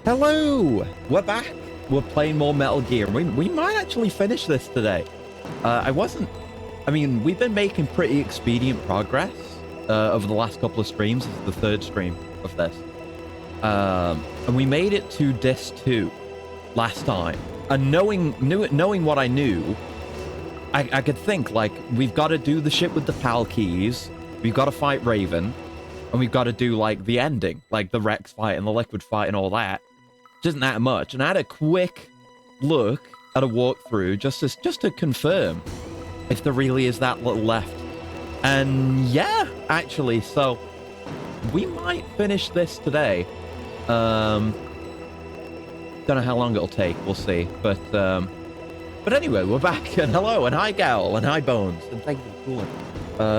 Hello! We're back. We're playing more Metal Gear. We might actually finish this today. I mean, we've been making pretty expedient progress over the last couple of streams. This is the third stream of this. And we made it to Disc 2 last time. And knowing what I knew, I could think, like, we've got to do the shit with the PAL keys, we've got to fight Raven, and we've got to do, like, the ending, like the Rex fight and the Liquid fight and all that. Which isn't that much. And I had a quick look at a walkthrough just to confirm if there really is that little left. And yeah, actually, so we might finish this today. Don't know how long it'll take, we'll see. But anyway, we're back, and hello, and hi Gal, and hi Bones, and thank you for cooling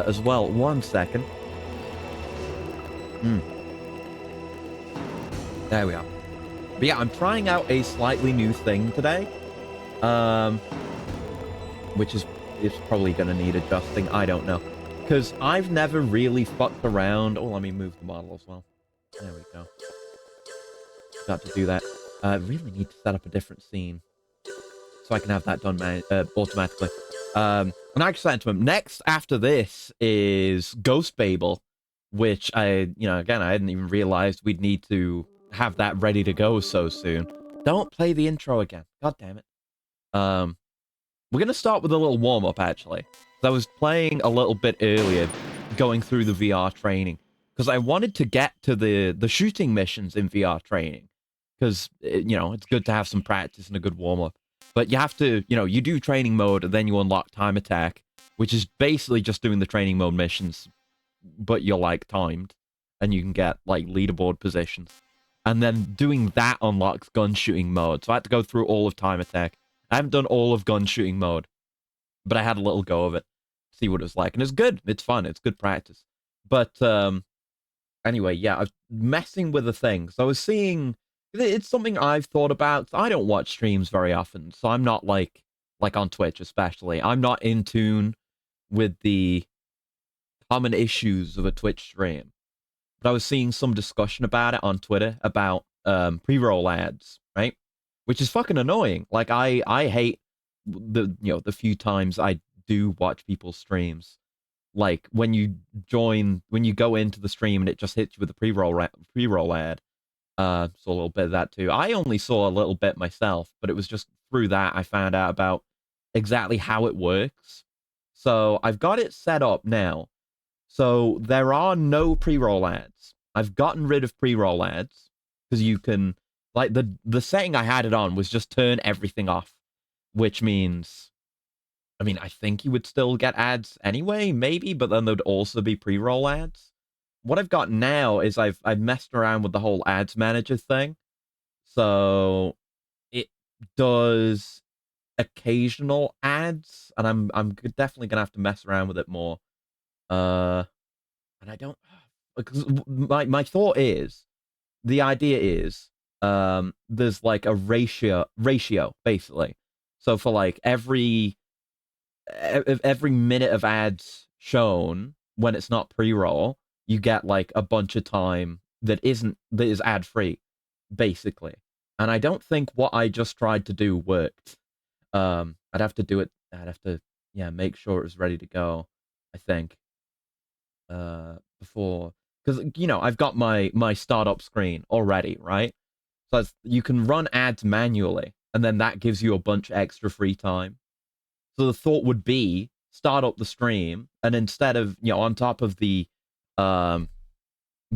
as well. 1 second. There we are. But yeah, I'm trying out a slightly new thing today, which is probably going to need adjusting. I don't know, because I've never really fucked around. Oh, let me move the model as well. There we go. Got to do that. I really need to set up a different scene so I can have that done automatically. And I actually sent to him. Next after this is Ghost Babel, which again, I hadn't even realized we'd need to have that ready to go so soon. Don't play the intro again. God damn it. We're going to start with a little warm-up, actually. I was playing a little bit earlier, going through the VR training, because I wanted to get to the shooting missions in VR training, because, it's good to have some practice and a good warm-up. But you have to, you do training mode, and then you unlock time attack, which is basically just doing the training mode missions, but you're, like, timed, and you can get, like, leaderboard positions. And then doing that unlocks gun shooting mode. So I had to go through all of time attack. I haven't done all of gun shooting mode, but I had a little go of it, see what it was like. And it's good. It's fun. It's good practice. But anyway, yeah, I was messing with the thing. So I was seeing, it's something I've thought about. I don't watch streams very often, so I'm not like on Twitch especially. I'm not in tune with the common issues of a Twitch stream. But I was seeing some discussion about it on Twitter about pre-roll ads, right? Which is fucking annoying. Like I hate the few times I do watch people's streams. Like when you go into the stream and it just hits you with a pre-roll ad. Saw a little bit of that too. I only saw a little bit myself, but it was just through that I found out about exactly how it works. So I've got it set up now. So there are no pre-roll ads. I've gotten rid of pre-roll ads because you can, like, the setting I had it on was just turn everything off, which means, I mean, I think you would still get ads anyway, maybe, but then there'd also be pre-roll ads. What I've got now is I've messed around with the whole ads manager thing. So it does occasional ads, and I'm definitely gonna have to mess around with it more. And I don't, because my thought is, the idea is, there's like a ratio basically. So for like every minute of ads shown when it's not pre-roll, you get like a bunch of time that is ad free, basically. And I don't think what I just tried to do worked. I'd have to do it. I'd have to, yeah, make sure it was ready to go, I think. Before, because I've got my startup screen already, right? So you can run ads manually, and then that gives you a bunch extra free time. So the thought would be start up the stream, and instead of on top of the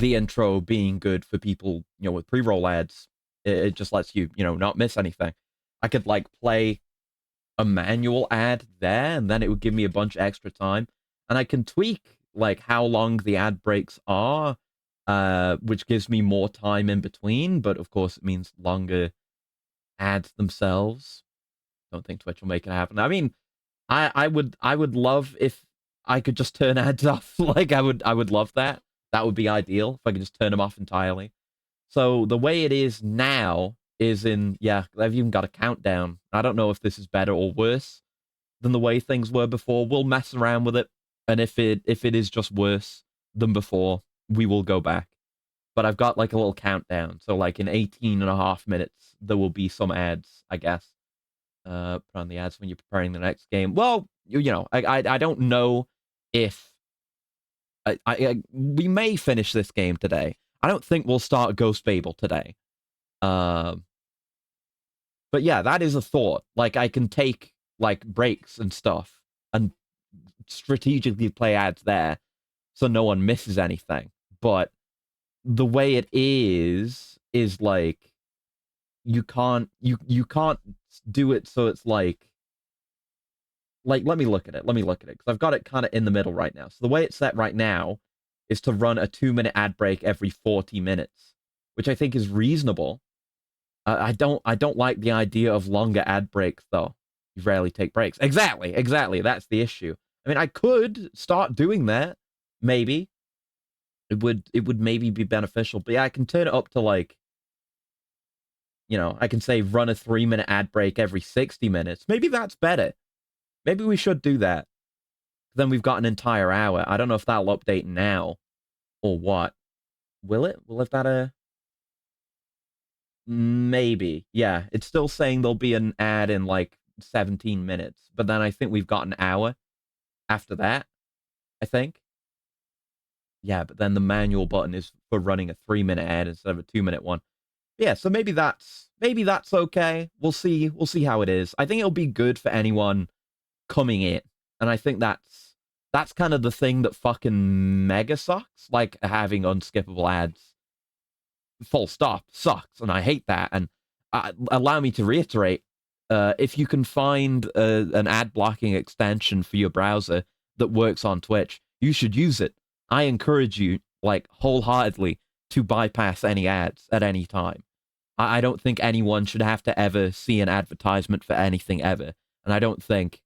intro being good for people with pre-roll ads, it just lets you not miss anything. I could like play a manual ad there, and then it would give me a bunch extra time, and I can tweak like how long the ad breaks are, which gives me more time in between, but of course it means longer ads themselves. Don't think Twitch will make it happen. I mean, I would love if I could just turn ads off. Like I would love that. That would be ideal if I could just turn them off entirely. So the way it is now is I've even got a countdown. I don't know if this is better or worse than the way things were before. We'll mess around with it. And if it is just worse than before, we will go back. but I've got like a little countdown. So like in 18 and a half minutes, there will be some ads, I guess. Put on the ads when you're preparing the next game. Well, you know, I don't know if we may finish this game today. I don't think we'll start Ghost Babel today. But yeah, that is a thought. Like, I can take like breaks and stuff and strategically play ads there so no one misses anything. But the way it is like you can't do it so it's like let me look at it because I've got it kind of in the middle right now. So the way it's set right now is to run a 2-minute ad break every 40 minutes, which I think is reasonable. I don't like the idea of longer ad breaks though. You rarely take breaks. Exactly. That's the issue. I mean, I could start doing that. Maybe it would maybe be beneficial. But yeah, I can turn it up to like, you know, I can say run a 3-minute ad break every 60 minutes. Maybe that's better. Maybe we should do that. Then we've got an entire hour. I don't know if that'll update now or what. Will it? Will it that maybe. Yeah, it's still saying there'll be an ad in like 17 minutes, but then I think we've got an hour after that, I think. Yeah, but then the manual button is for running a 3-minute ad instead of a 2-minute one. Yeah, so maybe that's okay. We'll see how it is. I think it'll be good for anyone coming in. And I think that's kind of the thing that fucking mega sucks, like having unskippable ads. Full stop sucks, and I hate that. And allow me to reiterate, if you can find an ad blocking extension for your browser that works on Twitch, you should use it. I encourage you, like, wholeheartedly to bypass any ads at any time. I don't think anyone should have to ever see an advertisement for anything ever. And I don't think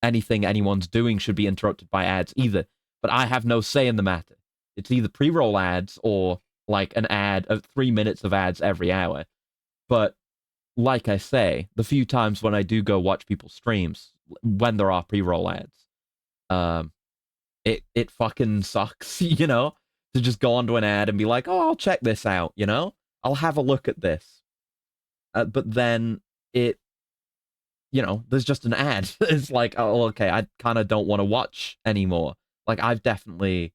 anything anyone's doing should be interrupted by ads either. But I have no say in the matter. It's either pre-roll ads or like an ad of 3 minutes of ads every hour. But like I say, the few times when I do go watch people's streams, when there are pre-roll ads, it fucking sucks, you know, to just go onto an ad and be like, oh, I'll check this out, you know? I'll have a look at this. But then it, you know, there's just an ad. It's like, oh, okay, I kind of don't want to watch anymore. Like, I've definitely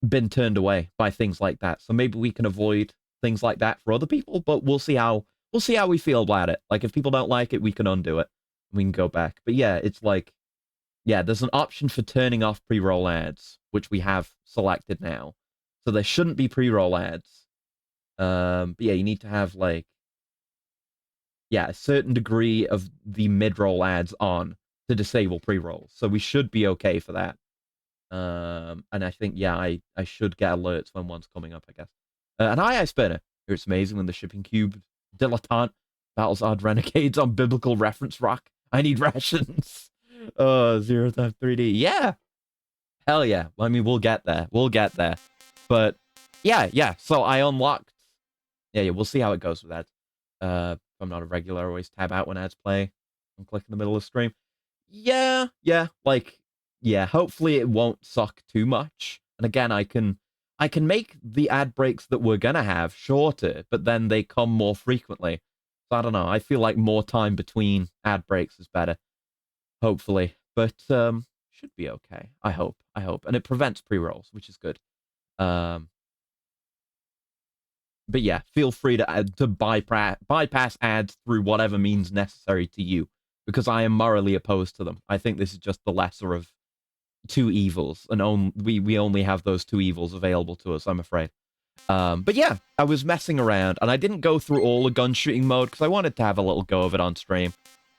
been turned away by things like that. So maybe we can avoid things like that for other people, but we'll see how we feel about it. Like, if people don't like it, we can undo it. We can go back. But yeah, it's like, yeah, there's an option for turning off pre-roll ads, which we have selected now. So there shouldn't be pre-roll ads. But yeah, you need to have like, yeah, a certain degree of the mid-roll ads on to disable pre-rolls. So we should be okay for that. And I think, yeah, I should get alerts when one's coming up, I guess. And hi, Ice Burner. It's amazing when the shipping cube dilettante battles odd renegades on biblical reference rock. I need rations. Zero Time 3D. Yeah. Hell yeah. I mean, we'll get there. But yeah. So I unlocked. Yeah, we'll see how it goes with that. If I'm not a regular, I always tab out when ads play and click in the middle of the stream. Yeah. Like, yeah, hopefully it won't suck too much. And again, I can make the ad breaks that we're gonna have shorter, but then they come more frequently. So I don't know. I feel like more time between ad breaks is better. Hopefully. But should be okay. I hope. And it prevents pre-rolls, which is good. But yeah, feel free to bypass ads through whatever means necessary to you, because I am morally opposed to them. I think this is just the lesser of two evils, and we only have those two evils available to us, I'm afraid. But yeah, I was messing around, and I didn't go through all the gun shooting mode because I wanted to have a little go of it on stream.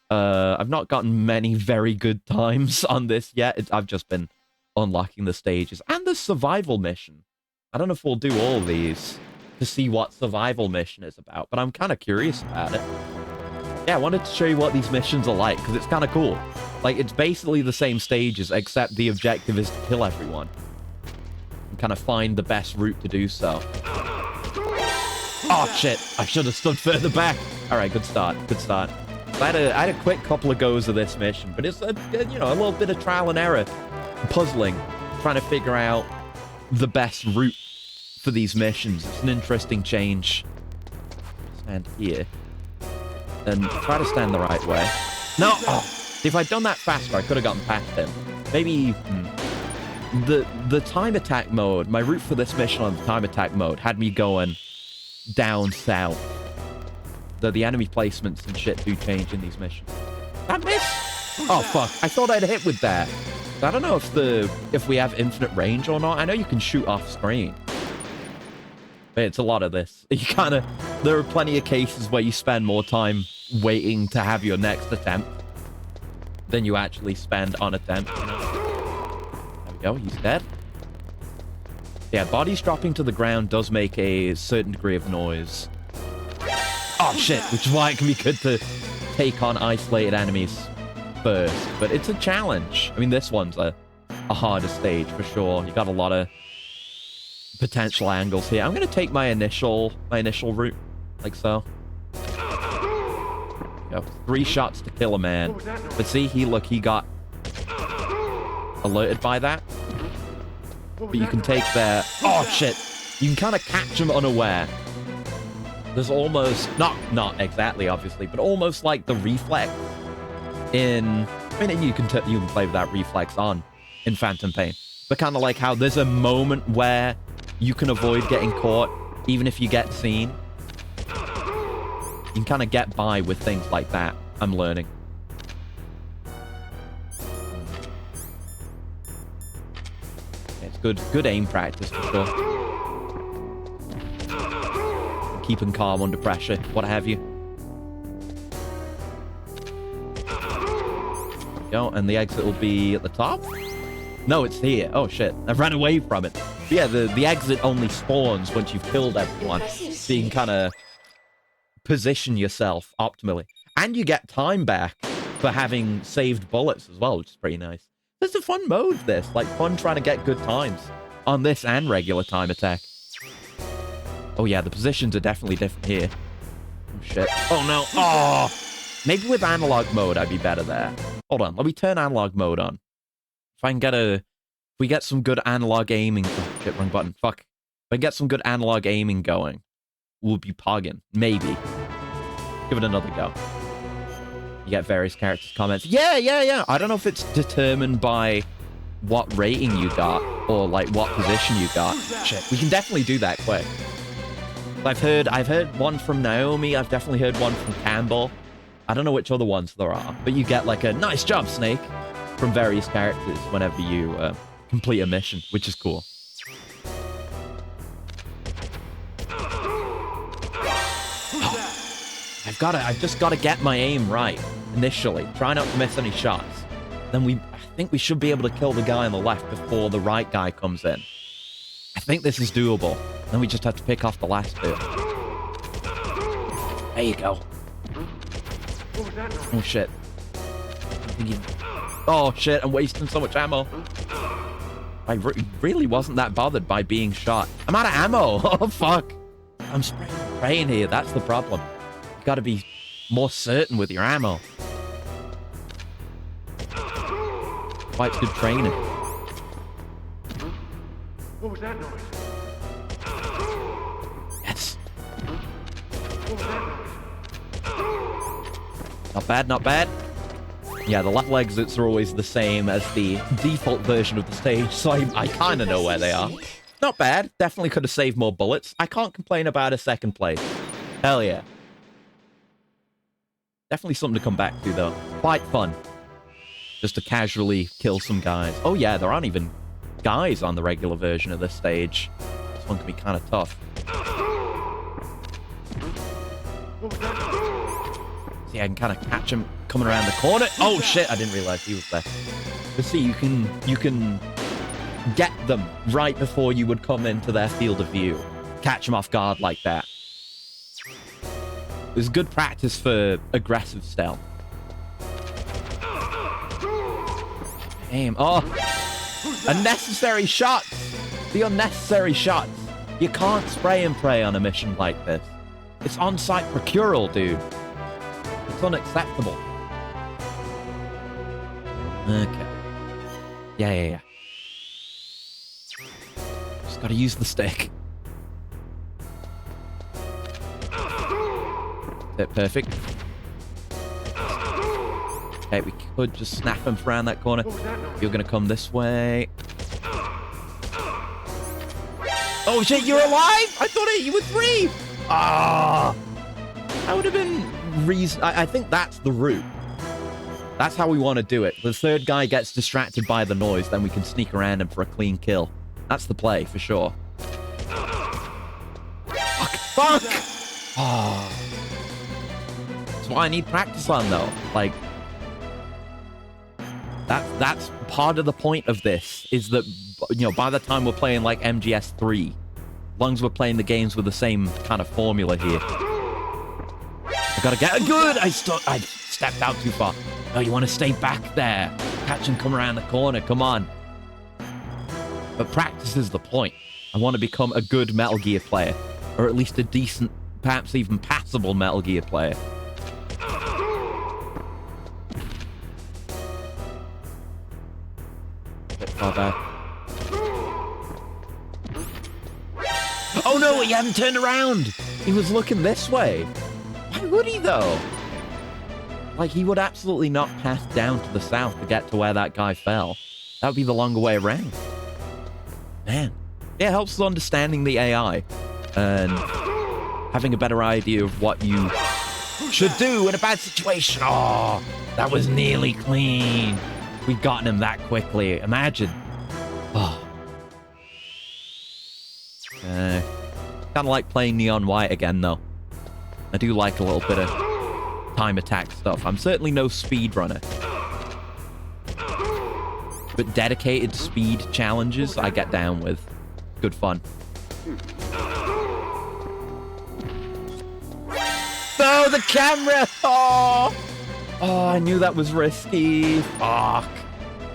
I've not gotten many very good times on this yet. I've just been unlocking the stages and the survival mission. I don't know if we'll do all of these to see what survival mission is about, but I'm kind of curious about it. Yeah, I wanted to show you what these missions are like, because it's kind of cool. Like, it's basically the same stages, except the objective is to kill everyone. And kind of find the best route to do so. Oh, shit. I should have stood further back. All right, good start. I had a quick couple of goes of this mission, but it's, you know, a little bit of trial and error. Puzzling. Trying to figure out the best route for these missions. It's an interesting change. Stand here. And try to stand the right way. No! Oh, if I'd done that faster, I could have gotten past him. Maybe... The time attack mode, my route for this mission on the time attack mode had me going down south. The enemy placements and shit do change in these missions. That miss? Oh, fuck. I thought I'd hit with that. I don't know if we have infinite range or not. I know you can shoot off screen. But it's a lot of this. You kind of... There are plenty of cases where you spend more time waiting to have your next attempt than you actually spend on attempt. You know? There we go. He's dead. Yeah, bodies dropping to the ground does make a certain degree of noise. Oh, shit. Which is why it can be good to take on isolated enemies first. But it's a challenge. I mean, this one's a harder stage for sure. You got a lot of potential angles here. I'm going to take my initial route. Like so. Go. 3 shots to kill a man. But see, he got alerted by that. But you can take their... Oh, shit. You can kind of catch them unaware. There's almost... Not exactly, obviously, but almost like the reflex in... I mean, you can play with that reflex on in Phantom Pain. But kind of like how there's a moment where you can avoid getting caught, even if you get seen. You can kind of get by with things like that. I'm learning. It's good aim practice for sure. Keeping calm under pressure, what have you. Go, and the exit will be at the top? No, it's here. Oh shit, I ran away from it. But yeah, the exit only spawns once you've killed everyone. So you can kind of position yourself optimally. And you get time back for having saved bullets as well, which is pretty nice. It's a fun mode, this. Like, fun trying to get good times on this and regular time attack. Oh, yeah, the positions are definitely different here. Oh, shit. Oh, no. Oh! Maybe with analog mode, I'd be better there. Hold on. Let me turn analog mode on. If I can get If we get some good analog aiming... Oh, shit, wrong button. Fuck. If I get some good analog aiming going, we'll be pogging. Maybe. Give it another go. You get various characters' comments. Yeah. I don't know if it's determined by what rating you got or like what position you got. Shit, we can definitely do that quick. I've heard one from Naomi. I've definitely heard one from Campbell. I don't know which other ones there are, but you get like a nice job, Snake, from various characters whenever you complete a mission, which is cool. I've just got to get my aim right initially. Try not to miss any shots. Then I think we should be able to kill the guy on the left before the right guy comes in. I think this is doable. Then we just have to pick off the last two. There you go. Oh shit. Oh shit, I'm wasting so much ammo. I really wasn't that bothered by being shot. I'm out of ammo. Oh fuck. I'm spraying here. That's the problem. You gotta be more certain with your ammo. Quite good training. What was that noise? Yes. What was that noise? Not bad, not bad. Yeah, the level exits are always the same as the default version of the stage, so I kind of know where they are. Not bad. Definitely could have saved more bullets. I can't complain about a second place. Hell yeah. Definitely something to come back to, though. Quite fun. Just to casually kill some guys. Oh yeah, there aren't even guys on the regular version of this stage. This one can be kind of tough. See, I can kind of catch him coming around the corner. Oh shit, I didn't realize he was there. But see, you can get them right before you would come into their field of view. Catch them off guard like that. It was good practice for aggressive stealth. Aim. Oh! Unnecessary shots! The unnecessary shots! You can't spray and pray on a mission like this. It's on-site procural, dude. It's unacceptable. Okay. Yeah. Just gotta use the stick. That's it. Perfect. Okay, we could just snap him around that corner. What was that noise? You're gonna come this way. Oh shit, you're alive! I thought you were 3! Ah! That would have been reason. I think that's the route. That's how we want to do it. The third guy gets distracted by the noise, then we can sneak around him for a clean kill. That's the play, for sure. Fuck! Oh. That's why I need practice on, though. Like, that's part of the point of this, is that, you know, by the time we're playing, like, MGS3, as long as we're playing the games with the same kind of formula here. I gotta get good! I stepped out too far. No, you want to stay back there. Catch him come around the corner, come on. But practice is the point. I want to become a good Metal Gear player. Or at least a decent, perhaps even passable Metal Gear player. Bit far back. Oh no, he hadn't turned around! He was looking this way. Why would he, though? Like, he would absolutely not pass down to the south to get to where that guy fell. That would be the longer way around. Man. Yeah, it helps with understanding the AI. And having a better idea of what you should do in a bad situation. Oh, that was nearly clean. We've gotten him that quickly. Imagine. Oh. Kind of like playing Neon White again, though. I do like a little bit of time attack stuff. I'm certainly no speedrunner. But dedicated speed challenges, I get down with. Good fun. Oh, the camera! Oh! Oh, I knew that was risky. Fuck.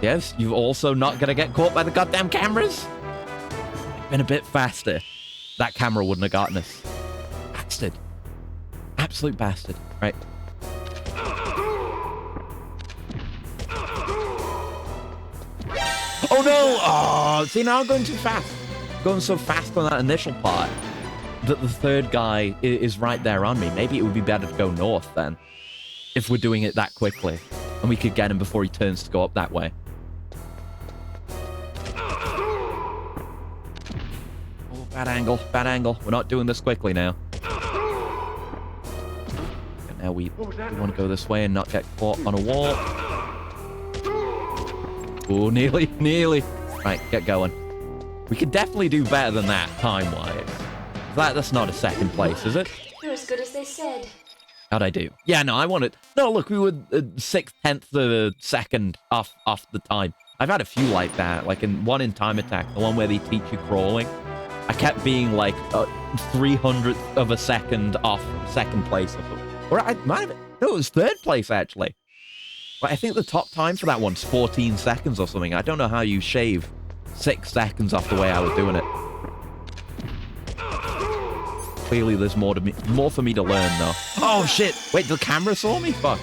Yes, you're also not gonna get caught by the goddamn cameras? Been a bit faster. That camera wouldn't have gotten us. Bastard. Absolute bastard. Right. Oh no! Oh, see, now I'm going too fast. Going so fast on that initial part that the third guy is right there on me. Maybe it would be better to go north then, if we're doing it that quickly, and we could get him before he turns to go up that way. Oh, bad angle, bad angle. We're not doing this quickly now. And now we want to go this way and not get caught on a wall. Oh, nearly, nearly. Right, get going. We could definitely do better than that, time-wise. That's not a second place, is it? You're as good as they said. How'd I do? Yeah, no, I wanted... No, look, we were 6/10 of a second off the time. I've had a few like that, like one in Time Attack, the one where they teach you crawling. I kept being like 300th of a second off second place or something. Or I might have... No, it was third place, actually. But I think the top time for that one's 14 seconds or something. I don't know how you shave 6 seconds off the way I was doing it. Clearly, there's more for me to learn, though. Oh, shit! Wait, the camera saw me? Fuck.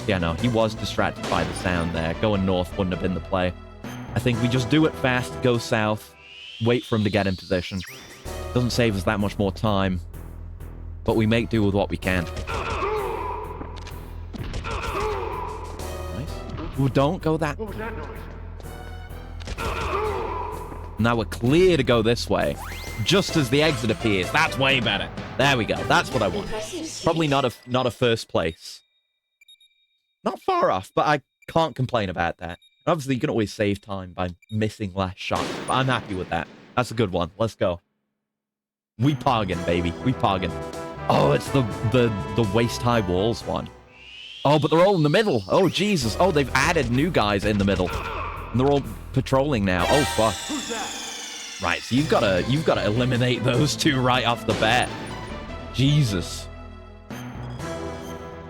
Yeah, no, he was distracted by the sound there. Going north wouldn't have been the play. I think we just do it fast, go south, wait for him to get in position. Doesn't save us that much more time, but we make do with what we can. Nice. Ooh, don't go that... What was that noise? Now we're clear to go this way. Just as the exit appears. That's way better. There we go. That's what I want. Probably not a first place. Not far off, but I can't complain about that. Obviously, you can always save time by missing last shot, but I'm happy with that. That's a good one. Let's go. We pargin, baby. We pargin. Oh, it's the waist-high walls one. Oh, but they're all in the middle. Oh, Jesus. Oh, they've added new guys in the middle. And they're all patrolling now. Oh, fuck. Who's that? Right, so you've gotta eliminate those two right off the bat. Jesus.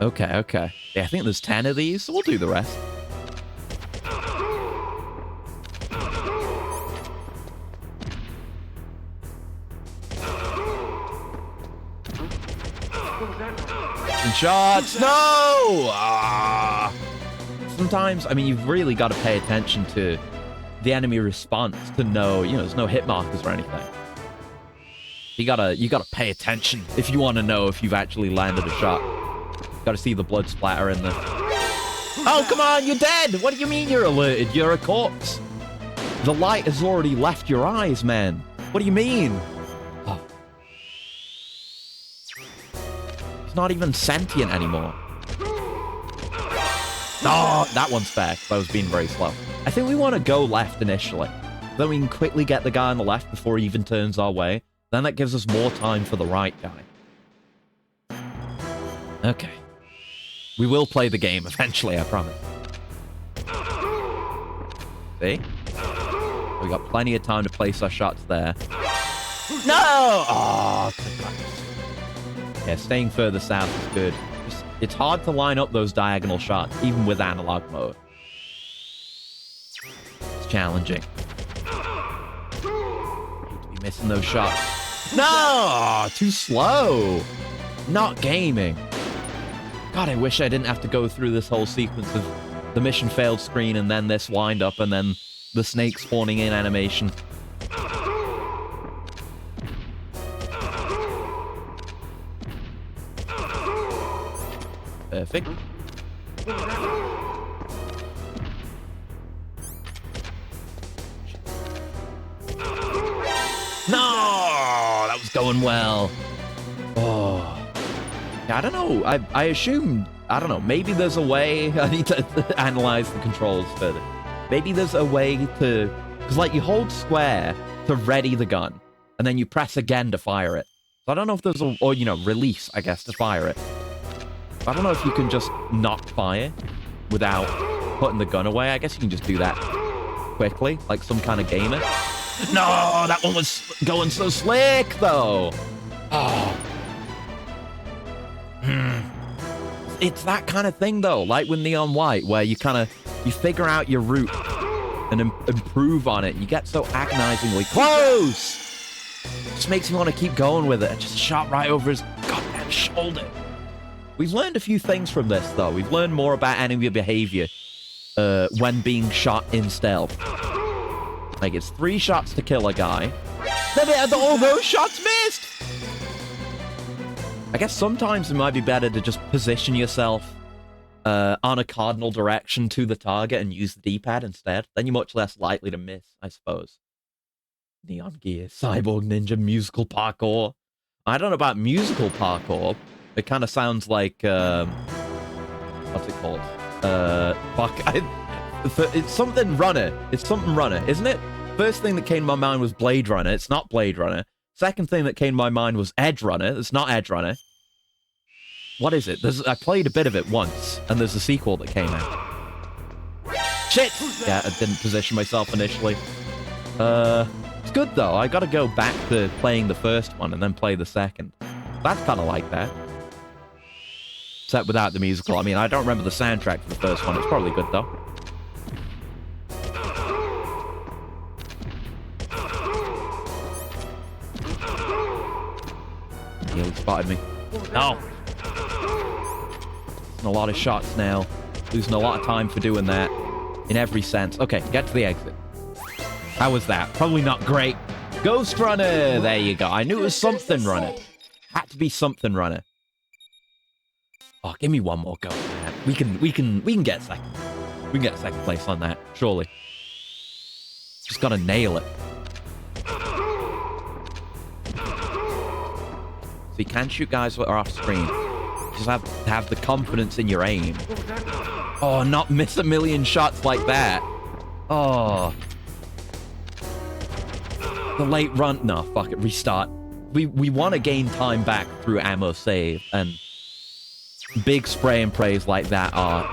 Okay, okay. Yeah, I think there's 10 of these, so we'll do the rest. What was that noise? And shots! No! Ah! Sometimes, I mean, you've really got to pay attention to the enemy response to know, you know, there's no hit markers or anything. You gotta pay attention if you want to know if you've actually landed a shot. Got to see the blood splatter in the... Oh, come on, you're dead! What do you mean you're alerted? You're a corpse. The light has already left your eyes, man. What do you mean? Oh. He's not even sentient anymore. Oh, that one's fair, because I was being very slow. I think we want to go left initially. Then we can quickly get the guy on the left before he even turns our way. Then that gives us more time for the right guy. Okay. We will play the game eventually, I promise. See? We got plenty of time to place our shots there. No! Oh, yeah, staying further south is good. It's hard to line up those diagonal shots, even with analog mode. It's challenging. Hate to be missing those shots. No! Too slow! Not gaming. God, I wish I didn't have to go through this whole sequence of the mission failed screen and then this wind up and then the snake spawning in animation. Perfect. No! That was going well. Oh. Yeah, I don't know. I assumed... I don't know. Maybe there's a way... I need to analyze the controls further. Maybe there's a way to... Because, like, you hold square to ready the gun, and then you press again to fire it. So I don't know if there's a... Or, you know, release, I guess, to fire it. I don't know if you can just not fire without putting the gun away. I guess you can just do that quickly, like some kind of gamer. No, that one was going so slick, though. Oh. It's that kind of thing, though, like with Neon White, where you you figure out your route and improve on it. You get so agonizingly close. Just makes me want to keep going with it. I just shot right over his goddamn shoulder. We've learned a few things from this, though. We've learned more about enemy behavior when being shot in stealth. Like, it's 3 shots to kill a guy. Then all those shots missed! I guess sometimes it might be better to just position yourself on a cardinal direction to the target and use the D-pad instead. Then you're much less likely to miss, I suppose. Neon Gear, Cyborg Ninja, musical parkour. I don't know about musical parkour. It kind of sounds like, what's it called? It's something runner. It's something runner, isn't it? First thing that came to my mind was Blade Runner. It's not Blade Runner. Second thing that came to my mind was Edge Runner. It's not Edge Runner. What is it? I played a bit of it once, and there's a sequel that came out. Shit! Yeah, I didn't position myself initially. It's good, though. I gotta go back to playing the first one and then play the second. That's kind of like that. Except without the musical. I mean, I don't remember the soundtrack for the first one. It's probably good, though. He spotted me. No! Losing a lot of shots now. Losing a lot of time for doing that. In every sense. Okay, get to the exit. How was that? Probably not great. Ghost Runner! There you go. I knew it was something runner. Had to be something runner. Oh, give me one more go, man. We can get second. We can get second place on that, surely. Just gotta nail it. So you can shoot guys that are off screen. Just have to have the confidence in your aim. Oh, not miss a million shots like that. Oh. The late run. No, fuck it. Restart. We want to gain time back through ammo save, and big spray and praise like that are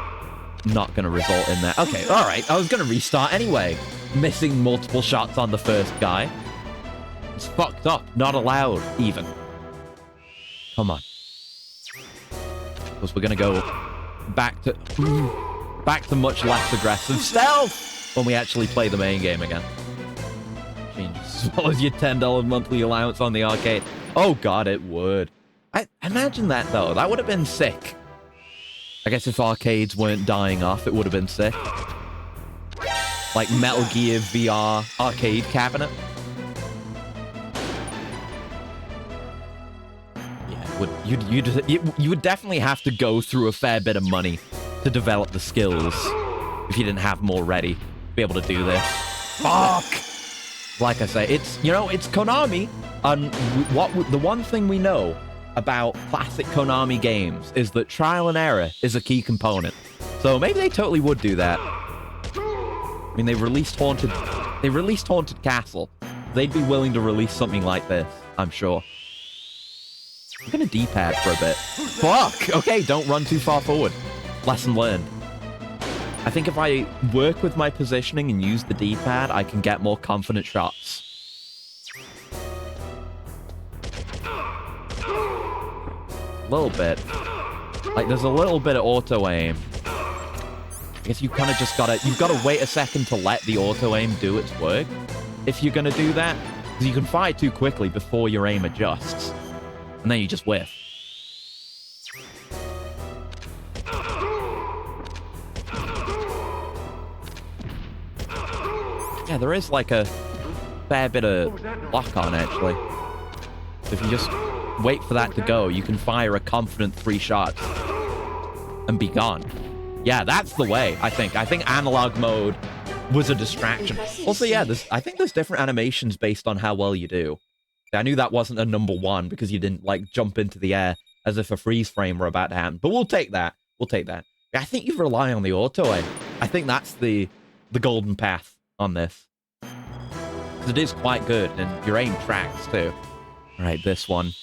not going to result in that. Okay, all right. I was going to restart anyway. Missing multiple shots on the first guy. It's fucked up. Not allowed, even. Come on. Because we're going to go back to much less aggressive stealth when we actually play the main game again. As well as your $10 monthly allowance on the arcade. Oh, God, it would. I imagine that, though. That would have been sick. I guess if arcades weren't dying off, it would have been sick. Like Metal Gear VR arcade cabinet. Yeah, you would definitely have to go through a fair bit of money to develop the skills if you didn't have more ready to be able to do this. Fuck! Like I say, it's Konami, and the one thing we know about classic Konami games is that trial and error is a key component. So maybe they totally would do that. I mean, they released Haunted Castle. They'd be willing to release something like this, I'm sure. I'm gonna D-pad for a bit. Fuck! Okay, don't run too far forward. Lesson learned. I think if I work with my positioning and use the D-pad, I can get more confident shots. A little bit. Like, there's a little bit of auto-aim. I guess you kind of just you've gotta wait a second to let the auto-aim do its work if you're gonna do that. Because you can fire too quickly before your aim adjusts. And then you just whiff. Yeah, there is like a fair bit of lock on, actually. So if you just wait for that to go, you can fire a confident 3 shots and be gone. Yeah, that's the way, I think. I think analog mode was a distraction. Also, yeah, I think there's different animations based on how well you do. I knew that wasn't a number 1 because you didn't, like, jump into the air as if a freeze frame were about to happen. But we'll take that. We'll take that. I think you rely on the auto-aim. I think that's the golden path on this. Because it is quite good, and your aim tracks, too. All right, this one.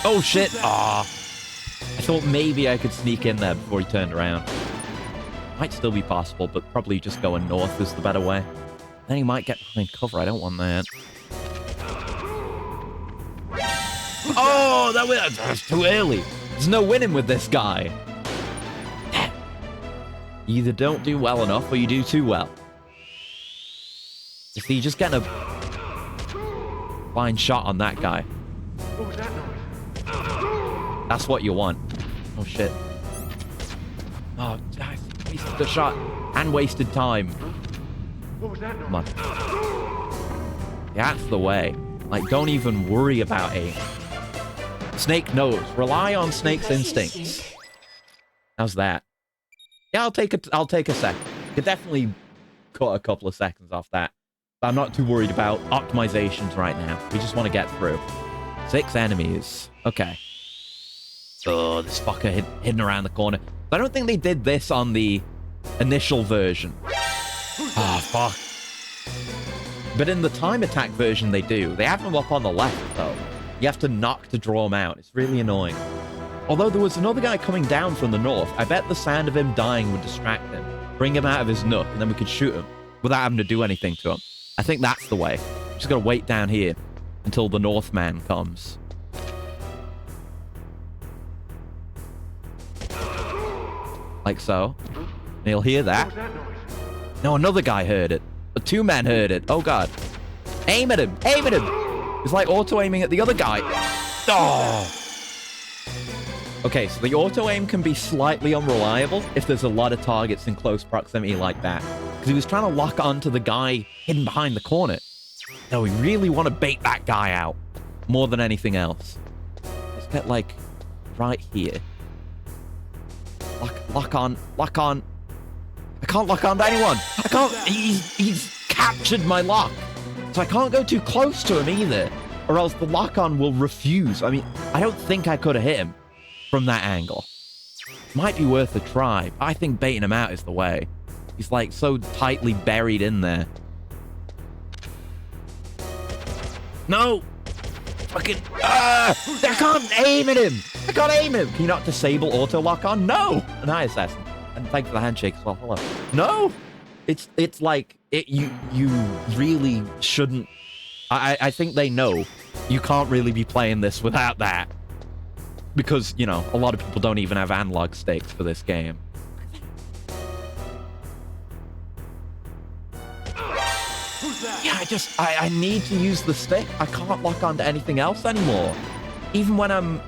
Oh, shit! Ah, I thought maybe I could sneak in there before he turned around. Might still be possible, but probably just going north is the better way. Then he might get behind cover. I don't want that. Oh, that's too early. There's no winning with this guy. You either don't do well enough or you do too well. You see, just getting a fine shot on that guy. What was that noise? That's what you want. Oh, shit. Oh, I wasted the shot and wasted time. What was that noise? Come on. That's the way. Like, don't even worry about aim. Snake knows. Rely on Snake's instincts. How's that? Yeah, I'll take a second. Could definitely cut a couple of seconds off that. But I'm not too worried about optimizations right now. We just want to get through. 6 enemies. Okay. Oh, this fucker hidden around the corner. I don't think they did this on the initial version. Ah, fuck. But in the time attack version, they do. They have them up on the left, though. You have to knock to draw them out. It's really annoying. Although there was another guy coming down from the north, I bet the sound of him dying would distract him, bring him out of his nook, and then we could shoot him without having to do anything to him. I think that's the way. Just gotta wait down here until the Northman comes. Like so. And he'll hear that. What was that noise? No, another guy heard it. The 2 men heard it. Oh, God. Aim at him. Aim at him. It's like auto-aiming at the other guy. Oh. Okay, so the auto-aim can be slightly unreliable if there's a lot of targets in close proximity like that. Because he was trying to lock onto the guy hidden behind the corner. No, we really want to bait that guy out more than anything else. Let's get, like, right here. Lock on. Lock on. I can't lock on to anyone. I can't. He's captured my lock. So I can't go too close to him either. Or else the lock-on will refuse. I mean, I don't think I could have hit him from that angle. Might be worth a try. I think baiting him out is the way. He's like so tightly buried in there. No! Fucking... I can't aim at him! I can't aim him! Can you not disable auto lock-on? No! An eye assassin. And thanks for the handshake as well. Hello. No! It's like... You really shouldn't... I think they know you can't really be playing this without that. Because, you know, a lot of people don't even have analog sticks for this game. Yeah, I need to use the stick. I can't lock onto anything else anymore. Even when I'm,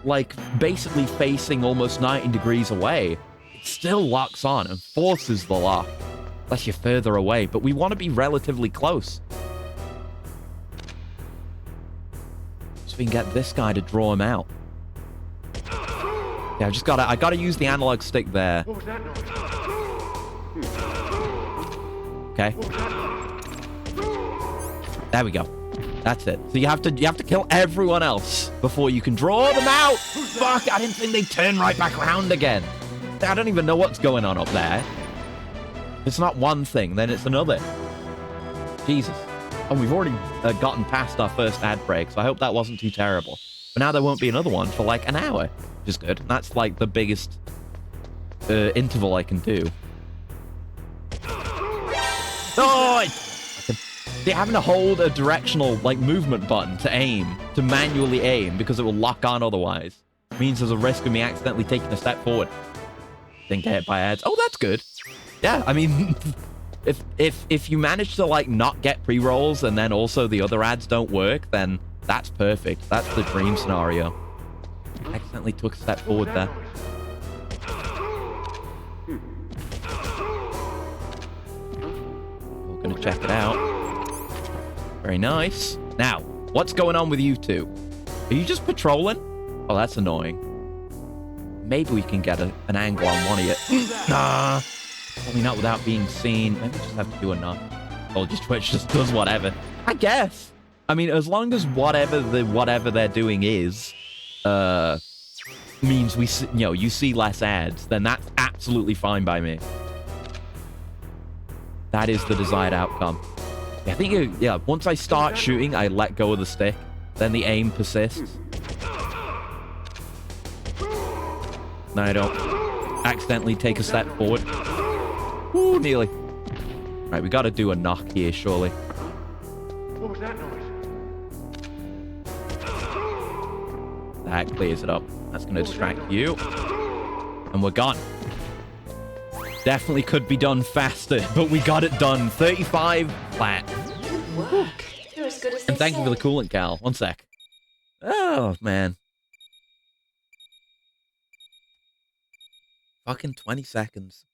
like, basically facing almost 90 degrees away, it still locks on and forces the lock. Unless you're further away, but we want to be relatively close. So we can get this guy to draw him out. Yeah, I gotta use the analog stick there. What was that noise? Okay. There we go. That's it. So you have to kill everyone else before you can draw them out. Fuck, I didn't think they'd turn right back around again. I don't even know what's going on up there. It's not one thing, then it's another. Jesus. Oh, we've already gotten past our first ad break, so I hope that wasn't too terrible. But now there won't be another one for like an hour, which is good. That's like the biggest interval I can do. Oh! Having to hold a directional like movement button to aim, to manually aim, because it will lock on otherwise, means there's a risk of me accidentally taking a step forward. Didn't get hit by ads. Oh, that's good. Yeah, I mean, if you manage to like not get pre-rolls and then also the other ads don't work, then that's perfect. That's the dream scenario. Accidentally took a step forward there. We're gonna check it out. Very nice. Now, what's going on with you two? Are you just patrolling? Oh, that's annoying. Maybe we can get an angle on one of you. Nah. Probably not without being seen. Maybe we just have to do a knock. Or just Twitch just does whatever. I guess. I mean, as long as whatever they're doing is, means we see, you see less ads, then that's absolutely fine by me. That is the desired outcome. I think, yeah, once I start shooting, I let go of the stick. Then the aim persists. Now I don't accidentally take a step forward. Ooh, nearly. Right, we gotta do a knock here, surely. What was that noise? That clears it up. That's gonna distract you. And we're gone. Definitely could be done faster, but we got it done. 35 flat. Good work. You're as good as And they thank you for the say. coolant, Cal. One sec. Oh, man. Fucking 20 seconds.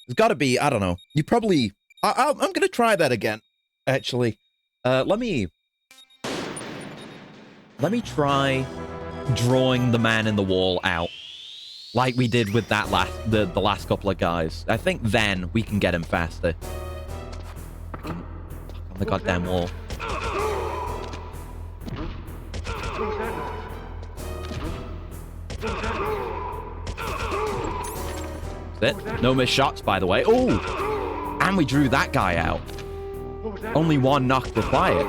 There's got to be, I don't know. You probably... I'm going to try that again, actually. Let me try drawing the man in the wall out. Like we did with that the last couple of guys. I think then we can get him faster. On the goddamn wall. What was that noise? What was that noise? That's it. No missed shots, by the way. Oh! And we drew that guy out. What was that Only one knock required.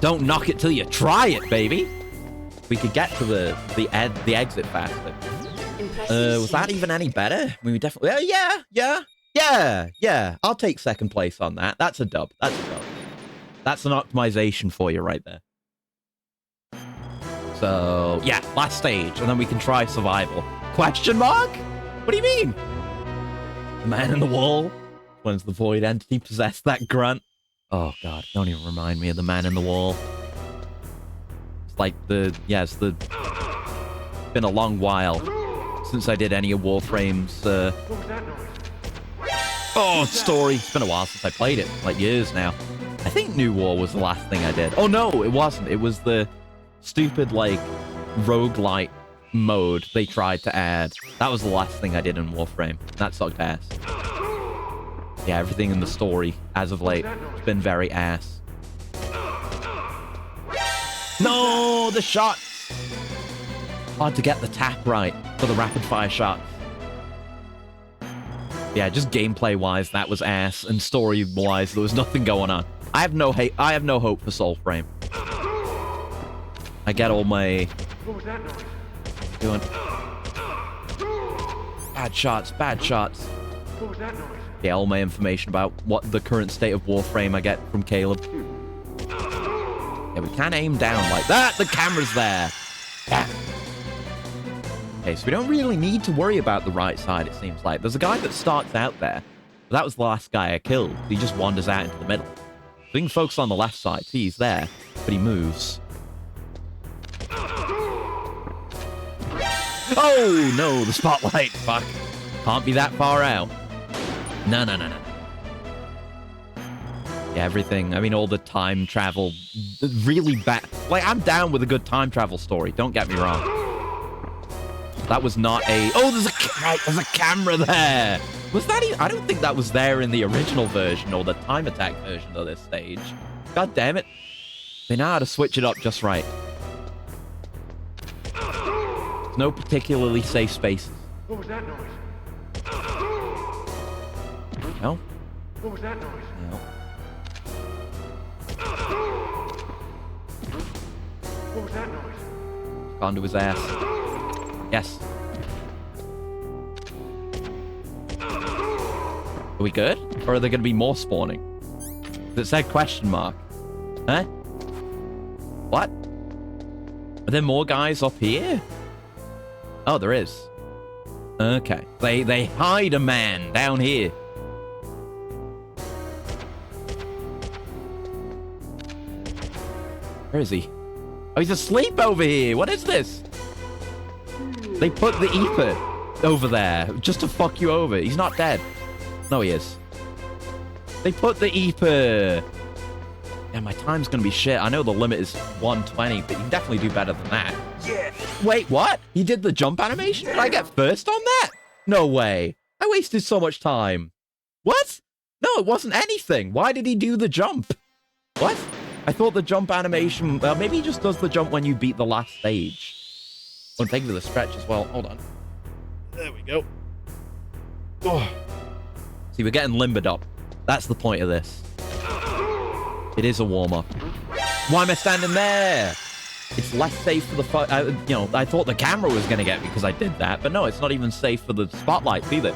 Don't knock it till you try it, baby. We could get to the exit faster. Impressive. Was that even any better? I mean, we definitely... Yeah. I'll take second place on that. That's a dub. That's an optimization for you right there. So, yeah, last stage, and then we can try survival. Question mark? What do you mean? The man in the wall? When's the void entity possessed that grunt? Oh, God, don't even remind me of the man in the wall. It's like it's been a long while since I did any of Warframe's, What was that noise? story. It's been a while since I played it, like years now. I think New War was the last thing I did. Oh, no, it wasn't. It was the stupid, like, roguelite mode they tried to add. That was the last thing I did in Warframe. That sucked ass. Yeah, everything in the story, as of late, has been very ass. No, the shots! Hard to get the tap right for the rapid-fire shots. Yeah, just gameplay-wise, that was ass, and story-wise, there was nothing going on. I have no hope for Soulframe. I get all my... What was that noise? doing... Bad shots. What was that noise? Yeah, all my information about what the current state of Warframe I get from Caleb. Yeah, we can aim down like that. The camera's there. Yeah. Okay, so we don't really need to worry about the right side, it seems like. There's a guy that starts out there. But that was the last guy I killed. He just wanders out into the middle. So we can focus on the left side. See, he's there, but he moves. Oh, no, the spotlight. Fuck. Can't be that far out. No. Yeah, everything. I mean, all the time travel, really bad. Like, I'm down with a good time travel story. Don't get me wrong. That was not a... Oh, there's a camera there. Was that... I don't think that was there in the original version or the time attack version of this stage. God damn it. They know how to switch it up just right. There's no particularly safe spaces. What was that noise? No? What was that noise? No. What was that noise? Gone to his ass. Yes. Are we good? Or are there going to be more spawning? It said question mark. Huh? What? Are there more guys up here? Oh, there is. Okay. They hide a man down here. Where is he? Oh, he's asleep over here. What is this? They put the Eeper over there just to fuck you over. He's not dead. No, he is. They put the Eeper. Yeah, my time's going to be shit. I know the limit is 120, but you can definitely do better than that. Yeah. Wait, what? He did the jump animation? Did I get first on that? No way. I wasted so much time. What? No, it wasn't anything. Why did he do the jump? What? I thought the jump animation... Well, maybe he just does the jump when you beat the last stage. Oh, thank you for the stretch as well. Hold on. There we go. Oh. See, we're getting limbered up. That's the point of this. It is a warm-up. Why am I standing there? It's less safe for the... you know, I thought the camera was going to get me because I did that, but no, it's not even safe for the spotlights either.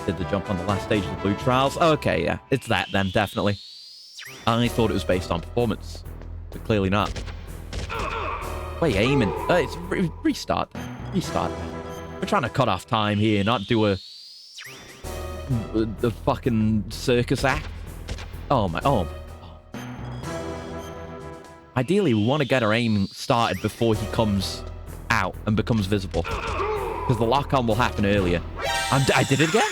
Did the jump on the last stage of the Blue Trials? Okay, yeah. It's that then, definitely. I thought it was based on performance, but clearly not. Wait, aiming. It's restart. Restart. We're trying to cut off time here, not do a fucking circus act. Oh my. Ideally, we want to get our aim started before he comes out and becomes visible, because the lock-on will happen earlier. I did it again,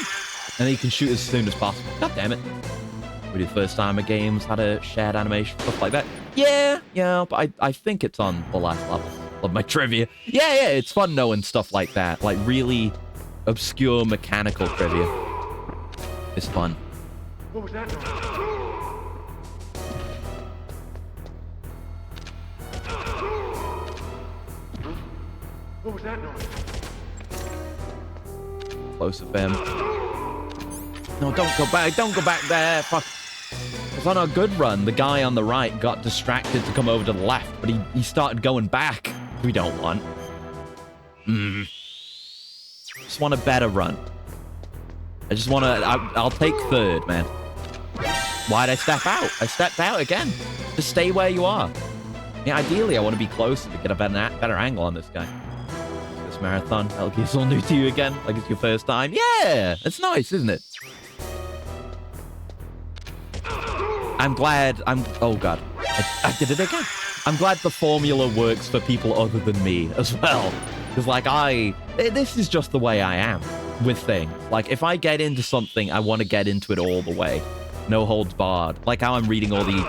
and then you can shoot as soon as possible. God damn it. We did first time a games had a shared animation, stuff like that. Yeah, but I think it's on the last level of my trivia. Yeah, it's fun knowing stuff like that, like really obscure mechanical trivia. It's fun. What was that noise? What was that noise? Close of him. No, don't go back. Don't go back there. Fuck. It's on a good run. The guy on the right got distracted to come over to the left, but he started going back. We don't want. Just want a better run. I just want to... I'll take third, man. Why'd I step out? I stepped out again. Just stay where you are. Yeah, ideally, I want to be closer to get a better angle on this guy. This marathon, that'll be all new to you again, like it's your first time. Yeah, it's nice, isn't it? I'm glad oh god, I did it again. I'm glad the formula works for people other than me as well. Because like this is just the way I am with things. Like if I get into something, I want to get into it all the way. No holds barred. Like how I'm reading all the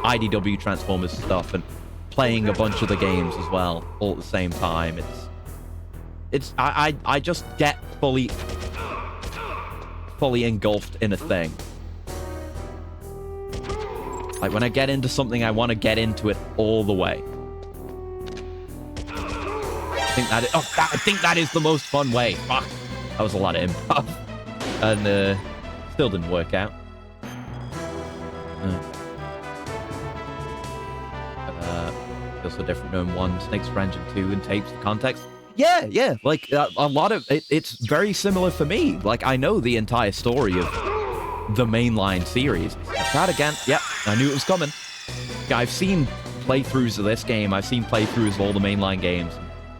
IDW Transformers stuff and playing a bunch of the games as well, all at the same time. I just get fully engulfed in a thing. Like, when I get into something, I want to get into it all the way. I think that is the most fun way. Fuck. That was a lot of improv. And, still didn't work out. Feels so different knowing one Snakes for Engine 2 and tapes the context. Yeah. Like, a lot of... It's very similar for me. Like, I know the entire story of the mainline series. That again. Yep, I knew it was coming. I've seen playthroughs of this game. I've seen playthroughs of all the mainline games.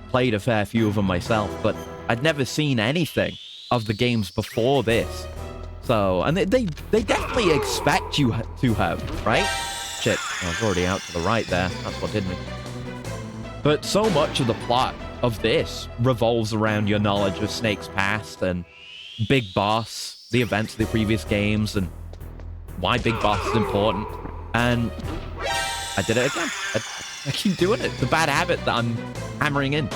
Played a fair few of them myself, but I'd never seen anything of the games before this. So, and they definitely expect you to have, right? Shit, I was already out to the right there. That's what did me. But so much of the plot of this revolves around your knowledge of Snake's past and Big Boss, the events of the previous games, and why Big Boss is important. And I did it again. I keep doing it. It's a bad habit that I'm hammering in.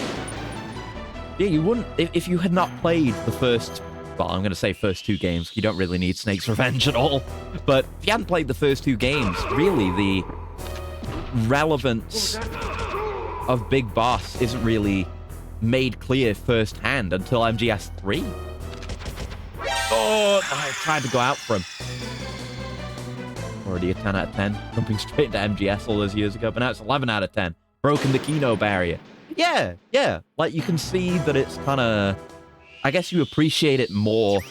Yeah, you wouldn't... If you had not played the first... Well, I'm going to say first 2 games. You don't really need Snake's Revenge at all. But if you hadn't played the first 2 games, really, the relevance of Big Boss isn't really made clear firsthand until MGS 3. Oh, I tried to go out for him. Already a 10 out of 10. Jumping straight into MGS all those years ago, but now it's 11 out of 10. Broken the Kino barrier. Yeah. Like, you can see that it's kind of... I guess you appreciate it more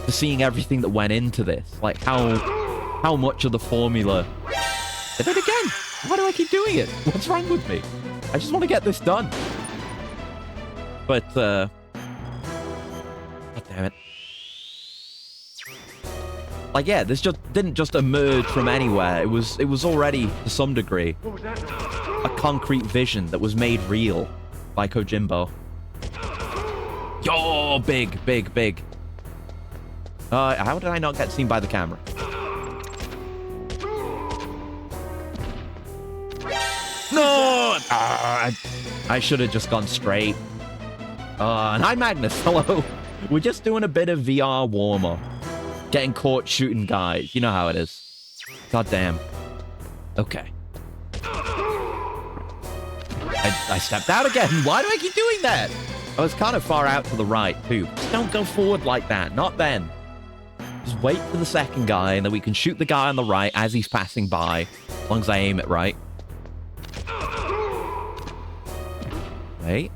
for seeing everything that went into this. Like, how much of the formula... I did it again! Why do I keep doing it? What's wrong with me? I just want to get this done. But, God damn it. Like, yeah, this just didn't just emerge from anywhere. It was already, to some degree, What was that noise? a concrete vision that was made real by Kojimbo. Yo, big. How did I not get seen by the camera? No! I should have just gone straight. And hi, Magnus. Hello. We're just doing a bit of VR warm-up. Getting caught shooting guys. You know how it is. God damn. Okay. I stepped out again. Why do I keep doing that? I was kind of far out to the right, too. Just don't go forward like that. Not then. Just wait for the second guy, and then we can shoot the guy on the right as he's passing by. As long as I aim it right. Wait.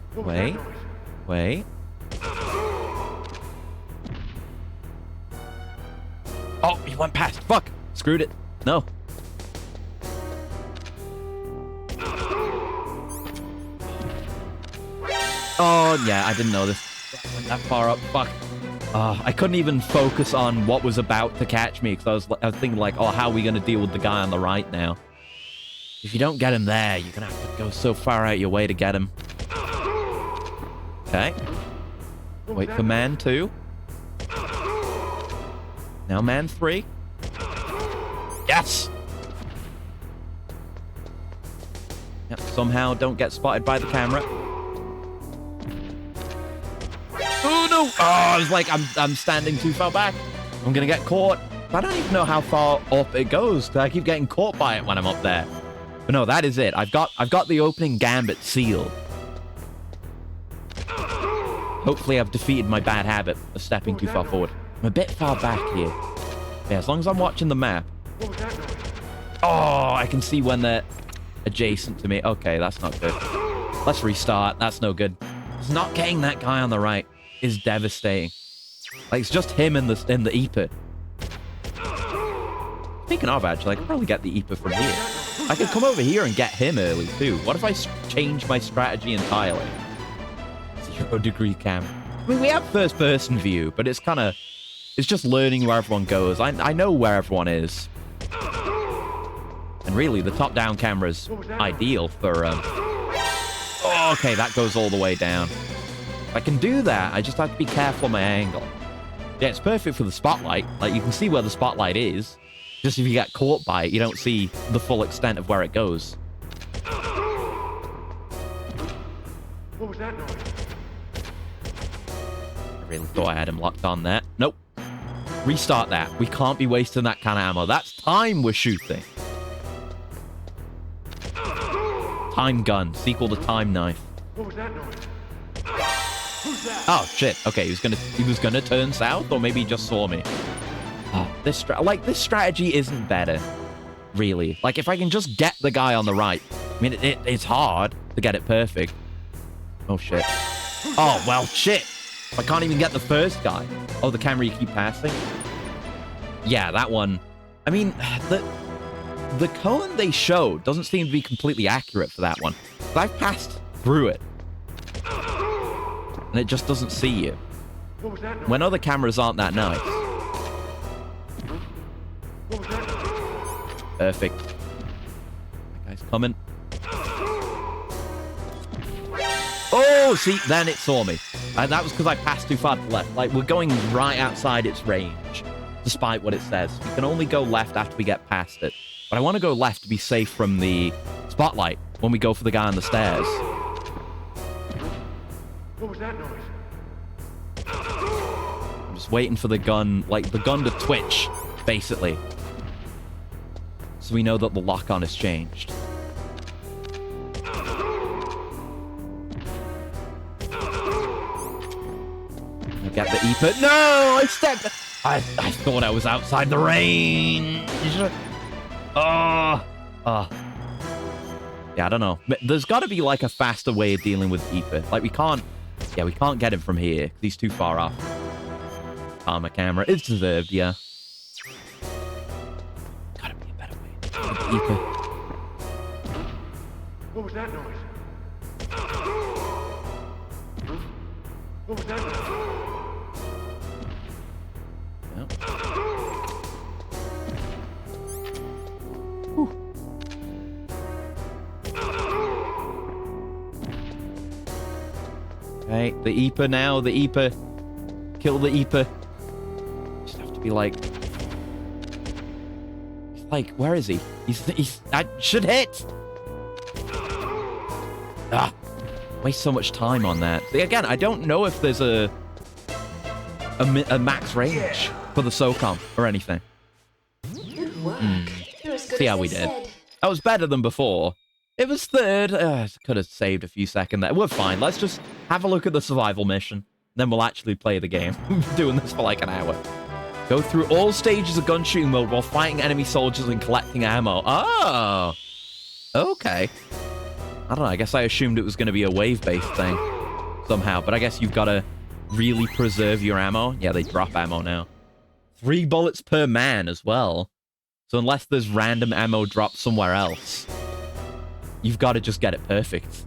Oh, he went past. Fuck. Screwed it. No. Oh, yeah, I didn't know this. I went that far up. Fuck. I couldn't even focus on what was about to catch me because I was thinking like, oh, how are we going to deal with the guy on the right now? If you don't get him there, you're going to have to go so far out your way to get him. Okay. Wait for man 2. Now man 3. Yes! Yep, somehow don't get spotted by the camera. Oh no! Oh, I was like, I'm standing too far back. I'm gonna get caught. I don't even know how far up it goes, because I keep getting caught by it when I'm up there. But no, that is it. I've got the opening gambit sealed. Hopefully I've defeated my bad habit of stepping too far forward. I'm a bit far back here. Yeah, as long as I'm watching the map. What was that noise? Oh, I can see when they're adjacent to me. Okay, that's not good. Let's restart. That's no good. It's not getting that guy on the right is devastating. Like, it's just him in the Eeper. Speaking of, actually, I could probably get the Eeper from here. I could come over here and get him early, too. What if I change my strategy entirely? 0 degree cam. I mean, we have first-person view, but it's kind of... It's just learning where everyone goes. I know where everyone is. And really, the top-down camera's ideal for... Oh, okay, that goes all the way down. I can do that, I just have to be careful of my angle. Yeah, it's perfect for the spotlight. Like, you can see where the spotlight is. Just if you get caught by it, you don't see the full extent of where it goes. What was that noise? I really thought I had him locked on there. Nope. Restart that. We can't be wasting that kind of ammo. That's time we're shooting. Time gun. Sequel to time knife. What was that noise? Who's that? Oh shit. Okay, he was gonna turn south, or maybe he just saw me. Oh, this strategy isn't better, really. Like, if I can just get the guy on the right. I mean, it's hard to get it perfect. Oh shit. Oh well, shit. I can't even get the first guy. Oh, the camera you keep passing. Yeah, that one. I mean, the cone they showed doesn't seem to be completely accurate for that one. But I've passed through it. And it just doesn't see you. What was that noise? When other cameras aren't that nice. What was that noise? Perfect. That guy's coming. Oh, see, then it saw me. And that was because I passed too far to the left. Like, we're going right outside its range. despite what it says. We can only go left after we get past it. But I want to go left to be safe from the spotlight when we go for the guy on the stairs. What was that noise? I'm just waiting for the gun, like the gun to twitch, basically. So we know that the lock-on has changed. Get the EPA. No! I stepped... I thought I was outside the range. Oh. Yeah, I don't know. There's got to be, like, a faster way of dealing with EPA. Like, we can't... Yeah, we can't get him from here. He's too far off. Karma camera. It's deserved, yeah. Gotta be a better way. EPA. What was that noise? What was that noise? Okay, the EPA now, the EPA. Kill the EPA. Just have to be like... He's like, where is he? He's I should hit! Ah! Waste so much time on that. Again, I don't know if there's a max range for the SOCOM or anything. Good work. You're as good See as how we they did. said. That was better than before. It was third. Could have saved a few seconds there. We're fine. Let's just have a look at the survival mission. Then we'll actually play the game. We've been doing this for like an hour. Go through all stages of gun shooting mode while fighting enemy soldiers and collecting ammo. Oh. Okay. I don't know. I guess I assumed it was going to be a wave-based thing somehow. But I guess you've got to really preserve your ammo. Yeah, they drop ammo now. 3 bullets per man as well. So unless there's random ammo dropped somewhere else, you've got to just get it perfect.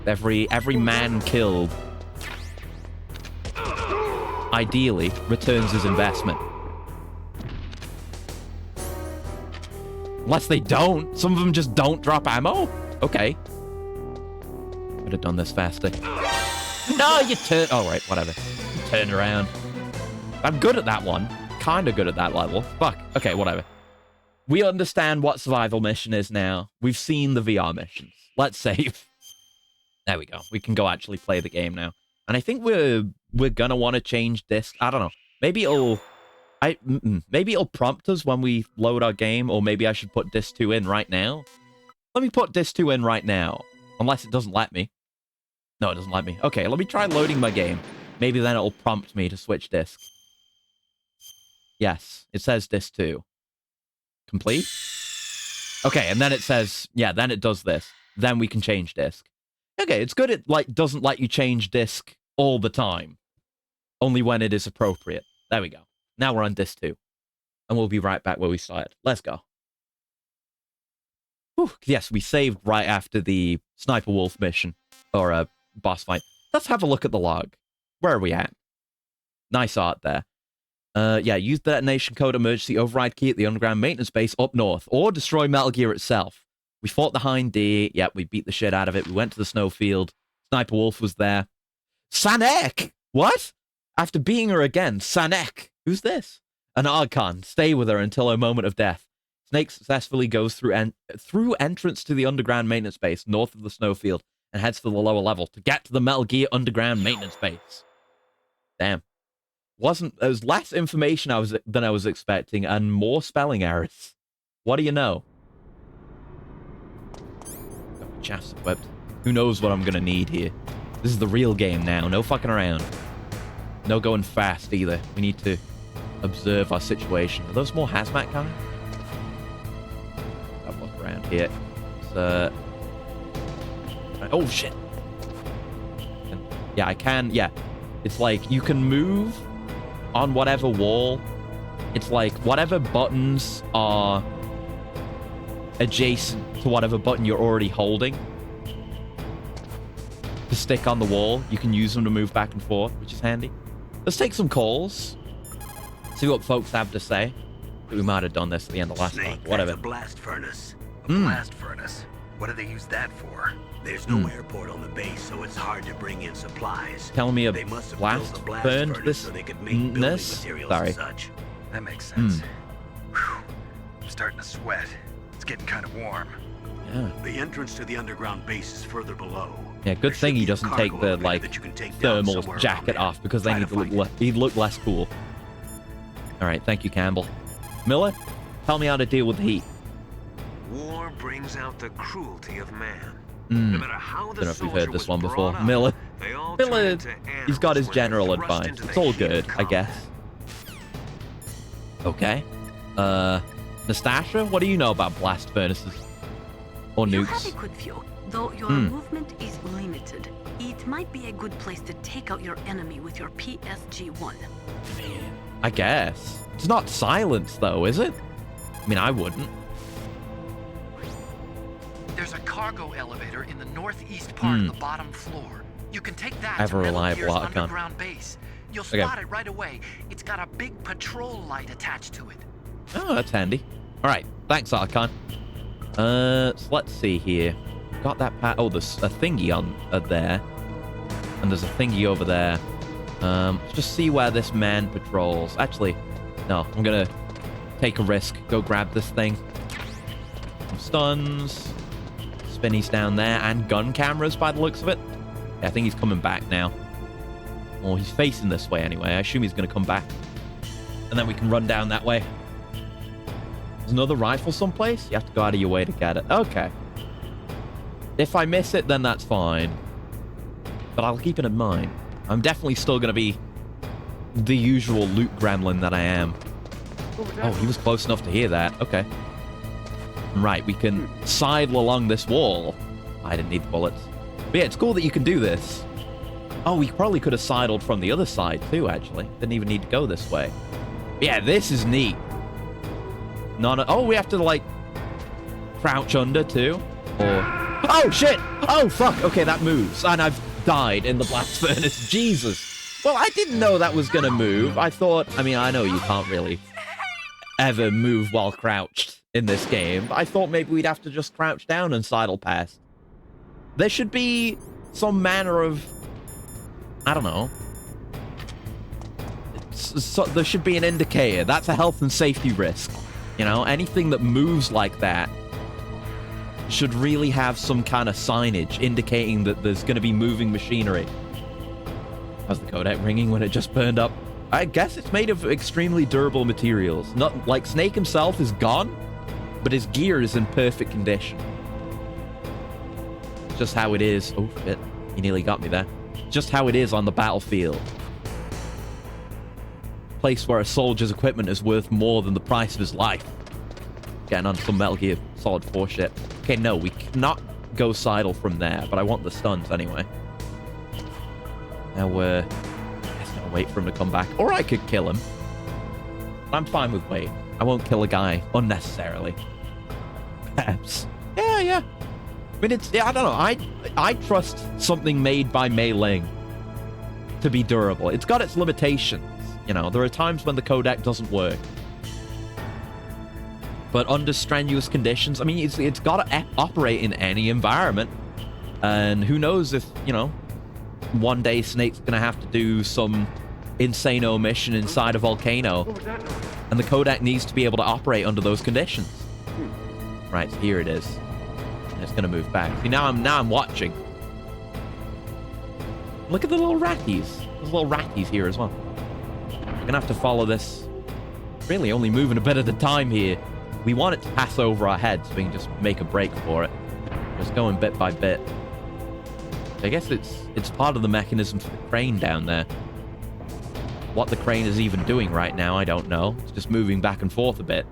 Every man killed, ideally, returns his investment. Unless they don't. Some of them just don't drop ammo. Okay. Could have done this faster. No, you turn... Oh, right, whatever. You turn around. I'm good at that one. Kind of good at that level. Fuck. Okay, whatever. We understand what survival mission is now. We've seen the VR missions. Let's save. There we go. We can go actually play the game now. And I think we're gonna want to change disc. I don't know. Maybe it'll prompt us when we load our game, or maybe I should put disc 2 in right now. Let me put disc 2 in right now. Unless it doesn't let me. No, it doesn't let me. Okay, let me try loading my game. Maybe then it'll prompt me to switch disc. Yes, it says disc 2. Complete? Okay, and then it says, yeah, then it does this. Then we can change disc. Okay, it's good it doesn't let you change disc all the time. Only when it is appropriate. There we go. Now we're on disc 2. And we'll be right back where we started. Let's go. Whew, yes, we saved right after the Sniper Wolf mission. Or a boss fight. Let's have a look at the log. Where are we at? Nice art there. Yeah, use the detonation code emergency override key at the underground maintenance base up north, or destroy Metal Gear itself. We fought the Hind D. Yep, we beat the shit out of it. We went to the snowfield. Sniper Wolf was there. Sanek! What? After beating her again, Sanek. Who's this? An Archon. Stay with her until her moment of death. Snake successfully goes through entrance to the underground maintenance base north of the snowfield and heads for the lower level to get to the Metal Gear underground maintenance base. Damn. There was less information than I was expecting and more spelling errors. What do you know? Got my chaffs equipped. Who knows what I'm gonna need here? This is the real game now. No fucking around. No going fast either. We need to observe our situation. Are those more hazmat guys? I'll look around here. Oh shit! Yeah, I can. Yeah, it's like you can move on whatever wall. It's like whatever buttons are adjacent to whatever button you're already holding to stick on the wall. You can use them to move back and forth, which is handy. Let's take some calls. See what folks have to say. We might have done this at the end of last time. Whatever. Blast furnace. Blast furnace. What do they use that for? There's no airport on the base, so it's hard to bring in supplies. Tell me a They must have blast built a blast burned furnace this so they could make building ness? materials Sorry. and such. That makes sense. Whew. I'm starting to sweat. It's getting kind of warm. Yeah. The entrance to the underground base is further below. Yeah, good There thing should he be a doesn't cargo take the, elevator like, that you can take down thermal somewhere jacket around off because they Try need to to look, find it. he'd look less cool. Alright, thank you, Campbell. Miller, tell me how to deal with the heat. War brings out the cruelty of man. Hmm. No matter how the Don't know if you've soldier heard this was one before. brought up, Miller. they all Miller, turn into he's got his animals when they're general thrust advice. into the It's all heat of good, I combat. guess. Okay. Nastasha, what do you know about blast furnaces? Or You have a nukes? good view, though your Hmm. movement is limited. It might be a good place to take out your enemy with your PSG-1. I guess. It's not silence, though, is it? I mean, I wouldn't. There's a cargo elevator in the northeast part of the bottom floor. You can take that to Ever Metal reliable Gear's outcome. underground base. You'll Okay. spot it right away. It's got a big patrol light attached to it. Oh, that's handy. All right, thanks, Archon. So let's see here. Got that oh, there's a thingy on there, and there's a thingy over there. Let's just see where this man patrols. Actually, no, I'm gonna take a risk. Go grab this thing. Some stuns. Spinnies down there, and gun cameras by the looks of it. Yeah, I think he's coming back now. Well, he's facing this way anyway. I assume he's gonna come back, and then we can run down that way. There's another rifle someplace? You have to go out of your way to get it. Okay. If I miss it, then that's fine. But I'll keep it in mind. I'm definitely still going to be the usual loot gremlin that I am. Oh, he was close enough to hear that. Okay. Right, we can sidle along this wall. I didn't need the bullets. But yeah, it's cool that you can do this. Oh, we probably could have sidled from the other side too, actually. Didn't even need to go this way. Yeah, this is neat. Oh, we have to, like, crouch under, too? Or... Oh, shit! Oh, fuck! Okay, that moves. And I've died in the blast furnace. Jesus. Well, I didn't know that was gonna move. I thought... I mean, I know you can't really ever move while crouched in this game. But I thought maybe we'd have to just crouch down and sidle past. There should be some manner of... I don't know. There should be an indicator. That's a health and safety risk. You know, anything that moves like that should really have some kind of signage indicating that there's going to be moving machinery. How's the codec ringing when it just burned up? I guess it's made of extremely durable materials. Not like Snake himself is gone, but his gear is in perfect condition. Just how it is. Oh, shit. He nearly got me there. Just how it is on the battlefield. Place where a soldier's equipment is worth more than the price of his life. Getting on some Metal Gear Solid 4 shit. Okay, no, we cannot go sidle from there, but I want the stuns anyway. Now I guess I'll wait for him to come back. Or I could kill him. I'm fine with waiting. I won't kill a guy unnecessarily. Perhaps. Yeah. I mean, I don't know. I trust something made by Mei Ling to be durable. It's got its limitations. You know, there are times when the codec doesn't work. But under strenuous conditions, I mean, it's got to operate in any environment. And who knows if, you know, one day Snake's going to have to do some insane mission inside a volcano. What was that noise? And the codec needs to be able to operate under those conditions. Right, so here it is. And it's going to move back. See, now I'm watching. Look at the little ratties. There's little ratties here as well. We're gonna have to follow this. Really only moving a bit at a time here. We want it to pass over our heads so we can just make a break for it. Just going bit by bit. I guess it's part of the mechanism for the crane down there. What the crane is even doing right now, I don't know. It's just moving back and forth a bit.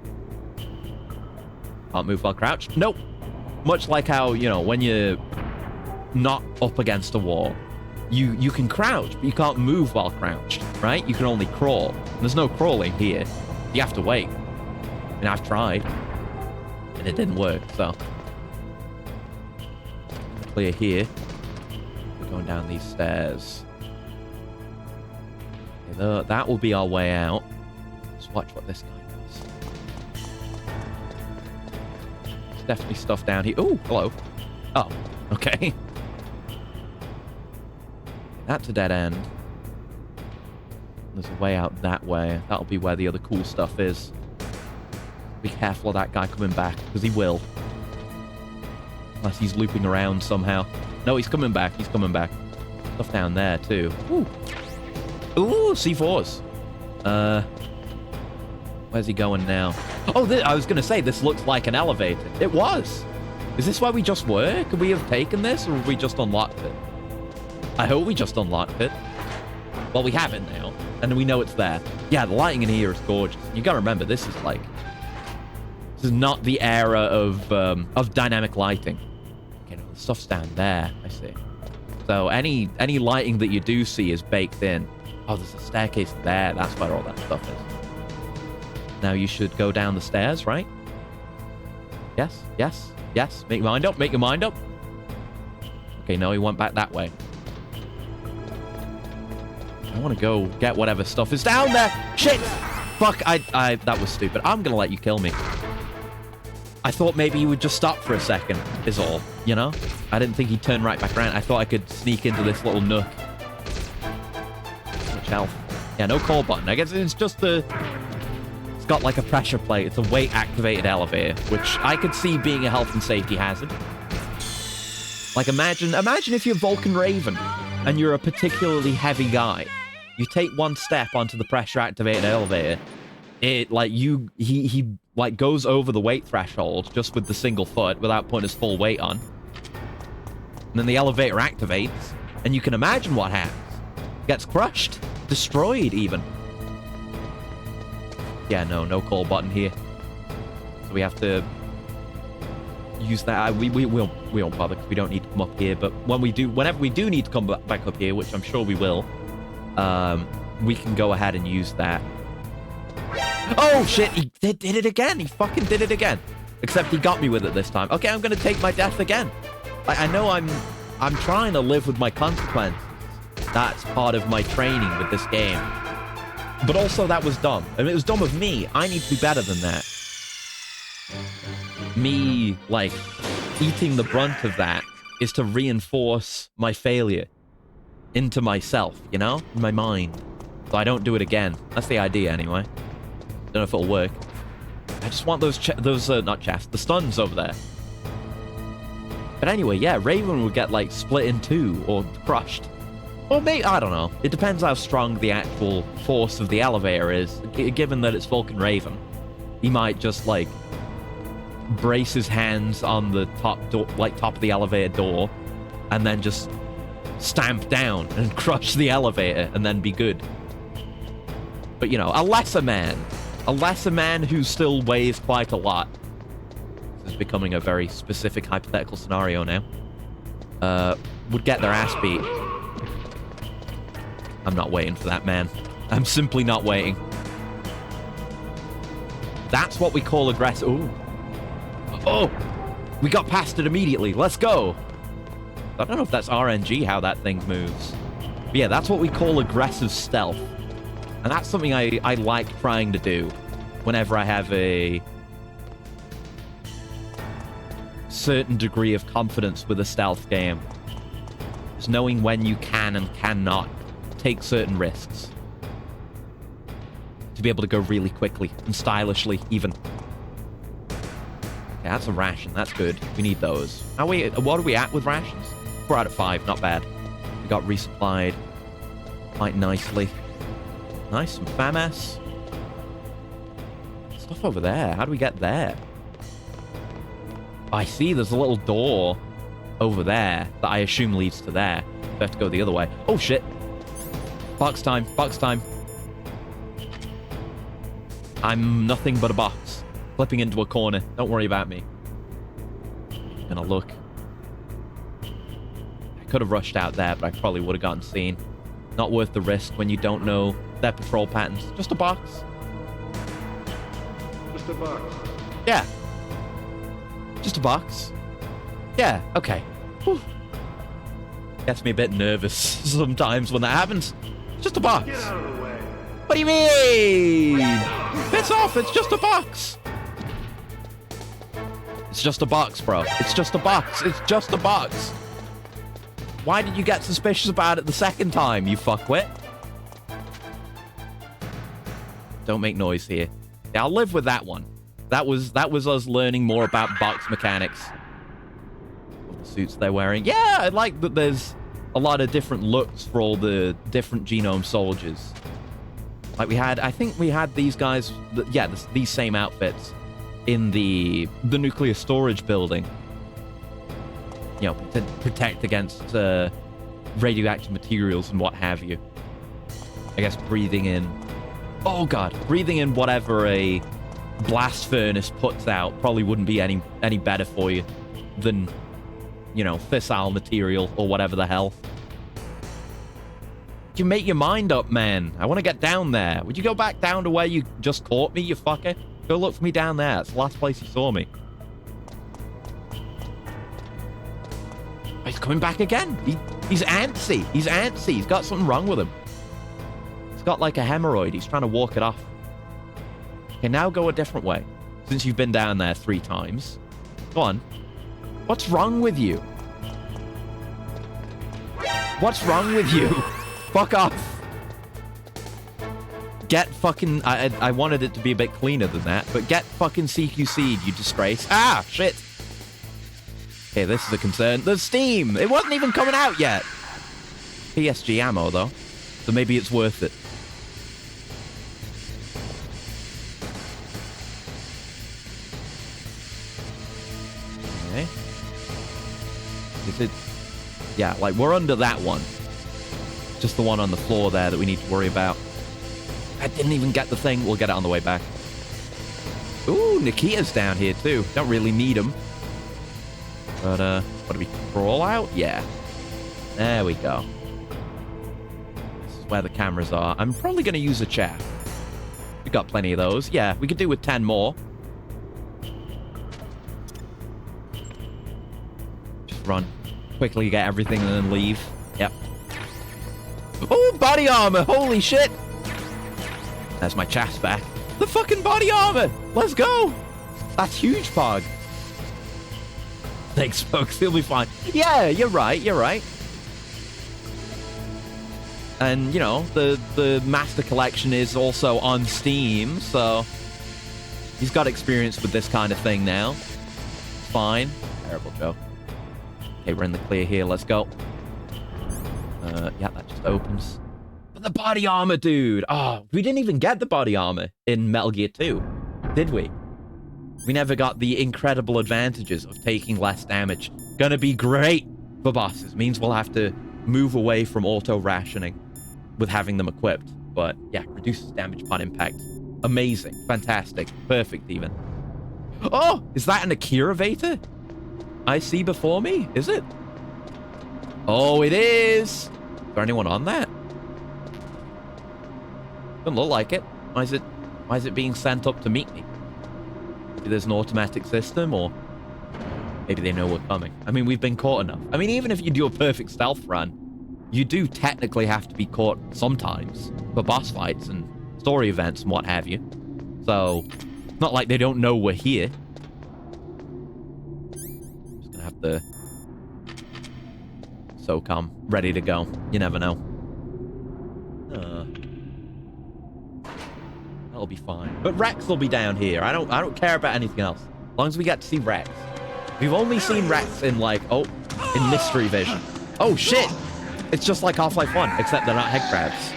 Can't move while crouched? Nope. Much like how, you know, when you're not up against a wall, you can crouch, but you can't move while crouched, right? You can only crawl. There's no crawling here. You have to wait. And I've tried, and it didn't work, so. Clear here. We're going down these stairs. Okay, that will be our way out. Let's watch what this guy does. There's definitely stuff down here. Oh, hello. Oh, okay. That's a dead end. There's a way out that way. That'll be where the other cool stuff is. Be careful of that guy coming back, because he will. Unless he's looping around somehow. No, he's coming back. He's coming back. Stuff down there, too. Ooh. Ooh, C4s. Where's he going now? Oh, I was going to say, this looks like an elevator. It was. Is this where we just were? Could we have taken this, or have we just unlocked it? I hope we just unlocked it. Well, we have it now, and we know it's there. Yeah, the lighting in here is gorgeous. You got to remember, this is like... This is not the era of dynamic lighting. Okay, no, the stuff's down there. I see. So any lighting that you do see is baked in. Oh, there's a staircase there. That's where all that stuff is. Now you should go down the stairs, right? Yes, yes, yes. Make your mind up. Make your mind up. Okay, no, he went back that way. I want to go get whatever stuff is down there. Shit! Fuck, that was stupid. I'm gonna let you kill me. I thought maybe he would just stop for a second, is all, you know? I didn't think he'd turn right back around. I thought I could sneak into this little nook. Much health. Yeah, no call button. I guess it's just the... It's got like a pressure plate. It's a weight-activated elevator, which I could see being a health and safety hazard. Like, imagine if you're Vulcan Raven, and you're a particularly heavy guy. You take one step onto the pressure-activated elevator, it, like, he like, goes over the weight threshold just with the single foot without putting his full weight on. And then the elevator activates, and you can imagine what happens. Gets crushed. Destroyed, even. Yeah, no call button here. So we have to use that. We won't bother because we don't need to come up here. But whenever we do need to come back up here, which I'm sure we will, we can go ahead and use that. Oh shit! He did it again. He fucking did it again. Except he got me with it this time. Okay, I'm gonna take my death again. I know I'm trying to live with my consequences. That's part of my training with this game. But also that was dumb. I mean, it was dumb of me. I need to be better than that. Me, like, eating the brunt of that is to reinforce my failure into myself, you know? In my mind. So I don't do it again. That's the idea, anyway. Don't know if it'll work. I just want those not chests, the stuns over there. But anyway, yeah, Raven would get, like, split in two or crushed. Or maybe, I don't know. It depends how strong the actual force of the elevator is. Given that it's Vulcan Raven, he might just, like, brace his hands on the top of the elevator door and then just stamp down and crush the elevator and then be good. But, you know, a lesser man who still weighs quite a lot. This is becoming a very specific hypothetical scenario now. Would get their ass beat. I'm not waiting for that, man. I'm simply not waiting. That's what we call aggressive. Ooh. Oh! We got past it immediately. Let's go! I don't know if that's RNG, how that thing moves. But yeah, that's what we call aggressive stealth. And that's something I like trying to do whenever I have a certain degree of confidence with a stealth game. Just knowing when you can and cannot take certain risks. To be able to go really quickly and stylishly, even. Yeah, that's a ration. That's good. We need those. What are we at with rations? 4 out of 5. Not bad. We got resupplied quite nicely. Nice. Some FAMAS. Stuff over there. How do we get there? I see there's a little door over there that I assume leads to there. We have to go the other way. Oh, shit. Box time. Box time. I'm nothing but a box. Flipping into a corner. Don't worry about me. I'm gonna look. I could have rushed out there, but I probably would have gotten seen. Not worth the risk when you don't know their patrol patterns. Just a box. Just a box. Yeah. Just a box. Yeah, okay. Whew. Gets me a bit nervous sometimes when that happens. Just a box. Get out of the way. What do you mean? Piss off, it's just a box. It's just a box, bro. It's just a box. It's just a box. Why did you get suspicious about it the second time, you fuckwit? Don't make noise here. Yeah, I'll live with that one. That was us learning more about box mechanics. What the suits they're wearing. Yeah, I like that there's a lot of different looks for all the different genome soldiers. Like we had, I think we had these guys, these same outfits in the nuclear storage building. You know, to protect against radioactive materials and what have you. I guess breathing in... Oh, God. Breathing in whatever a blast furnace puts out probably wouldn't be any better for you than, you know, fissile material or whatever the hell. You make your mind up, man. I want to get down there. Would you go back down to where you just caught me, you fucker? Go look for me down there. That's the last place you saw me. He's coming back again. He's antsy. He's antsy. He's got something wrong with him. He's got like a hemorrhoid. He's trying to walk it off. Okay, now go a different way. Since you've been down there 3 times. Go on. What's wrong with you? What's wrong with you? Fuck off. Get fucking... I wanted it to be a bit cleaner than that, but get fucking CQC'd, you disgrace. Ah, shit. Okay, this is a concern. There's steam! It wasn't even coming out yet! PSG ammo, though. So maybe it's worth it. Okay. Is it... Yeah, like, we're under that one. Just the one on the floor there that we need to worry about. I didn't even get the thing. We'll get it on the way back. Ooh, Nikita's down here, too. Don't really need him. But, what do we crawl out? Yeah. There we go. This is where the cameras are. I'm probably going to use a chair. We've got plenty of those. Yeah, we could do with 10 more. Just run. Quickly get everything and then leave. Yep. Oh, body armor! Holy shit! There's my chest back. The fucking body armor! Let's go! That's huge, Pog. Thanks, folks. He'll be fine. Yeah, you're right. You're right. And, you know, the Master Collection is also on Steam, so he's got experience with this kind of thing now. Fine. Terrible joke. Okay, we're in the clear here. Let's go. Yeah, that just opens. But the body armor, dude. Oh, we didn't even get the body armor in Metal Gear 2, did we? We never got the incredible advantages of taking less damage. Gonna be great for bosses. Means we'll have to move away from auto-rationing with having them equipped. But yeah, reduces damage upon impact. Amazing. Fantastic. Perfect, even. Oh, is that an Akiravator I see before me? Is it? Oh, it is. Is there anyone on that? Doesn't look like it. Why is it being sent up to meet me? Maybe there's an automatic system, or maybe they know we're coming. I mean, we've been caught enough. I mean, even if you do a perfect stealth run, you do technically have to be caught sometimes for boss fights and story events and what have you. So, it's not like they don't know we're here. Just gonna have to SOCOM ready to go. You never know. That'll be fine. But Rex will be down here. I don't care about anything else. As long as we get to see Rex. We've only seen Rex in like, in mystery vision. Oh shit! It's just like Half-Life 1, except they're not head crabs.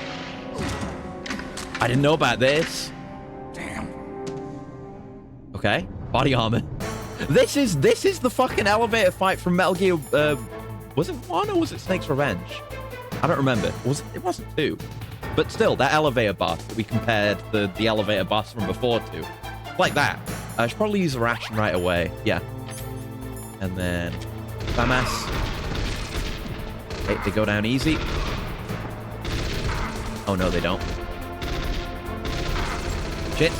I didn't know about this. Damn. Okay, body armor. This is the fucking elevator fight from Metal Gear. Was it 1 or was it Snake's Revenge? I don't remember. It wasn't 2. But still, that elevator boss that we compared the elevator boss from before to. Like that. I should probably use a ration right away. Yeah. And then... FAMAS. Okay, they go down easy. Oh, no, they don't. Shit.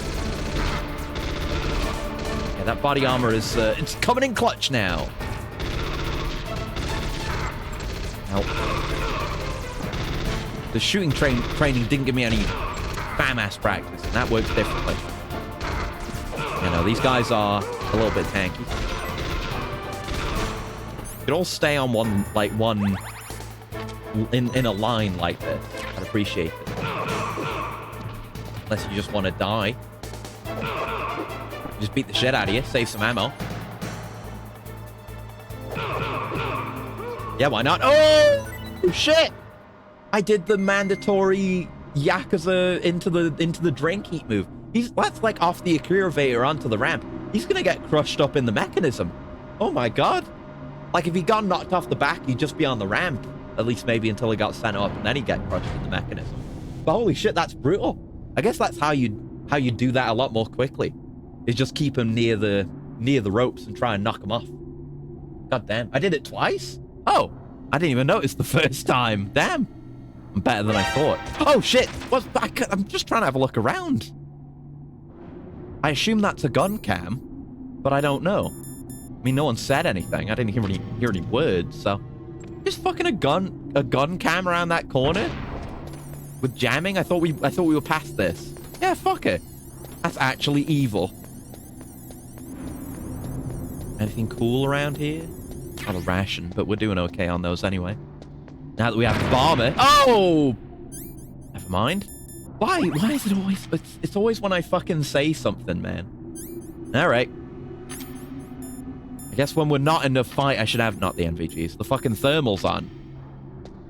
Yeah, that body armor is... it's coming in clutch now. Ow. The shooting training didn't give me any FAMAS practice, and that works differently. You know, these guys are a little bit tanky. You could all stay on one in a line like this. I'd appreciate it. Unless you just want to die. Just beat the shit out of you, save some ammo. Yeah, why not? Oh shit! I did the mandatory Yakuza into the drain keep move. That's like off the accurator onto the ramp. He's gonna get crushed up in the mechanism. Oh my god. Like if he got knocked off the back, he'd just be on the ramp. At least maybe until he got sent up, and then he'd get crushed in the mechanism. But holy shit, that's brutal. I guess that's how you do that a lot more quickly. Is just keep him near the ropes and try and knock him off. God damn. I did it twice? Oh, I didn't even notice the first time. Damn. I'm better than I thought. Oh shit. I'm just trying to have a look around. I assume that's a gun cam, but I don't know. I mean, no one said anything. I didn't hear any words, so just fucking a gun cam around that corner with jamming. I thought we were past this. Yeah, fuck it. That's actually evil. Anything cool around here? Not a ration, but we're doing okay on those anyway. Now that we have the bomber. Oh! Never mind. Why is it always... It's always when I fucking say something, man. Alright. I guess when we're not in a fight, I should have... Not the NVGs. The fucking thermals on.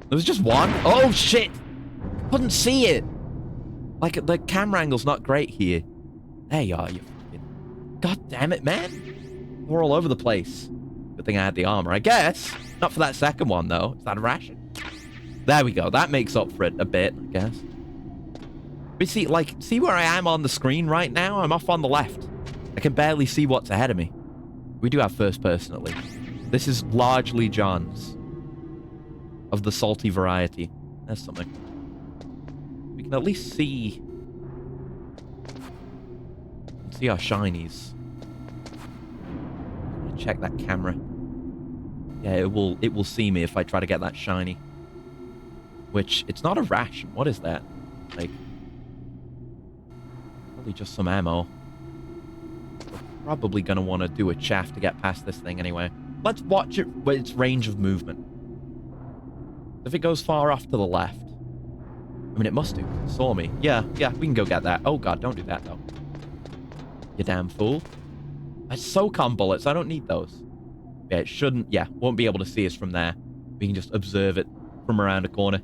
There was just one. Oh, shit! Couldn't see it. Like, the camera angle's not great here. There you are, you fucking... God damn it, man. We're all over the place. Good thing I had the armor, I guess. Not for that second one, though. Is that a ration? There we go. That makes up for it a bit, I guess. But see where I am on the screen right now? I'm off on the left. I can barely see what's ahead of me. We do have first person, at least. This is largely John's. Of the salty variety. There's something. We can at least see our shinies. Check that camera. Yeah, it will see me if I try to get that shiny. Which, it's not a ration. What is that? Like, probably just some ammo. We're probably going to want to do a chaff to get past this thing anyway. Let's watch it with its range of movement. If it goes far off to the left. I mean, it must do. It saw me. Yeah, we can go get that. Oh god, don't do that though. You damn fool. I SOCOM bullets. I don't need those. Yeah, it shouldn't. Yeah, won't be able to see us from there. We can just observe it from around a corner.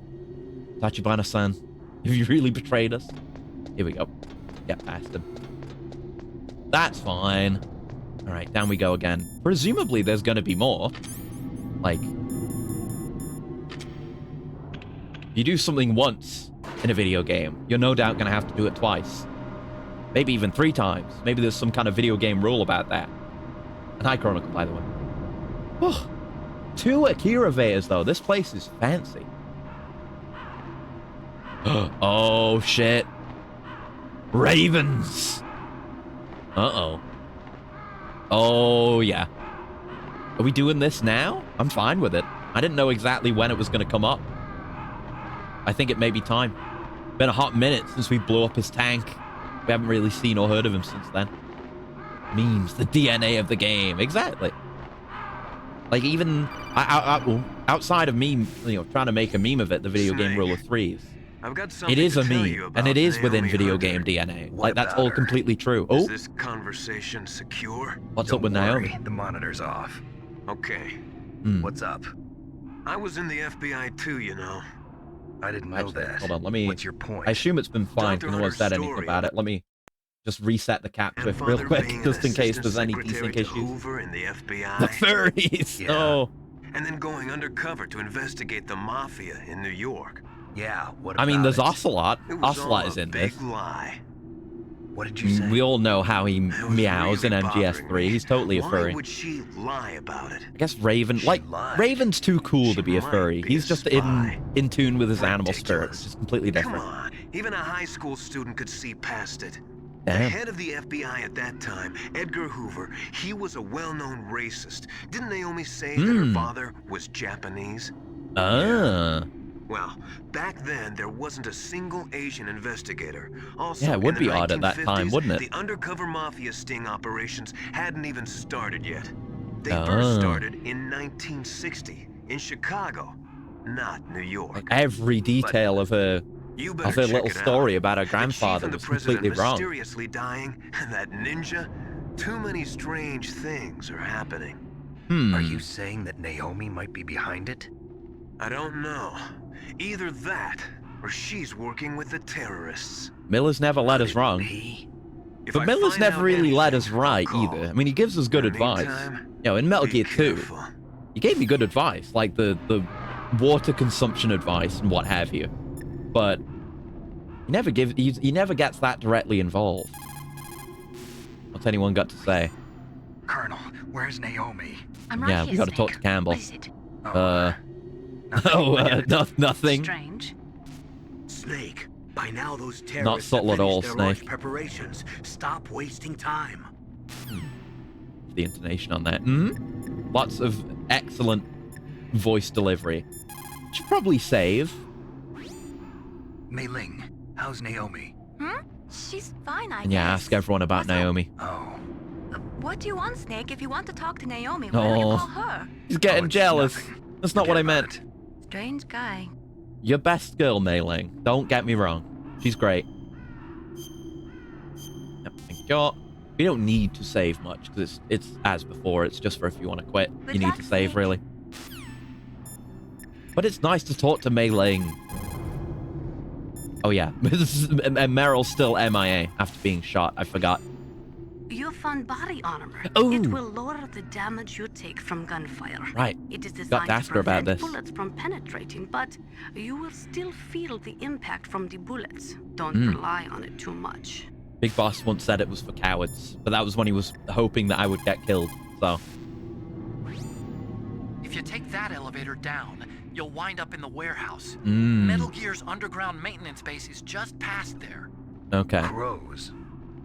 Tachibana-san, have you really betrayed us? Here we go. Get past him. That's fine. All right, down we go again. Presumably, there's going to be more. Like, you do something once in a video game, you're no doubt going to have to do it twice. Maybe even 3 times. Maybe there's some kind of video game rule about that. An Eye Chronicle, by the way. Oh, 2 Akiravators, though. This place is fancy. Oh, shit. Ravens. Uh-oh. Oh, yeah. Are we doing this now? I'm fine with it. I didn't know exactly when it was going to come up. I think it may be time. Been a hot minute since we blew up his tank. We haven't really seen or heard of him since then. Memes, the DNA of the game. Exactly. Like, even outside of me, trying to make a meme of it, the video game rule of threes. I've got something It is to a tell you meme, about and it is within Naomi video Hunter. game DNA. What Like, that's about all her? completely true. Is Oh, this conversation secure? what's Don't up with worry, Naomi? the monitor's off. Okay. What's up? I was in the FBI too, you know. I didn't know Actually, that. hold on, let me... What's your point? I assume it's been fine. Dr. No one said anything Hunter's about it. Let me just reset the capture And real Father quick, being just an in case assistant there's any secretary desync to issues. Hoover in the FBI. The furries! Yeah. Oh. And then going undercover to investigate the mafia in New York. Yeah, what I mean, about there's it? Ocelot. It was Ocelot all is a in big this. lie. What did you say? We all know how he That was meows really in bothering MGS3. me. He's totally a Why furry. would she lie about it? I guess Raven, She like, lied. Raven's too cool She to be a might furry. be He's a just spy. in tune with his animal spirit, Ridiculous. which is completely Come different. on. Even a high school student could see past it. The Damn. head of the FBI at that time, Edgar Hoover, he was a well-known racist. Didn't Naomi say that her father was Japanese? Ah. Well, back then, there wasn't a single Asian investigator. Also, Yeah, it would in the be odd at that time, 1950s, wouldn't it? The undercover mafia sting operations hadn't even started yet. They Oh. first started in 1960 in Chicago, not New York. Like every detail of her You of better her check little it story out. about her The chief grandfather and the was president completely wrong. mysteriously dying, and that ninja. Too many strange things are happening. Are you saying that Naomi might be behind it? I don't know. Either that, or she's working with the terrorists. Miller's never led us wrong. Me? If But I Miller's find never out really led us anything, right I'll call. either. I mean, he gives us good In the advice. meantime, You know, in Metal be Gear 2, careful. he gave me good advice, like the water consumption advice and what have you. But he never gets that directly involved. What's anyone got to say? Colonel, where's Naomi? I'm right Yeah, here, we gotta talk Snake. to Campbell. What is it? Nothing. Strange. Snake, by now those terrorists Not subtle have at all, finished their launch Snake. preparations. Stop wasting time. The intonation on that. Lots of excellent voice delivery. Should probably save. Mei Ling, how's Naomi? She's fine, I And yeah, guess. ask everyone about What's up? Naomi. Oh, What do you want, Snake? If you want to talk to Naomi, why don't you Oh. call her? He's getting it's jealous. nothing. That's not what I Forget about meant. it. Strange guy. Your best girl, Mei Ling. Don't get me wrong. She's great. Yep, thank you. We don't need to save much, because it's as before. It's just for if you want to quit. Good You need luck, to save, Snake. really. But it's nice to talk to Mei Ling. Oh, yeah. And Meryl's still MIA after being shot. I forgot. You found body armor. Oh. It will lower the damage you take from gunfire. Right. It is Got to designed ask to her about prevent this. bullets from penetrating, but you will still feel the impact from the bullets. Don't Hmm. rely on it too much. Big Boss once said it was for cowards, but that was when he was hoping that I would get killed. So, If you take that elevator down, you'll wind up in the warehouse. Hmm. Metal Gear's underground maintenance base is just past there. Okay. Crows.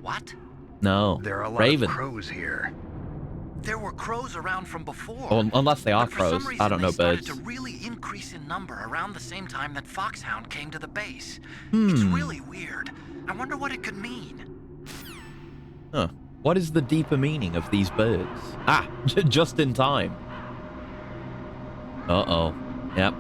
What? No. There are a lot Raven. of crows here. There were crows around from before. Oh, unless they are But for some crows. reason, I don't know they started birds. to really increase in number around the same time that Foxhound came to the base. Hmm. It's really weird. I wonder what it could mean. Huh. What is the deeper meaning of these birds? Ah, just in time. Uh-oh. Yep.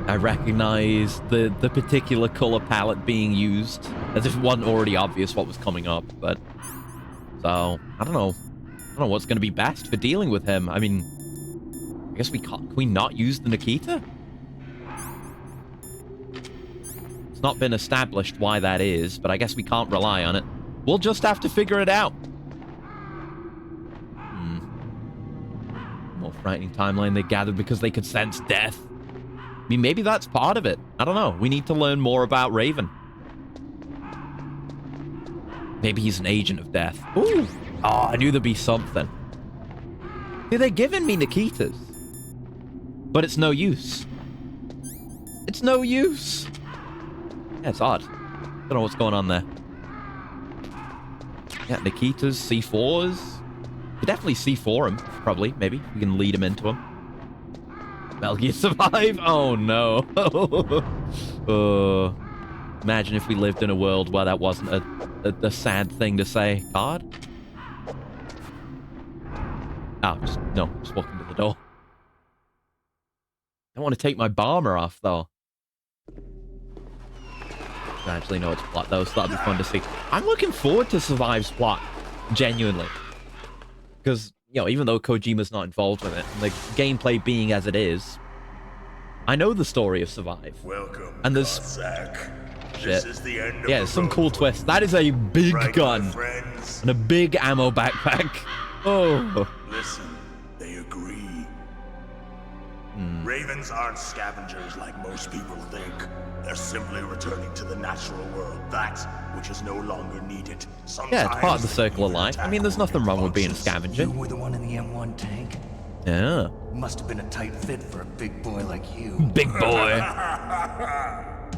I recognize the particular color palette being used, as if it wasn't already obvious what was coming up, but... So, I don't know. I don't know what's going to be best for dealing with him. I mean, I guess we can't... Can we not use the Nikita? It's not been established why that is, but I guess we can't rely on it. We'll just have to figure it out. More frightening timeline they gathered because they could sense death. I mean, maybe that's part of it. I don't know. We need to learn more about Raven. Maybe he's an agent of death. Ooh. Oh, I knew there'd be something. See, they're giving me Nikitas. But it's no use. It's no use. Yeah, it's odd. Don't know what's going on there. Yeah, Nikitas, C4s. We definitely C4 him, probably, maybe. We can lead him into him. Metal Gear Survive? Oh, no. Imagine if we lived in a world where that wasn't a sad thing to say. God? Oh, just walk into the door. I want to take my bomber off, though. I actually know it's plot, though, so that'll be fun to see. I'm looking forward to Survive's plot, genuinely. Because, you know, even though Kojima's not involved with it, and the gameplay being as it is, I know the story of Survive. Welcome, And there's... Cossack. Shit. This is the end of Yeah, the some road cool for twist. That is a big right, my gun. friends? And a big ammo backpack. Oh. Listen, they agree. Hmm. Ravens aren't scavengers like most people think. They're simply returning to the natural world, that which is no longer needed. Yeah, it's part of the Sometimes circle of they even life. I attack mean, there's nothing wrong with being a functions. scavenger. You were the one in the M1 tank? Yeah. Must have been a tight fit for a big boy like you. Big boy.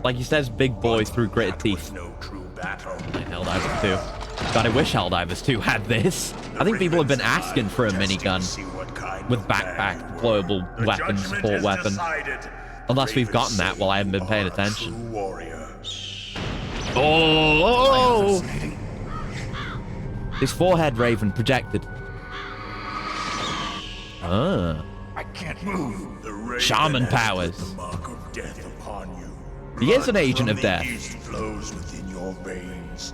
Like he says, big boy through gritted That was teeth. no true battle. And Helldivers 2. God, I wish Helldivers 2 had this. I think people have been asking for a minigun. See what kind with backpack, deployable weapon, support weapon. Unless we've gotten that while I haven't been paying attention. Oh! His forehead, Raven, projected. Ah. I can't move. The Shaman powers. The mark of death upon you. He is an Blood agent from of the death. east flows within your veins.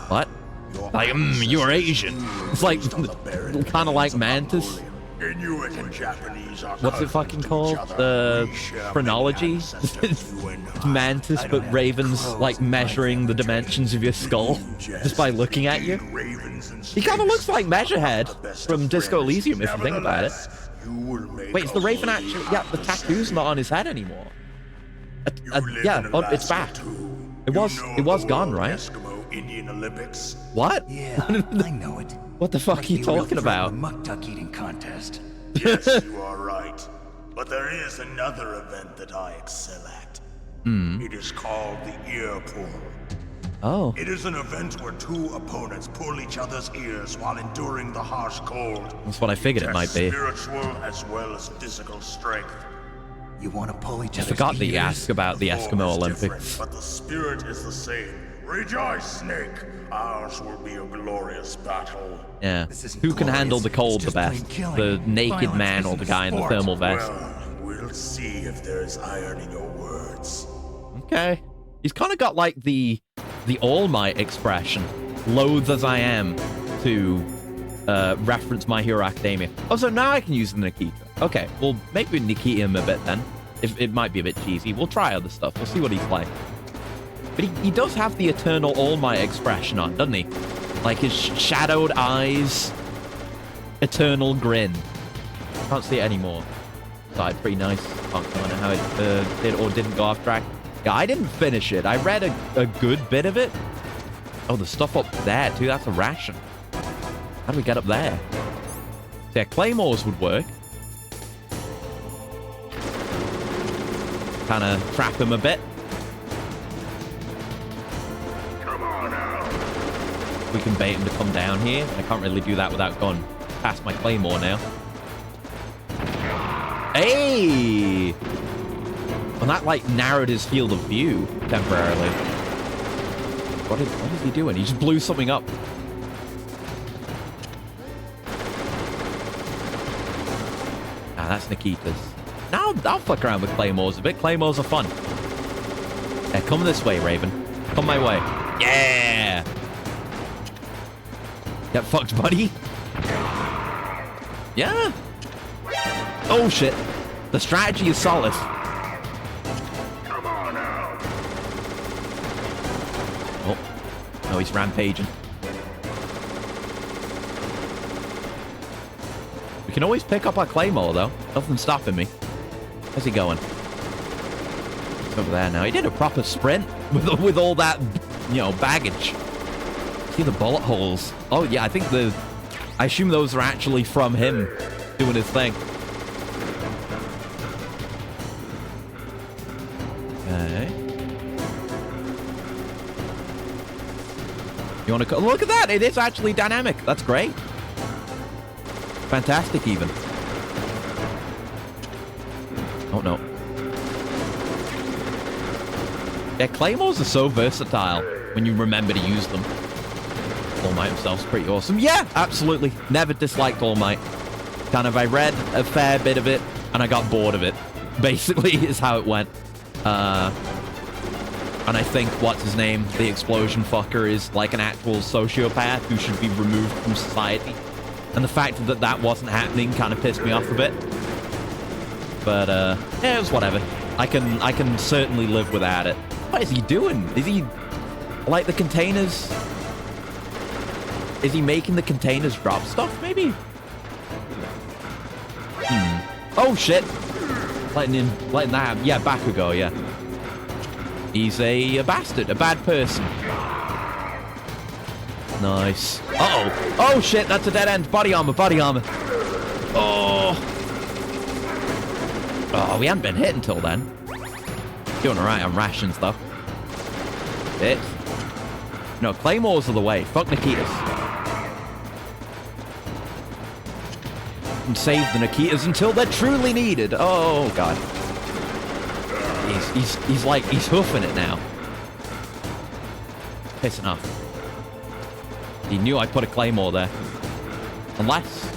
What? Your Like, eyes you're are Asian. It's like, fused on the barren kind of like plains of Mantis. Mongolia. Inuit and Japanese are What's it cousins fucking to called? each other. The We share many phrenology? ancestors, you and I. Mantis, I but don't have Raven's clothes like in my measuring the dimensions of your skull just by looking at you. Ravens and He kind of looks like Measurehead the best from of Disco friends. Elysium, if you think about it. Nevertheless, you will make Wait, is the a Raven worthy actually? Yeah, the tattoo's not on his head anymore. You live Yeah, in oh, it's Alaska, back. too. It You was- know it was the gone, World right? Eskimo Indian Olympics. What? Yeah, I know it. What the fuck are you talking about? Muck duck eating contest. Yes, you are right. But there is another event that I excel at. It is called the ear pull. Oh, It is an event where two opponents pull each other's ears while enduring the harsh cold. that's what I figured it might Test be. spiritual as well as physical strength. You want to pull each I other's forgot that you ears? asked about the form Eskimo is Olympics. different, but the spirit is the same. Rejoice, Snake. Ours will be a glorious battle. Yeah. This isn't Who can handle glorious, the cold it's the just best? plain killing. The naked Violence man or isn't the a guy in the sport. thermal vest? Well, we'll see if there is iron in your words. Okay. He's kind of got like the All Might expression, loath as I am, to reference My Hero Academia. Oh, so now I can use the Nikita. Okay, well, maybe Nikita him a bit then. It might be a bit cheesy. We'll try other stuff. We'll see what he's like. But he does have the eternal All Might expression on, doesn't he? Like his shadowed eyes, eternal grin. Can't see it anymore. Side pretty nice. Can't comment on how it did or didn't go off track. Yeah, I didn't finish it. I read a good bit of it. Oh, the stuff up there too. That's a ration. How do we get up there? So yeah, claymores would work. Kind of trap him a bit. We can bait him to come down here. I can't really do that without going past my claymore now. Hey! Well, that, like, narrowed his field of view temporarily. What is he doing? He just blew something up. Ah, that's Nikita's. Now I'll fuck around with claymores a bit. Claymores are fun. Yeah, come this way, Raven. Come my way. Yeah! Get fucked, buddy. Yeah. Oh, shit. The strategy is solid. Oh. Oh, he's rampaging. We can always pick up our claymore, though. Nothing's stopping me. Where's he going? He's over there now. He did a proper sprint with all that, you know, baggage. See the bullet holes. Oh, yeah, I assume those are actually from him doing his thing. Okay. You want to look at that? It is actually dynamic. That's great. Fantastic, even. Oh, no. Yeah, claymores are so versatile when you remember to use them. All Might himself's pretty awesome. Yeah, absolutely. Never disliked All Might. Kind of, I read a fair bit of it, and I got bored of it. Basically, is how it went. And I think, what's his name? The explosion fucker is like an actual sociopath who should be removed from society. And the fact that that wasn't happening kind of pissed me off a bit. But, yeah, it was whatever. I can certainly live without it. What is he doing? Is he, like, the containers... Is he making the containers drop stuff, maybe? Oh, shit. Letting that happen. Yeah, Bakugo, yeah. He's a bastard, a bad person. Nice. Uh-oh. Oh, shit, that's a dead end. Body armor, body armor. Oh. Oh, we hadn't been hit until then. Doing all right on rations, though. Bit. No, claymores are the way. Fuck Nikita's. and save the Nikitas until they're truly needed. Oh, God. He's like, he's hoofing it now. Pissing off. He knew I put a claymore there. Unless...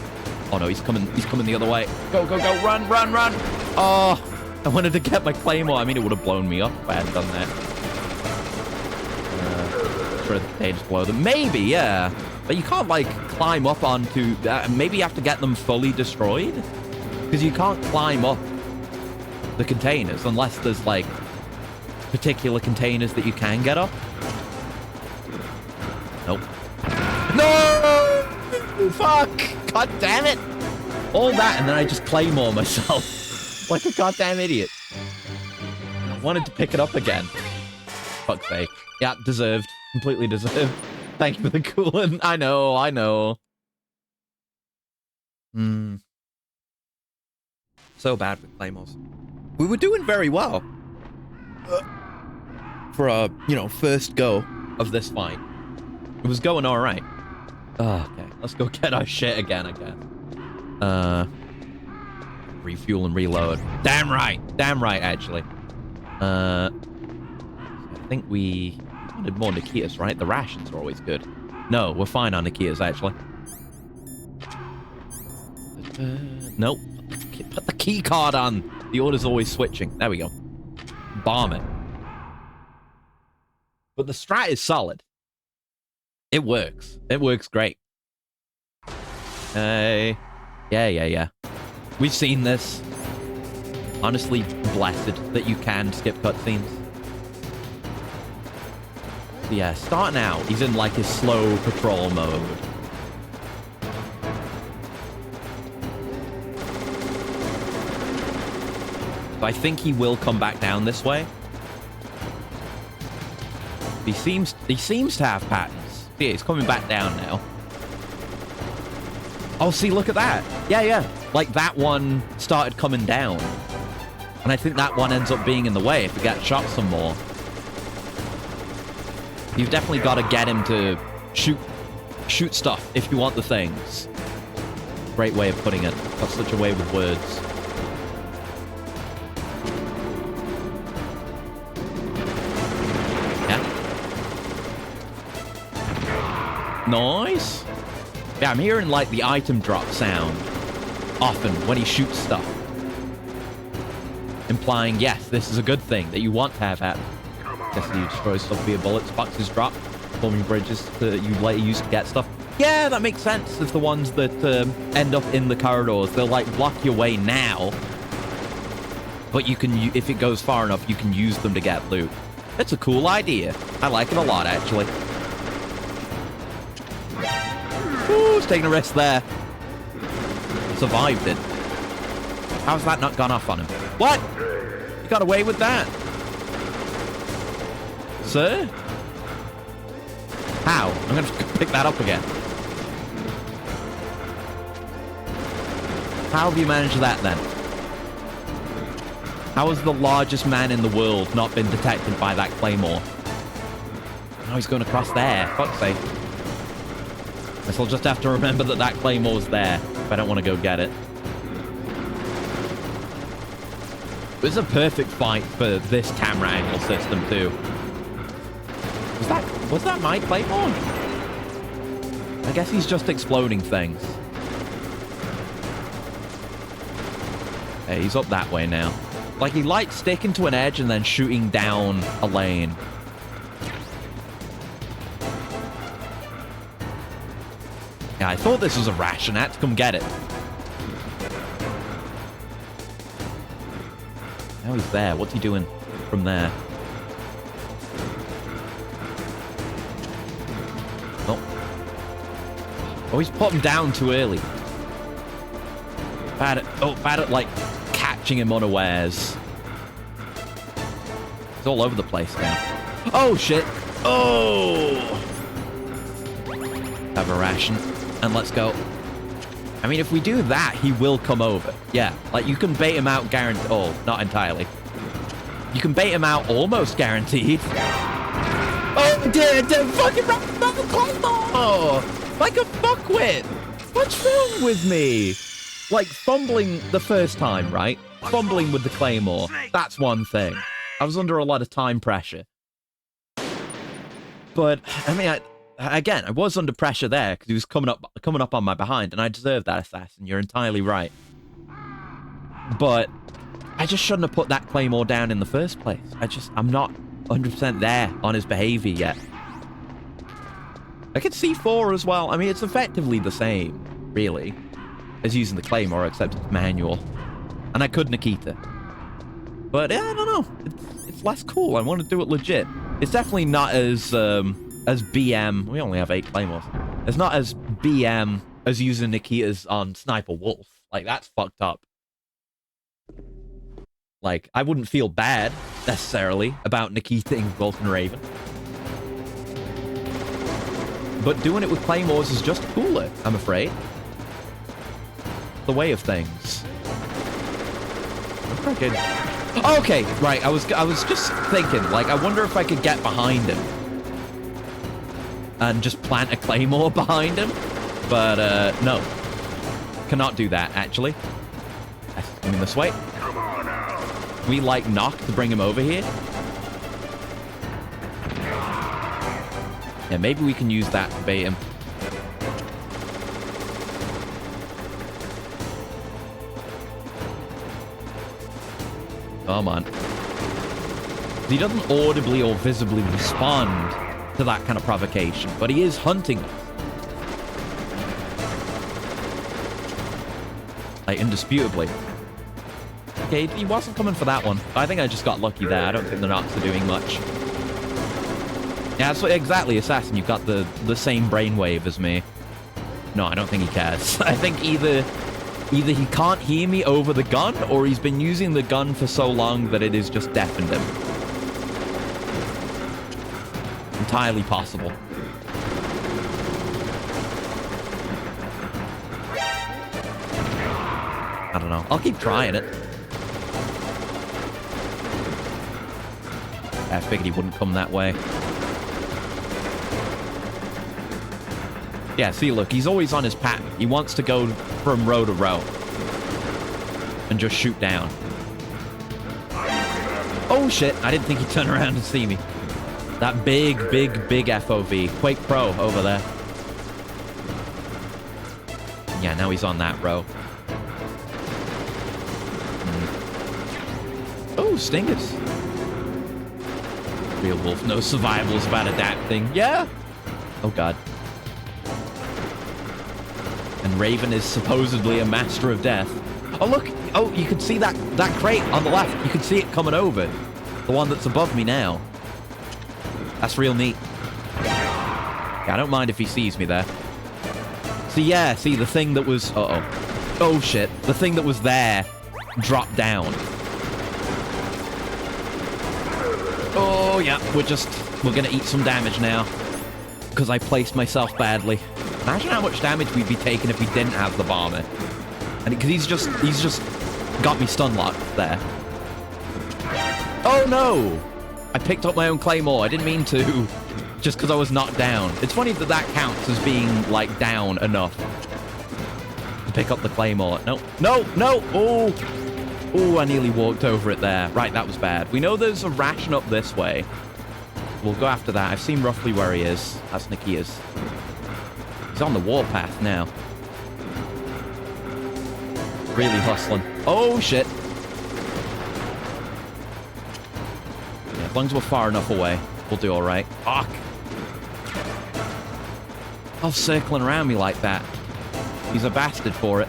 Oh, no, he's coming the other way. Go, go, go, run, run, run. Oh, I wanted to get my claymore. I mean, it would have blown me up if I hadn't done that. Sure, the containers blow them. Maybe, yeah. But you can't, like, climb up onto... maybe you have to get them fully destroyed? Because you can't climb up the containers unless there's, like, particular containers that you can get up. Nope. No! Fuck! God damn it! All that, and then I just claymore myself. Like a goddamn idiot. I wanted to pick it up again. Fuck's sake. Yeah, deserved. Completely deserved. Thank you for the coolant. I know, I know. So bad with claymores. We were doing very well. For a, first go of this fight. It was going alright. Oh, okay. Let's go get our shit again, I guess. Refuel and reload. Damn right, actually. I think we wanted more Nikitas, right? The rations are always good. No, we're fine on Nikitas, actually. Nope. Put the key card on. The order's always switching. There we go. Bomb it. But the strat is solid. It works. It works great. Yeah. We've seen this. Honestly, blessed that you can skip cutscenes. Yeah, starting out, he's in like his slow patrol mode. I think he will come back down this way. He seems to have patterns. Yeah, he's coming back down now. Oh, see, look at that. Yeah. Like, that one started coming down. And I think that one ends up being in the way if we get shot some more. You've definitely got to get him to shoot stuff if you want the things. Great way of putting it. Got such a way with words. Nice. Yeah, I'm hearing like the item drop sound often when he shoots stuff. Implying, yes, this is a good thing that you want to have happen. Guess you destroy stuff via bullets, boxes drop, forming bridges that you later use to get stuff. Yeah, that makes sense. If the ones that end up in the corridors, they'll like block your way now. But you can, if it goes far enough, you can use them to get loot. It's a cool idea. I like it a lot, actually. Ooh, he's taking a risk there. Survived it. How's that not gone off on him? What? You got away with that? Sir? How? I'm going to pick that up again. How have you managed that then? How has the largest man in the world not been detected by that claymore? Now he's going across there. Fuck's sake. Guess I'll just have to remember that that claymore's there if I don't want to go get it. It was a perfect fight for this camera angle system too. Was that my claymore? I guess he's just exploding things. Hey, he's up that way now. Like he likes sticking to an edge and then shooting down a lane. Yeah, I thought this was a ration. I had to come get it. Now he's there. What's he doing from there? Oh, he's put him down too early. Bad at like catching him unawares. It's all over the place now. Oh shit! Oh! Have a ration. And let's go. I mean, if we do that, he will come over. Yeah, like you can bait him out guaranteed. Oh, not entirely. You can bait him out almost guaranteed. Oh, dude, fucking claymore! Like a fuckwit! What's wrong with me? Like, fumbling the first time, right? Fumbling with the claymore. That's one thing. I was under a lot of time pressure. But, I mean, I was under pressure there, because he was coming up on my behind, and I deserved that assassin. You're entirely right. But I just shouldn't have put that claymore down in the first place. I'm not 100% there on his behavior yet. I could C4 as well. I mean, it's effectively the same, really, as using the claymore, except it's manual. And I could Nikita. But, yeah, I don't know. It's less cool. I want to do it legit. It's definitely not as BM. We only have 8 claymores. It's not as BM as using Nikita's on Sniper Wolf. Like, that's fucked up. Like, I wouldn't feel bad, necessarily, about Nikitaing Vulcan Raven. But doing it with claymores is just cooler, I'm afraid. The way of things. Okay, right, I was just thinking, like, I wonder if I could get behind him. And just plant a claymore behind him. But, no. Cannot do that, actually. That's coming this way. We, like, knock to bring him over here. Yeah, maybe we can use that to bait him. Come on. He doesn't audibly or visibly respond to that kind of provocation, but he is hunting us. Like, indisputably. Okay, he wasn't coming for that one. I think I just got lucky there. I don't think the knocks are doing much. Yeah, so exactly, Assassin. You've got the same brainwave as me. No, I don't think he cares. I think either he can't hear me over the gun, or he's been using the gun for so long that it has just deafened him. Entirely possible. I don't know. I'll keep trying it. I figured he wouldn't come that way. Yeah, see, look, he's always on his pattern. He wants to go from row to row. And just shoot down. Oh, shit. I didn't think he'd turn around and see me. That big FOV. Quake Pro over there. Yeah, now he's on that row. Oh, Stingers. Real Wolf knows survival's about adapting. Yeah. Oh, God. And Raven is supposedly a master of death. Oh, look. Oh, you can see that crate on the left. You can see it coming over. The one that's above me now. That's real neat. Yeah, I don't mind if he sees me there. So, yeah, see, the thing that was... Uh-oh. Oh, shit. The thing that was there dropped down. Oh, yeah. We're gonna eat some damage now. Because I placed myself badly. Imagine how much damage we'd be taking if we didn't have the bomber. And because he's just got me stun locked there. Oh no! I picked up my own claymore. I didn't mean to. Just because I was knocked down. It's funny that that counts as being, like, down enough to pick up the claymore. No, no, no! Oh! Oh, I nearly walked over it there. Right, that was bad. We know there's a ration up this way. We'll go after that. I've seen roughly where he is. That's Nikita's. He's on the warpath now. Really hustling. Oh, shit. Yeah, as long as we're far enough away, we'll do all right. Fuck. Oh, circling around me like that. He's a bastard for it.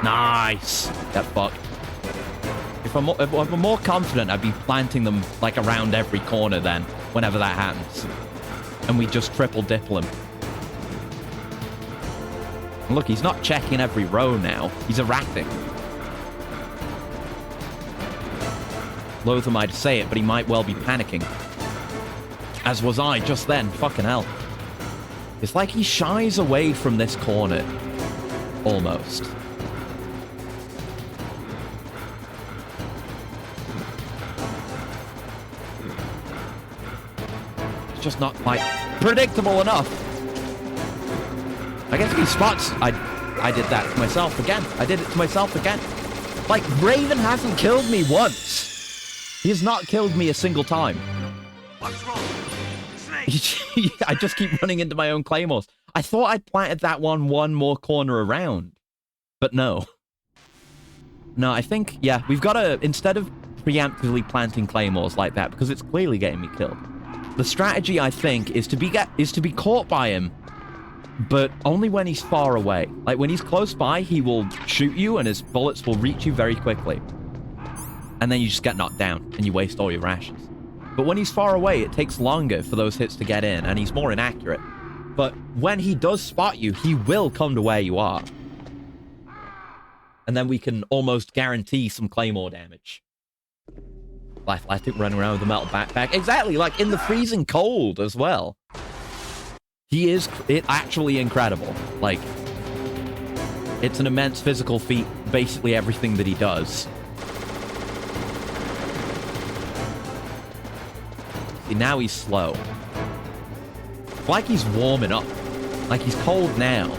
Nice. Get fucked. If I'm more confident, I'd be planting them, like, around every corner then, whenever that happens. And we just triple dipple him. And look, he's not checking every row now. He's erratic. Loath am I to say it, but he might well be panicking. As was I just then. Fucking hell. It's like he shies away from this corner. Almost. It's just not quite predictable enough. I guess if he spots... I did that to myself again. I did it to myself again. Like, Raven hasn't killed me once. He has not killed me a single time. What's wrong? Snake! I just keep running into my own claymores. I thought I'd planted that one more corner around. But no. No, I think, yeah, we've got to, instead of preemptively planting claymores like that, because it's clearly getting me killed, the strategy, I think, is to be caught by him, but only when he's far away. Like, when he's close by, he will shoot you, and his bullets will reach you very quickly. And then you just get knocked down, and you waste all your rations. But when he's far away, it takes longer for those hits to get in, and he's more inaccurate. But when he does spot you, he will come to where you are. And then we can almost guarantee some claymore damage. Athletic, running around with a metal backpack. Exactly, like in the freezing cold as well. He is actually incredible. Like, it's an immense physical feat, basically everything that he does. See, now he's slow. It's like he's warming up. Like, he's cold now.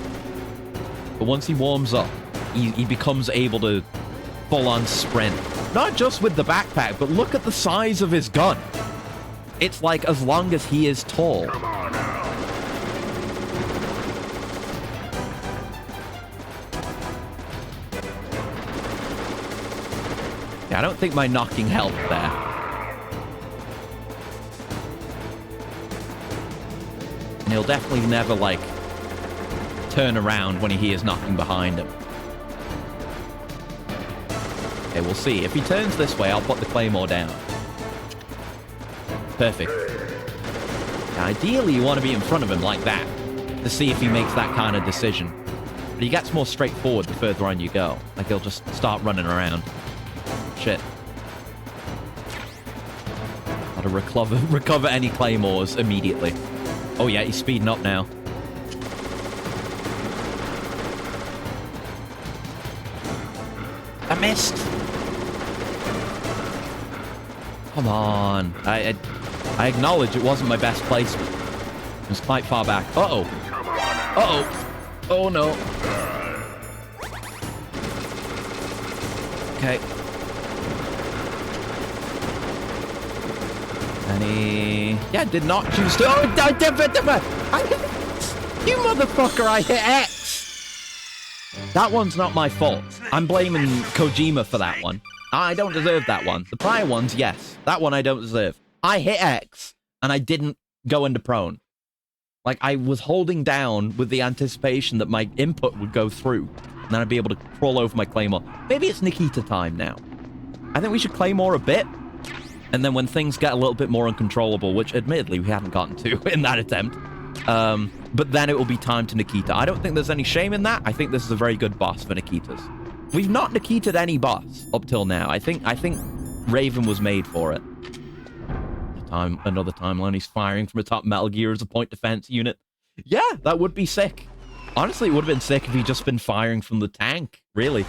But once he warms up, he becomes able to full-on sprint. Not just with the backpack, but look at the size of his gun. It's like as long as he is tall. Come on now. Yeah, I don't think my knocking helped there. And he'll definitely never, like, turn around when he hears knocking behind him. Okay, we'll see. If he turns this way, I'll put the claymore down. Perfect. Now, ideally, you want to be in front of him like that to see if he makes that kind of decision. But he gets more straightforward the further on you go. Like, he'll just start running around. Shit. Gotta recover any claymores immediately. Oh yeah, he's speeding up now. I missed. Come on. I acknowledge it wasn't my best placement. It was quite far back. Uh-oh. Uh-oh. Oh, no. Okay. And he... Yeah, did not choose to... Oh, you motherfucker, I hit X! That one's not my fault. I'm blaming Kojima for that one. I don't deserve that one. The prior ones, yes. That one I don't deserve. I hit X, and I didn't go into prone. Like, I was holding down with the anticipation that my input would go through, and then I'd be able to crawl over my claymore. Maybe it's Nikita time now. I think we should claymore a bit, and then when things get a little bit more uncontrollable, which admittedly we haven't gotten to in that attempt, but then it will be time to Nikita. I don't think there's any shame in that. I think this is a very good boss for Nikitas. We've not Nikita'd any boss up till now. I think Raven was made for it. Another timeline. He's firing from atop Metal Gear as a point defense unit. Yeah, that would be sick. Honestly, it would have been sick if he'd just been firing from the tank, really.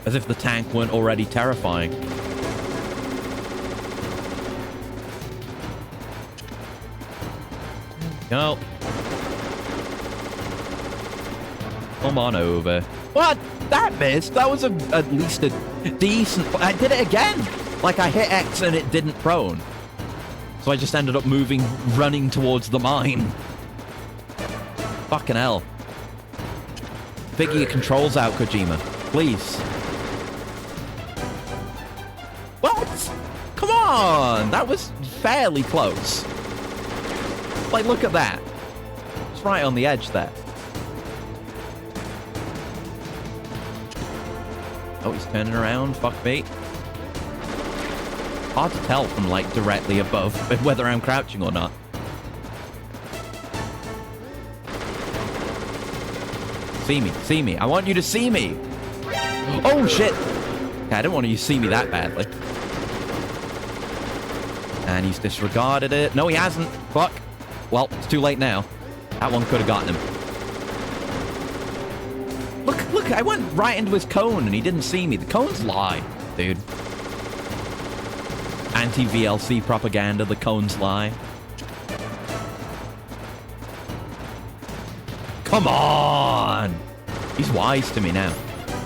As if the tank weren't already terrifying. No. Come on over. What? That missed? That was at least a decent... I did it again! Like, I hit X and it didn't prone. So I just ended up running towards the mine. Fucking hell. Figure your controls out, Kojima. Please. What? Come on! That was fairly close. Like, look at that. It's right on the edge there. Oh, he's turning around. Fuck me. Hard to tell from, like, directly above whether I'm crouching or not. See me. See me. I want you to see me. Oh, shit. Okay, I don't want you to see me that badly. And he's disregarded it. No, he hasn't. Fuck. Well, it's too late now. That one could have gotten him. Look, I went right into his cone and he didn't see me. The cones lie, dude. Anti-VLC propaganda, the cones lie. Come on! He's wise to me now.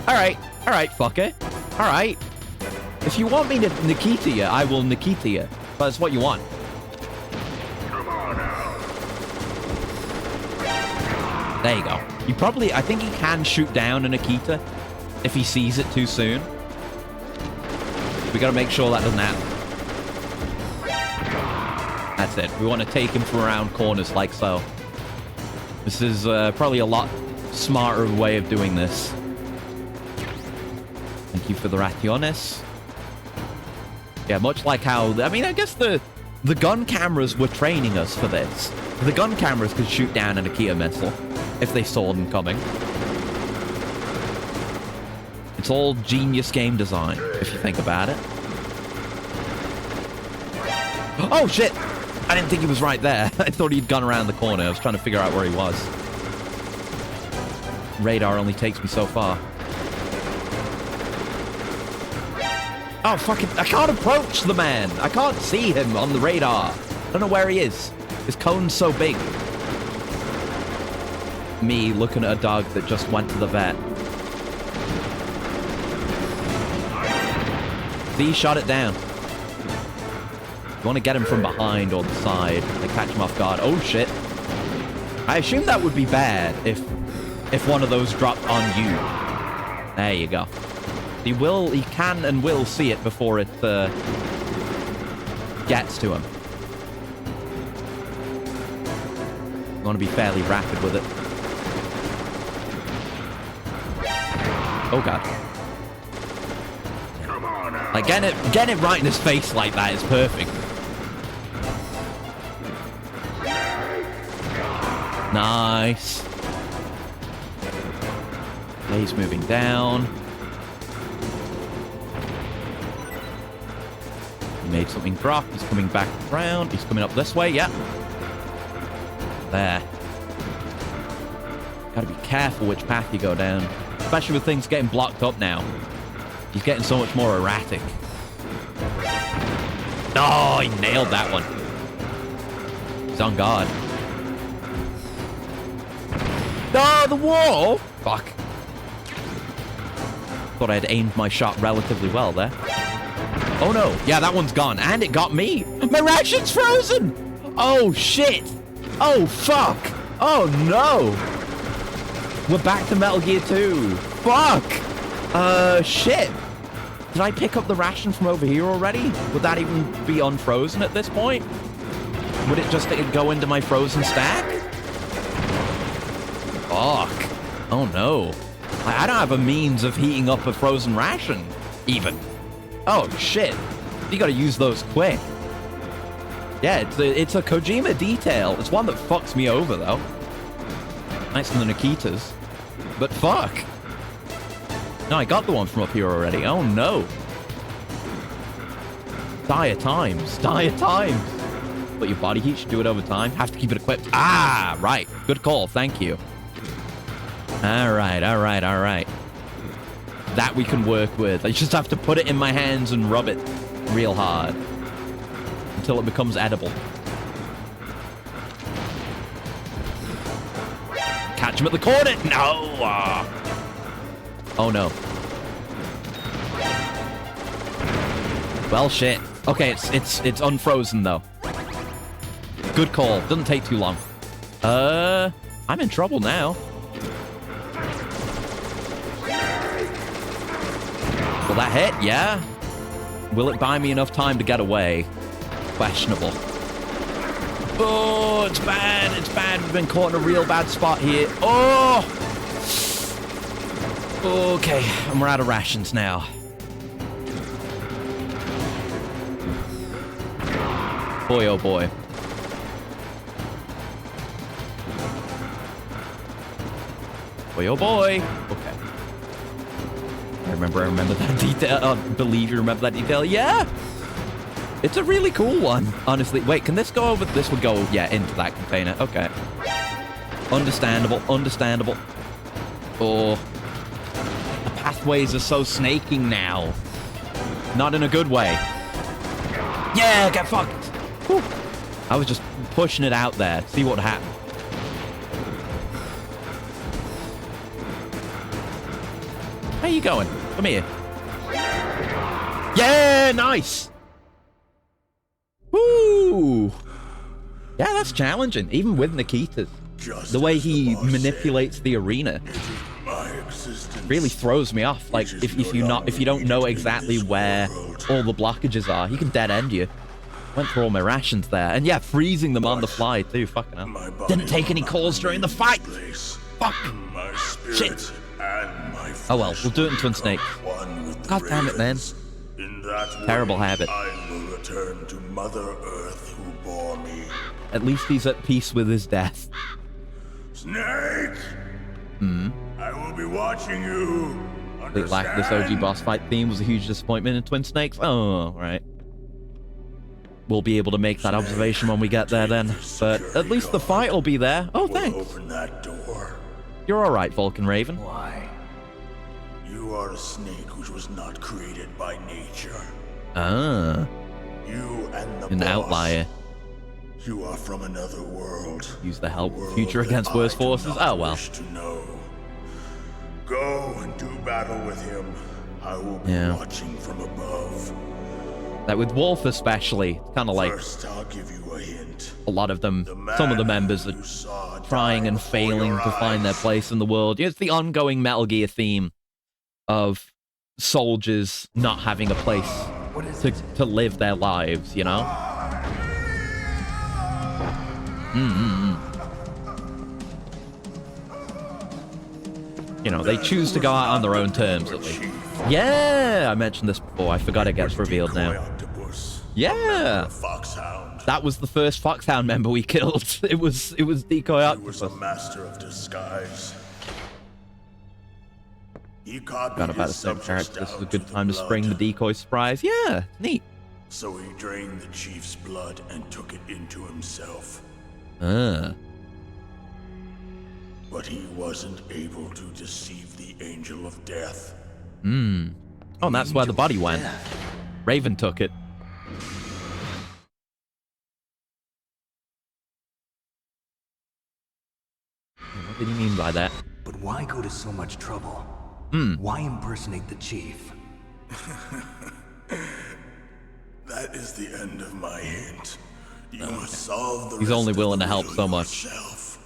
Alright, fucker. Alright. If you want me to Nikita you, I will Nikita you. That's what you want. There you go. You probably... I think he can shoot down a Nikita if he sees it too soon. We gotta make sure that doesn't happen. That's it. We want to take him from around corners like so. This is probably a lot smarter way of doing this. Thank you for the rationes. Yeah, much like how... I mean, I guess the gun cameras were training us for this. The gun cameras could shoot down an Ikea missile if they saw them coming. It's all genius game design, if you think about it. Oh, shit! I didn't think he was right there. I thought he'd gone around the corner. I was trying to figure out where he was. Radar only takes me so far. Oh, fucking... I can't approach the man. I can't see him on the radar. I don't know where he is. His cone's so big. Me looking at a dog that just went to the vet. See, shot it down. You want to get him from behind or the side and catch him off guard. Oh, shit. I assume that would be bad if one of those dropped on you. There you go. He can and will see it before it gets to him. You want to be fairly rapid with it. Oh, God. Like, getting it right in his face like that is perfect. Nice. Okay, he's moving down. He made something drop. He's coming back around. He's coming up this way. Yep. There. Gotta be careful which path you go down. Especially with things getting blocked up now. He's getting so much more erratic. Oh, he nailed that one. He's on guard. Oh, the wall! Fuck. Thought I had aimed my shot relatively well there. Oh no. Yeah, that one's gone. And it got me. My ration's frozen! Oh, shit. Oh, fuck. Oh, no. We're back to Metal Gear 2. Fuck. Shit. Did I pick up the ration from over here already? Would that even be unfrozen at this point? Would it just go into my frozen stack? Fuck. Oh, no. I don't have a means of heating up a frozen ration, even. Oh, shit. You gotta use those quick. Yeah, it's a Kojima detail. It's one that fucks me over, though. Nicer than the Nikitas. But fuck. No, I got the one from up here already. Oh, no. Dire times. Dire times. But your body heat should do it over time. Have to keep it equipped. Ah, right. Good call. Thank you. All right. That we can work with. I just have to put it in my hands and rub it real hard until it becomes edible. Catch him at the corner. No. Oh, no. Well, shit. Okay, it's unfrozen, though. Good call. Doesn't take too long. I'm in trouble now. Will that hit? Yeah. Will it buy me enough time to get away? Questionable. Oh, it's bad. It's bad. We've been caught in a real bad spot here. Oh! Okay, and we're out of rations now. Boy, oh boy. Boy, oh boy. Okay. I remember that detail. I believe you remember that detail. Yeah! It's a really cool one, honestly. Wait, can this go over? This would go, yeah, into that container. Okay. Understandable. Oh. The pathways are so snaking now. Not in a good way. Yeah, get fucked. Whew. I was just pushing it out there. See what happened. How you going? Come here. Yeah, nice. Woo. Yeah, that's challenging, even with Nikitas. The way he manipulates the arena really throws me off. Like, if you don't know exactly where all the blockages are, he can dead end you. Went through all my rations there, and yeah, freezing them on the fly too. Fucking hell. Didn't take any calls during the fight. Fuck. Shit. Oh well, we'll do it in Twin Snakes. God damn it, man. Terrible habit. I will return to Mother Earth who bore me. At least he's at peace with his death. Snake! I will be watching you. The lack of this OG boss fight theme was a huge disappointment in Twin Snakes. Oh, right. We'll be able to make that observation when we get there then. But at least the fight will be there. Oh, thanks. Open that door. You're alright, Vulcan Raven. Why? You are a snake which was not created by nature. Ah, You and the an boss. outlier. You are from another world. Use the help World future that against worse I do forces. not Oh, well. wish to know. Go and do battle with him. I will be Yeah. watching from above. That with Wolf especially, kind of like First, I'll give you a hint. a lot of them, The some of the man members are you saw trying die and before failing your to find their eyes. place in the world. It's the ongoing Metal Gear theme of soldiers not having a place to live their lives, you know? You know, they choose to go out on their own terms, at least. Yeah, I mentioned this before. I forgot it gets revealed Decoy now. octopus. Yeah, A foxhound. that was the first Foxhound member we killed. It was Decoy He was Octopus. a master of disguise. He copied Forgot about the his same subjects character. This is a down good to the time to spring the blood. decoy surprise. Yeah, neat. So he drained the chief's blood and took it into himself. Ah. But he wasn't able to deceive the Angel of Death. Oh, and that's where the body went. Raven took it. What did he mean by that? But why go to so much trouble? Why impersonate the chief? That is the end of my hint. You must solve the He's rest only of willing the to help riddle so much. yourself.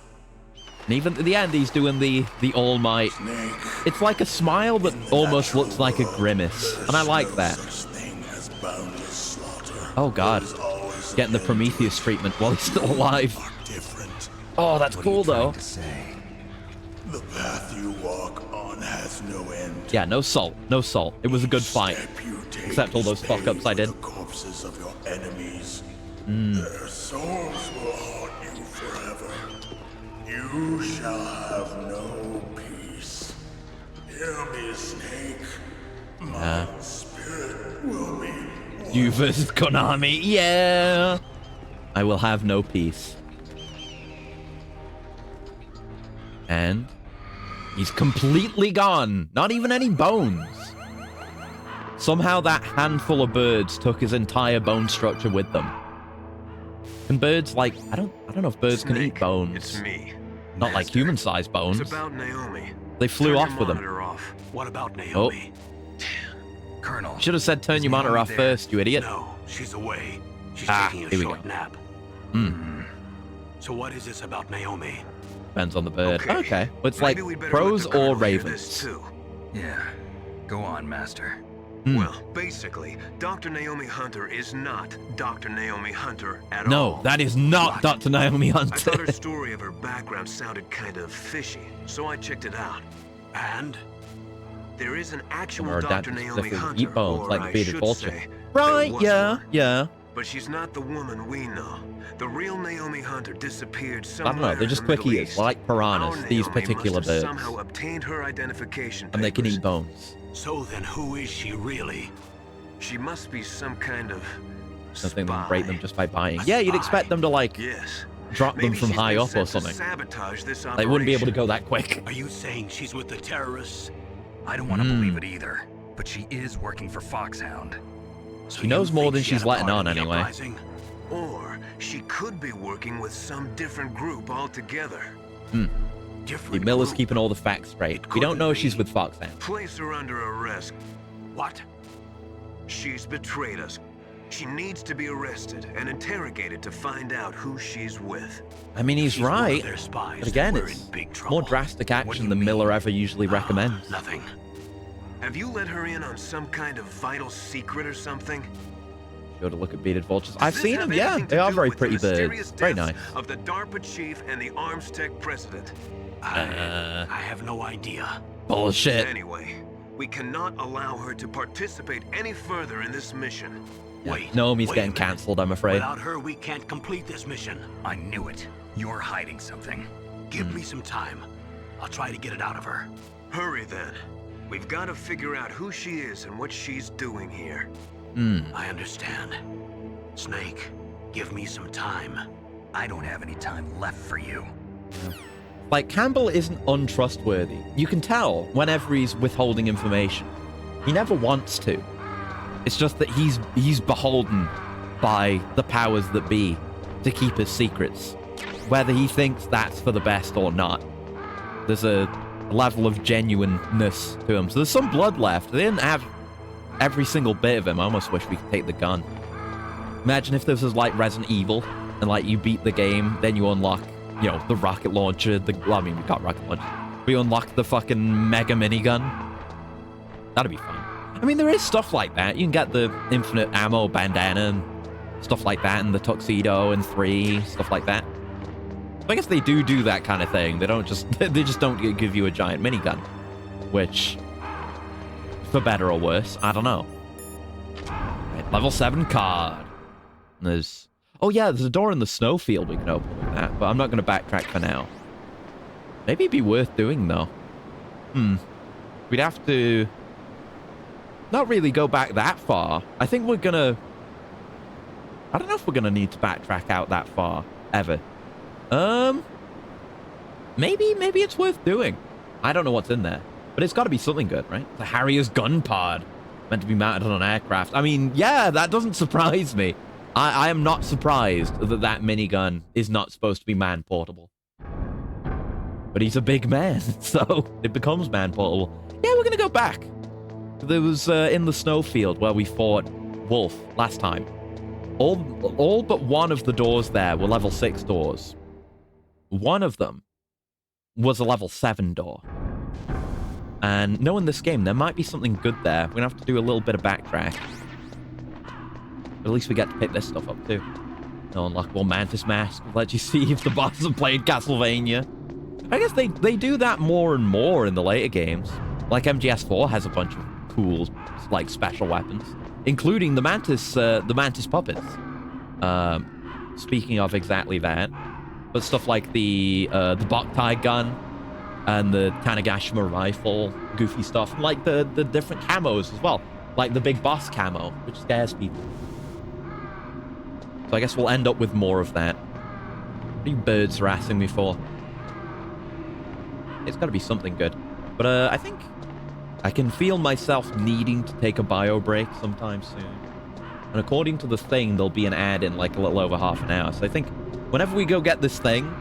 And even at the end, he's doing the All Might. Snake. It's like a smile that almost looks like a grimace, and I like that. Such thing as boundless slaughter. Oh God, There's always getting the Prometheus treatment while he's still alive. are different. Oh, that's What are you cool though. trying to say? The path you walk on has no end. Yeah, no salt, no salt. It was a good fight. Step you take Except all is those fuck-ups paved I with did. The corpses of your enemies. Their souls will haunt you forever. You shall have no peace. Hear me, Snake. My spirit will be You versus Konami, yeah. I will have no peace. And he's completely gone. Not even any bones. Somehow that handful of birds took his entire bone structure with them. Can birds like I don't know if birds can eat Snake, bones. It's me. Not like Master. human-sized bones. It's about Naomi. They flew Turn off your with them. monitor off. What about Naomi? Colonel. Should have said turn your monitor off there? first, you idiot. No, she's away. She's taking a here we short go. nap. So what is this about Naomi? Depends on the bird. Okay. Well, it's Maybe like we'd better crows let the or colonel hear this, ravens. too. Yeah. Go on, Master. Well, basically, Dr. Naomi Hunter is not Dr. Naomi Hunter at all. No, that is not Dr. Naomi I thought Hunter. her story of her background sounded kind of fishy, so I checked it out. And? There is an actual Or Dr. adapted Naomi specifically Hunter, eat bones, or like the I bearded should vulture. say, Right, there was yeah, one. yeah. But she's not the woman we know. The real Naomi Hunter disappeared I somewhere don't know, they're just in the quick Middle eaters, East. like piranhas, Our these Naomi particular must have birds. somehow obtained her identification And they can papers. eat bones. So then who is she really? She must be some kind of Something spy. that rate them just by buying. A Yeah, you'd spy. expect them to like Yes. drop them Maybe from she's high been up or sent to something. sabotage this They wouldn't be able to operation. go that quick. Are you saying she's with the terrorists? I don't want to believe it either, but she is working for Foxhound. So She knows you more think than she she's had a letting part on in the anyway. uprising? Or she could be working with some different group altogether. Different Miller's group. keeping all the facts straight. It We don't know if couldn't she's be. with Foxhound. Place her under arrest. What? She's betrayed us. She needs to be arrested and interrogated to find out who she's with. I mean, he's She's one of right. their spies. But again, We're it's in big trouble. more drastic What do action you than mean? Miller ever usually recommends. Nothing. Have you let her in on some kind of vital secret or something? Go to look at bearded vultures. Does I've this seen have them, yeah. anything to They are do very with the pretty mysterious birds. Very deaths nice. Of the DARPA chief and the ArmsTech president. I have no idea. Bullshit. Anyway, we cannot allow her to participate any further in this mission. Wait. Naomi's wait a getting minute. cancelled, I'm afraid. Without her, we can't complete this mission. I knew it. You're hiding something. Give me some time. I'll try to get it out of her. Hurry then. We've got to figure out who she is and what she's doing here. I understand. Snake, give me some time. I don't have any time left for you. Like, Campbell isn't untrustworthy. You can tell whenever he's withholding information. He never wants to. It's just that he's beholden by the powers that be to keep his secrets. Whether he thinks that's for the best or not. There's a level of genuineness to him. So there's some blood left. They didn't have every single bit of him. I almost wish we could take the gun. Imagine if this was like Resident Evil, and like you beat the game, then you unlock, you know, the rocket launcher, well, I mean, we got rocket launcher. We unlock the fucking mega minigun. That'd be fun. I mean, there is stuff like that. You can get the infinite ammo bandana and stuff like that, and the tuxedo and 3, stuff like that. So I guess they do that kind of thing. They don't just, they just don't give you a giant minigun, which, for better or worse, I don't know. Right, level 7 card. There's, oh yeah, there's a door in the snowfield we can open with that, but I'm not going to backtrack for now. Maybe it'd be worth doing, though. We'd have to not really go back that far. I think we're going to, I don't know if we're going to need to backtrack out that far, ever. Maybe it's worth doing. I don't know what's in there, but it's got to be something good, right? The Harrier's gun pod, meant to be mounted on an aircraft. I mean, yeah, that doesn't surprise me. I am not surprised that that minigun is not supposed to be man-portable. But he's a big man, so it becomes man-portable. Yeah, we're going to go back. There was in the snowfield where we fought Wolf last time. All but one of the doors there were level 6 doors. One of them was a level 7 door. And knowing this game, there might be something good there. We're going to have to do a little bit of backtrack. But at least we get to pick this stuff up too. No unlockable Mantis Mask will let you see if the boss have played Castlevania. I guess they do that more and more in the later games. Like MGS4 has a bunch of cool, like, special weapons, including the Mantis puppets. Speaking of exactly that, but stuff like the Boktai gun and the Tanagashima rifle, goofy stuff, like the different camos as well, like the big boss camo, which scares people. So I guess we'll end up with more of that. What are you birds harassing me for? It's got to be something good. But I think I can feel myself needing to take a bio break sometime soon. And according to the thing, there'll be an ad in like a little over half an hour. So I think whenever we go get this thing,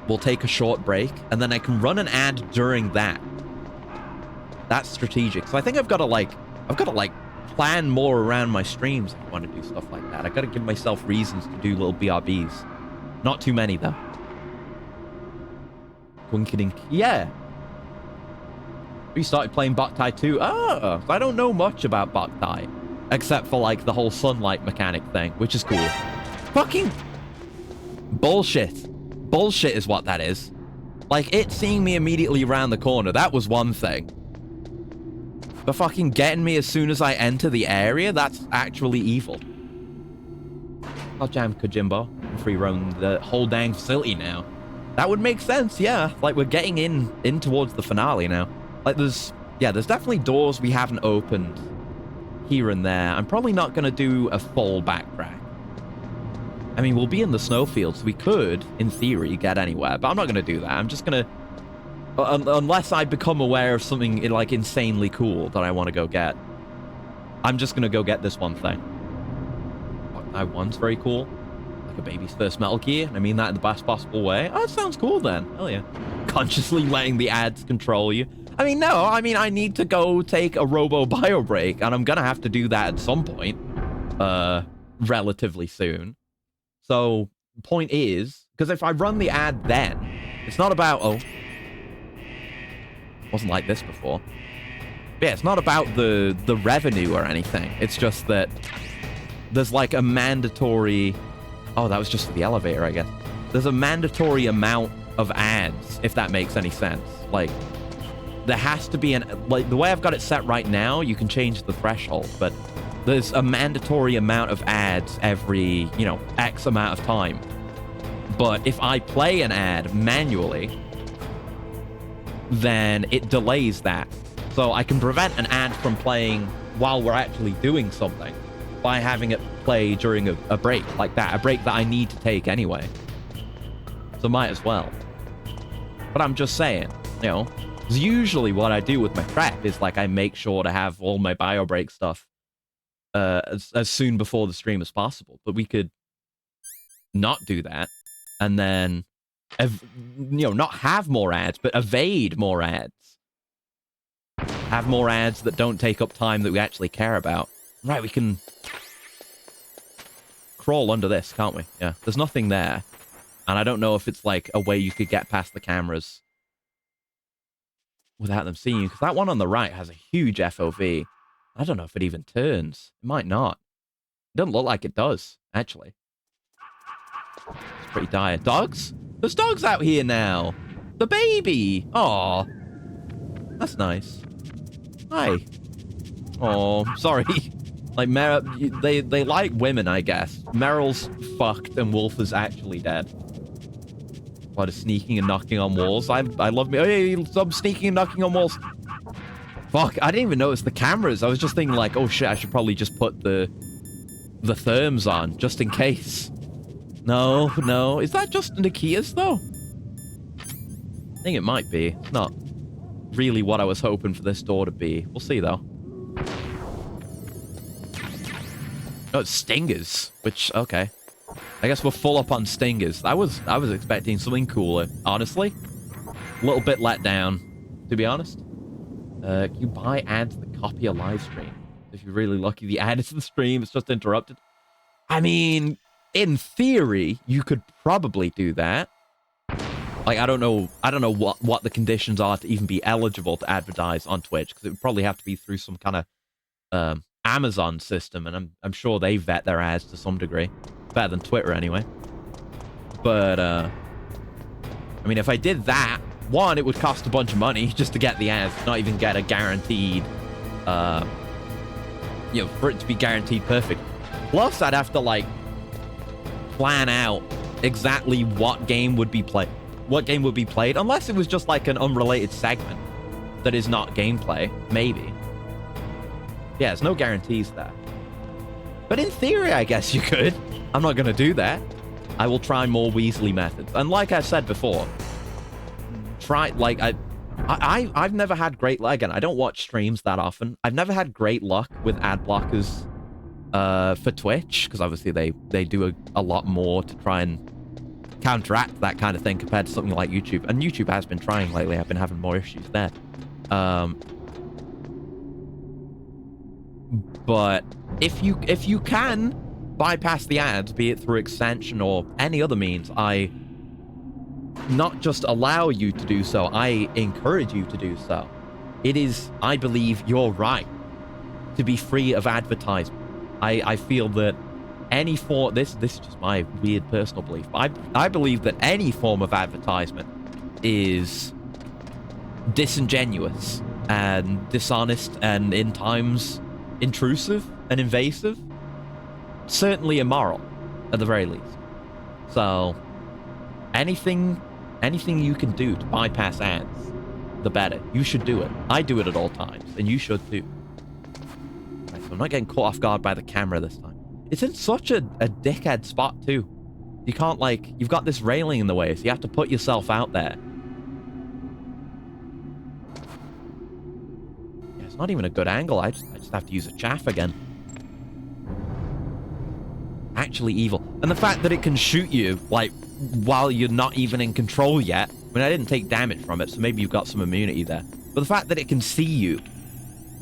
we'll take a short break, and then I can run an ad during that. That's strategic. So I think I've got to plan more around my streams if I want to do stuff like that. I got to give myself reasons to do little BRBs. Not too many, though. Quinkydink. Yeah. We started playing Boktai 2. Oh, I don't know much about Boktai. Except for, like, the whole sunlight mechanic thing, which is cool. Fucking bullshit. Bullshit is what that is. Like, it seeing me immediately around the corner, that was one thing. But fucking getting me as soon as I enter the area, that's actually evil. I'll jam Kojimbo and free roam the whole dang facility now. That would make sense, yeah. Like, we're getting in towards the finale now. Like, there's definitely doors we haven't opened here and there. I'm probably not going to do a full backtrack. I mean, we'll be in the snowfield, so we could, in theory, get anywhere. But I'm not going to do that. I'm just going to... unless I become aware of something, like, insanely cool that I want to go get. I'm just going to go get this one thing. That one's very cool. Like a baby's first Metal Gear. I mean that in the best possible way. Oh, it sounds cool then. Hell yeah. consciously letting the ads control you. I mean, no, I mean, I need to go take a robo bio break, and I'm gonna have to do that at some point, relatively soon. So, point is, because if I run the ad then, it's not about, oh, wasn't like this before. But yeah, it's not about the revenue or anything. It's just that there's like a mandatory, oh, that was just for the elevator, I guess. There's a mandatory amount of ads, if that makes any sense. Like, there has to be like, the way I've got it set right now, you can change the threshold, but there's a mandatory amount of ads every, you know, X amount of time. But if I play an ad manually, then it delays that. So I can prevent an ad from playing while we're actually doing something by having it play during a break like that, a break that I need to take anyway. So might as well. But I'm just saying, you know, 'cause usually what I do with my prep is like I make sure to have all my bio break stuff as soon before the stream as possible. But we could not do that and then, you know, not have more ads, but evade more ads. Have more ads that don't take up time that we actually care about. Right, we can crawl under this, can't we? Yeah, there's nothing there. And I don't know if it's like a way you could get past the cameras without them seeing you. Because that one on the right has a huge FOV. I don't know if it even turns. It might not. It doesn't look like it does, actually. It's pretty dire. Dogs? There's dogs out here now. The baby. Aw. That's nice. Hi. Oh, sorry. Like, they like women, I guess. Meryl's fucked and Wolf is actually dead. A lot of sneaking and knocking on walls. I love me. Hey, stop sneaking and knocking on walls. Fuck, I didn't even notice the cameras. I was just thinking like, oh shit, I should probably just put the therms on, just in case. No, no. Is that just Nikia's, though? I think it might be. It's not really what I was hoping for this door to be. We'll see, though. Oh, it's stingers, which, okay. I guess we're full up on stingers. I was expecting something cooler, honestly. A little bit let down, to be honest. You buy ads that copy a live stream. If you're really lucky, the ad is the stream. It's just interrupted. I mean, in theory, you could probably do that. Like, I don't know what the conditions are to even be eligible to advertise on Twitch, because it would probably have to be through some kind of Amazon system, and I'm sure they vet their ads to some degree. Better than Twitter, anyway. But, I mean, if I did that, one, it would cost a bunch of money just to get the ads, not even get a guaranteed, you know, for it to be guaranteed perfect. Plus, I'd have to, like, plan out exactly what game would be played. What game would be played, unless it was just like an unrelated segment that is not gameplay, maybe. Yeah, there's no guarantees there. But in theory, I guess you could. I'm not going to do that. I will try more Weasley methods. And like I said before, I've never had great luck. Again, I don't watch streams that often. I've never had great luck with ad blockers for Twitch, because obviously they do a lot more to try and counteract that kind of thing compared to something like YouTube. And YouTube has been trying lately. I've been having more issues there. But if you can bypass the ads, be it through extension or any other means, I not just allow you to do so, I encourage you to do so. It is, I believe, your right to be free of advertisement. I feel that any form, this is just my weird personal belief, I believe that any form of advertisement is disingenuous and dishonest and in times intrusive and invasive. Certainly immoral, at the very least. So, anything you can do to bypass ads, the better. You should do it. I do it at all times, and you should too. Right, so I'm not getting caught off guard by the camera this time. It's in such a dickhead spot too. You can't, like, you've got this railing in the way, so you have to put yourself out there. Yeah, it's not even a good angle. I just have to use a chaff again. Actually evil. And the fact that it can shoot you, like, while you're not even in control yet, mean, I didn't take damage from it, so maybe you've got some immunity there. But the fact that it can see you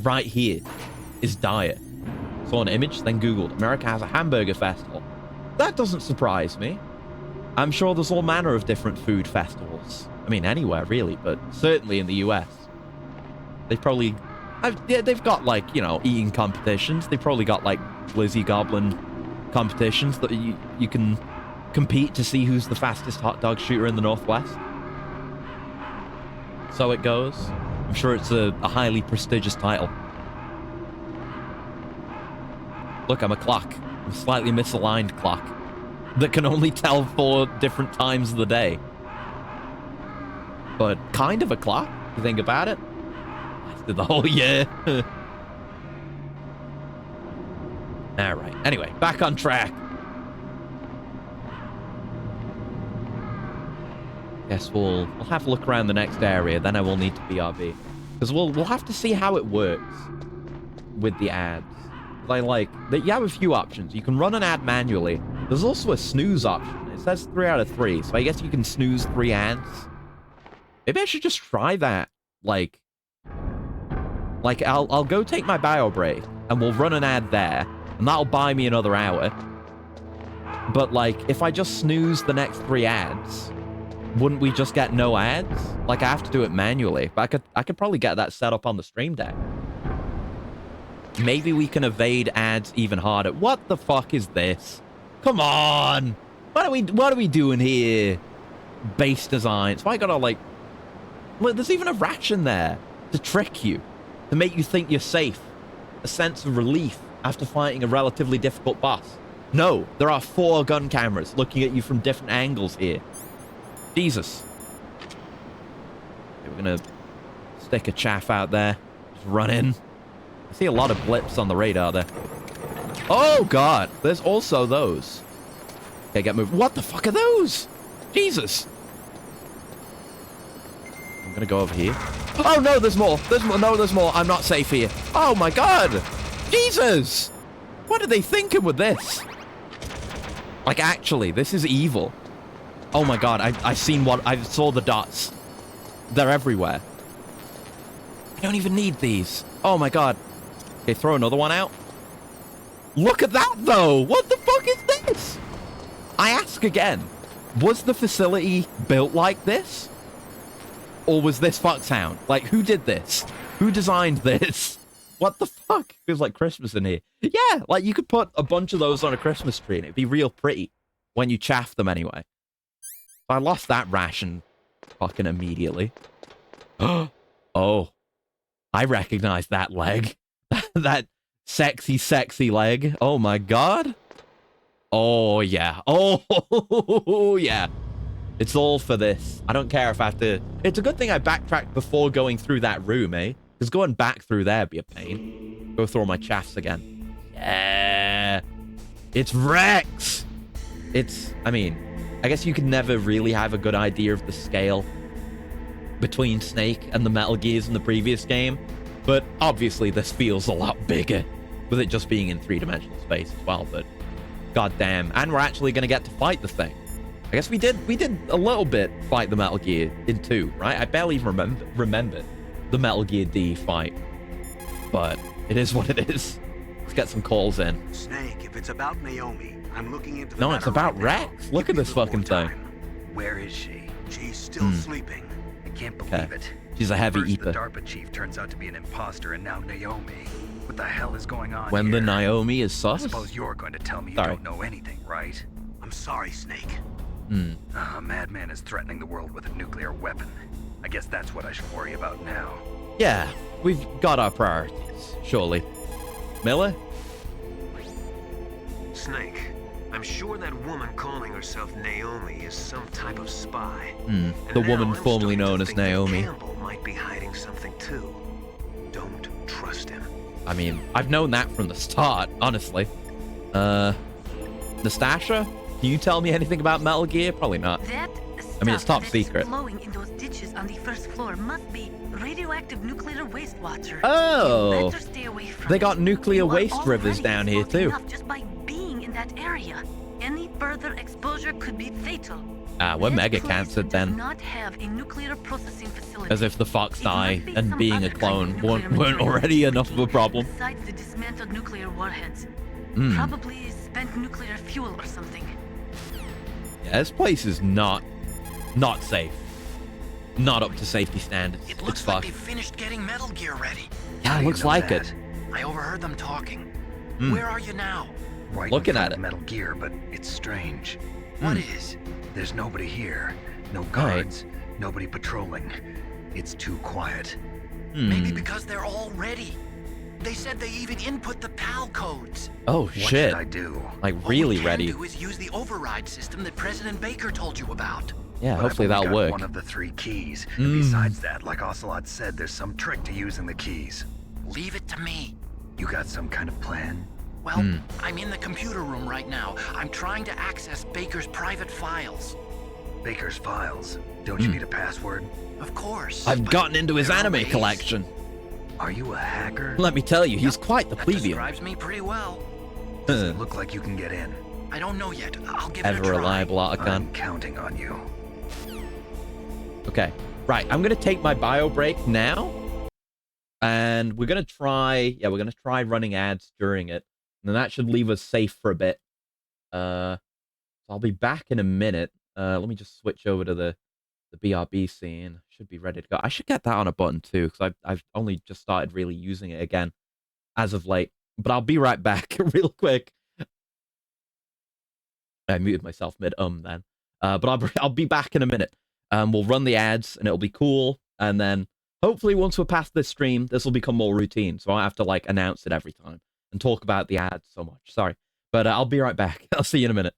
right here is dire. Saw an image, then Googled, America has a hamburger festival. That doesn't surprise me. I'm sure there's all manner of different food festivals. I mean, anywhere, really, but certainly in the US. They've probably... they've got, like, you know, eating competitions. They've probably got, like, Glizzy Goblin competitions that you can compete to see who's the fastest hot dog shooter in the Northwest. So it goes. I'm sure it's a highly prestigious title. Look, I'm a clock. I'm a slightly misaligned clock that can only tell 4 different times of the day. But kind of a clock, if you think about it. Lasted the whole year. Alright, anyway, back on track. Guess we'll have a look around the next area, then I will need to BRB. Because we'll have to see how it works with the ads. You have a few options. You can run an ad manually. There's also a snooze option. It says 3 out of 3, so I guess you can snooze 3 ads. Maybe I should just try that. Like I'll go take my bio break, and we'll run an ad there, and that'll buy me another hour. But, like, if I just snooze the next 3 ads, wouldn't we just get no ads? Like, I have to do it manually, but I could probably get that set up on the Stream Deck. Maybe we can evade ads even harder. What the fuck is this? Come on! What are we doing here? Base designs. Why gotta, like... Look, there's even a ration there to trick you. To make you think you're safe. A sense of relief after fighting a relatively difficult boss. No, there are 4 gun cameras looking at you from different angles here. Jesus. Okay, we're gonna stick a chaff out there. Just run in. I see a lot of blips on the radar there. Oh, God. There's also those. Okay, get moved. What the fuck are those? Jesus. I'm gonna go over here. Oh, no, there's more. There's more. No, there's more. I'm not safe here. Oh, my God. Jesus. What are they thinking with this? Like, actually, this is evil. Oh, my God. I saw the dots. They're everywhere. I don't even need these. Oh, my God. Okay, throw another one out. Look at that, though. What the fuck is this? I ask again. Was the facility built like this? Or was this Foxhound? Like, who did this? Who designed this? What the fuck? Feels like Christmas in here. Yeah, like, you could put a bunch of those on a Christmas tree and it'd be real pretty. When you chaff them anyway. I lost that ration fucking immediately. Oh. I recognize that leg. That sexy, sexy leg. Oh my God. Oh yeah. Oh yeah. It's all for this. I don't care if I have to... It's a good thing I backtracked before going through that room, eh? Because going back through there would be a pain. Go through all my chaffs again. Yeah. It's Rex. It's... I mean, I guess you could never really have a good idea of the scale between Snake and the Metal Gears in the previous game. But obviously this feels a lot bigger with it just being in 3-dimensional space as well. But goddamn. And we're actually going to get to fight the thing. I guess we did a little bit fight the Metal Gear in 2, right? I barely even remember the Metal Gear D fight. But it is what it is. Let's get some calls in. Snake, if it's about Naomi, I'm looking into the No, it's about Rex. Look at this fucking thing. Where is she? She's still sleeping. I can't believe it. She's a heavy First, eater. the DARPA chief turns out to be an imposter, and now Naomi. What the hell is going on When here? the Naomi is I sus? suppose you're going to tell me you Sorry. don't know anything, right? I'm sorry, Snake. A madman is threatening the world with a nuclear weapon. I guess that's what I should worry about now. Yeah, we've got our priorities, surely. Miller? Snake, I'm sure that woman calling herself Naomi is some type of spy. The And now woman I'm formerly starting to known as think that Naomi. Campbell might be hiding something too. Don't trust him. I mean, I've known that from the start, honestly. Nastasha? Can you tell me anything about Metal Gear? Probably not. That I mean, it's top stuff secret. That's flowing in those ditches on the first floor must be radioactive nuclear wastewater. Oh. You better stay away from They it. got nuclear You are waste rivers already down here, exposed too. enough just by being in that area. Any further exposure could be fatal. Ah, we're This mega place canceled does then. not have a nuclear processing facility. As if the Fox It must die be and some being a other kind clone of weren't nuclear material already enough of a problem. Besides the dismantled nuclear warheads. Hmm. Probably spent nuclear fuel or something. Yeah, this place is not safe. Not up to safety standards. It It's looks like fucked. they finished getting Metal Gear ready. Yeah, How it do you looks know like that? it. I overheard them talking. Hmm. Where are you now? Right Looking in front at of it. Metal Gear, but it's strange. What is? There's nobody here. No guards. Nobody patrolling. It's too quiet. Maybe Hmm. because they're all ready. They said they even input the PAL codes. Oh What shit. should I do? Like All really we can ready. do is use the override system that President Baker told you about. Yeah, But hopefully I've only that'll got work. one of the 3 keys. And besides that, like Ocelot said, there's some trick to using the keys. Leave it to me. You got some kind of plan? Well, I'm in the computer room right now. I'm trying to access Baker's private files. Baker's files. Don't you need a password? Of course. I've but gotten into his there are anime ways. collection. Are you a hacker? Let me tell you, he's Yep, quite the that plebeian. describes me pretty well. Does it look like you can get in? I don't know yet. I'll give it Ever a try. reliable Otacon. I'm counting on you. Okay, right. I'm gonna take my bio break now, and we're gonna try. Yeah, we're gonna try running ads during it, and then that should leave us safe for a bit. So I'll be back in a minute. Let me just switch over to the BRB scene. Should be ready to go. I should get that on a button too, because I've only just started really using it again as of late. But I'll be right back real quick. I muted myself mid then. But I'll be back in a minute. We'll run the ads and it'll be cool. And then hopefully once we're past this stream, this will become more routine. So I don't have to like announce it every time and talk about the ads so much. Sorry. But I'll be right back. I'll see you in a minute.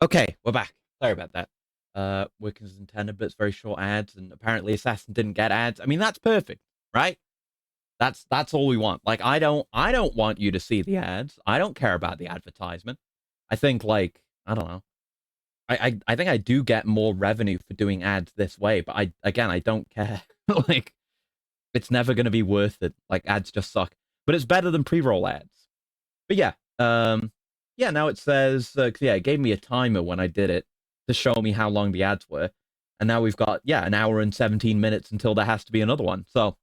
Okay, we're back. Sorry about that. Working as intended, but it's very short ads, and apparently Assassin didn't get ads. I mean, that's perfect, right? That's all we want. Like, I don't want you to see the ads. I don't care about the advertisement. I think, like, I don't know. I think I do get more revenue for doing ads this way, but I don't care. Like, it's never going to be worth it. Like, ads just suck. But it's better than pre-roll ads. But yeah, yeah, now it says, yeah, it gave me a timer when I did it to show me how long the ads were. And now we've got, yeah, an hour and 17 minutes until there has to be another one. So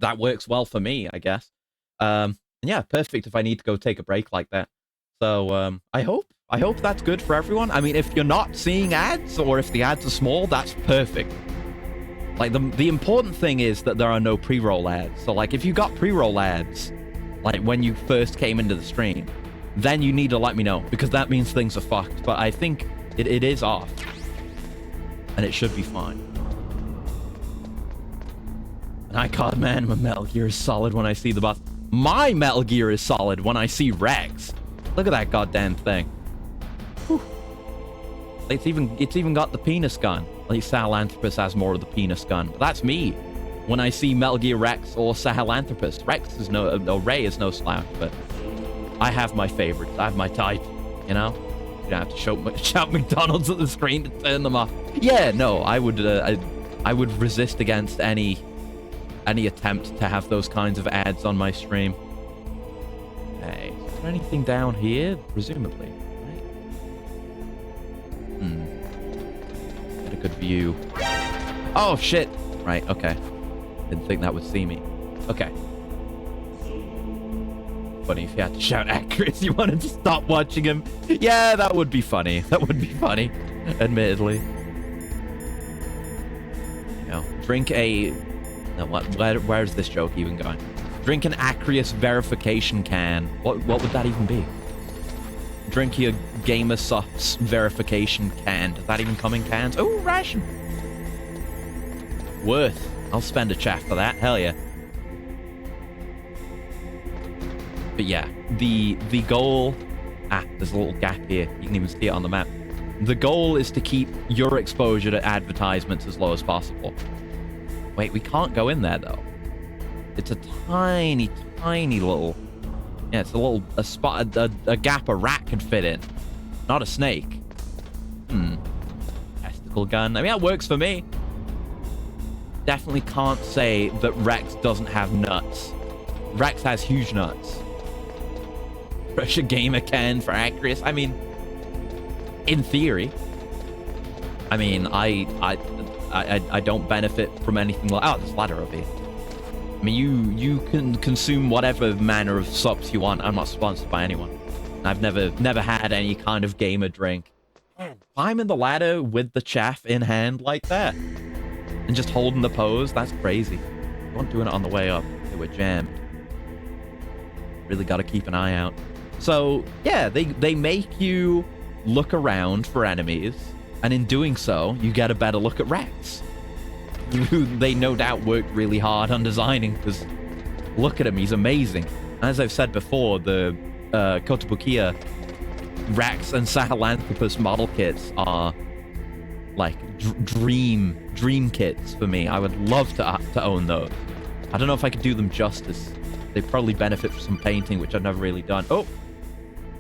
that works well for me, I guess. And yeah, perfect if I need to go take a break like that. So I hope that's good for everyone. I mean, if you're not seeing ads or if the ads are small, that's perfect. Like, the important thing is that there are no pre-roll ads. So, like, if you got pre-roll ads, like, when you first came into the stream, then you need to let me know, because that means things are fucked. But I think it is off. And it should be fine. And I caught, man, my Metal Gear is solid when I see the boss. My Metal Gear is solid when I see Rex. Look at that goddamn thing. Whew. It's even got the penis gun. At least Sahelanthropus has more of the penis gun. But that's me when I see Metal Gear Rex or Sahelanthropus. Rex is no Ray is no slouch, but I have my favorites. I have my type, you know? You don't have to shout McDonald's at the screen to turn them off. Yeah, no, I would resist against any attempt to have those kinds of ads on my stream. Hey, is there anything down here? Presumably, right? Get a good view. Oh, shit! Right, okay. Didn't think that would see me. Okay. Funny if you had to shout at Chris, you wanted to stop watching him. Yeah, that would be funny. That would be funny, admittedly. You know, drink a... No, where's this joke even going? Drink an Acrius verification can. What would that even be? Drink your GamerSoft's verification can. Does that even come in cans? Oh, ration! Worth. I'll spend a chat for that. Hell yeah. But yeah, the goal... Ah, there's a little gap here. You can even see it on the map. The goal is to keep your exposure to advertisements as low as possible. Wait, we can't go in there, though. It's a tiny, tiny little... Yeah, it's a spot, a gap a rat could fit in. Not a snake. Testicle gun. I mean, that works for me. Definitely can't say that Rex doesn't have nuts. Rex has huge nuts. Russia Gamer can for Acrius. I mean, in theory. I mean, I don't benefit from anything like... Oh, there's a ladder over here. I mean, you can consume whatever manner of subs you want. I'm not sponsored by anyone. I've never had any kind of gamer drink. Climbing the ladder with the chaff in hand like that. And just holding the pose, that's crazy. You weren't doing it on the way up. They were jammed. Really got to keep an eye out. So, yeah, they make you look around for enemies. And in doing so, you get a better look at Rex. Who they no doubt worked really hard on designing, because look at him, he's amazing. As I've said before, the Kotobukiya Rex and Sahelanthropus model kits are like dream kits for me. I would love to own those. I don't know if I could do them justice. They probably benefit from some painting, which I've never really done. Oh,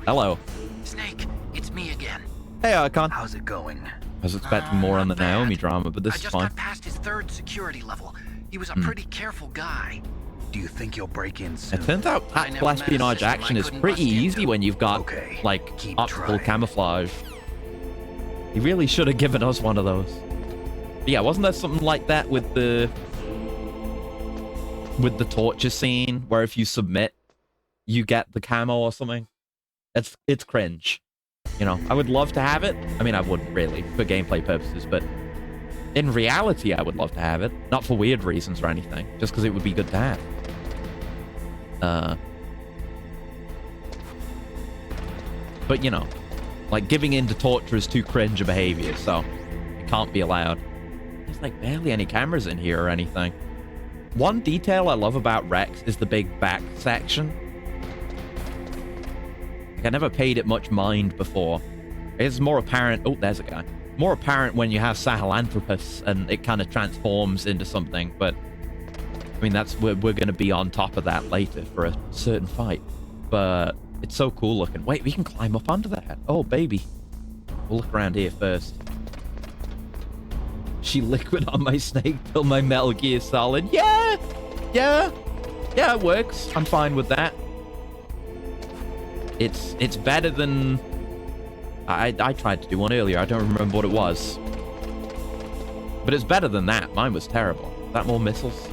hello. Snake, it's me again. Hey, Archon. How's it going? I was expecting more on the Naomi drama, but this is fine. I just got past his 3rd security level. He was a pretty careful guy. Do you think you'll break in soon? It turns out tactical espionage action is pretty easy when you've got, like, optical camouflage. He really should have given us one of those. But yeah, wasn't there something like that with the torture scene, where if you submit, you get the camo or something? It's cringe. You know, I would love to have it. I mean, I wouldn't really, for gameplay purposes, but in reality, I would love to have it. Not for weird reasons or anything, just because it would be good to have. But, you know, like, giving in to torture is too cringe a behavior, so it can't be allowed. There's, like, barely any cameras in here or anything. One detail I love about Rex is the big back section. I never paid it much mind before, It's more apparent. Oh, there's a guy. More apparent when you have Sahelanthropus and it kind of transforms into something. But I mean, we're going to be on top of that later for a certain fight. But it's so cool looking. Wait, we can climb up onto that. Oh, baby. We'll look around here first. She liquid on my snake till my Metal Gear Solid. Yeah, it works. I'm fine with that. It's better than I tried to do one earlier. I don't remember what it was, but it's better than that. Mine was terrible. Is that more missiles?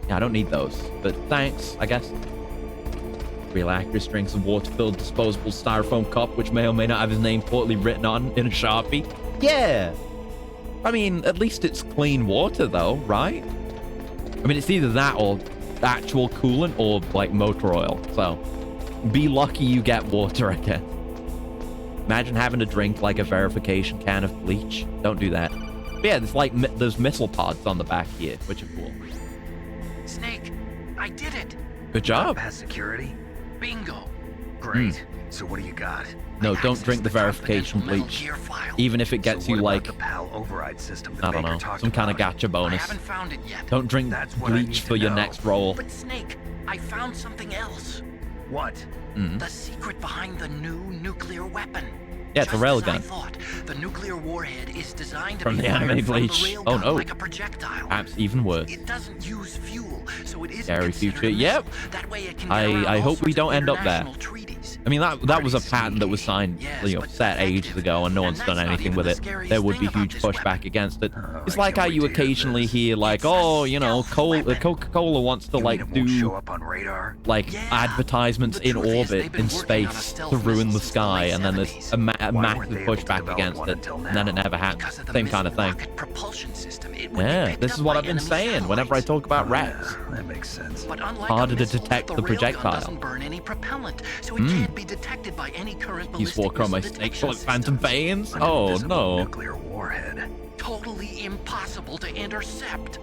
Yeah, I don't need those, but thanks, I guess. Real accuracy drinks of water-filled disposable styrofoam cup, which may or may not have his name poorly written on in a Sharpie. Yeah. I mean, at least it's clean water, though, right? I mean, it's either that or actual coolant or, like, motor oil. So, be lucky you get water, I guess. Imagine having to drink, like, a verification can of bleach. Don't do that. But yeah, there's, like, there's missile pods on the back here, which are cool. Snake, I did it. Good job. Past security? Bingo. Great. So what do you got? No, don't drink the verification bleach. Even if it gets you, like, the PAL override system I don't know, some kind of gacha I bonus. haven't found it yet. Don't drink That's what I need bleach to for your know. next roll. But Snake, I found something else. What? The secret behind the new nuclear weapon. Yeah, it's a Just as railgun. I thought, the nuclear warhead is designed to From be the fired anime from Bleach. the railgun Oh, no. like a projectile. Perhaps even worse. It doesn't use fuel, so it isn't Scary considered future. a Yep. missile. That way it can get I around all hope we sorts don't of end up there. international treaties. I mean, that was a Pretty patent that was sneaky. signed, Yes, you know, but set ages effective. ago, and no And one's that's done not anything even with the it. scariest There would thing be about huge this pushback weapon. against it. It's I like how can't you wait to hear occasionally this. hear, like, It's a oh, you know, stealth weapon. Coca-Cola wants to, You like, mean it won't show do, up on radar? like, Yeah. advertisements The in truth is, orbit they've been in working on a space stealth to ruin missile the since the sky, late and then there's 70s. a Why weren't massive they able to pushback develop against one it, until and then it now? never happened. Because of the Same kind of missile thing. rocket propulsion system. It would be Yeah, picked this up is what by I've been enemy saying whenever I satellites. talk about Rex. Yeah, that makes sense. But unlike Harder a to missile, detect the railgun projectile. doesn't burn any propellant, so it can't be detected by any current He's ballistic walking on my missile snake detection like phantom systems. veins. An Oh invisible no. nuclear warhead. Totally impossible to intercept.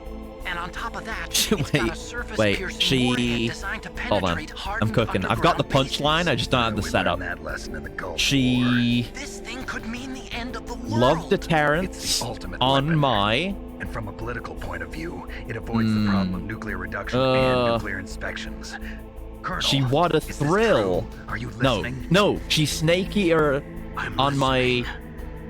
And on top of that, it's Wait, got a surface wait, piercing she- warhead designed to Hold on. penetrate I'm hardened cooking. I've got the underground punchline. I just don't have the We setup. learned that lesson in the Gulf War. She bases. This thing could mean the end of the world. loved It's deterrence the ultimate on weapon. my. And from a political point of view, it avoids the problem of nuclear reduction and nuclear inspections. Colonel, She what a is this thrill. true? Are you No, listening? no, she's snakier I'm on my.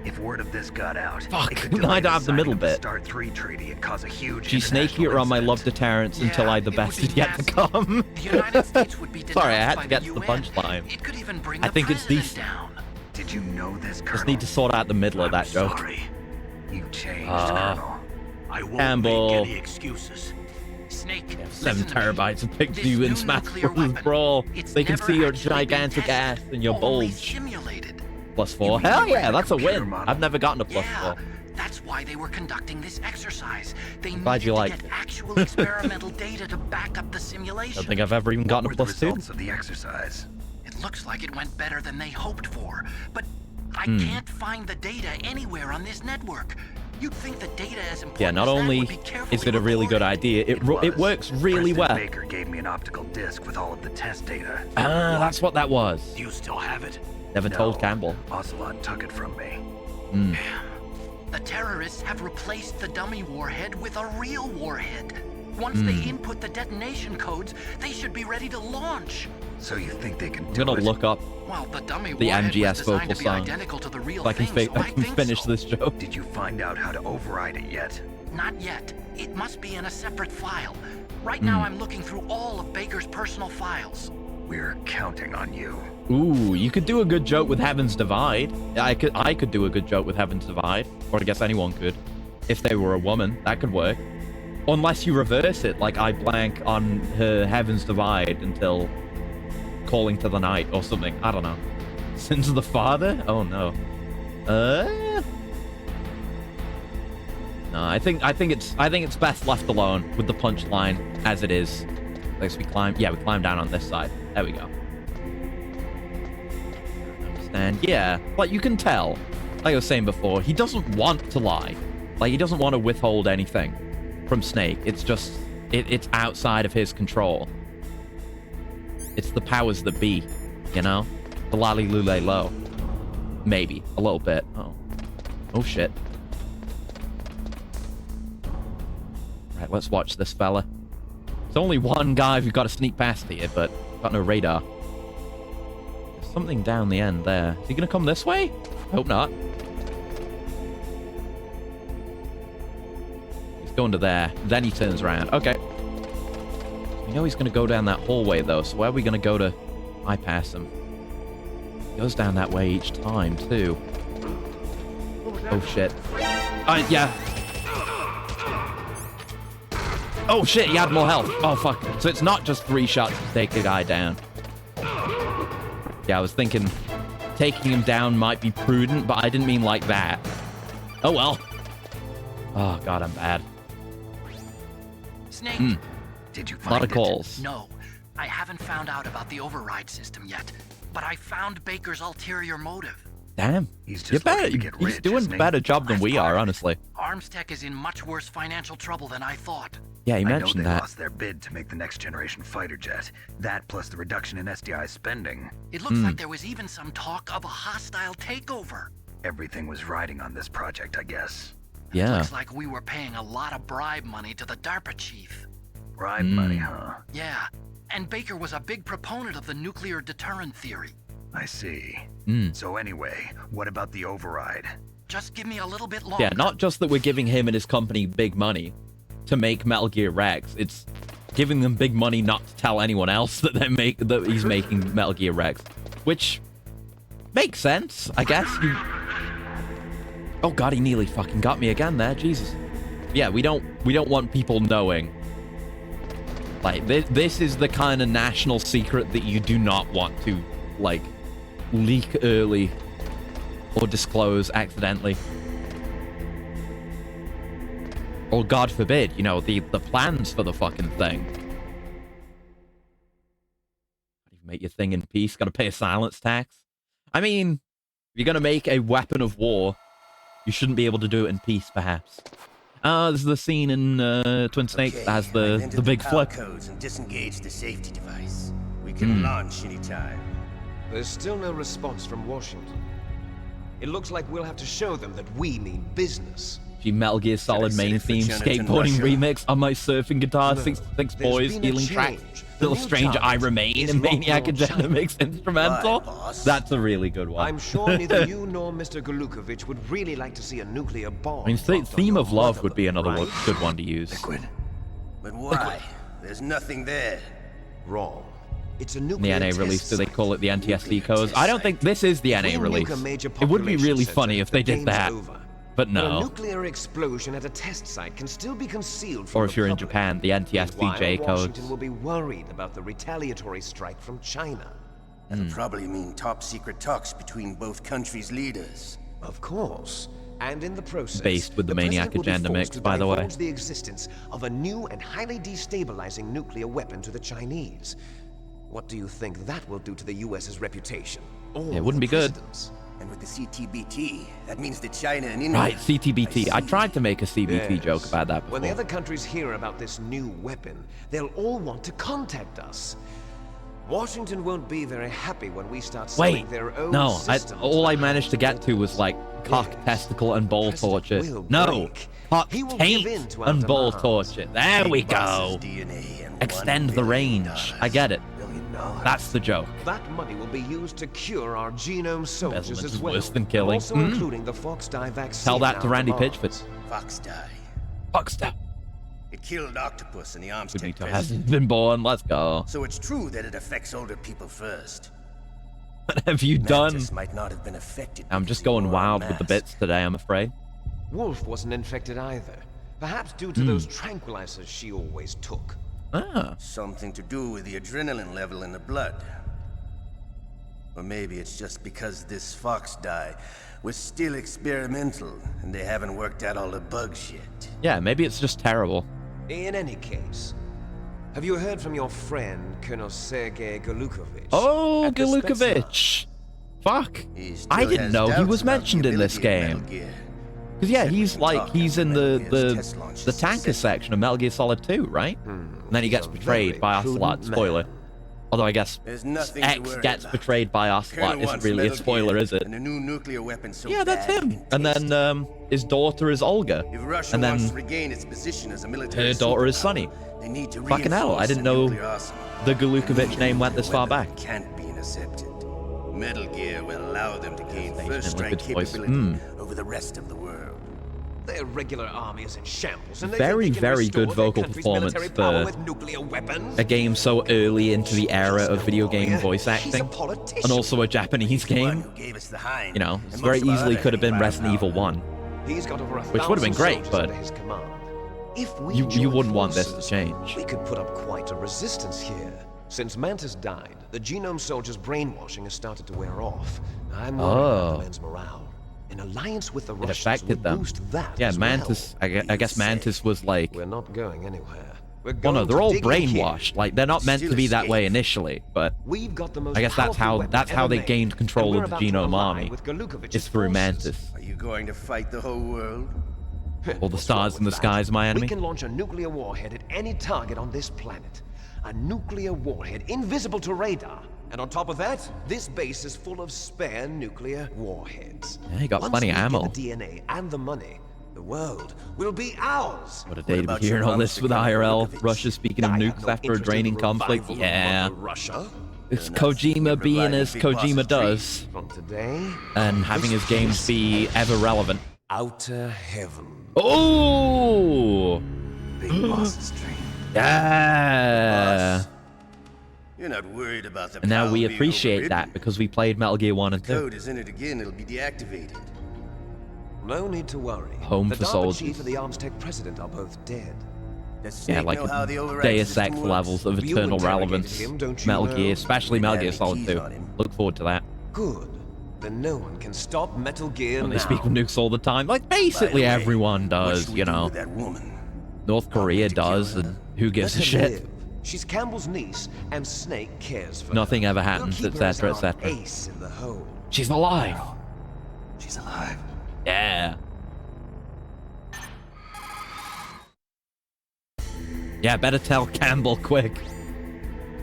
If word of this got out, Fuck, it could I delay don't have the signing middle of the bit. START 3 treaty and cause a huge She's international snakier on my incident. love deterrence until Yeah, I the it best would is be yet to massive. come. The United States would be Sorry, I had denounced to by get the to the UN. punchline. It could even bring I the think it's president decent. down. Did you know this, Colonel? Just need to sort out the middle of that I'm joke. Sorry. You've changed, Ah. Colonel. I won't Campbell. make any excuses. Snake, 7 listen to me. terabytes of pics of This you in new Smash nuclear Bros. weapon, Brawl. it's They can never see your actually been gigantic ass tested, and your only bulge. simulated. +4. mean Hell you yeah, ran a that's a computer win. model? I've never gotten a +4. Yeah, that's why they were conducting this exercise. They glad needed you to liked get it. actual experimental data to back up the I simulation. don't think I've ever even gotten What a were the +2. results of the exercise? It looks like it went better than they hoped for, but I Hmm. can't find the data anywhere on this network. You'd think the data as important Yeah, not as that only would be carefully is it a really good recorded. idea, it was. works really President well. Baker gave me an optical disc with all of the test data. Ah, that's what that was. Do you still have it? Never No, told Campbell. Ocelot took it from me. The terrorists have replaced the dummy warhead with a real warhead. Once they input the detonation codes, they should be ready to launch. So you think they can I'm do gonna it? look up Well, the dummy the warhead MGS was designed vocal to be song identical to the real so I can, thing, so I can think finish so. this joke. Did you find out how to override it yet? Not yet. It must be in a separate file. Right Hmm. now, I'm looking through all of Baker's personal files. We're counting on you. Ooh, you could do a good joke with Heaven's Divide. I could do a good joke with Heaven's Divide. Or I guess anyone could. If they were a woman, that could work. Unless you reverse it, like I blank on her Heaven's Divide until Calling to the Night or something. I don't know. Sins of the Father? Oh no. No, I think it's best left alone with the punchline as it is. I guess we climb down on this side. There we go. Understand? Yeah, like you can tell, like I was saying before, he doesn't want to lie. Like he doesn't want to withhold anything from Snake. It's just it's outside of his control. It's the powers that be, you know? The lally lule low. Maybe. A little bit. Oh. Oh, shit. Right, let's watch this fella. There's only one guy who's got to sneak past here, but got no radar. There's something down the end there. Is he going to come this way? Hope not. He's going to there. Then he turns around. Okay. We know he's going to go down that hallway, though, so where are we going to go to bypass him? He goes down that way each time, too. Oh, shit. Yeah. Oh, shit, he had more health. Oh, fuck. So it's not just 3 shots to take a guy down. Yeah, I was thinking taking him down might be prudent, but I didn't mean like that. Oh, well. Oh, God, I'm bad. Snake. Did you A find lot of it? calls. No, I haven't found out about the override system yet, but I found Baker's ulterior motive. Damn. He's You just looking to bet. get He's rich, doing isn't a he? better job than we are, honestly. Armstech is in much worse financial trouble than I thought. Yeah, he I know mentioned they that. lost their bid to make the next generation fighter jet. That plus the reduction in SDI spending. It looks like there was even some talk of a hostile takeover. Everything was riding on this project, I guess. Yeah. Looks like we were paying a lot of bribe money to the DARPA chief. Bribe money, huh? Yeah, and Baker was a big proponent of the nuclear deterrent theory. I see. So anyway, what about the override? Just give me a little bit longer. Yeah, not just that we're giving him and his company big money to make Metal Gear Rex. It's giving them big money not to tell anyone else that he's making Metal Gear Rex, which makes sense, I guess. Oh God, he nearly fucking got me again there. Jesus. Yeah, we don't want people knowing. Like this is the kind of national secret that you do not want to like leak early or disclose accidentally. Or God forbid, you know, the plans for the fucking thing. You make your thing in peace, gotta pay a silence tax. I mean, if you're gonna make a weapon of war, you shouldn't be able to do it in peace, perhaps. This is the scene in Twin Snakes that has the big flip. Codes and disengage the safety device. We can launch anytime. There's still no response from Washington. It looks like we'll have to show them that we mean business. G Metal Gear Solid main theme, Jonathan skateboarding Russia? remix on my surfing guitar, No, 66 there's boys, been a stealing tracks, change. The Little new Stranger I target Remain, is and Maniac Rock'n'Roll China. Agendamix instrumental. Why, boss? That's a really good one. I'm sure neither you nor Mr. Golukovich would really like to see a nuclear bomb. I mean, dropped on Theme your of Love motherland, would be another right? good one to use. Liquid. But why? There's nothing there. Wrong. It's a The nuclear NA test release, do they site. call it the NTSC Nuclear codes? test I don't think this is the If NA we nuke release. a major It would be population really center, funny if the they did game's that. over. But A no. nuclear explosion at a test site can still be concealed from Or the if you're in public. Japan, the NTSC-J Meanwhile, codes. Washington will be worried about the retaliatory strike from China. That'll probably mean top secret talks between both countries' leaders. Of course. And in the process, Based with the Maniac president will be Agenda forced mix, to by the way. divulge the existence of a new and highly destabilizing nuclear weapon to the Chinese. What do you think that will do to the U.S.'s reputation? All It wouldn't the be good. presidents. And with the CTBT, that means that China and India... Right, CTBT. I tried to make a CBT Yes. joke about that before. When the other countries hear about this new weapon, they'll all want to contact us. Washington won't be very happy when we start selling Wait, their own no, systems. all I managed to get to was like cock, Yes. testicle, and ball President torture. will No, break. cock, He will give in taint, to and our ball demands. torture. There we go. DNA and Extend $1 the billion. range. I get it. $1 billion. That's the joke. That money will be used to cure our genome soldiers Embezzlement as is well. worse than killing. Also including the Fox Die vaccine. Tell that to our Randy demands. Pitchford. Fox die. Fuckster. It killed Octopus and the Armstech Benito president. hasn't been born. Let's go. So it's true that it affects older people first. What have you done? Mantis might not have been affected. I'm because just he going wore a wild with the mask. bits today, I'm afraid. Wolf wasn't infected either. Perhaps due to those tranquilizers she always took. Ah. Something to do with the adrenaline level in the blood. Or maybe it's just because this Fox die was still experimental and they haven't worked out all the bugs yet. Yeah, maybe it's just terrible. In any case, have you heard from your friend, Colonel Sergei Golukovich? Oh, at the Spetsnaz? Golukovich. Fuck. He still I didn't has know he doubts was about the mentioned in this ability of Metal game. Gear. Because yeah, Said he's we can like, talk he's after in Metal Gear's test launch the is tanker successful. section of Metal Gear Solid 2, right? And then he He's gets a betrayed very by Ocelot. prudent Spoiler. man. Although I guess There's nothing to X worry gets about. betrayed by Ocelot Colonel isn't wants really a Metal spoiler, Gear is it? And a new nuclear weapon so Yeah, that's bad him. it And tastes then his daughter is Olga. If Russia And wants to then regain its position as a military her daughter is superpower, Sunny. they need to Fucking hell, I reinforce didn't the know nuclear arsenal. the Galukovich name went this far Weapon back. Can't be intercepted. Metal Gear will allow them to gain Station first in strike Liquid's voice. capability over the rest of the world. Their regular army is in shambles, and they Very, think they can very restore good their vocal country's performance military power for with nuclear weapons. a game so early into the era of video game voice He's a acting, politician. and also a Japanese The one game. who gave us the Hind, You know, and this most very of our easily other could have been heavy Resident Evil firepower. 1. He's got over Which would have been 1,000 great, soldiers but under his command. If we You join wouldn't want this to forces, change. We could put up quite a resistance here. Since Mantis died, the Genome Soldier's brainwashing has started to wear off. I'm worried about the men's morale. An alliance with the It Russians affected would them. boost that Yeah, as Mantis. well. I guess Mantis was like. We're not going anywhere. We're Well, no, going they're to all dig in here. brainwashed. Like they're not meant to be that way initially, but We've got the most I guess that's powerful how weapon that's how ever they made, gained control and we're of the about to Genome ally Army. with Galukovich's It's through forces. Mantis. Are you going to fight the whole world? All the What's wrong stars in the with sky that? is my enemy. We can launch a nuclear warhead at any target on this planet. A nuclear warhead invisible to radar. And on top of that, this base is full of spare nuclear warheads. Yeah, you got Once plenty of we get ammo. the DNA and the money, the world will be ours. What a day to be about hearing your all this with promise to IRL. Galukovich? Russia speaking of I have nukes no after a interest in draining the conflict. revival of Yeah. Mother Russia. It's Enough. You're Kojima being providing as big bosses Kojima treat. does, From today, and having his games be ever relevant. outer heaven. Oh! Big boss's dream. Yeah! Boss, you're not worried about the And now power we being appreciate overridden. that because we played Metal Gear 1 and The 2. code is in it again. It'll be deactivated. No need to worry. Home the for DARPA soldiers. chief and the Arms Tech president are both dead. Does Yeah, Snake like know how the override Deus system Ex works? levels of You eternal interrogated relevance. him, don't you Metal know? Gear, especially We Metal have Gear the Solid keys 2. on him. Look forward to that. Good. Then no one can stop Metal Gear And now. they speak of nukes all the time. Like, By basically the way, everyone what does, should we you do know. with that woman? North Korea to kill does, her. and who gives Let a her shit? live. She's Campbell's niece, and Snake cares for Nothing her. ever We'll happens, keep her as etc., our etc. ace in the hole. She's alive. She's alive. Yeah. Yeah, better tell Campbell quick.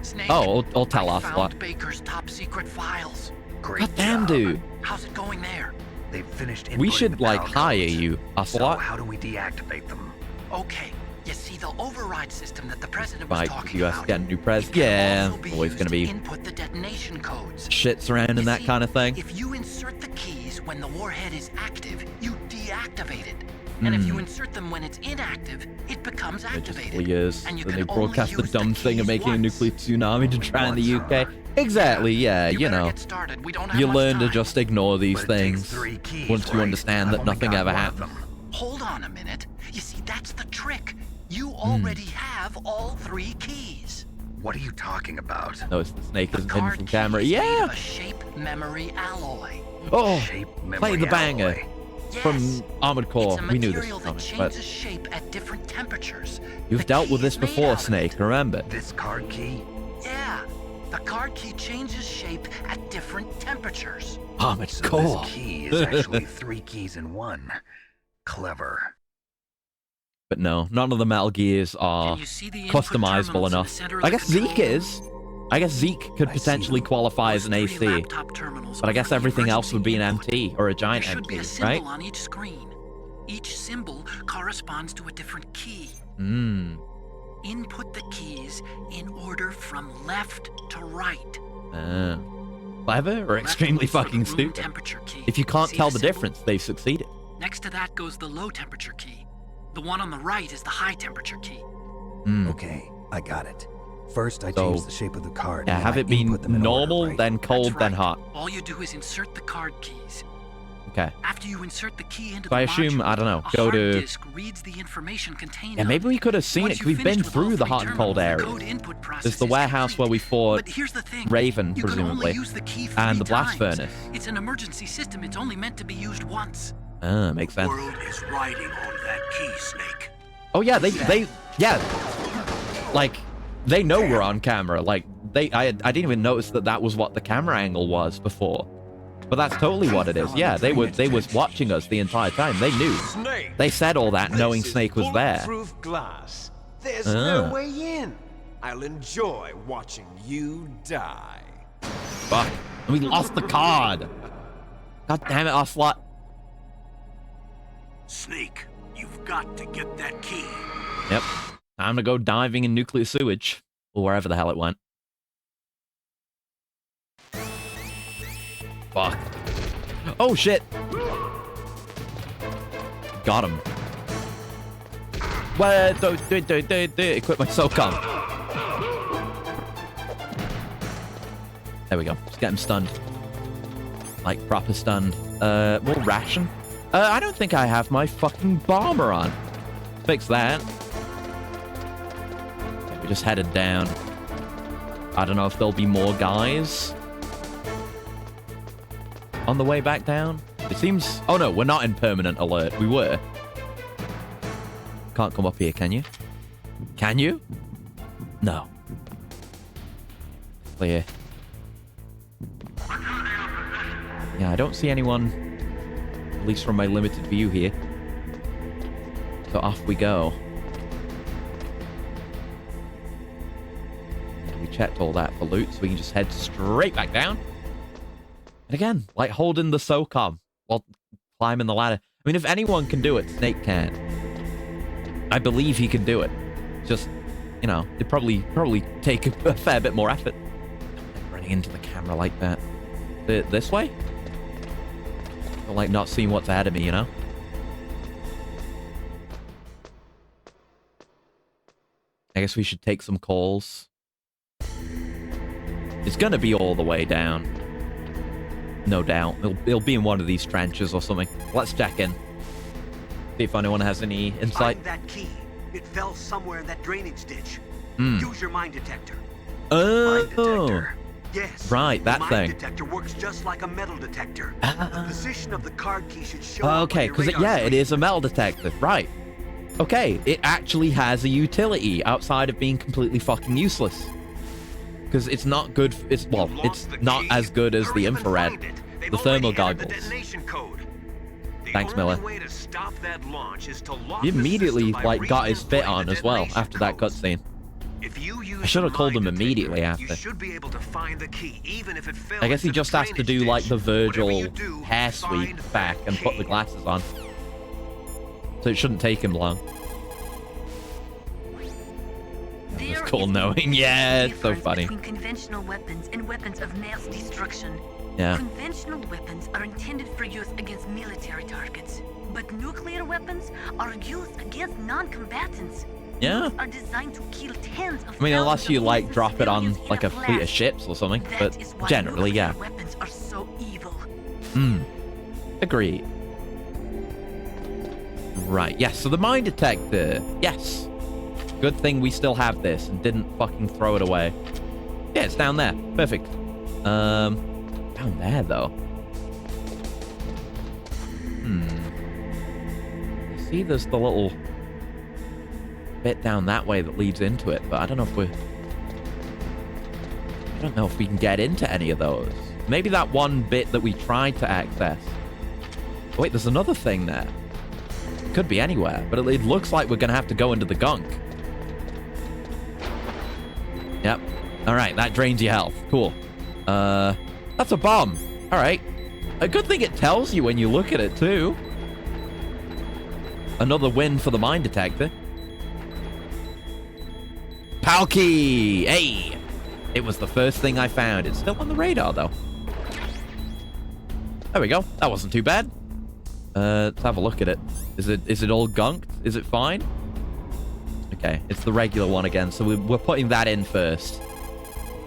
Snake, Oh, I'll tell I us what. found Baker's top secret files. Great God damn, job. dude. How's it going there? They've finished We inputting should, the like, power hire codes. you, So Ocelot. how do we deactivate them? Okay, you see the override system that the president was Right, talking US about. getting new pres. It can Yeah, also be always used gonna to be input the detonation codes. shit surrounding You that see, kind of thing. If you insert the keys when the warhead is active, you deactivate it. And if you insert them when it's inactive, it becomes activated. Years. And you Then can they broadcast the only use dumb the thing of keys making a once. nuclear tsunami to try in the Once, UK. huh? Exactly, yeah, you better know. get started. We don't have You much learn to time. just ignore these But it takes things 3 keys, once you right? understand I've that only nothing got ever one of happens. them. Hold on a minute. You see, that's the trick. You Hmm. already have all 3 keys. What are you talking about? Notice the snake The isn't hidden card from key camera. is made Yeah! of a shape memory alloy. Oh! Shape Play memory the banger. alloy. Yes. From Armored Core. It's a We knew this material was that coming, changes but shape at different temperatures. you've The dealt key with this is made before, out of Snake, it. remember? This card key? Yeah. The card key changes shape at different temperatures. Armored So Core. this key is actually 3 keys in one. Clever. But no, none of the Metal Gears are Can you see the input customizable terminals in the enough. center of I the guess control Zeke room? is. I guess Zeke could I see potentially them. qualify as an Those 3 AC, laptop terminals but I are guess for the everything else would be an emergency MT or a There giant should be a MT, symbol right? on each screen. Each symbol corresponds to a different key. Hmm. Input the keys in order from left to right. Clever or Left extremely goes for the fucking room stupid? temperature key. If you can't See tell the symbol? difference, they've succeeded. Next to that goes the low temperature key. The one on the right is the high temperature key. Hmm. Okay, I got it. First, I So, changed the shape of the card. Yeah, and then have I it be input them in order, normal, right? then cold, That's then right. hot. All you do is insert the card keys. Okay. After you insert the key into So I the assume, module, I don't know, a go hard to- disk reads the information contained Yeah, on maybe it. we could have seen it, Once 'cause we've you've been finished with all through the 3 hot and cold terminals, the areas. code input process There's the is warehouse where we complete. fought But here's the thing. Raven, You can presumably, only use the key and the 3 blast times. furnace. It's an emergency system. It's only meant to be used once. Makes sense. World is riding on that key, Snake. Oh yeah, yeah, like they know we're on camera. Like I didn't even notice that was what the camera angle was before, but that's totally what it is. Yeah, they was watching us the entire time. They knew. Snake! They said all that knowing This is Snake was there. bulletproof glass. There's Ah. no way in. I'll enjoy watching you die. Fuck. And we lost the card. God damn it, Ocelot. Snake, you've got to get that key. Yep. Time to go diving in nuclear sewage. Or wherever the hell it went. Fuck. Oh, shit. Got him. Well, equip my SOCOM. There we go. Just get him stunned. Like, proper stunned. More ration? I don't think I have my fucking bomber on. Fix that. Okay, we just headed down. I don't know if there'll be more guys on the way back down. It seems... Oh, no, we're not in permanent alert. We were. Can't come up here, can you? Can you? No. Clear. Yeah, I don't see anyone, at least from my limited view here. So off we go. And we checked all that for loot, so we can just head straight back down. And again, like holding the SOCOM while climbing the ladder. I mean, if anyone can do it, Snake can. I believe he can do it. Just, you know, it'd probably take a fair bit more effort. Running into the camera like that. This way? I like not seeing what's ahead of me, you know? I guess we should take some calls. It's gonna be all the way down. No doubt. It'll be in one of these trenches or something. Let's check in. See if anyone has any insight. Find that key. It fell somewhere in that drainage ditch. Hmm. Use your mine detector. Oh. Mine detector. Yes. Right, that the thing. mine detector works just like a metal detector. The position of the card key should show Okay, because it is a metal detector. Right. Okay, it actually has a utility outside of being completely fucking useless. Because it's not good. It's not as good as the infrared, the thermal goggles. Thanks, Miller. He immediately got his fit on as well after that cutscene. I should have called him immediately after. I guess he just has to do like the Virgil hair sweep back and put the glasses on. So it shouldn't take him long. It's cool knowing. Yeah, it's so funny. Between conventional weapons and weapons of mass destruction. Yeah. Conventional weapons are intended for use against military targets, but nuclear weapons are used against non-combatants. Yeah. These are designed to kill tens of I mean, unless thousands you of like innocent drop it on civilians in like a fleet of blast. ships or something, That but is why generally, yeah. nuclear weapons are so evil. Agreed. Right, yes, so the mine detector. Yes. Good thing we still have this and didn't fucking throw it away. Yeah, it's down there. Perfect. Down there, though. See, there's the little bit down that way that leads into it, but I don't know if we can get into any of those. Maybe that one bit that we tried to access. Wait, there's another thing there. Could be anywhere, but it looks like we're gonna have to go into the gunk. Yep. Alright, that drains your health. Cool. That's a bomb. Alright. A good thing it tells you when you look at it, too. Another win for the mine detector. Palkey! Hey! It was the first thing I found. It's still on the radar, though. There we go. That wasn't too bad. Let's have a look at it. Is it all gunked? Is it fine? Okay, it's the regular one again, so we're putting that in first.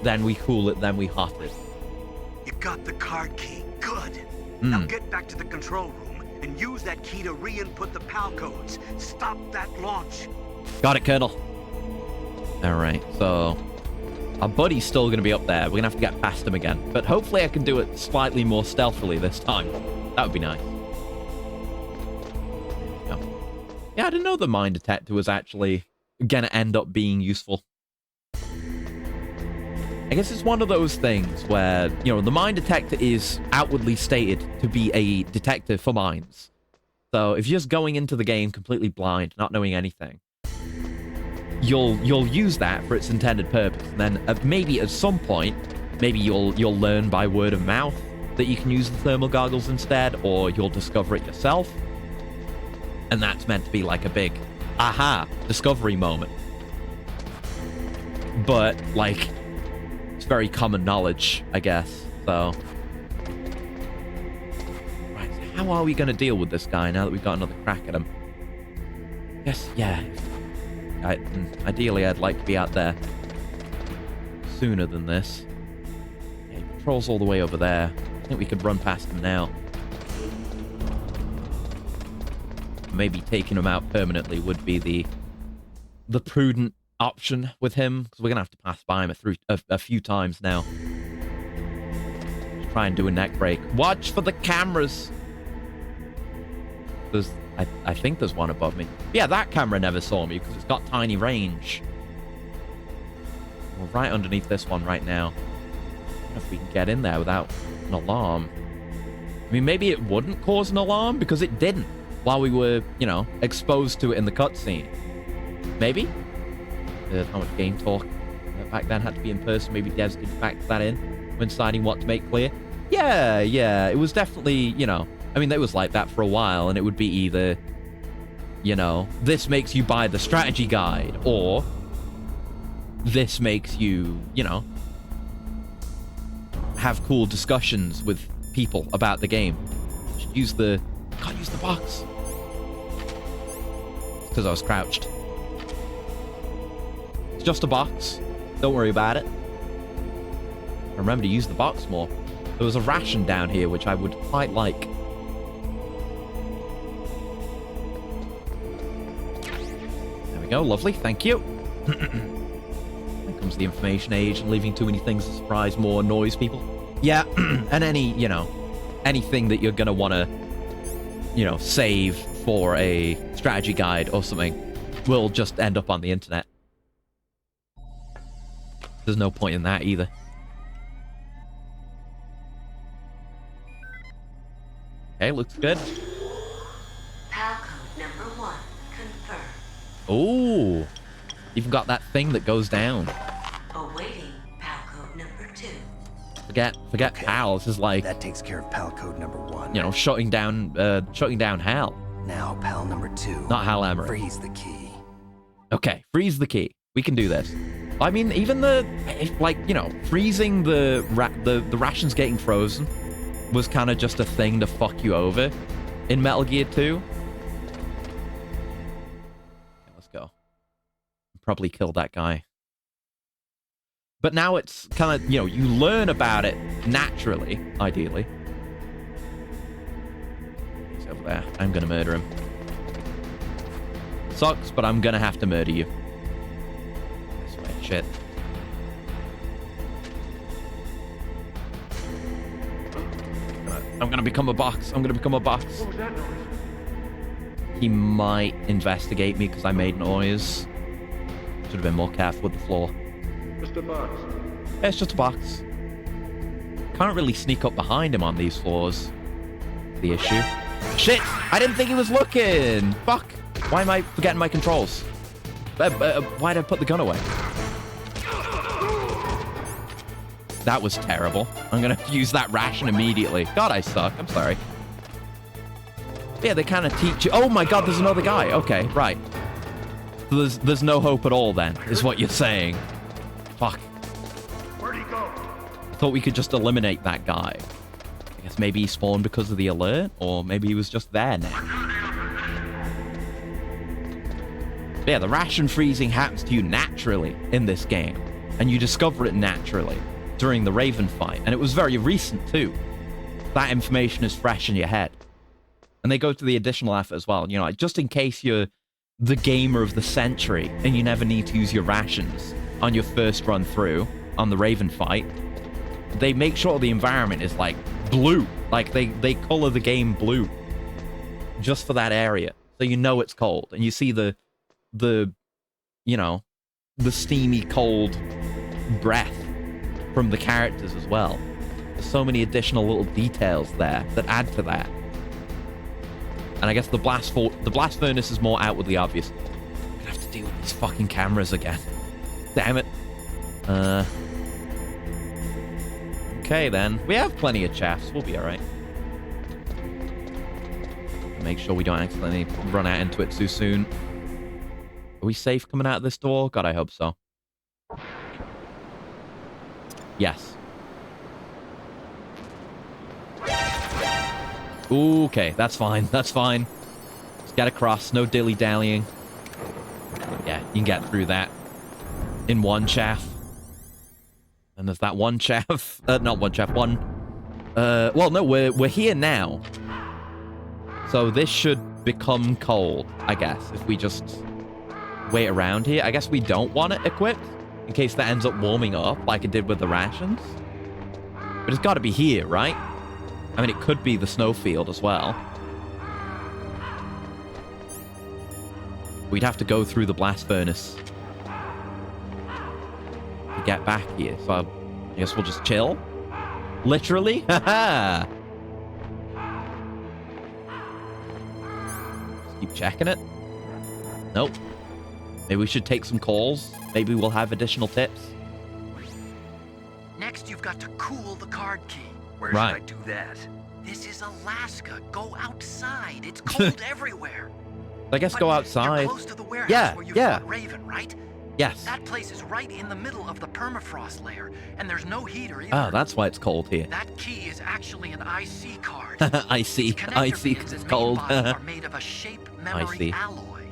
Then we cool it, then we hot it. You got the card key. Good. Now get back to the control room and use that key to re-input the PAL codes. Stop that launch. Got it, Colonel. Alright, so our buddy's still going to be up there. We're going to have to get past him again. But hopefully I can do it slightly more stealthily this time. That would be nice. Yeah, I didn't know the mine detector was actually going to end up being useful. I guess it's one of those things where, you know, the mine detector is outwardly stated to be a detector for mines. So if you're just going into the game completely blind, not knowing anything, you'll use that for its intended purpose, and then maybe at some point, maybe you'll learn by word of mouth that you can use the thermal goggles instead, or you'll discover it yourself, and that's meant to be like a big aha discovery moment. But like, it's very common knowledge, I guess. So, right, so how are we going to deal with this guy now that we've got another crack at him? Yes, yeah. Ideally, I'd like to be out there sooner than this. Yeah, he patrols all the way over there. I think we could run past him now. Maybe taking him out permanently would be the prudent option with him, because we're gonna have to pass by him a few times now. Try and do a neck break. Watch for the cameras. I think there's one above me. Yeah, that camera never saw me because it's got tiny range. We're right underneath this one right now. I don't know if we can get in there without an alarm. I mean, maybe it wouldn't cause an alarm because it didn't while we were, you know, exposed to it in the cutscene. Maybe? How much game talk back then had to be in person. Maybe devs did factor that in when deciding what to make clear. Yeah, it was definitely, you know, I mean, it was like that for a while, and it would be either, you know, this makes you buy the strategy guide, or this makes you, you know, have cool discussions with people about the game. Should use the... Can't use the box. Because I was crouched. It's just a box. Don't worry about it. Remember to use the box more. There was a ration down here, which I would quite like. There we go. Lovely. Thank you. Here comes the information age and leaving too many things to surprise more annoys people. Yeah, and any, you know, anything that you're going to want to, you know, save for a strategy guide or something will just end up on the internet. There's no point in that either. Okay, looks good. PAL code number 1 confirmed. Ooh, even got that thing that goes down. Awaiting PAL code number 2. Forget Okay. HAL. This is like, That takes care of PAL code number 1. you know, shutting down HAL. Now PAL number 2. Not HAL Emery. Freeze the key. Okay, freeze the key. We can do this. I mean, even like, you know, freezing the rations getting frozen was kind of just a thing to fuck you over in Metal Gear 2. Okay, let's go. Probably killed that guy. But now it's kind of, you know, you learn about it naturally, ideally. He's over there. I'm gonna murder him. Sucks, but I'm gonna have to murder you. This way, shit. I'm gonna become a box. I'm gonna become a box. What was that noise? He might investigate me because I made noise. Should have been more careful with the floor. Just a box. Yeah, it's just a box. Can't really sneak up behind him on these floors. The issue. Shit! I didn't think he was looking! Fuck! Why am I forgetting my controls? Why'd I put the gun away? That was terrible. I'm gonna use that ration immediately. God, I suck. I'm sorry. Yeah, they kind of teach you... Oh my god, there's another guy. Okay, right. So there's no hope at all then, is what you're saying. Fuck. Where'd he go? I thought we could just eliminate that guy. I guess maybe he spawned because of the alert, or maybe he was just there now. Yeah, the ration freezing happens to you naturally in this game, and you discover it naturally during the Raven fight, and it was very recent too. That information is fresh in your head. And they go to the additional effort as well, you know, like just in case you're the gamer of the century and you never need to use your rations on your first run through on the Raven fight, they make sure the environment is like blue. Like they color the game blue just for that area. So you know it's cold and you see the you know, the steamy cold breath from the characters as well. There's so many additional little details there that add to that. And I guess the blast furnace is more outwardly obvious. I'm gonna have to deal with these fucking cameras again. Damn it. Okay, then. We have plenty of chaffs. We'll be alright. Make sure we don't accidentally run out into it too soon. Are we safe coming out of this door? God, I hope so. Yes. Okay, that's fine. That's fine. Just get across. No dilly-dallying. Yeah, you can get through that in one chaff. And there's that one chaff. Not one chaff. One. Well, no, we're here now. So this should become cold, I guess, if we just wait around here. I guess we don't want it equipped in case that ends up warming up like it did with the rations. But it's got to be here, right? I mean, it could be the snowfield as well. We'd have to go through the blast furnace to get back here. So I guess we'll just chill. Literally? Haha! Keep checking it. Nope. Maybe we should take some calls. Maybe we'll have additional tips. Next, you've got to cool the card key. Where should I do that? This is Alaska. Go outside. It's cold everywhere. I guess go outside. You're close to the warehouse where you fought Raven, right? Yes. That place is right in the middle of the permafrost layer, and there's no heater either. Oh, that's why it's cold here. That key is actually an IC card. I see. I see. It's cold. are made of a shape memory alloy.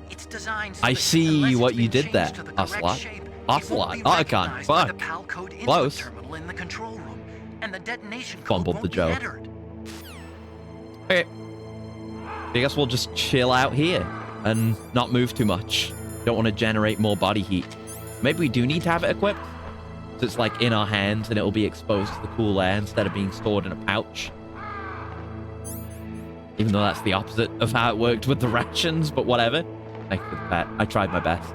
It's designed so I see what you did there, Ocelot. Ocelot. Otacon. Fuck. The PAL code Close. terminal in the control room, and the detonation code Fumbled won't the be joke. entered. Okay. I guess we'll just chill out here and not move too much. Don't want to generate more body heat. Maybe we do need to have it equipped. So it's like in our hands and it'll be exposed to the cool air instead of being stored in a pouch. Even though that's the opposite of how it worked with the rations, but whatever. Thank you for the pet. I tried my best.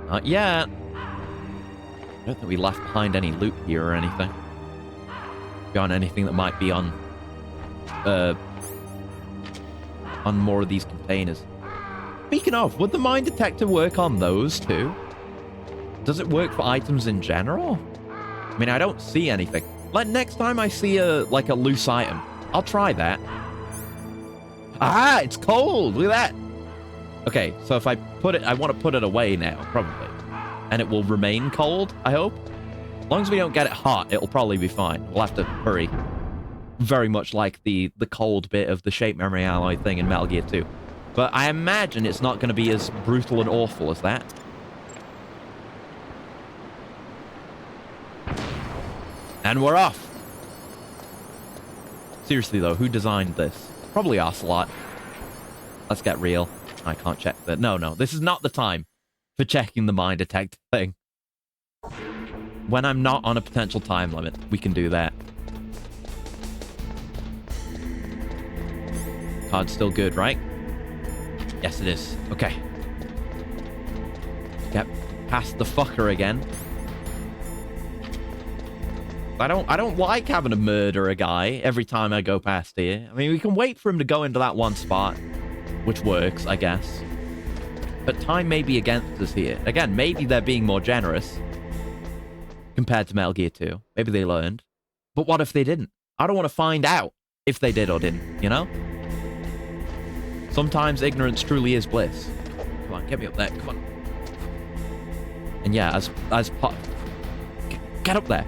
Not yet. I don't think we left behind any loot here or anything. Beyond anything that might be on more of these containers. Speaking of, would the mine detector work on those too? Does it work for items in general? I mean, I don't see anything. Like next time I see a loose item, I'll try that. Ah, it's cold. Look at that. Okay, so if I put it, I want to put it away now, probably. And it will remain cold, I hope. As long as we don't get it hot, it'll probably be fine. We'll have to hurry. Very much like the cold bit of the shape memory alloy thing in Metal Gear 2. But I imagine it's not going to be as brutal and awful as that. And we're off. Seriously, though, who designed this? Probably Ocelot. Let's get real. I can't check that. No, this is not the time for checking the mine detector thing. When I'm not on a potential time limit, we can do that. Card's still good, right? Yes, it is. Okay. Get past the fucker again. I don't like having to murder a guy every time I go past here. I mean, we can wait for him to go into that one spot, which works, I guess. But time may be against us here. Again, maybe they're being more generous compared to Metal Gear 2. Maybe they learned. But what if they didn't? I don't want to find out if they did or didn't, you know? Sometimes ignorance truly is bliss. Come on, get me up there. Come on. And yeah, as part... Get up there.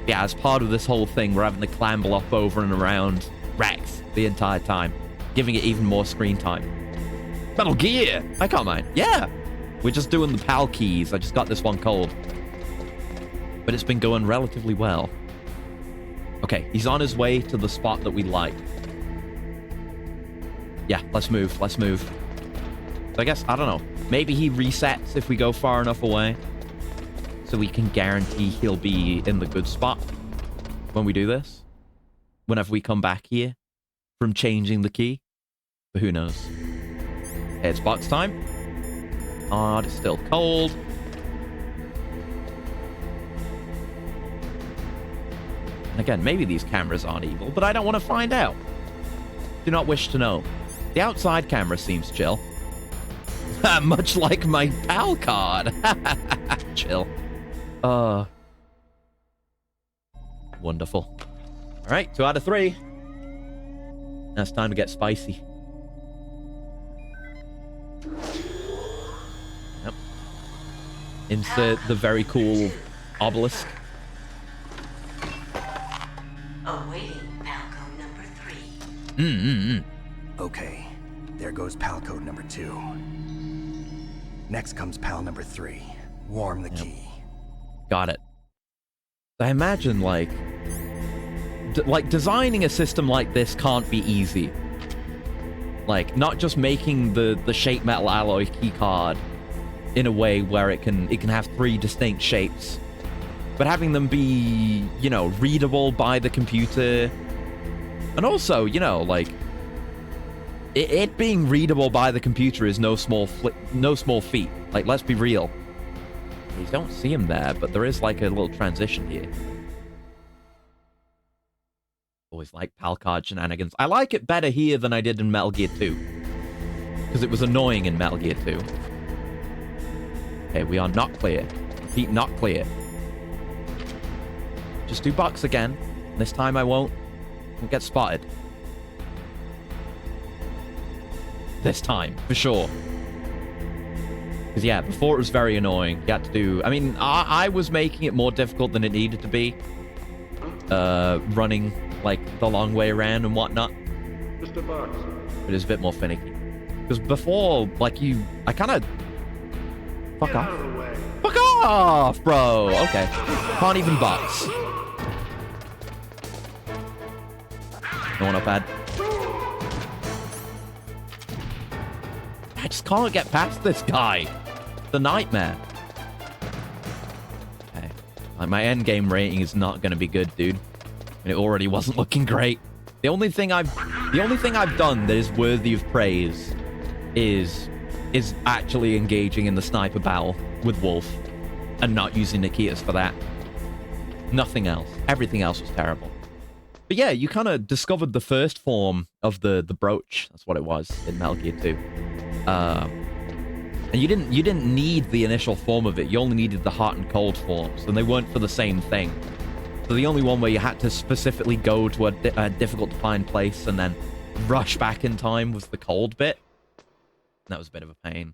Yeah, as part of this whole thing, we're having to clamber up over and around Rex the entire time, giving it even more screen time. Metal Gear! I can't mind. Yeah! We're just doing the PAL keys. I just got this one cold. But it's been going relatively well. Okay, he's on his way to the spot that we like. Yeah, let's move. Let's move. So I guess, I don't know. Maybe he resets if we go far enough away. So we can guarantee he'll be in the good spot when we do this. Whenever we come back here from changing the key. But who knows? Okay, it's box time. Ah, it's still cold. And again, maybe these cameras aren't evil, but I don't want to find out. Do not wish to know. The outside camera seems chill. Much like my PAL card. Chill. Wonderful. All right, 2 out of 3. Now it's time to get spicy. Yep. Insert the very cool obelisk. Awaiting PAL code number 3. Okay, there goes PAL code number 2. Next comes PAL number 3. Warm the key. Got it. I imagine, like designing a system like this can't be easy. Like, not just making the shape metal alloy key card in a way where it can have 3 distinct shapes, but having them be, you know, readable by the computer, and also, you know, like it being readable by the computer is no small feat. Like, let's be real. You don't see him there, but there is like a little transition here. Always like PAL card shenanigans. I like it better here than I did in Metal Gear 2. Because it was annoying in Metal Gear 2. Okay, we are not clear. Repeat, not clear. Just do box again. This time I won't get spotted. This time, for sure. Because, yeah, before it was very annoying. You had to do... I mean, I was making it more difficult than it needed to be. Running, like, the long way around and whatnot. Mr. Box. It is a bit more finicky. Because before, like, I kind of... Fuck off. Fuck off, bro! Okay. Can't even box. No one up ad. I just can't get past this guy. The nightmare. Okay. Like, my endgame rating is not going to be good, dude. And it already wasn't looking great. The only thing I've done that is worthy of praise is actually engaging in the sniper battle with Wolf and not using Nikitas for that. Nothing else. Everything else was terrible. But yeah, you kind of discovered the first form of the brooch. That's what it was in Metal Gear 2. And you didn't need the initial form of it. You only needed the hot and cold forms, and they weren't for the same thing. So the only one where you had to specifically go to a difficult to find place and then rush back in time was the cold bit. And that was a bit of a pain.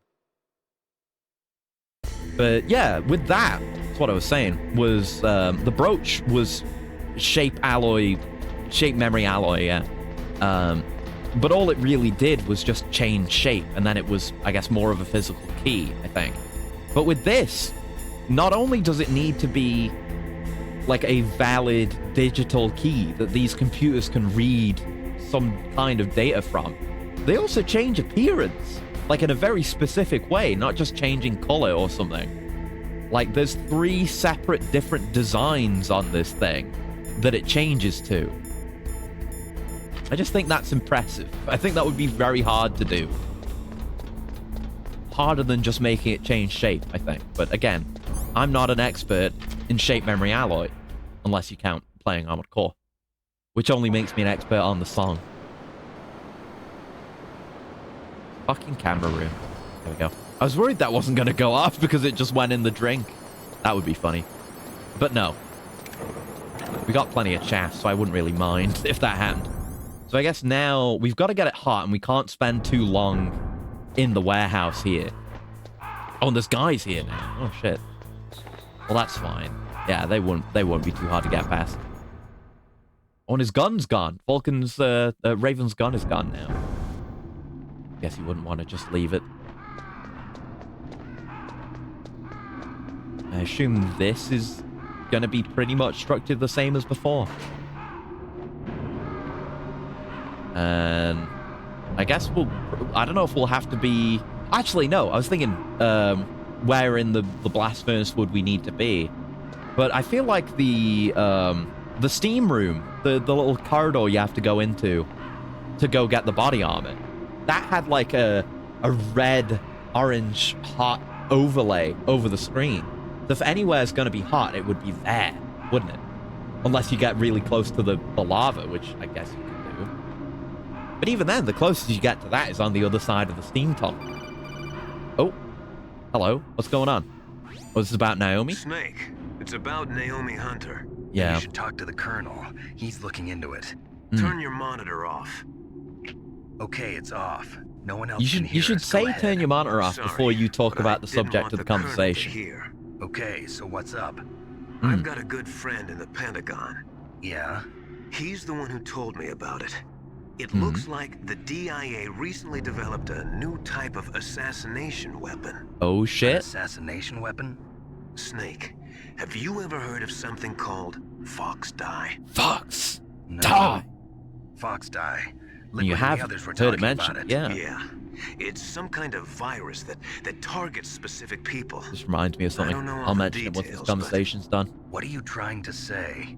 But yeah, with that, that's what I was saying, was the brooch was shape memory alloy, yeah. But all it really did was just change shape, and then it was, I guess, more of a physical key, I think. But with this, not only does it need to be like a valid digital key that these computers can read some kind of data from, they also change appearance, like in a very specific way, not just changing color or something. Like, there's 3 separate different designs on this thing that it changes to. I just think that's impressive. I think that would be very hard to do. Harder than just making it change shape, I think. But again, I'm not an expert in shape memory alloy, unless you count playing Armored Core, which only makes me an expert on the song. Fucking camera room. There we go. I was worried that wasn't going to go off because it just went in the drink. That would be funny. But no. We got plenty of chaff, so I wouldn't really mind if that happened. So I guess now we've got to get it hot, and we can't spend too long in the warehouse here. Oh, and there's guys here now. Oh, shit. Well, that's fine. Yeah, they won't be too hard to get past. Oh, and his gun's gone. Raven's gun is gone now. Guess he wouldn't want to just leave it. I assume this is going to be pretty much structured the same as before. And I guess I don't know if we'll have to be... Actually, no. I was thinking where in the blast furnace would we need to be. But I feel like the steam room, the little corridor you have to go into to go get the body armor, that had like a red, orange, hot overlay over the screen. So if anywhere's going to be hot, it would be there, wouldn't it? Unless you get really close to the lava, which I guess you could do. But even then, the closest you get to that is on the other side of the steam tunnel. Oh, hello. What's going on? Oh, this is about Naomi? Snake, it's about Naomi Hunter. Yeah. You should talk to the Colonel. He's looking into it. Turn your monitor off. Okay, it's off. No one else can hear You should us. Go say ahead. turn your monitor off Sorry, before you talk but I about the didn't subject want of the Colonel to conversation. hear. Okay, so what's up? I've got a good friend in the Pentagon. Yeah? He's the one who told me about it. It looks like the DIA recently developed a new type of assassination weapon. Oh An shit. assassination weapon? Snake, have you ever heard of something called Fox Die? Fox. No. Die. Fox Die. You Liquid and have the others were heard it talking mentioned, about yeah. Yeah. It's some kind of virus that targets specific people. This reminds me of something. don't know all I'll the mention it once this details, but- conversation's done. What are you trying to say?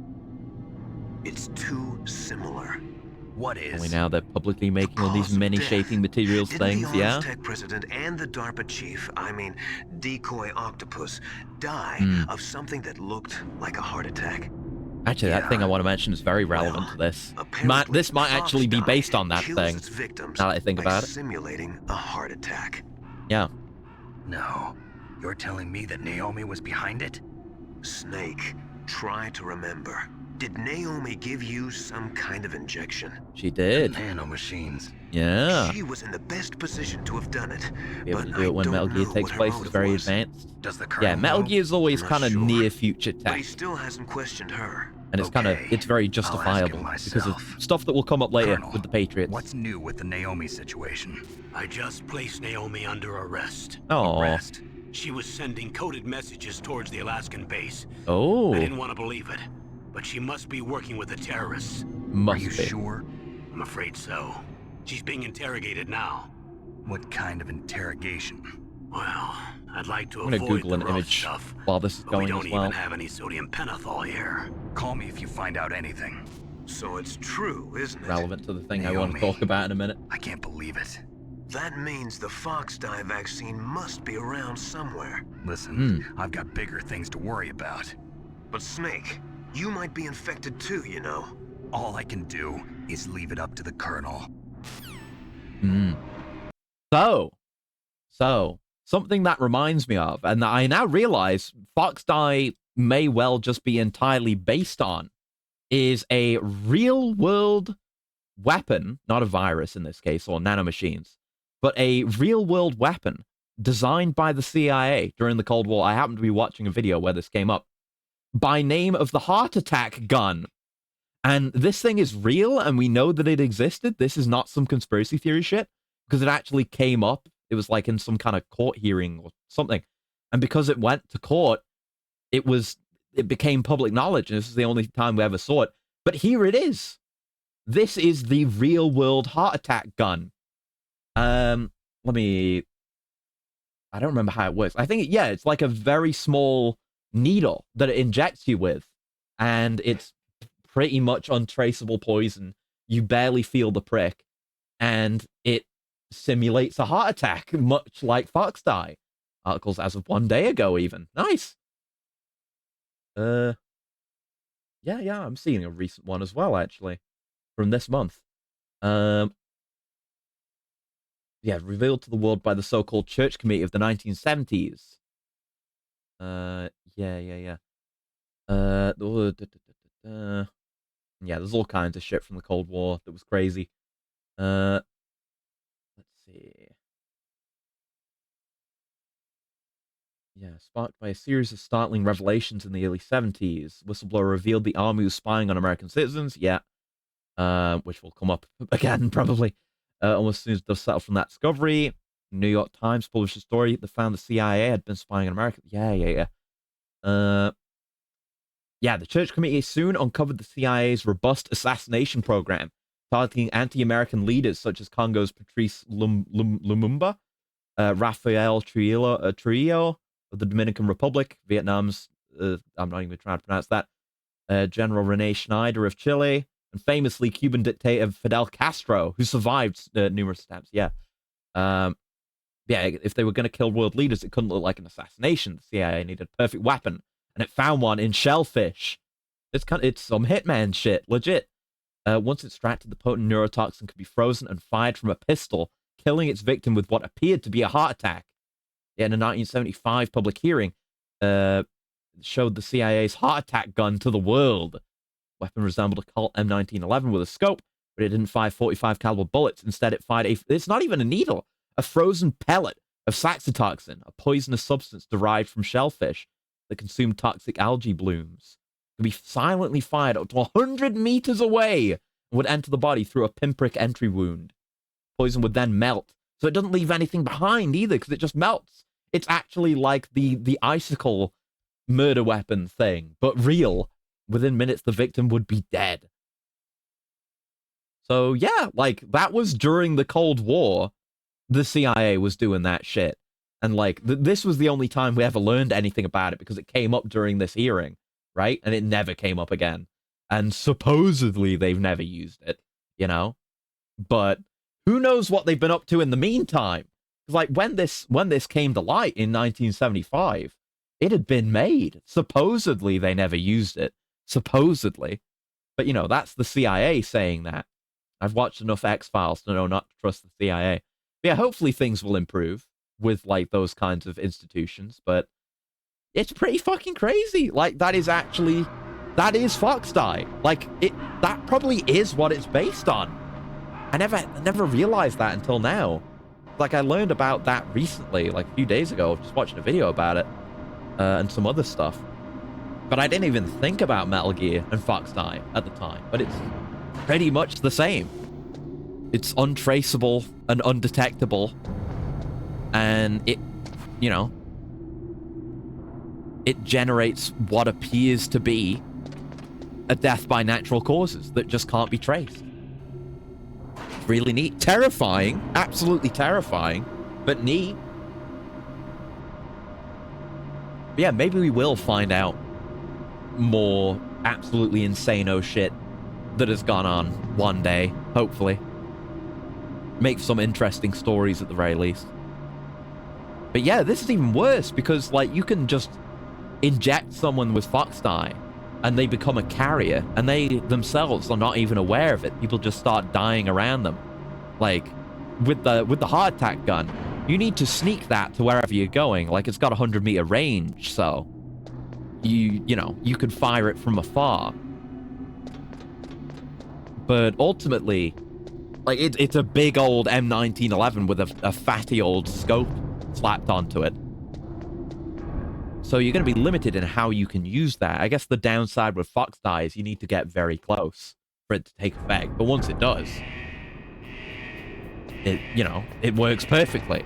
It's too similar. What is? Only now they're publicly making all cause these of many-shaping materials Didn't things, the yeah? Tech president and the DARPA chief, I mean, Decoy Octopus, die of something that looked like a heart attack? Actually, that thing I want to mention is very relevant to this. This might actually be based on that kills thing. its victims Now that I think by about it. simulating a heart attack. Yeah. No, you're telling me that Naomi was behind it? Snake, try to remember. Did Naomi give you some kind of injection? She did. Nanomachines. Yeah. She was in the best position to have done it. Be able but to do it when I Metal don't Gear know takes what her place is motive very was. advanced. Does the Colonel Yeah, Metal know? Gear is always I'm kind not of sure. near future But tech. he still hasn't questioned her. And it's Okay, it's very I'll ask justifiable him because of myself. stuff that will come up later Colonel, with the Patriots. What's new with the Naomi situation? I just placed Naomi under arrest. Oh. Arrest? She was sending coded messages towards the Alaskan base. Oh. I didn't want to believe it, but she must be working with the terrorists. Must Are you be. sure? I'm afraid so. She's being interrogated now. What kind of interrogation? Well, I'd like to I'm gonna avoid Google the an rough image stuff, while this is but we going don't as well. even have any sodium pentothal here. Call me if you find out anything. So it's true, isn't it? Relevant to the thing I want to Naomi. talk about in a minute. I can't believe it. That means the Fox Die vaccine must be around somewhere. Listen, I've got bigger things to worry about. But Snake, you might be infected too, you know. All I can do is leave it up to the Colonel. So, something that reminds me of, and I now realize Fox Die may well just be entirely based on, is a real-world weapon, not a virus in this case, or nanomachines, but a real-world weapon designed by the CIA during the Cold War. I happened to be watching a video where this came up, by name of the heart attack gun. And this thing is real, and we know that it existed. This is not some conspiracy theory shit, because it actually came up. It was like in some kind of court hearing or something. And because it went to court, it became public knowledge, and this is the only time we ever saw it. But here it is. This is the real-world heart attack gun. I don't remember how it works. I think, it's like a very small needle that it injects you with, and it's pretty much untraceable poison. You barely feel the prick, and it simulates a heart attack, much like Fox Die. Articles as of 1 day ago, even. Nice. Yeah, I'm seeing a recent one as well, actually, from this month. Revealed to the world by the so-called Church Committee of the 1970s. There's all kinds of shit from the Cold War that was crazy. Let's see. Sparked by a series of startling revelations in the early 70s, whistleblower revealed the army was spying on American citizens. Which will come up again, probably. Almost as soon as it does settle from that discovery. New York Times published a story that found the CIA had been spying on America. The Church Committee soon uncovered the CIA's robust assassination program, targeting anti-American leaders such as Congo's Patrice Lumumba, Rafael Trujillo of the Dominican Republic, Vietnam's, I'm not even trying to pronounce that, General Rene Schneider of Chile, and famously Cuban dictator Fidel Castro, who survived numerous attempts. If they were going to kill world leaders, it couldn't look like an assassination. The CIA needed a perfect weapon, and it found one in shellfish. It's some Hitman shit, legit. Once extracted, the potent neurotoxin could be frozen and fired from a pistol, killing its victim with what appeared to be a heart attack. In a 1975 public hearing, showed the CIA's heart attack gun to the world. The weapon resembled a Colt M1911 with a scope, but it didn't fire 45 caliber bullets. Instead, it fired it's not even a needle, a frozen pellet of saxitoxin, a poisonous substance derived from shellfish that consume toxic algae blooms. It could be silently fired up to 100 meters away and would enter the body through a pinprick entry wound. Poison would then melt, so it doesn't leave anything behind either, because it just melts. It's actually like the icicle murder weapon thing, but real. Within minutes, the victim would be dead. So yeah, like, that was during the Cold War. The CIA was doing that shit. And like, this was the only time we ever learned anything about it, because it came up during this hearing, right? And it never came up again. And supposedly they've never used it, you know? But who knows what they've been up to in the meantime? Because like, when this came to light in 1975, it had been made. Supposedly they never used it. Supposedly. But you know, that's the CIA saying that. I've watched enough X-Files to know not to trust the CIA. But yeah, hopefully things will improve with like those kinds of institutions, but it's pretty fucking crazy. Like, that is Foxdie. Like, that probably is what it's based on. I never realized that until now. Like, I learned about that recently, like a few days ago, just watching a video about it, and some other stuff. But I didn't even think about Metal Gear and Foxdie at the time, but it's pretty much the same. It's untraceable and undetectable, and it, you know, it generates what appears to be a death by natural causes that just can't be traced. Really neat. Terrifying. Absolutely terrifying, but neat. But yeah, maybe we will find out more absolutely insane-o shit that has gone on one day, hopefully. Make some interesting stories at the very least. But yeah, this is even worse, because like, you can just inject someone with Foxdie and they become a carrier, and they themselves are not even aware of it. People just start dying around them. Like, with the heart attack gun, you need to sneak that to wherever you're going. Like, it's got a 100-meter range, so you know, you could fire it from afar. But ultimately, like, it's a big old M1911 with a fatty old scope slapped onto it. So you're going to be limited in how you can use that. I guess the downside with Foxdie is you need to get very close for it to take effect. But once it does, it, you know, it works perfectly.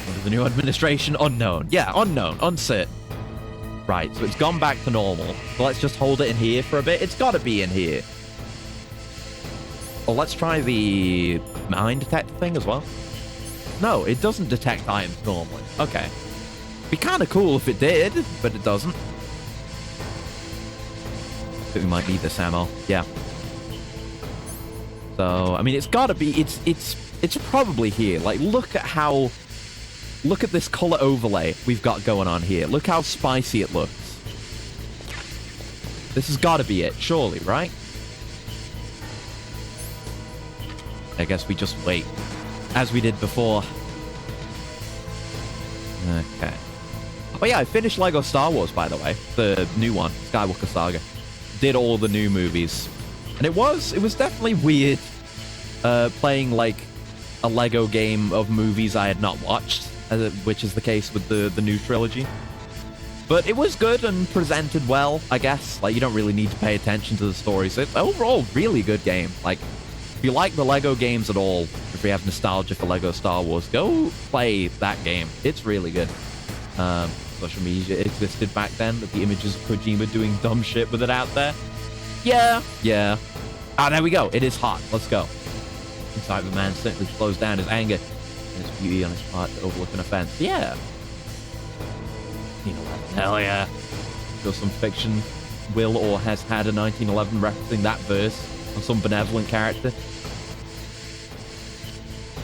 Under the new administration, unknown. Yeah, unknown, uncertain. Right, so it's gone back to normal. So let's just hold it in here for a bit. It's got to be in here. Well, let's try the mine detector thing as well. No, it doesn't detect items normally. Okay. Be kind of cool if it did, but it doesn't. But we might need this ammo. Yeah. So, I mean, it's got to be... It's probably here. Like, look at this color overlay we've got going on here. Look how spicy it looks. This has got to be it, surely, right? I guess we just wait, as we did before. Okay. Oh yeah, I finished Lego Star Wars, by the way. The new one, Skywalker Saga. Did all the new movies. And it was definitely weird playing, like, a Lego game of movies I had not watched, which is the case with the new trilogy. But it was good and presented well, I guess. Like, you don't really need to pay attention to the story. So it's overall really good game. Like, if you like the Lego games at all, if you have nostalgia for Lego Star Wars, go play that game. It's really good. Social media existed back then, but the images of Kojima doing dumb shit with it out there. Yeah. Ah, there we go. It is hot. Let's go. Cyberman certainly slows down his anger and his beauty on his part to overlook an offense. Yeah. Hell yeah. Sure, some fiction will or has had a 1911 referencing that verse on some benevolent character.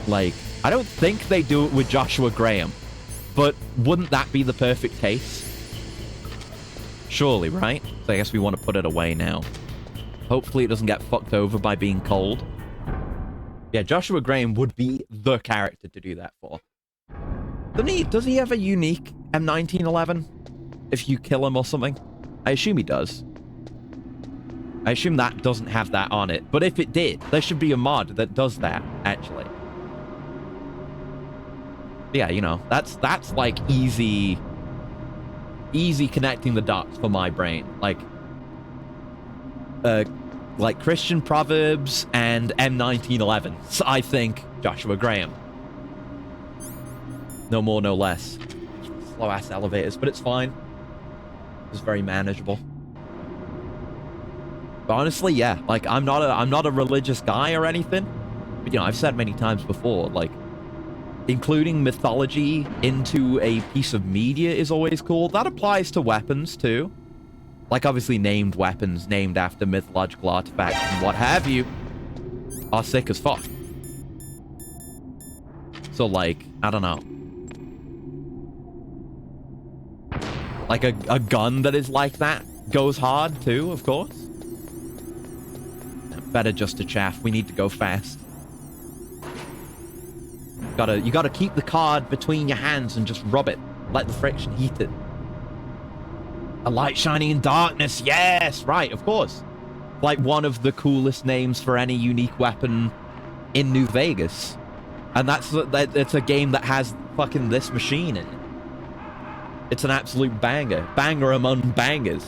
Like, I don't think they do it with Joshua Graham, but wouldn't that be the perfect case? Surely, right? So I guess we want to put it away now. Hopefully it doesn't get fucked over by being cold. Yeah, Joshua Graham would be the character to do that for. Does he have a unique M1911? If you kill him or something? I assume he does. I assume that doesn't have that on it. But if it did, there should be a mod that does that, actually. Yeah, you know, that's like easy connecting the dots for my brain. Like Christian Proverbs and M1911. So I think Joshua Graham. No more, no less. Slow ass elevators, but it's fine. It's very manageable. But honestly, yeah, like I'm not a religious guy or anything. But you know, I've said many times before, like including mythology into a piece of media is always cool. That applies to weapons too. Like obviously named weapons named after mythological artifacts and what have you are sick as fuck. So like, I don't know. Like a gun that is like that goes hard too, of course. Better just to chaff. We need to go fast. You gotta keep the card between your hands and just rub it. Let the friction heat it. A light shining in darkness. Yes, right, of course. Like one of the coolest names for any unique weapon in New Vegas. And it's a game that has fucking this machine in it. It's an absolute banger. Banger among bangers.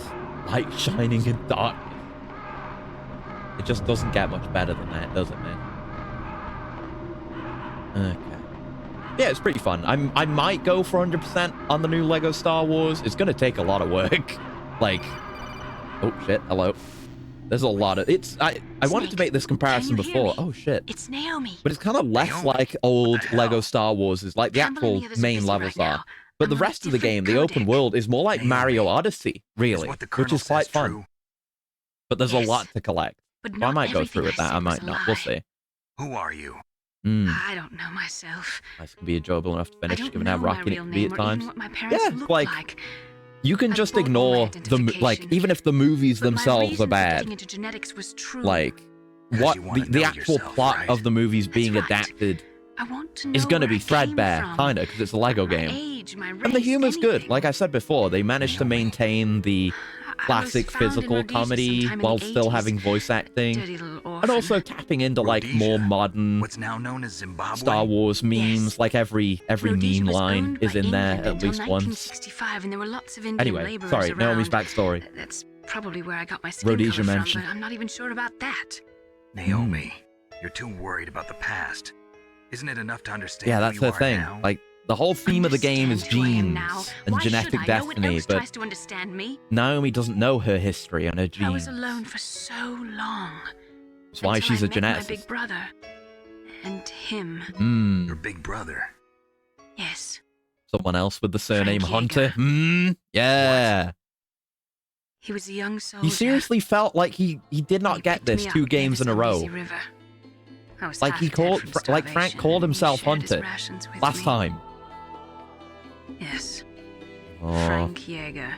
Light shining in darkness. It just doesn't get much better than that, does it, man? Okay. Yeah, it's pretty fun. I might go for 100% on the new Lego Star Wars. It's gonna take a lot of work. Like, oh shit, hello. There's a lot of I wanted to make this comparison before. Oh shit. It's Naomi. But it's kind of less like old Lego Star Wars is like the actual main levels are. But the rest of the game, the open world, is more like Mario Odyssey, really, which is quite fun. But there's a lot to collect. So I might go through with that. I might not. We'll see. Who are you? I don't know myself. This can be enjoyable enough to finish, given how rocky it can be at times. Yeah, like you can just ignore the like, even if the movies themselves are bad. Like what the actual plot of the movies being adapted is going to be threadbare, kinda, because it's a Lego game. And the humor's good. Like I said before, they managed to maintain the classic physical comedy while still having voice acting, and also tapping into like more modern what's now known as Zimbabwe? Star Wars memes. Like every meme line is in there at least once. And there were lots of Indian Anyway, sorry, Naomi's backstory. That's probably where I got my skin Rhodesia color from, mentioned. but I'm not even sure about that. Naomi, you're too worried about the past. Isn't it enough to understand? Yeah, that's her thing. Now? Like the whole theme of the game is genes and genetic destiny, but Naomi doesn't know her history and her genes. I was alone for so long. That's why she's a geneticist. My big brother and him. Your big brother. Yes. Someone else with the surname Frank Hunter. Yeah. What? He was a young soldier. He seriously felt like he did not get this 2 games in a row. Like Frank called himself Hunter last time. Yes. Frank Yeager.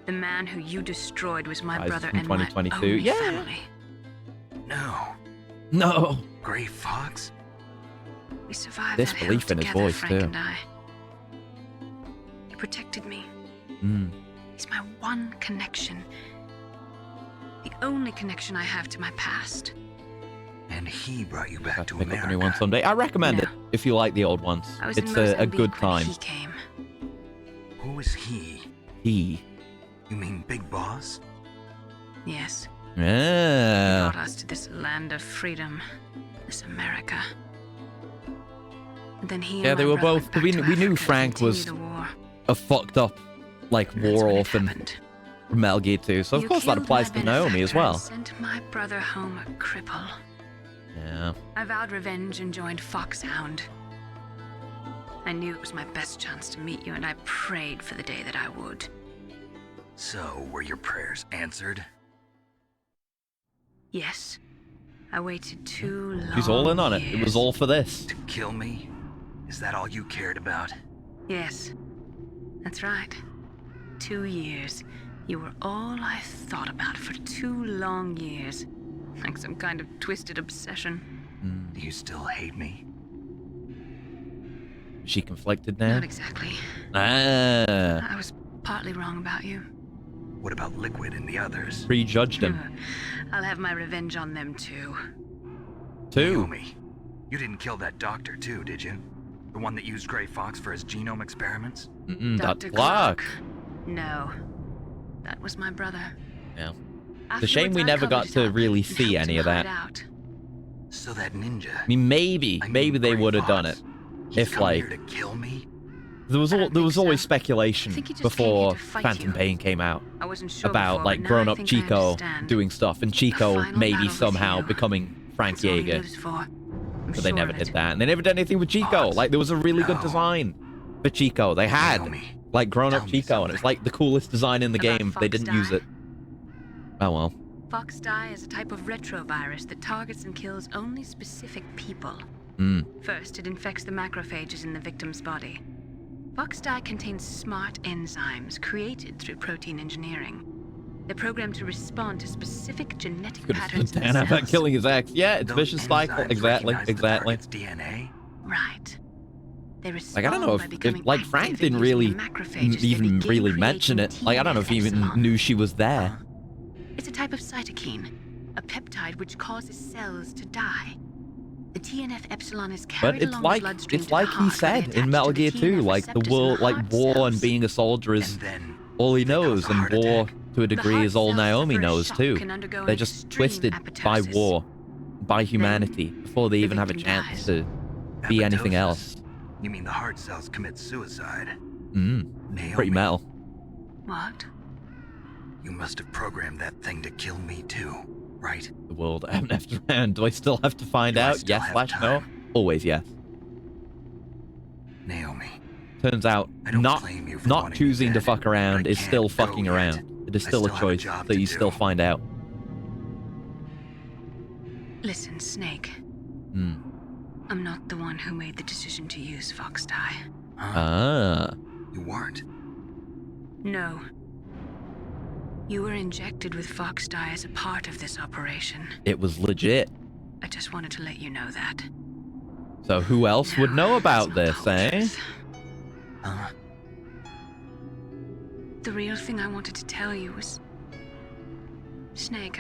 The man who you destroyed was my brother and my only family. No. Gray Fox? We survived Disbelief that in his together, voice, Frank too. And I. He protected me. He's my one connection. The only connection I have to my past. And he brought you back to Pick America. up a new one someday. I recommend it if you like the old ones. It's a good time. He came. Who is he? He. You mean Big Boss? Yes. Yeah. He brought us to this land of freedom, this America. And then he. Yeah, and they my were brother both. went We back to knew Africa to Frank continue was the war. a fucked up, like war orphan from Metal Gear 2. So of course that applies to Naomi as well. Sent my brother home a cripple. Yeah. I vowed revenge and joined Foxhound. I knew it was my best chance to meet you, and I prayed for the day that I would. So, were your prayers answered? Yes. I waited too long. She's all in on it. It was all for this. To kill me? Is that all you cared about? Yes. That's right. 2 years. You were all I thought about for 2 long years. Like some kind of twisted obsession. Do you still hate me? Is she conflicted now? Not exactly. Ah. I was partly wrong about you. What about Liquid and the others? Prejudged him. I'll have my revenge on them too. Naomi, you didn't kill that doctor too, did you? The one that used Grey Fox for his genome experiments? That's Dr. Clark. No. That was my brother. Yeah. It's a shame we never got to really see any of that. So that ninja. I mean, maybe they would have done it if, like, here to kill me? there was always speculation before Phantom Pain came out I wasn't sure about before, like but now I grown-up think I Chico understand. doing stuff, and Chico final maybe battle with somehow you. becoming Frank That's all he Yeager. lives for. I'm But they sure never of did it. that, and they never did anything with Chico. Like, there was a really good design for Chico. They had like grown-up Chico, and it's like the coolest design in the About game. They didn't Fox use it. Oh well. Fox dye is a type of retrovirus that targets and kills only specific people. First, it infects the macrophages in the victim's body. Fox dye contains smart enzymes created through protein engineering. They're programmed to respond to specific genetic patterns in the Dan about cells. killing his ex. Yeah, it's vicious cycle. Exactly. DNA? Right. They respond Like, I don't know by if becoming like Frank active and didn't using really the macrophages they even begin really mention it. creating Like, I don't know if he even TNF-epsilon. knew she was there. It's a type of cytokine, a peptide which causes cells to die. The TNF-epsilon is But carried it's along like the bloodstream it's to the like he heart, where said they in attach Metal to the Gear 2, TNF like the receptors in war, the like heart war and cells. being a soldier is all he knows, and war to a degree is all Naomi knows too. They're just twisted by war, by humanity, before they even have a chance to be anything else. You mean the heart cells commit suicide? Pretty metal. What? You must have programmed that thing to kill me too, right? The world I haven't left around. Do I still have to find out? Yes slash no? Always yes. Naomi. Turns out, not choosing to fuck around is still fucking around. It is still a choice, so you still find out. Listen, Snake. I'm not the one who made the decision to use Fox dye. Ah. You weren't? No. You were injected with Fox dye as a part of this operation. It was legit. I just wanted to let you know that. So who else would know about this, eh? The real thing I wanted to tell you was... Snake,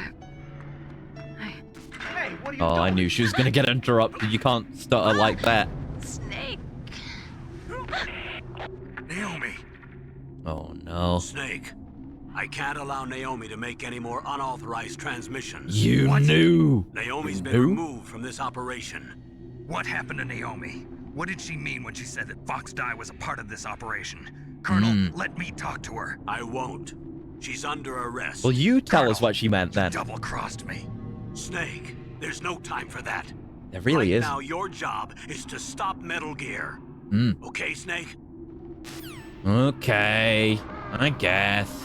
Hey, what are you Oh, I knew she was gonna get interrupted. You can't stutter like that. Snake! Naomi! Oh, no. Snake, I can't allow Naomi to make any more unauthorized transmissions. You knew! Naomi's You been knew? removed from this operation. What happened to Naomi? What did she mean when she said that Fox dye was a part of this operation? Colonel, let me talk to her. I won't. She's under arrest. Well, you tell us what she meant then. Double-crossed me. Snake, there's no time for that. There really right is. Now, your job is to stop Metal Gear. Okay, Snake? Okay, I guess.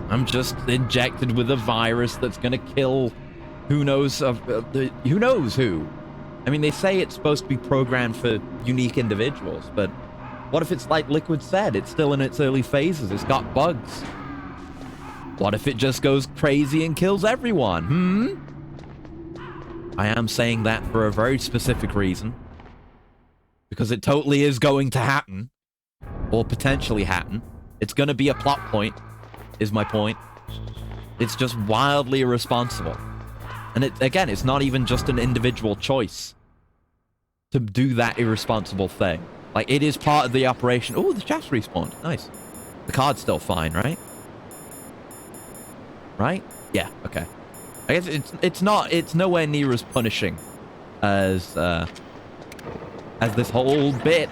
I'm just injected with a virus that's gonna kill who knows who knows who. I mean, they say it's supposed to be programmed for unique individuals, but what if it's like Liquid said? It's still in its early phases. It's got bugs. What if it just goes crazy and kills everyone? I am saying that for a very specific reason. Because it totally is going to happen. Or potentially happen. It's going to be a plot point, is my point. It's just wildly irresponsible. And again, it's not even just an individual choice to do that irresponsible thing. Like, it is part of the operation. Oh, the chat's respawned. Nice. The card's still fine, right? Right? Yeah, okay. I guess it's nowhere near as punishing as this whole bit.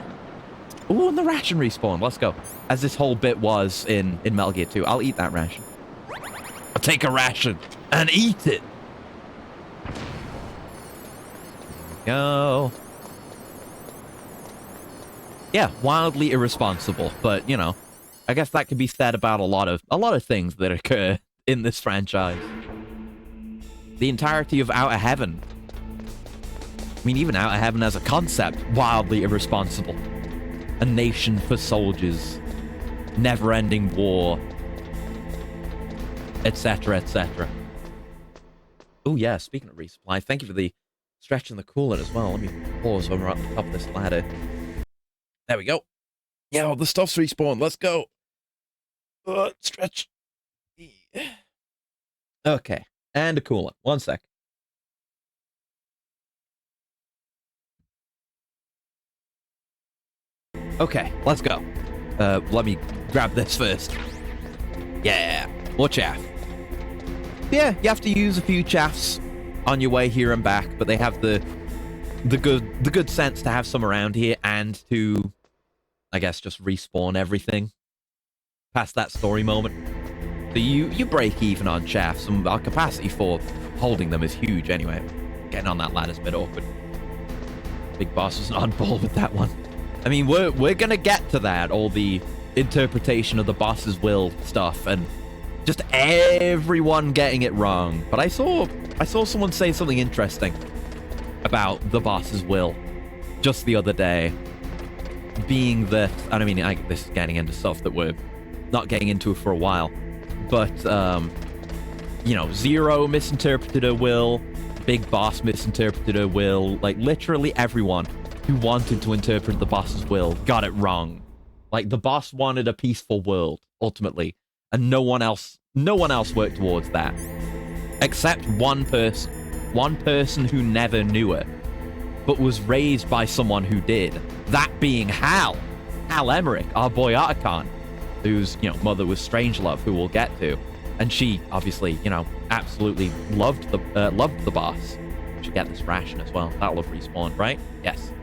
Oh, and the ration respawn. Let's go. As this whole bit was in Metal Gear 2. I'll eat that ration. I'll take a ration and eat it. Go. Yeah, wildly irresponsible, but you know, I guess that could be said about a lot of things that occur in this franchise. The entirety of Outer Heaven. I mean, even Outer Heaven as a concept, wildly irresponsible. A nation for soldiers, never-ending war, etc., etc. Oh yeah, speaking of resupply, thank you for the stretching the coolant as well. Let me pause when we're at the top of this ladder. There we go. Yeah, all the stuff's respawned. Let's go. Stretch. Okay, and a coolant. 1 sec. Okay, let's go. Let me grab this first. Yeah, more chaff. Yeah, you have to use a few chaffs on your way here and back, but they have the good sense to have some around here and to, I guess, just respawn everything past that story moment. So you break even on chaffs, and our capacity for holding them is huge anyway. Getting on that ladder's a bit awkward. Big Boss was not on board with that one. I mean, we're gonna get to that, all the interpretation of the boss's will stuff, and just everyone getting it wrong. But I saw someone say something interesting about the boss's will just the other day, being that, and I mean, this is getting into stuff that we're not getting into for a while, but you know, Zero misinterpreted her will, Big Boss misinterpreted her will, like literally everyone who wanted to interpret the boss's will got it wrong. Like, the boss wanted a peaceful world, ultimately, and no one else worked towards that. Except one person who never knew it, but was raised by someone who did. That being Hal Emmerich, our boy Otacon, whose, you know, mother was Strangelove, who we'll get to. And she, obviously, you know, absolutely loved the boss. Should get this ration as well. That'll have respawned, right? Yes.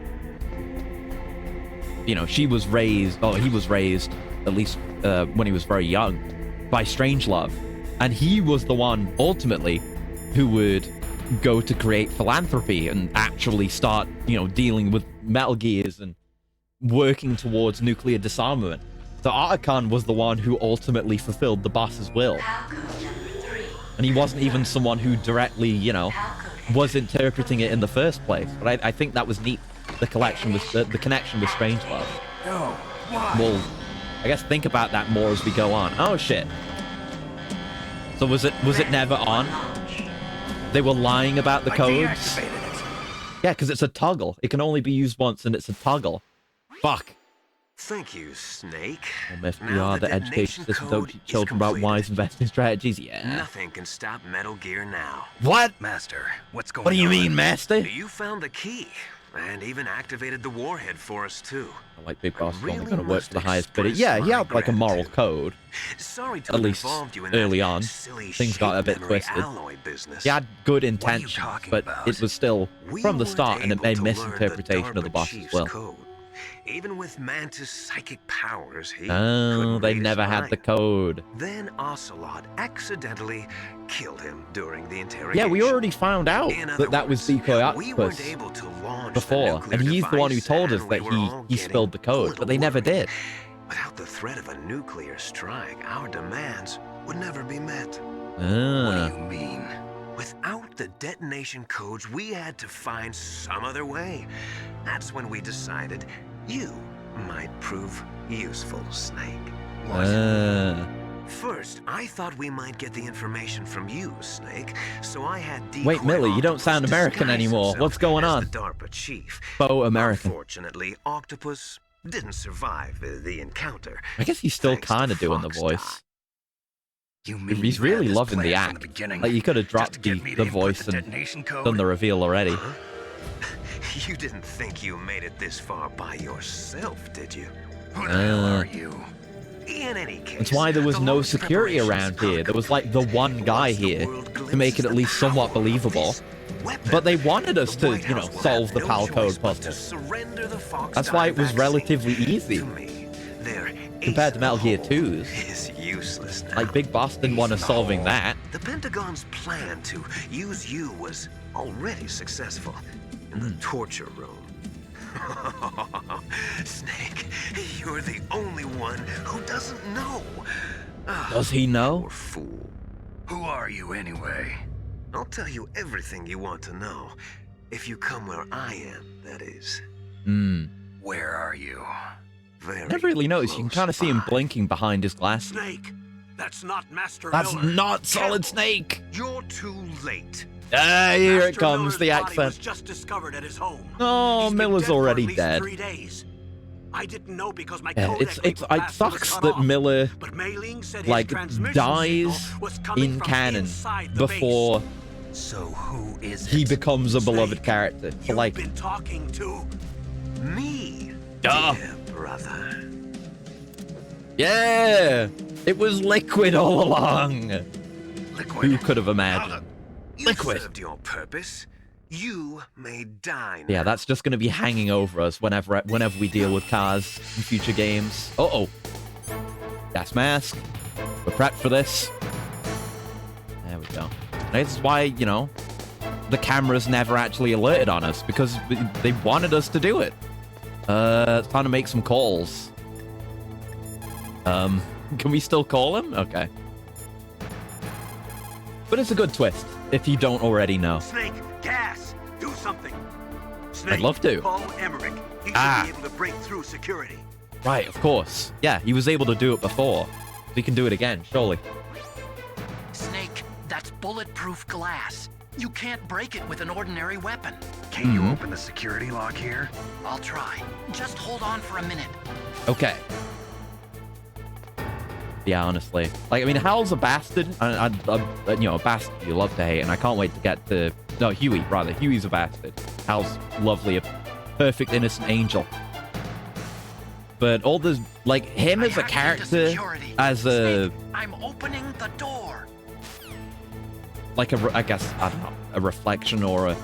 You know, he was raised, at least when he was very young, by Strangelove. And he was the one, ultimately, who would go to create philanthropy and actually start, you know, dealing with Metal Gears and working towards nuclear disarmament. So Otacon was the one who ultimately fulfilled the boss's will. And he wasn't even someone who directly, you know, was interpreting it in the first place. But I think that was neat. The connection with Strangelove. No, why? We'll, I guess, think about that more as we go on. Oh shit! So was it never on? They were lying about the codes. Yeah, because it's a toggle. It can only be used once, and it's a toggle. Fuck. Thank you, Snake. We are the education system. Don't teach children about wise investing strategies. Yeah. Nothing can stop Metal Gear now. What? Master, what's going on? What do you mean, Master? You found the key. And even activated the warhead for us, too. I like Big Boss. Really, going to work for the highest bidder. Yeah, he had like a moral code. Sorry to at least early on. Things got a bit twisted. He had good intentions, but it was still from the start, and it made misinterpretation of the boss's will. Code. Even with Mantis' psychic powers, he they never had the code. Then Ocelot accidentally killed him during the interrogation. Yeah, we already found out that was Decoy Octopus before, and he's the one who told us that he spilled the code, but they never did. Without the threat of a nuclear strike, our demands would never be met. What do you mean? Without the detonation codes, we had to find some other way. That's when we decided you might prove useful, Snake. First, I thought we might get the information from you, Snake, so I had Decoy. Wait, Millie, you don't sound American anymore. What's going on? The DARPA chief. Faux American. Unfortunately, Octopus didn't survive the encounter. I guess he's still kind of doing the voice. You mean he's really loving the act. Like, you could have dropped the voice and done the reveal already. Huh? You didn't think you made it this far by yourself, did you? Who the hell are you? In any case, that's why there was no security around here. There was like the one guy here to make it at least somewhat believable. But they wanted us to, you know, solve the PAL code puzzle. That's why it was relatively easy. Compared to Metal Gear 2's. Like, Big Boss didn't want us solving that. The Pentagon's plan to use you was already successful in the torture room. Snake, you're the only one who doesn't know. Does he know? Poor fool. Who are you anyway? I'll tell you everything you want to know. If you come where I am, that is. Where are you? Very never really noticed. You can kind of see him blinking behind his glasses. Snake, that's not Master That's Miller. not Solid Snake. You're too late. Here it Master comes, Miller's the body accent. was just discovered at his home. Oh, He's been Miller's dead for already at least dead. 3 days. I didn't know because my Yeah, codec it link with Bastard sucks was cut that off. Miller But Mei Ling said his like transmission dies signal was coming in from canon inside the before So who is he it? becomes a beloved character. For You've like, been talking to me, duh. dear brother. Yeah, it was Liquid all along. Liquid. Who could have imagined? You Liquid. served your purpose. You may die now. Yeah, that's just going to be hanging over us whenever we deal with cars in future games. Uh-oh. Gas mask. We're prepped for this. There we go. This is why, you know, the cameras never actually alerted on us, because they wanted us to do it. It's time to make some calls. Can we still call him? Okay. But it's a good twist, if you don't already know. Snake, gas, do something. Snake, I'd love to. Call Emmerich. He should be able to break through security. Right, of course. Yeah, he was able to do it before. We can do it again, surely. Snake, that's bulletproof glass. You can't break it with an ordinary weapon. Can you open the security lock here? I'll try. Just hold on for a minute. Okay. Yeah, honestly. Like, I mean, Hal's a bastard. You know, a bastard you love to hate, and I can't wait to get to... No, Huey, rather. Huey's a bastard. Hal's lovely, a perfect, innocent angel. But all the... Like, him as a character, as a... Snake, I'm opening the door. Like, I guess, I don't know, a reflection or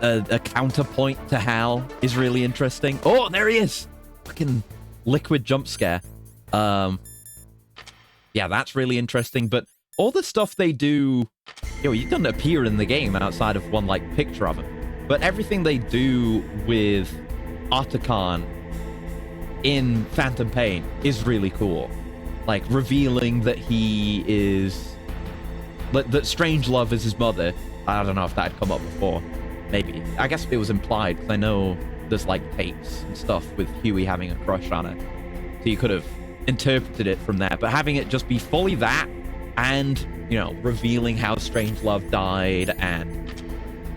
a counterpoint to Hal is really interesting. Oh, there he is! Fucking Liquid jump scare. Yeah, that's really interesting, but all the stuff they do, you know, he doesn't appear in the game outside of one, like, picture of him, but everything they do with Otacon in Phantom Pain is really cool. Like, revealing that he is... that Strangelove is his mother. I don't know if that had come up before. Maybe. I guess it was implied, because I know there's, like, tapes and stuff with Huey having a crush on her. So you could have interpreted it from there, but having it just be fully that, and, you know, revealing how Strangelove died, and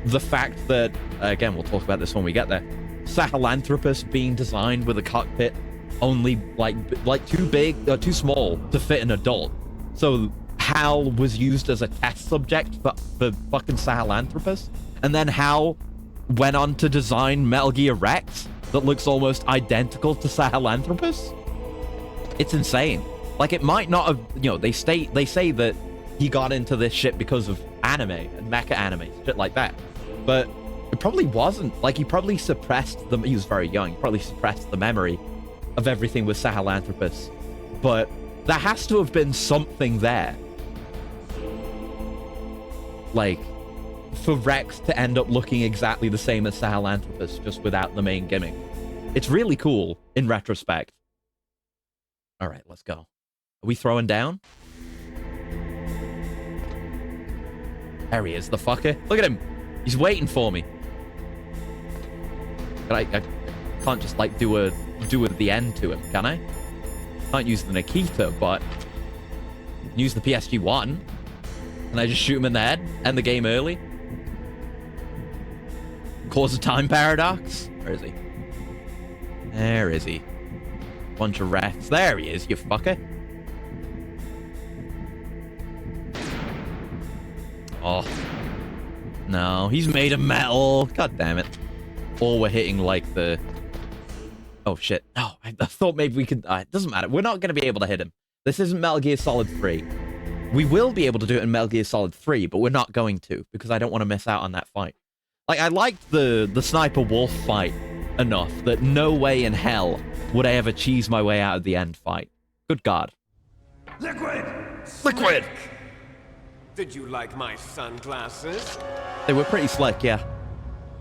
the fact that, again, we'll talk about this when we get there, Sahelanthropus being designed with a cockpit only, like too big, too small to fit an adult. So Hal was used as a test subject for fucking Sahelanthropus, and then Hal went on to design Metal Gear Rex that looks almost identical to Sahelanthropus. It's insane. Like, it might not have, you know, they say that he got into this shit because of anime and mecha anime, shit like that. But it probably wasn't. Like, he probably suppressed them. He was very young. He probably suppressed the memory of everything with Sahelanthropus. But there has to have been something there. Like, for Rex to end up looking exactly the same as Sahelanthropus, just without the main gimmick. It's really cool in retrospect. All right, let's go. Are we throwing down? There he is, the fucker. Look at him. He's waiting for me. I can't just, like, do the end to him, can I? Can't use the Nikita, but use the PSG-1. And I just shoot him in the head, end the game early. Cause a time paradox. Where is he? There is he. Bunch of rats. There he is, you fucker. Oh. No, he's made of metal. God damn it. Or we're hitting, like, the... Oh, shit. No, I thought maybe we could... it doesn't matter. We're not going to be able to hit him. This isn't Metal Gear Solid 3. We will be able to do it in Metal Gear Solid 3, but we're not going to, because I don't want to miss out on that fight. Like, I liked the Sniper Wolf fight enough that no way in hell would I ever cheese my way out of the end fight. Good God. Liquid! Liquid! Did you like my sunglasses? They were pretty slick, yeah.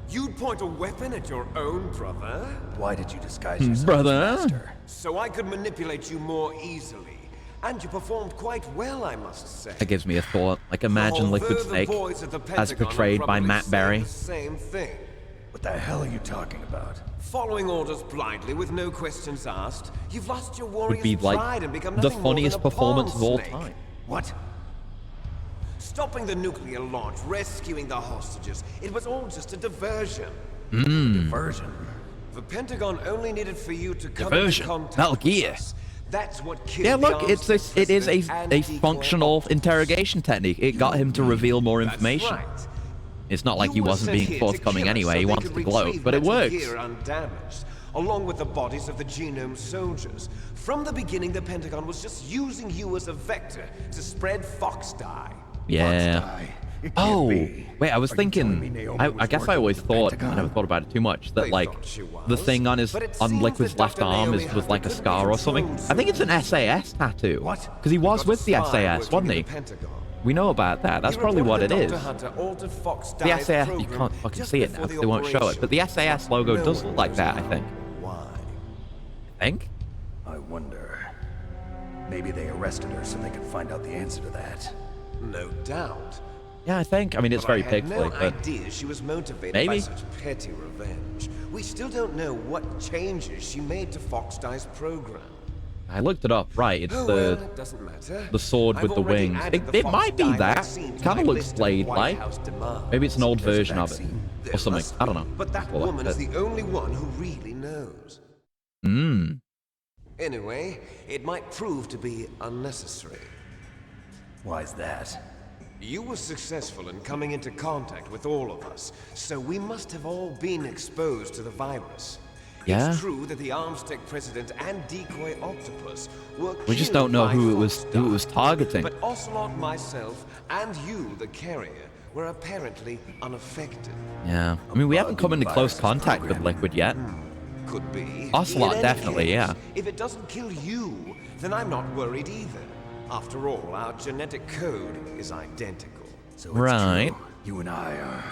You'd point a weapon at your own brother? Why did you disguise yourself Brother? as Master? So I could manipulate you more easily. And you performed quite well, I must say. That gives me a thought. Like, imagine Liquid Snake as portrayed by Matt Berry. Same thing. What the hell are you talking about? Following orders blindly with no questions asked, you've lost your warrior's Would be, like, pride and become the nothing more funniest than a performance pawn of all snake. time. What? Stopping the nuclear launch, rescuing the hostages, it was all just a diversion. Diversion? The Pentagon only needed for you to come Diversion. into contact Metal with Gear. us. That's what killed Yeah, the look, it is President and a decoy functional Octopus. interrogation technique. It got him to reveal more That's information. right. It's not like You he were wasn't sent being here to forthcoming kill us anyway. so He they wants could to gloat, retrieve but it Metal works. Gear undamaged, along with the bodies of the Genome soldiers. From the beginning, the Pentagon was just using you as a vector to spread Fox Die. Yeah. It can't Oh, be. wait, I was Are you telling me thinking, Naomi I was guess I working always with the thought, I Pentagon? never thought about it too much, that They like, thought she was, the thing on but it on seems Liquid's that left Dr. arm Naomi was has like a the scar or something. control I think it's an zone. SAS tattoo. What? Because he was Got a with the spy SAS, working wasn't in he? the Pentagon. We know about that. That's He probably what it reported is. Dr. Hunter altered Fox The Die's SAS, you program can't fucking just see it now before because the they won't show it. operation. But the SAS logo No does one look like knows that, I now think. Why? I think? I wonder. Maybe they arrested her so they could find out the answer to that. No doubt. Yeah, I think. I mean, it's But very I had no pixely, but idea she was motivated by maybe. such petty revenge. We still don't know what changes she made to Fox Die's program. I looked it up. Right, it's Oh, the well, it doesn't matter. the sword I've with the already wings. added the It Fox might be Dye that. vaccine to Kind my of looks list of Blade-like. White House demands. Maybe it's an old There's a version of it, vaccine. There or something. must I don't be, know. But that Well, like woman is that. the only one who really knows. Hmm. Anyway, it might prove to be unnecessary. Why's that? You were successful in coming into contact with all of us, so we must have all been exposed to the virus. Yeah. It's true that the Armstec president and decoy Octopus were We just killed don't know by who it was Fox Dye. targeting. But Ocelot, myself, and you, the carrier, were apparently unaffected. Yeah. I mean, we haven't come into close contact with Liquid yet. Could be. Ocelot, In any definitely, case, yeah. If it doesn't kill you, then I'm not worried either. After all, our genetic code is identical. So it's Right. true. You and I are...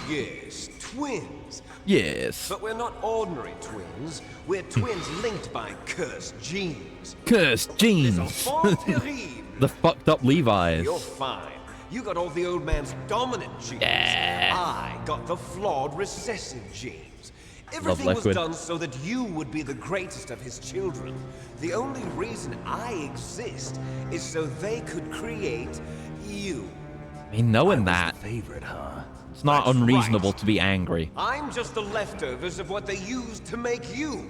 Yes, twins. Yes. But we're not ordinary twins. We're twins linked by cursed genes. Cursed Les genes. enfants terribles. The fucked up Levi's. You're fine. You got all the old man's dominant genes. Yeah. I got the flawed recessive genes. Everything was Liquid. done so that you would be the greatest of his children. The only reason I exist is so they could create you. I mean, knowing that, Favorite, huh? it's not That's unreasonable right. to be angry. I'm just the leftovers of what they used to make you.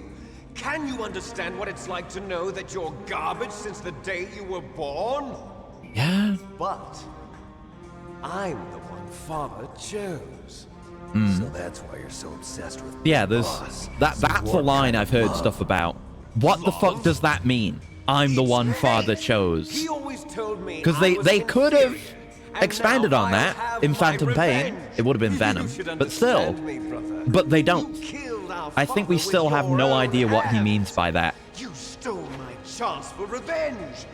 Can you understand what it's like to know that you're garbage since the day you were born? Yeah. But I'm the one Father chose. So that's why you're so obsessed with Yeah, Big there's Boss. that's a line I've heard stuff about. What the fuck does that mean? I'm the one Father chose. He always told me Because I was they could have inferior, and expanded now on I'll that have in my Phantom Pain. revenge. It would have been You Venom, should but still. understand me, brother. But they You don't. killed our I think we father still with have your no own idea what he hands. means by that. You stole my chance for revenge.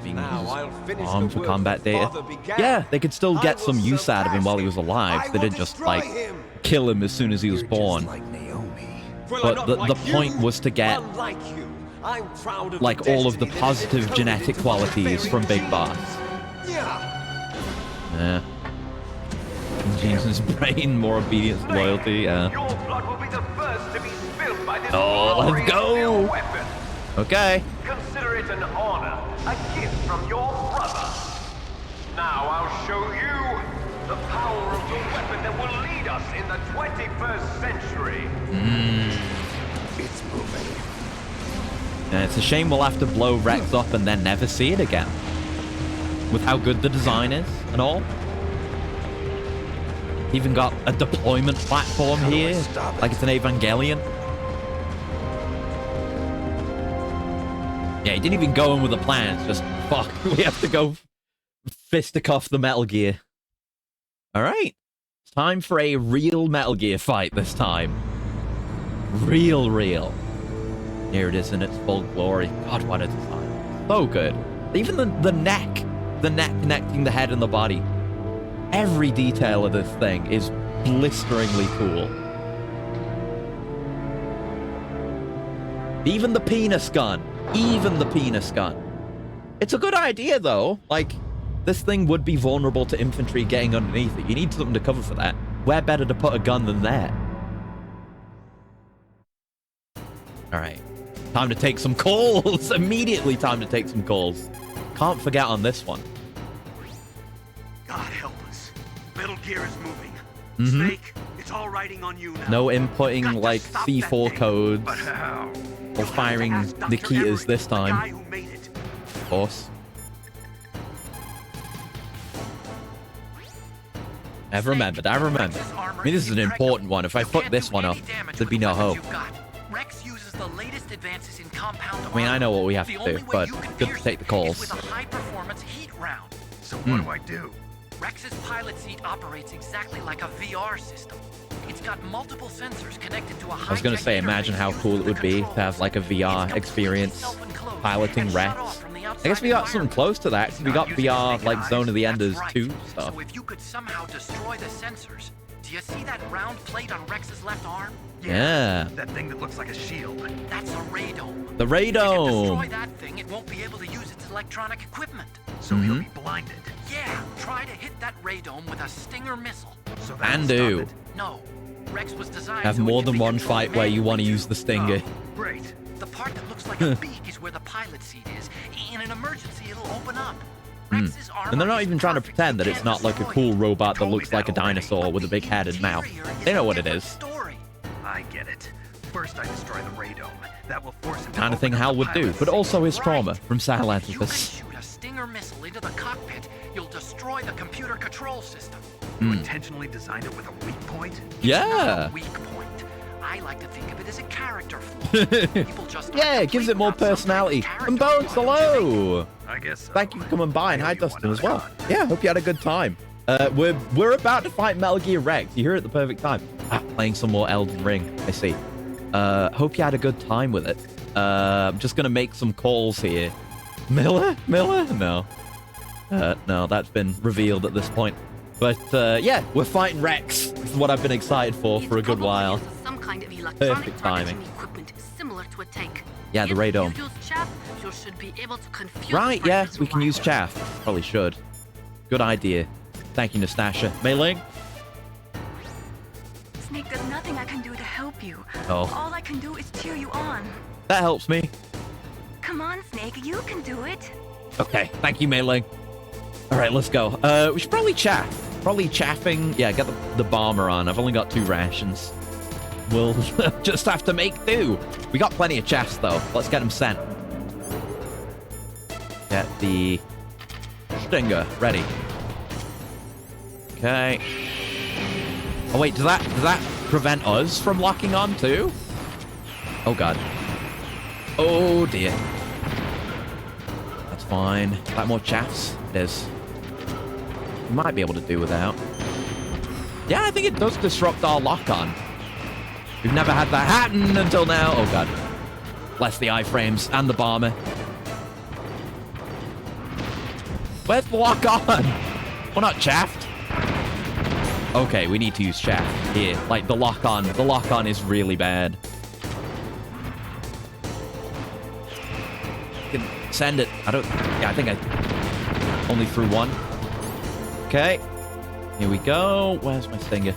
Being Now used I'll finish armed the for work combat the data. Father began. Yeah, they could still I get will some use out of him while he was surpass alive. him. They I didn't will just destroy like him. kill him as soon as he was You're born. just like Naomi. Well, But I'm not the like point you. was to get Unlike you, I'm proud of like the all of the destiny that is positive encoded genetic into my qualities very from Big genes. Boss. Yeah. Yeah. Jesus' brain, more obedience, loyalty. Yeah. Your blood will be the first to be spilled by this Oh, let's glorious go. new weapon. Okay. Consider it an honor, a gift from your brother. Now I'll show you the power of the weapon that will lead us in the 21st century. It's moving. Yeah, it's a shame we'll have to blow Rex up and then never see it again. With how good the design is and all. Even got a deployment platform How do I here, stop it? like it's an Evangelion. Yeah, he didn't even go in with a plan. It's just, fuck, we have to go fisticuff the Metal Gear. Alright. It's time for a real Metal Gear fight this time. Real. Here it is in its full glory. God, what a design. So good. Even the neck connecting the head and the body. Every detail of this thing is blisteringly cool. Even the penis gun. It's a good idea, though. Like, this thing would be vulnerable to infantry getting underneath it. You need something to cover for that. Where better to put a gun than there? Alright. Time to take some calls. Immediately time to take some calls. Can't forget on this one. God help us. Metal Gear is moving. Mm-hmm. Snake, it's all riding on you now. No inputting like C4 codes or firing Nikitas this time. Of course. I've remembered. I remember. I mean, this is an important one. If I fuck this one up, there'd be no hope. Rex uses the latest advances in compound I mean, I know what we have to do, but good to take the calls. With a high-performance heat round. So what do I do? Rex's pilot seat operates exactly like a VR system. It's got multiple sensors connected to a high. I was gonna say, imagine how cool it would be to have like a VR experience piloting Rex. I guess we got something close to that. We got VR like Zone of the Enders 2 stuff. So if you could somehow destroy the sensors, do you see that round plate on Rex's left arm? Yeah. That thing that looks like a shield. That's a radome. The radome. If you destroy that thing, it won't be able to use its electronic equipment. So he'll be blinded. Yeah, try to hit that radome with a Stinger missile. So And do. No. Rex was designed Have so more it can than be one controlled fight where you want to manually use the Stinger. Great. The part that looks like a beak is where the pilot seat is. In an emergency, it'll open up. Rex's And they're not even trying to pretend that it's not like a cool robot that looks like a dinosaur with a big head and mouth. They know what it is. I get it. First I destroy the radome. That will force him to Kind of thing open up Hal the would do, pilot but seat. also his trauma from If you can Sahelanthropus. shoot a Stinger missile into the cockpit, you'll destroy the computer control system. You intentionally designed it with a weak point? Yeah. Not a weak point. I like to think of it as a character flaw. People just Yeah, it gives it more personality. And Bones, hello! I guess so. Thank you for coming by, and hi Dustin as well. Yeah, hope you had a good time. We're about to fight Metal Gear Rex. You're here at the perfect time. Playing some more Elden Ring, I see. Hope you had a good time with it. I'm just gonna make some calls here. Miller? No. No, that's been revealed at this point. But, yeah, we're fighting Rex. This is what I've been excited for a good while. Some kind of electronic Perfect timing. targeting equipment similar to a tank. Yeah, the radome. If you use chaff, you should be able to confuse Right, the yeah, target's we can use wire. chaff. Probably should. Good idea. Thank you, Nastasha. Mei Ling? Snake, there's nothing I can do to help you. Oh. All I can do is cheer you on. That helps me. Come on, Snake, you can do it. Okay, thank you, Mei Ling. All right, let's go. We should probably chaff. Probably chaffing. Yeah, get the bomber on. I've only got 2 rations. We'll just have to make do. We got plenty of chaffs, though. Let's get them sent. Get the Stinger ready. Okay. Oh, wait, does that prevent us from locking on, too? Oh, God. Oh, dear. That's fine. Like more chaffs? It is. We might be able to do without. Yeah, I think it does disrupt our lock-on. We've never had that happen until now. Oh, God. Bless the iframes and the bomber. Where's the lock-on? We're not chaffed. Okay, we need to use chaff here. Like, the lock-on. The lock-on is really bad. Can send it. Yeah, I think I only threw one. Okay. Here we go. Where's my Stinger?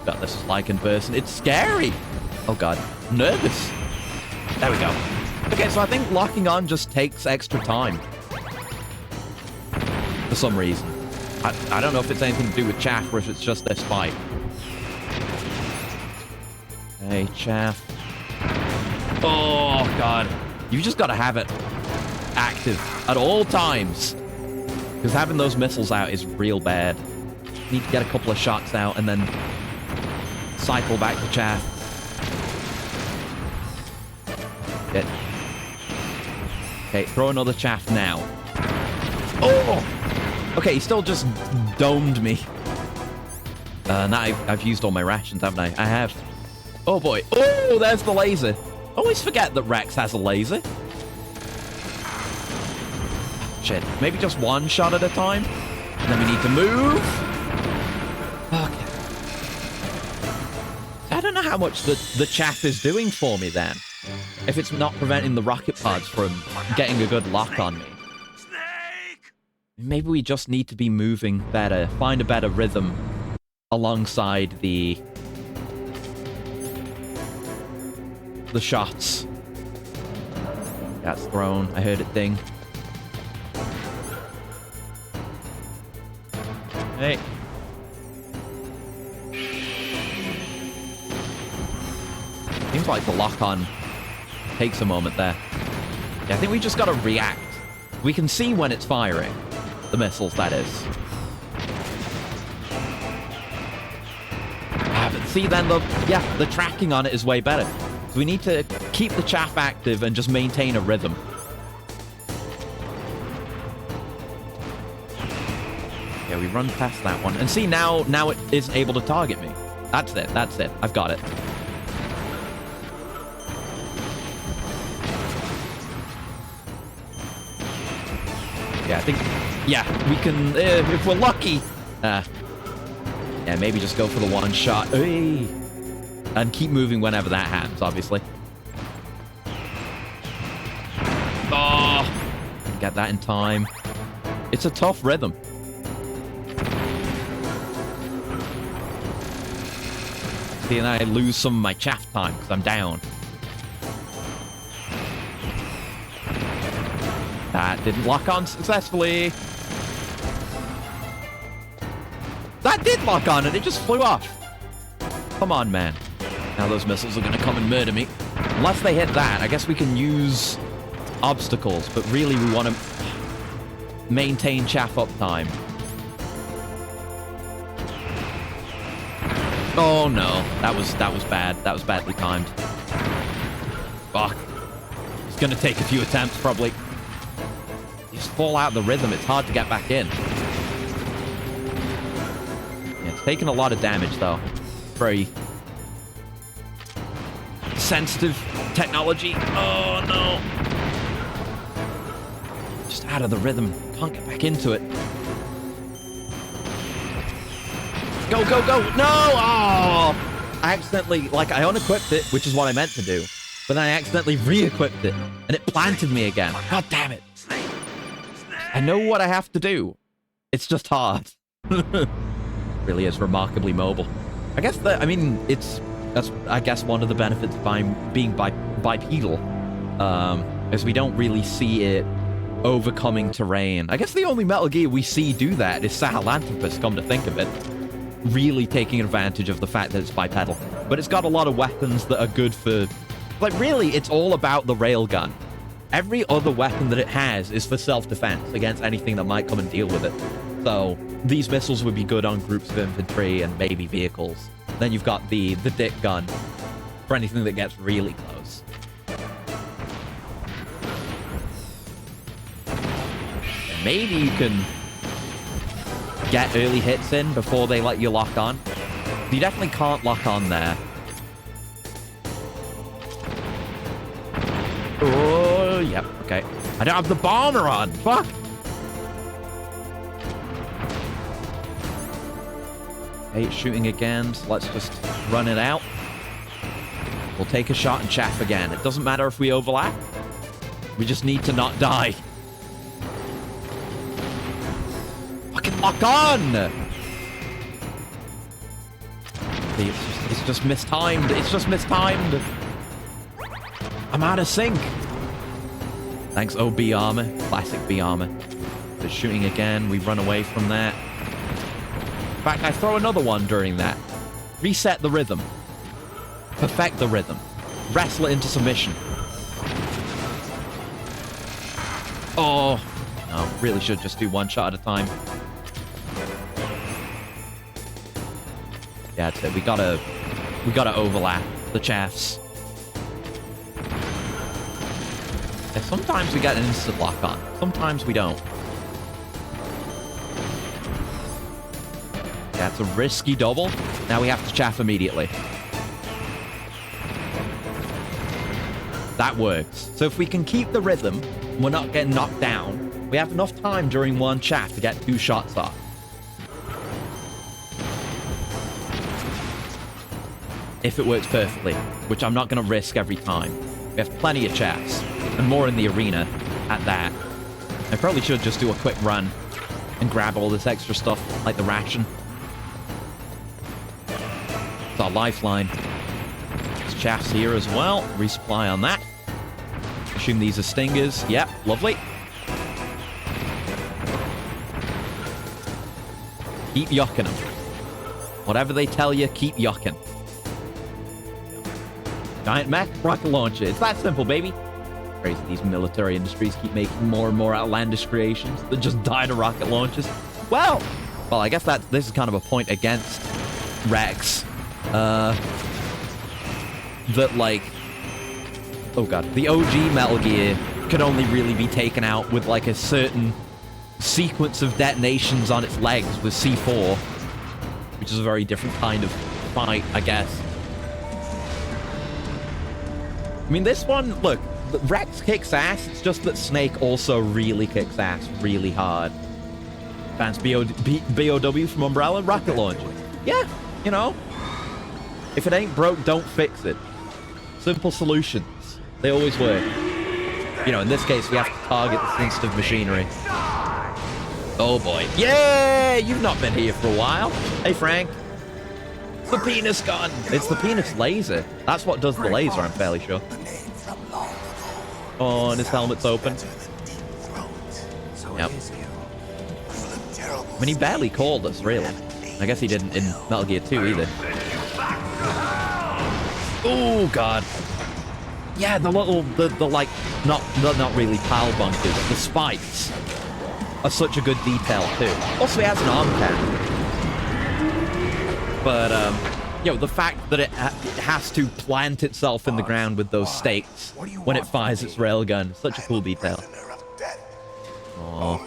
Got this like in person. It's scary. Oh, God. I'm nervous. There we go. Okay, so I think locking on just takes extra time. For some reason. I don't know if it's anything to do with chaff or if it's just this fight. Hey, chaff. Oh, God. You just got to have it active at all times. Because having those missiles out is real bad. You need to get a couple of shots out and then cycle back to chaff. Get. Okay, throw another chaff now. Oh! Okay, he still just domed me. Now I've used all my rations, haven't I? I have. Oh, boy. Oh, there's the laser. Always forget that Rex has a laser. Shit. Maybe just one shot at a time. And then we need to move. Okay. I don't know how much the chaff is doing for me then. If it's not preventing the rocket pods from getting a good lock on me. Maybe we just need to be moving better. Find a better rhythm alongside the shots. That's thrown. I heard it ding. Hey. Seems like the lock-on takes a moment there. Yeah, I think we just gotta react. We can see when it's firing. The missiles, that is. But see then, the tracking on it is way better. So we need to keep the chaff active and just maintain a rhythm. Yeah, we run past that one. And see, now it isn't able to target me. That's it. I've got it. Yeah, I think... Yeah, we can... if we're lucky... yeah, maybe just go for the one shot. Hey! And keep moving whenever that happens, obviously. Oh! Get that in time. It's a tough rhythm. See, and I lose some of my chaff time because I'm down. That didn't lock on successfully. That did lock on and it just flew off. Come on, man. Now those missiles are going to come and murder me. Unless they hit that, I guess we can use obstacles, but really we want to maintain chaff uptime. Oh no, that was bad. That was badly timed. Fuck. It's going to take a few attempts, probably. You just fall out of the rhythm, it's hard to get back in. Yeah, it's taking a lot of damage, though. Very sensitive technology. Oh, no. Just out of the rhythm. Can't get back into it. Go, go, go. No! Oh! I accidentally, I unequipped it, which is what I meant to do. But then I accidentally re-equipped it, and it planted me again. God damn it. I know what I have to do. It's just hard. Really is remarkably mobile. I guess that's I guess one of the benefits by being bipedal, is we don't really see it overcoming terrain. I guess the only Metal Gear we see do that is Sahelanthropus, come to think of it. Really taking advantage of the fact that it's bipedal. But it's got a lot of weapons that are good for... really, it's all about the railgun. Every other weapon that it has is for self-defense against anything that might come and deal with it. So, these missiles would be good on groups of infantry and maybe vehicles. Then you've got the dick gun for anything that gets really close. And maybe you can get early hits in before they let you lock on. You definitely can't lock on there. Oh, yep, okay. I don't have the bomber on. Fuck. Okay, it's shooting again, so let's just run it out. We'll take a shot and chaff again. It doesn't matter if we overlap. We just need to not die. Fucking lock on! It's just mistimed. It's just mistimed. I'm out of sync. Thanks, oh, B armor. Classic B armor. They're shooting again. We run away from that. In fact, I throw another one during that. Reset the rhythm. Perfect the rhythm. Wrestle it into submission. Oh. No, really should just do one shot at a time. Yeah, that's it. We gotta overlap the chaffs. Yeah, sometimes we get an instant lock on. Sometimes we don't. That's a risky double. Now we have to chaff immediately. That works. So if we can keep the rhythm, we're not getting knocked down, we have enough time during one chaff to get 2 shots off. If it works perfectly, which I'm not going to risk every time. We have plenty of chaffs, and more in the arena at that. I probably should just do a quick run and grab all this extra stuff, like the ration. It's our lifeline. There's chaffs here as well. Resupply on that. Assume these are stingers. Yep, lovely. Keep yucking them. Whatever they tell you, keep yucking. Giant mech, rocket launcher. It's that simple, baby. Crazy these military industries keep making more and more outlandish creations that just die to rocket launches. Well, I guess this is kind of a point against Rex. That, like... Oh, God. The OG Metal Gear could only really be taken out with, like, a certain sequence of detonations on its legs with C4, which is a very different kind of fight, I guess. I mean, this one, look, Rex kicks ass. It's just that Snake also really kicks ass really hard. Fans BOW from Umbrella, rocket launcher. Yeah, you know. If it ain't broke, don't fix it. Simple solutions. They always work. You know, in this case, we have to target the sensitive machinery. Oh boy. Yeah! You've not been here for a while. Hey, Frank. The penis gun. It's the penis laser. That's what does the laser, I'm fairly sure. Oh, and his helmet's open. Yep. I mean, he barely called us, really. I guess he didn't in Metal Gear 2 either. Oh, God. Yeah, the little, the like, not really pal bunkers. The spikes are such a good detail, too. Also, he has an arm cannon. But, yo, the fact that it has to plant itself in the ground with those stakes when it fires its railgun, such a cool detail. Oh.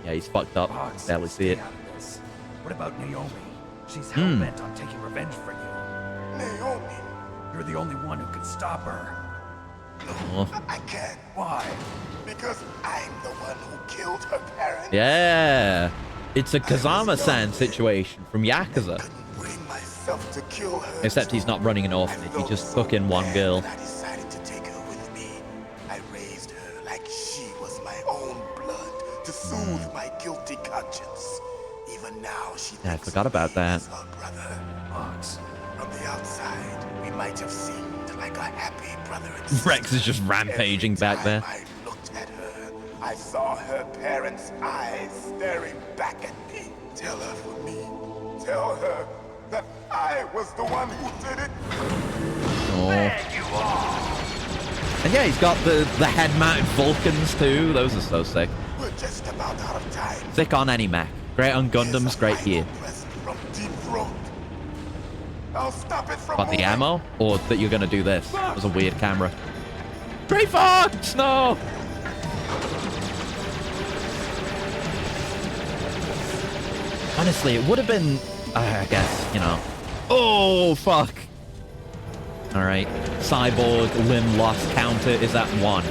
Yeah, he's fucked up. Barely see it. What about Naomi? She's hell-bent on taking revenge for you. Naomi? You're the only one who can stop her. No, I can't. Why? Because I'm the one who killed her parents. Yeah. It's a Kazama-san situation from Yakuza. Bring myself to kill her. Except he's not running an orphanage. He just took in one girl. I decided to take her with me. I raised her like she was my own blood to soothe my guilty conscience. Even now, she Yeah, I forgot about that. her brother. Fox. From the outside, we might have seemed like a happy brother and sister. Rex is just rampaging back there. I looked at her. I saw her parents' eyes staring back at me. Tell her for me. Tell her that I was the one who did it. Oh. And yeah, he's got the head-mounted Vulcans too. Those are so sick. We're just about out of time. Sick on any mech. Great on Gundams, great here. From Deep Throat. I'll stop it from Got the ammo? Or that you're gonna do this? That was a weird camera. Gray Fox! No! Honestly, it would have been... I guess, you know. Oh, fuck. Alright. Cyborg limb loss counter is at 1.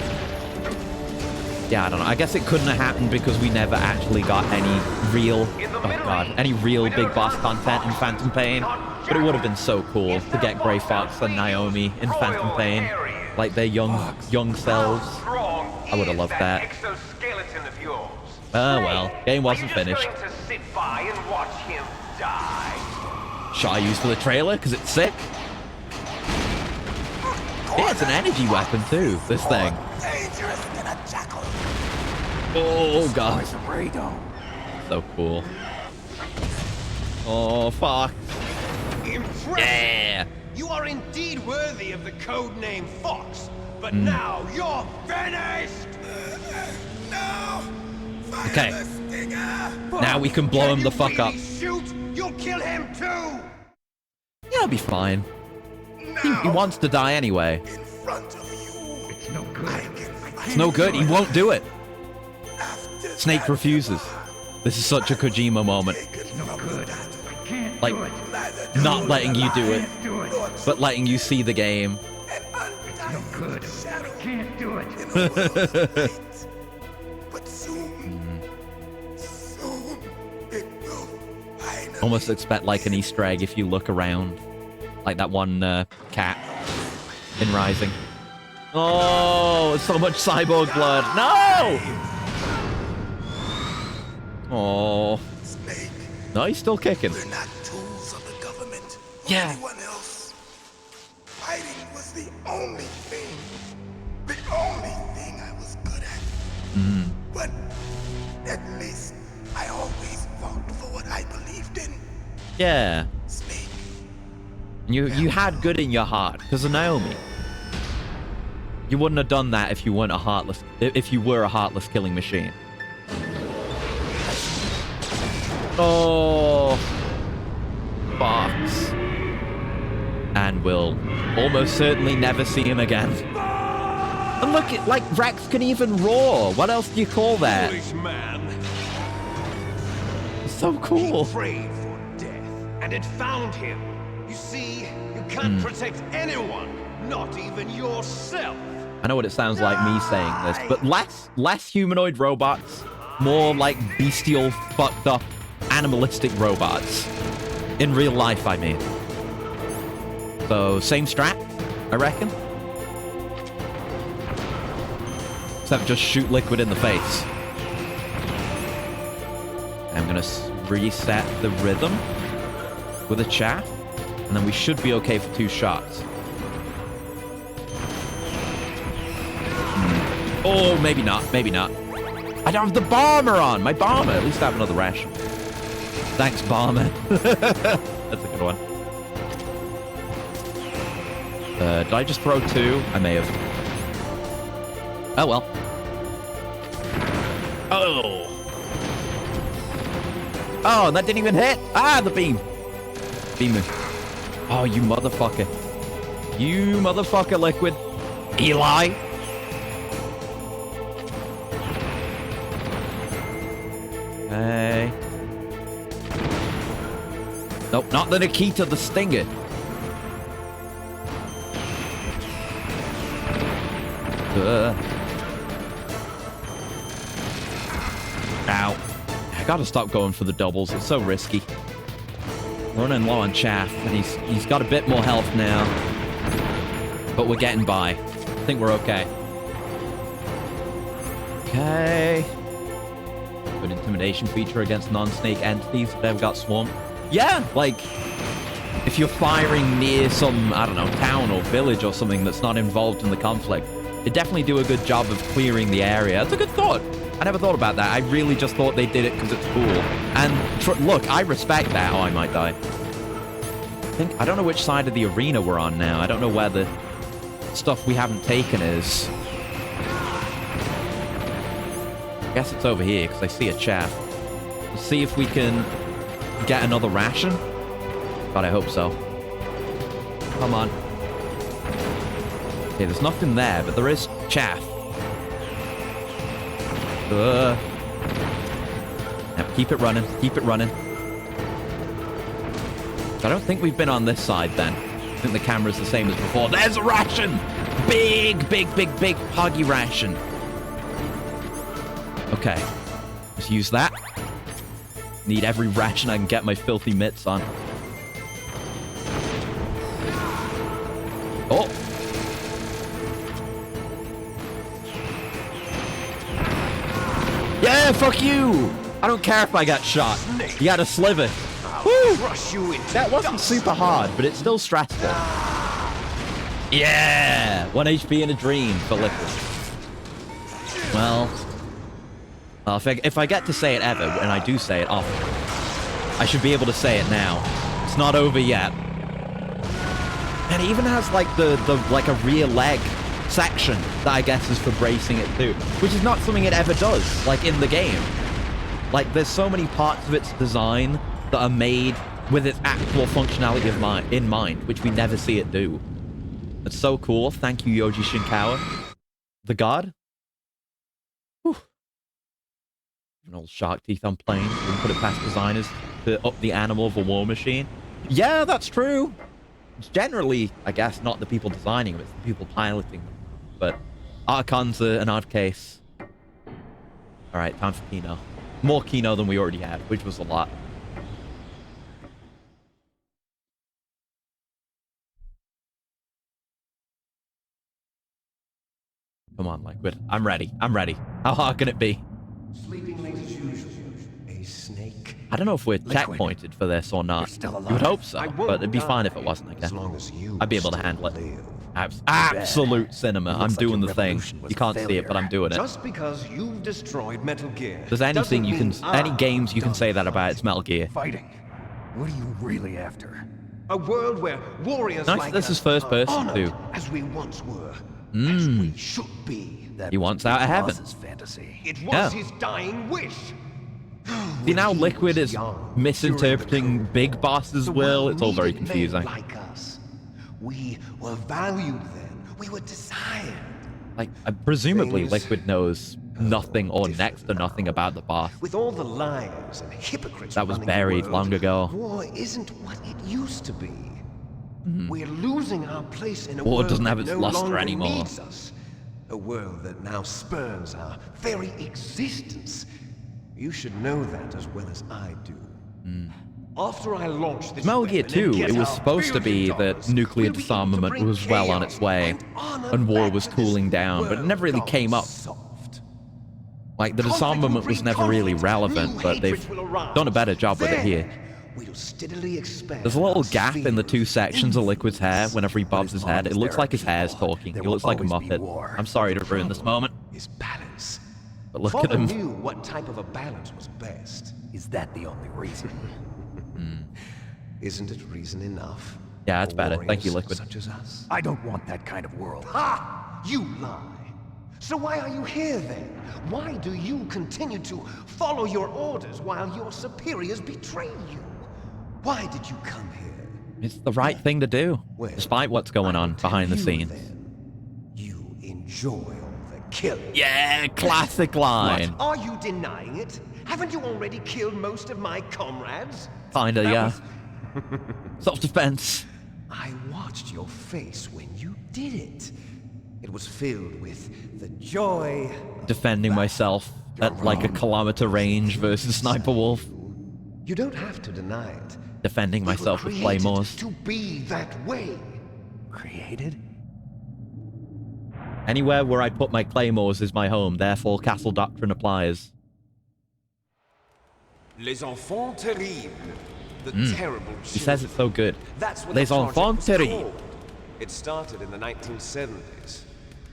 Yeah, I don't know. I guess it couldn't have happened because we never actually got any real... Oh, God. Any real big boss content in Phantom Pain. But it would have been so cool to get Gray Fox and Naomi in Phantom Pain. Like their young selves. I would have loved that. Oh, well. Game wasn't finished. Shall I use for the trailer because it's sick? Yeah, it's an energy weapon too, this thing. Oh, God. So cool. Oh, fuck. Yeah. You are indeed worthy of the code name Fox, but now you're finished! No! Okay. Now we can blow him the fuck up. Shoot! You'll kill him too! Yeah, it'll be fine. He wants to die anyway. It's no good. It's no good. He won't do it. Snake refuses. This is such a Kojima moment. It's no good. I can't like, do it. not letting you do it, but letting you see the game. It's no good. I can't do it. But soon it will finally. Almost expect like an Easter egg if you look around. Like that one cat in Rising. Oh, so much cyborg blood. No! Oh. No, he's still kicking. We're not tools of the government. Yeah. Anyone else. Fighting was the only thing. The only thing I was good at. But at least I always fought for Yeah. And you had good in your heart because of Naomi. You wouldn't have done that if you weren't a heartless. If you were a heartless killing machine. Oh, Fox. And we'll almost certainly never see him again. And look, like Rex can even roar. What else do you call that? Man. It's so cool. He prayed for death, and it found him. You see, you can't protect anyone, not even yourself. I know what it sounds like me saying this, but less humanoid robots, more like bestial, fucked up, animalistic robots. In real life, I mean. So, same strat, I reckon. Except just shoot Liquid in the face. I'm gonna reset the rhythm with a chaff, and then we should be okay for 2 shots. Oh, maybe not. Maybe not. I don't have the bomber on. My bomber. At least I have another ration. Thanks, bomber. That's a good one. Did I just throw 2? I may have. Oh, well. Oh. Oh, that didn't even hit. Ah, the beam. Beam move. Oh, you motherfucker. You motherfucker, Liquid. Eli. Okay. Nope, not the Nikita, the Stinger. Ow. I gotta stop going for the doubles. It's so risky. Running low on chaff, and he's got a bit more health now. But we're getting by. I think we're okay. Okay. Good intimidation feature against non-snake entities that have got swamped. Yeah, like, if you're firing near some, I don't know, town or village or something that's not involved in the conflict, they definitely do a good job of clearing the area. That's a good thought. I never thought about that. I really just thought they did it because it's cool. And look, I respect that. Oh, I might die. I don't know which side of the arena we're on now. I don't know where the stuff we haven't taken is. I guess it's over here because I see a chaff. Let's see if we can get another ration. God, I hope so. Come on. Okay, there's nothing there, but there is chaff. Now, keep it running. Keep it running. I don't think we've been on this side then. I think the camera's the same as before. There's a ration! Big, big, big, big hoggy ration. Okay. Let's use that. Need every ration I can get my filthy mitts on. Oh! Yeah, fuck you! I don't care if I got shot. You got a sliver. Woo! That wasn't super hard, but it's still stressful. Yeah! 1 HP in a dream for Liquid. Well, if I get to say it ever, and I do say it often, I should be able to say it now. It's not over yet. And it even has like like a rear leg section that I guess is for bracing it too, which is not something it ever does, like in the game. Like there's so many parts of its design that are made with its actual functionality in mind, which we never see it do. It's so cool. Thank you, Yoji Shinkawa. The god? Whew. An old shark teeth on planes. We can put it past designers to up the animal of a war machine. Yeah, that's true. It's generally, I guess, not the people designing them, it's the people piloting them. But Archon's an odd case. Alright, time for Kino. More Kino than we already had, which was a lot. Come on, Liquid. I'm ready. I'm ready. How hard can it be? Sleeping late as usual. A snake. I don't know if we're checkpointed for this or not. You would hope so, but it'd be fine if it wasn't, I guess. I'd be able to handle it. Absolute cinema. I'm doing the thing. You can't see it, but I'm doing it. Just because you've destroyed Metal Gear. There's anything you can, any games you can say that about, it's Metal Gear. Fighting. What are you really after? A world where warriors Nice, like this us is first are person, honored too. as we once were, as we should be. He wants out of heaven. Fantasy. It was his dying wish. See, now Liquid is misinterpreting Big Boss's will. It's all very confusing. Like us. We were valued then. We were desired. Like, presumably Liquid knows nothing or next to nothing about the boss. With all the liars and hypocrites That was running the buried world, long ago. War isn't what it used to be. We're losing our place in a War world doesn't have that its no luster longer anymore. needs us. A world that now spurns our very existence. You should know that as well as I do. After I launch this Metal Gear weapon 2, and get it was our supposed to be that $1 billion, nuclear we'll be able to disarmament bring was well on its chaos way, honor and war back was to this cooling down, but it never really world came up. soft. Like, the disarmament was never really relevant, but they've done a better job with it here. We'll steadily expand There's a little our gap in the two sphere sections of Liquid's hair whenever he bobs his head. It looks like his hair's talking. He looks like a Muppet. I'm sorry to ruin this moment. Is balance. But look Father at him. knew what type of a balance was best. Is that the only reason? Isn't it reason enough? Yeah, it's for better. Thank you, warriors Liquid. Such as us. I don't want that kind of world. Ha! You lie. So why are you here then? Why do you continue to follow your orders while your superiors betray you? Why did you come here? It's the right thing to do, despite what's going on behind the scenes. You enjoy all the killing. Yeah, classic line. What? Are you denying it? Haven't you already killed most of my comrades? Kinda, That yeah. was- Self-defense. I watched your face when you did it. It was filled with the joy. Defending myself at like a kilometer range versus Sniper Wolf. You don't have to deny it. Defending We were myself with created claymores. to be that way. Created? Anywhere where I put my claymores is my home, therefore Castle Doctrine applies. Les enfants terribles. The terrible He says it so good. That's what Les the project enfants was terribles. called. It started in the 1970s.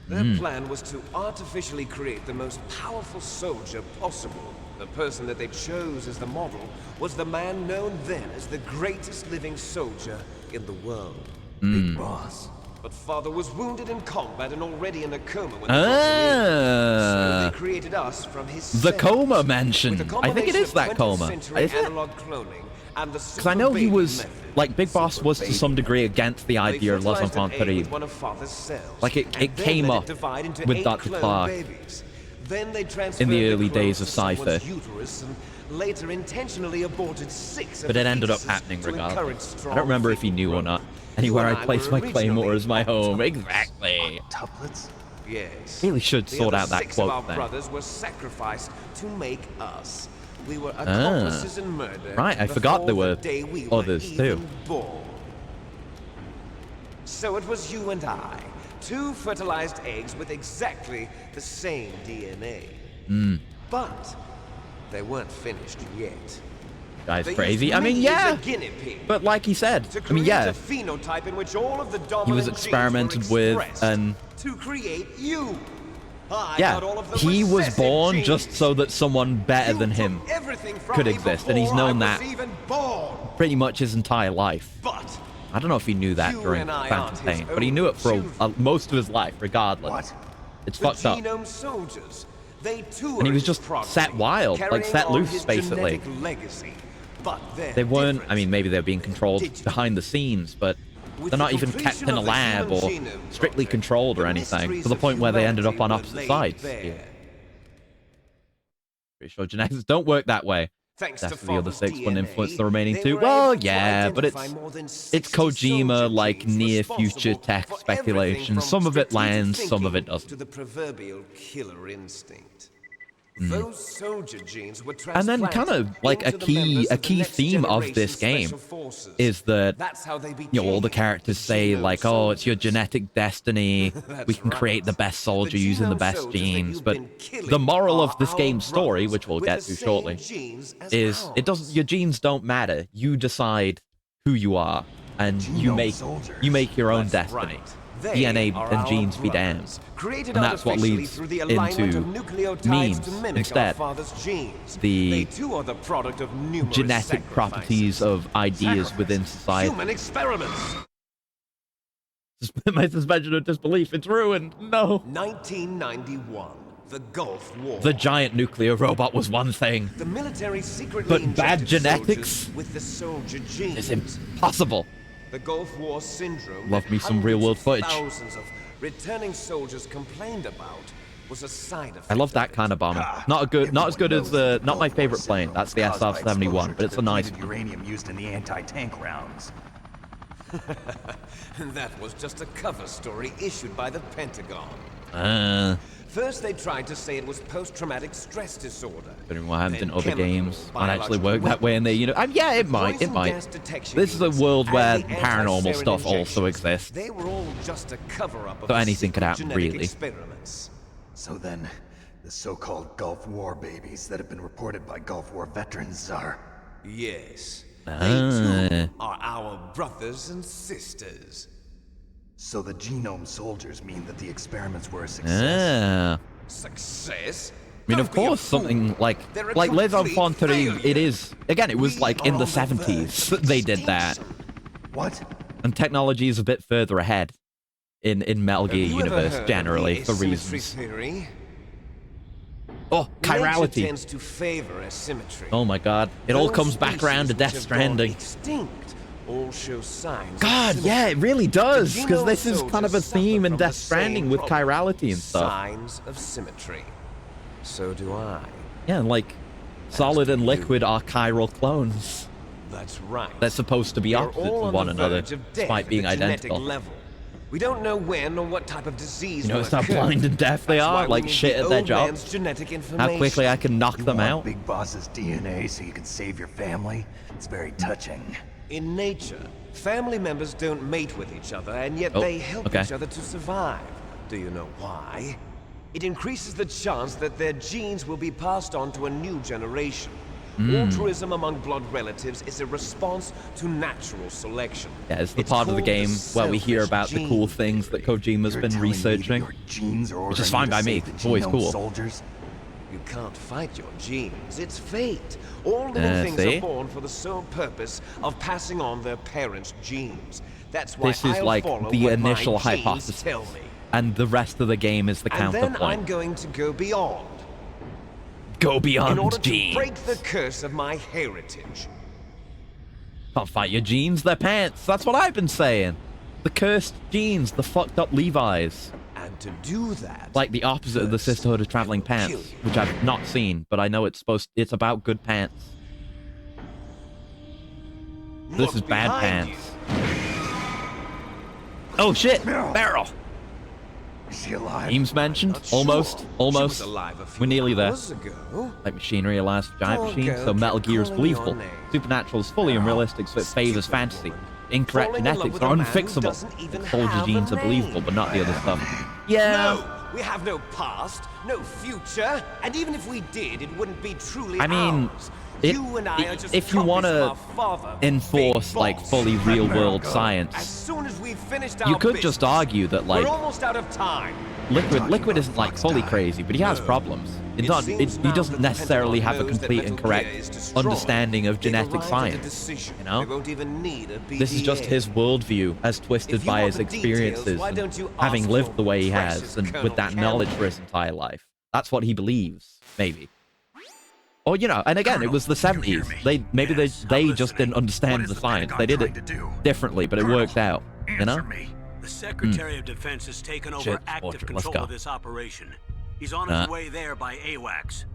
Their plan was to artificially create the most powerful soldier possible. The person that they chose as the model was the man known then as the greatest living soldier in the world. Big Boss. But Father was wounded in combat and already in a coma when they got so they created us from his The cells. coma With a mentioned. I think it combination is of that 20th coma. century Is it? analog cloning and the Because I know he super was, baby method. like, Big Boss was to some degree against the idea of Les Enfants Terribles. Like, it came up with Dr. Clark in the early days of Cypher. Later intentionally aborted 6 of But the it ended up fetuses happening to encourage regardless. strong I don't remember if he knew or not. Anywhere I place my claymore is my home. Exactly. Octuplets? Yes. Really should The sort other out that 6 of quote our then. brothers were sacrificed to make us. We were accomplices in murder. Right, I forgot there before were the day we others were too. even born. So it was you and I, 2 fertilized eggs with exactly the same DNA. But they weren't finished yet. Guy's They crazy. used I mean, me yeah. as a guinea pig But like he said, to I mean, create yeah. a phenotype in which all of the He dominant was genes experimented were with, expressed and to create you. I yeah, got all of the he was recessive born genes. just so that someone better You than took him everything from could me exist, and he's before I known was that even born. pretty much his entire life. But I don't know if he knew that you during and I Phantom aren't his Pain, but he knew it for own most of his life, regardless. What? It's the fucked up. genome soldiers, they too And he are was his just progeny, set wild, like carrying set on loose, his basically. genetic legacy. But they're They weren't, different. I mean, maybe they're being controlled Digital. behind the scenes, but With they're the not even completion kept in a of the lab or Human Genome strictly Project, controlled or the anything, mysteries to the of point where they ended up on humanity opposite were sides. laid Yeah. bare. Pretty sure genetics don't work that way. Thanks to Definitely the other Father's 6 wouldn't DNA, influence the remaining they 2. were Well, able to yeah, but identify more than it's 60 Kojima, soldier like, genes near responsible future tech for everything speculation. from Some of it strategic lands, some of it thinking doesn't. to the proverbial killer instinct. Those soldier genes were And then kind of like a into the members key of the Next theme of Generation this game Special Forces. is that, That's how they you know, all the became characters say genome like, oh, it's your soldiers. genetic destiny. We can That's create the right. best soldier The using the genome best soldiers that genes. you've But been killing the moral are of this our game's story, brothers which we'll with get the to same shortly, genes as is ours. it doesn't, your genes don't matter. You decide who you are, and you Genome make soldiers. your own That's destiny. right. They DNA are and our genes be damned. brothers, created And that's what artificially leads through the alignment into of nucleotides memes to mimic instead. our father's genes. The They too are the product of numerous genetic properties of ideas within society. human experiments. My suspension of disbelief, it's ruined. No. 1991, the Gulf War. The giant nuclear robot was one thing. The military secretly But bad injected genetics soldiers with the soldier genes. is impossible. The Gulf War syndrome. Love that me some hundreds real-world of footage. Thousands of returning soldiers complained about was a side effect. I love that kind of bomber. Not as good as not my favorite plane. That's the SR-71, but it's a nice one. Uranium used in the anti-tank rounds. That was just a cover story issued by the Pentagon. First, they tried to say it was post-traumatic stress disorder. But what happens in Then other chemical, games might actually work biological that way in there, you know. Yeah, it might. It Poison might. gas detection This is a units world and where the paranormal anti-sarin stuff also injections. exists. They were all just a cover-up of So anything could secret happen, genetic really. experiments. So then, the so-called Gulf War babies that have been reported by Gulf War veterans are... Yes. They Ah. too are our brothers and sisters. So the genome soldiers mean that the experiments were a success. Ah. Success? I mean, of course, something like Les Enfants Terribles, it is. Again, it was like in the 70s that they did that. What? And technology is a bit further ahead in Metal Gear universe generally for reasons. Theory? Oh, Nature chirality. tends to favor asymmetry. Oh my god. It all Those comes back around to species Death which have gone Stranding. Extinct all show signs. God, of yeah, it really does. The Because genome this is kind of a soldiers theme in suffer from Death the Stranding same with problem. chirality and stuff. Signs of symmetry. So do I. Yeah, and like, Solid and Liquid are chiral clones. That's right. They're supposed to be They're opposites all of on one the another, verge of death despite at being the genetic identical. level. We don't know when or what type of disease You will notice how occur. blind and deaf they That's why are? we Like need shit the at their old job? man's genetic How information. quickly I can knock them want out? Big Boss's DNA so you can save your family? It's very touching. In nature, family members don't mate with each other, and yet Oh, they help okay. each other to survive. Do you know why? It increases the chance that their genes will be passed on to a new generation. Altruism among blood relatives is a response to natural selection. Yeah, it's the part of the game where we hear selfish about the cool gene things that Kojima's You're been telling me that researching. your genes are Which is ordering fine you by to me. save the It's always genome cool. soldiers? You can't fight your genes. It's fate. All living things see? are born for the sole purpose of passing on their parents' genes. That's why This is I'll like follow the what initial my genes hypothesis. tell me. And the rest of the game is the And then I'm counterpoint. going to go beyond. Go In beyond order to genes. break the curse of my heritage. Can't fight your jeans, they're pants. That's what I've been saying. The cursed jeans, the fucked up Levi's. And to do that, Like the opposite of the Sisterhood of Traveling Pants, which I've not seen, but I know it's about good pants. This is bad behind pants. Oh shit! Barrel! Is she alive? Eames mentioned. Not sure. Almost. She Almost. was alive a few We're nearly there. hours ago. Like machinery allows for giant Poor machines, girl so Metal kept Gear is calling your believable. name. Supernatural is fully unrealistic, so it favors Stupid fantasy. woman. Incorrect Falling in love genetics with are a man who unfixable. doesn't even Soldier have a genes are believable, name. but not the other stuff. Yeah. No, we have no past, no future, and even if we did, it wouldn't be truly I mean, ours. it- You and I are just if you copies want of to our father, enforce Big like Boss. fully real-world As science, soon as we've finished our you could business, just argue that like we're almost out of time. Liquid isn't like fully crazy, but he has problems. It's not. He doesn't necessarily have a complete and correct understanding of genetic science. You know, Won't even need a this is just BDA. his worldview as twisted If you by want his the details, experiences, why and don't you having ask lived your the way he precious has, and Colonel with that knowledge Campbell? for his entire life. That's what he believes, maybe. Or you know, and again, it was the Colonel, can you 70s. hear me? They maybe Yes, they I'm just listening. didn't understand What the is science. Pentagon They did trying it to do? differently, but it Colonel, worked out. You know. Answer me. The Secretary of Defense has taken over Shit, active Portrait, let's control go. of this operation. He's on his way there by AWACS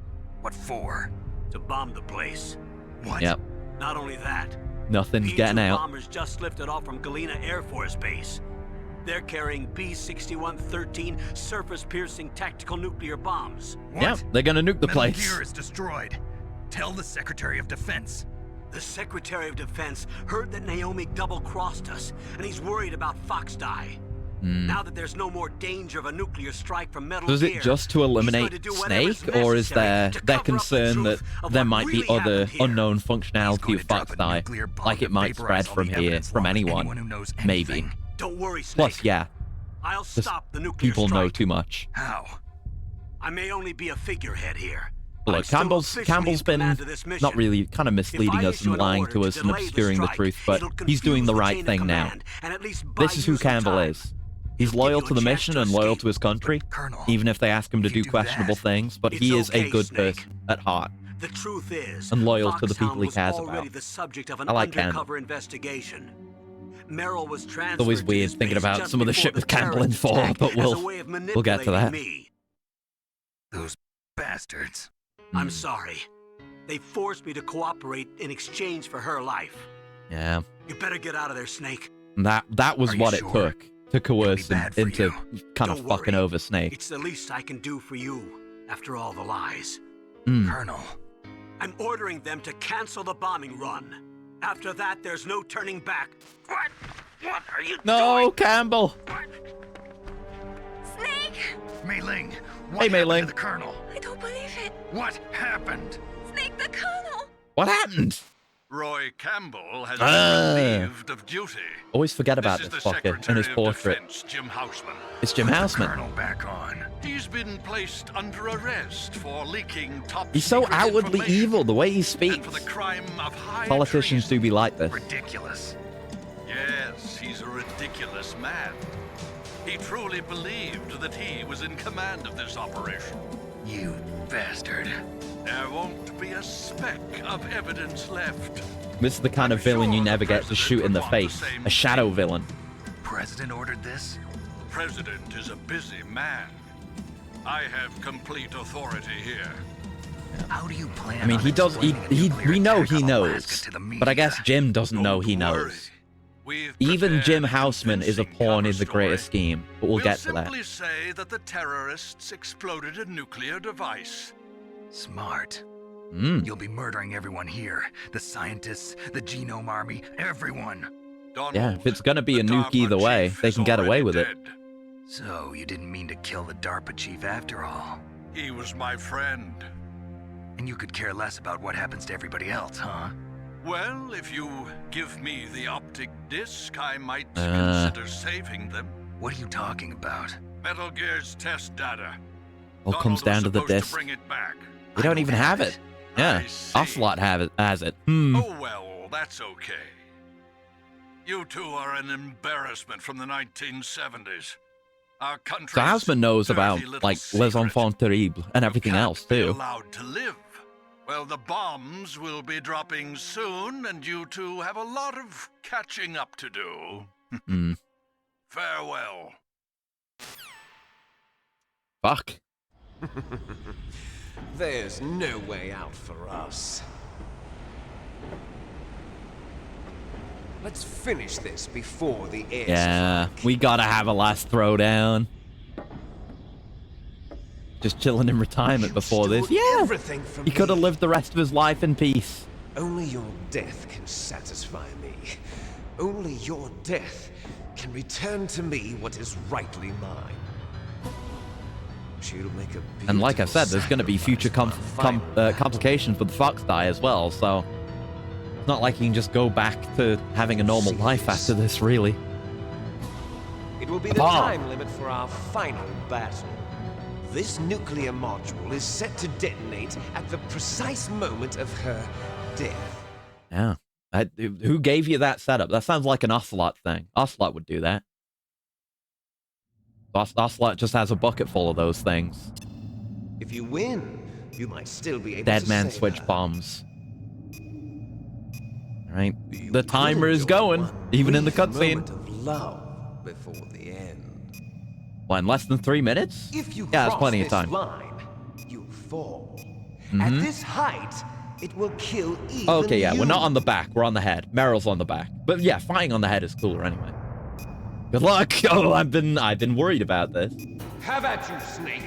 What for? to bomb the place. What? Yep. Not only that, Nothing's P-2 getting out. bombers just lifted off from Galena Air Force Base. They're carrying B-6113 surface-piercing tactical nuclear bombs. What? Yeah, they're gonna nuke the Metal place. Gear is destroyed. Tell the Secretary of Defense. The Secretary of Defense heard that Naomi double-crossed us, and he's worried about Fox Die. Now that there's no more danger of a nuclear strike from Metal So is Gear, it just to he's eliminate going to do whatever's Snake, or is necessary there to their cover up the concern that truth of there what might be really other happened here? unknown He's functionality going of to drop Fox a Die, nuclear bomb like to it might vaporize spread all from the here, evidence from along with anyone? anyone who knows Maybe. anything. Don't worry, Snake. Plus, yeah, I'll Just stop the nuclear people strike. know too much. How? I may only be a figurehead here. But look, Campbell's been not really kind of misleading us and lying to us and obscuring the truth, but he's doing the right thing now. This is who Campbell is. He's loyal to the mission and loyal to his country, even if they ask him to do questionable things, but he is a good person at heart. The truth is, And loyal to the people he Foxhound cares was already about. the subject of an I like undercover investigation. Merrill was transferred It's always to weird his thinking base about just some of the before shit with Campbell in terrorist 4, attack but as we'll a way of get to that. manipulating me. Those bastards. I'm sorry. They forced me to cooperate in exchange for her life. Yeah. You better get out of there, Snake. And that was what it took to coerce him into kind of Don't fucking worry. over Snake. It's the least I can do for you after all the lies. Colonel. I'm ordering them to cancel the bombing run. After that, there's no turning back. What? What are you No, Campbell! Snake! Mei Ling, Hey, what Mei happened Ling. to the Colonel? I don't believe it. What happened? Snake the Colonel! What happened? Roy Campbell has Ah. been relieved of duty. Always forget about This this is the fucker and Secretary his of portrait. Defense, Jim Houseman. It's Jim Houseman. Colonel back on. He's been placed under arrest for leaking top He's so secret outwardly information evil, the way he and speaks. for the crime of high Politicians do be like this. Ridiculous. Yes, he's a ridiculous man. He truly believed that he was in command of this operation. You bastard. There won't be a speck of evidence left. This is the kind of villain you never get to shoot in the face. A shadow villain. President ordered this? The president is a busy man. I have complete authority here. How do you plan I mean, on he does. explaining a He nuclear we know attack he on knows, Alaska to the but I guess media? Jim doesn't know he knows. Even Jim Houseman is a pawn in the greater scheme, but we'll get to that. Simply say that the terrorists exploded a nuclear device. Smart. Mm. You'll be murdering everyone here. The scientists, the genome army, everyone. Yeah, if it's gonna be a nuke either way, they can get away with it. So, you didn't mean to kill the DARPA chief after all. He was my friend. And you could care less about what happens to everybody else, huh? Well, if you give me the optic disc, I might consider saving them. What are you talking about? Metal Gear's test data. All comes down to the Supposed to disc. bring it back. We don't even have it. Yeah, Ocelot has it. Oh well, that's okay. You two are an embarrassment from the 1970s. Our country. So Houseman knows about like Les Enfants Terribles and everything else too. Allowed to live. Well, the bombs will be dropping soon, and you two have a lot of catching up to do. Hmm. Farewell. Fuck. There's no way out for us. Let's finish this before the air Yeah, we gotta have a last throwdown. Just chilling in retirement before this. Yeah, everything from he could have me. lived the rest of his life in peace. Only your death can satisfy me. Only your death can return to me what is rightly mine. She'll make a And like I beautiful said, there's going to be future complications with the Fox die as well, so it's not like you can just go back to having a normal life after this, really. It will be the Bomb. time limit for our final battle. This nuclear module is set to detonate at the precise moment of her death. Yeah. Who gave you that setup? That sounds like an Ocelot thing. Ocelot would do that. Ocelot just has a bucket full of those things. If you win, you might still be able Dead to man save switch her. bombs. Alright. The timer is going, even in the cutscene. Moment of love before the end. What, in less than 3 minutes? If you Yeah, that's cross plenty of this time. line, you fall. Mhm. At this height, it will kill even Okay, yeah, you. we're not on the back, we're on the head. Meryl's on the back. But yeah, fighting on the head is cooler anyway. Good luck! Oh, I've been worried about this. Have at you, Snake.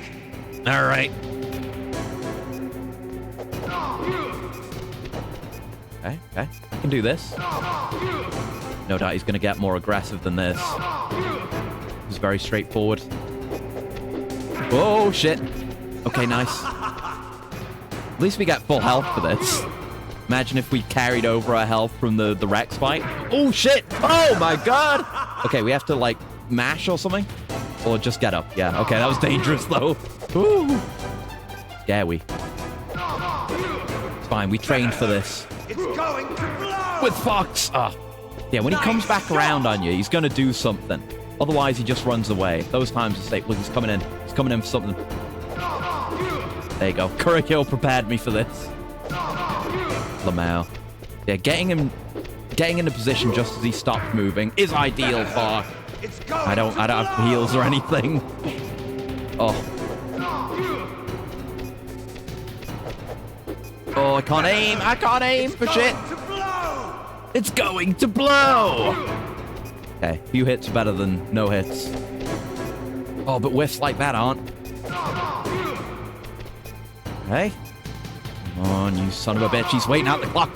Alright. Okay, I can do this. No doubt he's gonna get more aggressive than this. It's very straightforward. Oh, shit. Okay, nice. At least we got full health for this. Imagine if we carried over our health from the Rex fight. Oh, shit! Oh, my God! Okay, we have to, like, mash or something? Or just get up. Yeah, okay, that was dangerous, though. Ooh. Scary. It's fine, we trained for this. It's going to blow! With Fox! Oh. Yeah, when he comes back around on you, he's gonna do something. Otherwise, he just runs away. Those times are safe. Look, he's coming in. He's coming in for something. There you go. Kurikyo prepared me for this. Lamau. Yeah, getting him in a position just as he stops moving is ideal for... I don't have heals or anything. Oh. Oh, I can't aim. I can't aim for shit. It's going to blow. Okay, a few hits better than no hits. Oh, but whiffs like that aren't. Okay. Come on, you son of a bitch. He's waiting out the clock.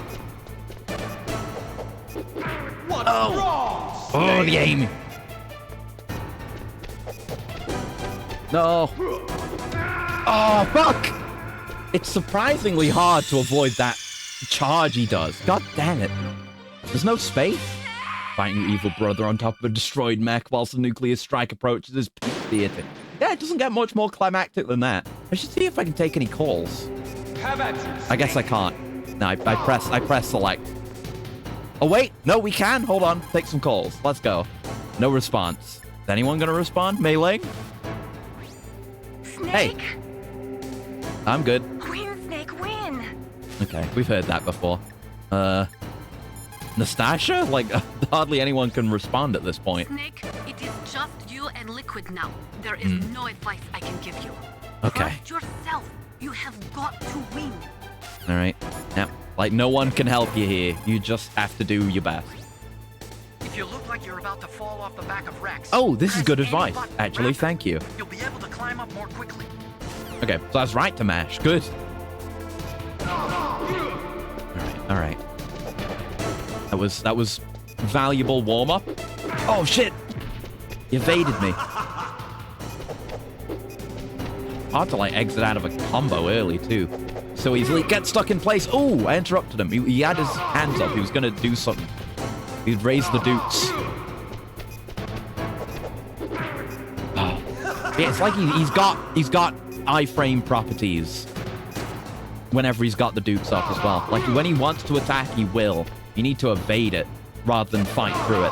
Oh. Oh, the aim. No. Oh, fuck. It's surprisingly hard to avoid that charge he does. God damn it. There's no space. Fighting your evil brother on top of a destroyed mech whilst the nuclear strike approaches is peak theater. Yeah, it doesn't get much more climactic than that. I should see if I can take any calls. I guess I can't. No, I press select. Oh, wait. No, we can. Hold on. Take some calls. Let's go. No response. Is anyone going to respond? Melee? Snake? Hey. I'm good. Queen Snake win. Okay, we've heard that before. Nastasha? Like, hardly anyone can respond at this point. Snake, it is just you and Liquid now. There is no advice I can give you. Okay. Trust yourself. You have got to win. All right. Now, like, no one can help you here. You just have to do your best. If you look like you're about to fall off the back of Rex... Oh, this is good advice, actually. Thank you. You'll be able to climb up more quickly. Okay, so I was right to mash. Good. All right. That was valuable warm-up. Oh, shit. You evaded me. Hard to, like, exit out of a combo early, too. So easily. Get stuck in place. Oh, I interrupted him. He had his hands up. He was going to do something. He'd raise the dukes. Oh. Yeah, it's like he's got iframe properties whenever he's got the dukes up as well. Like, when he wants to attack, he will. You need to evade it rather than fight through it.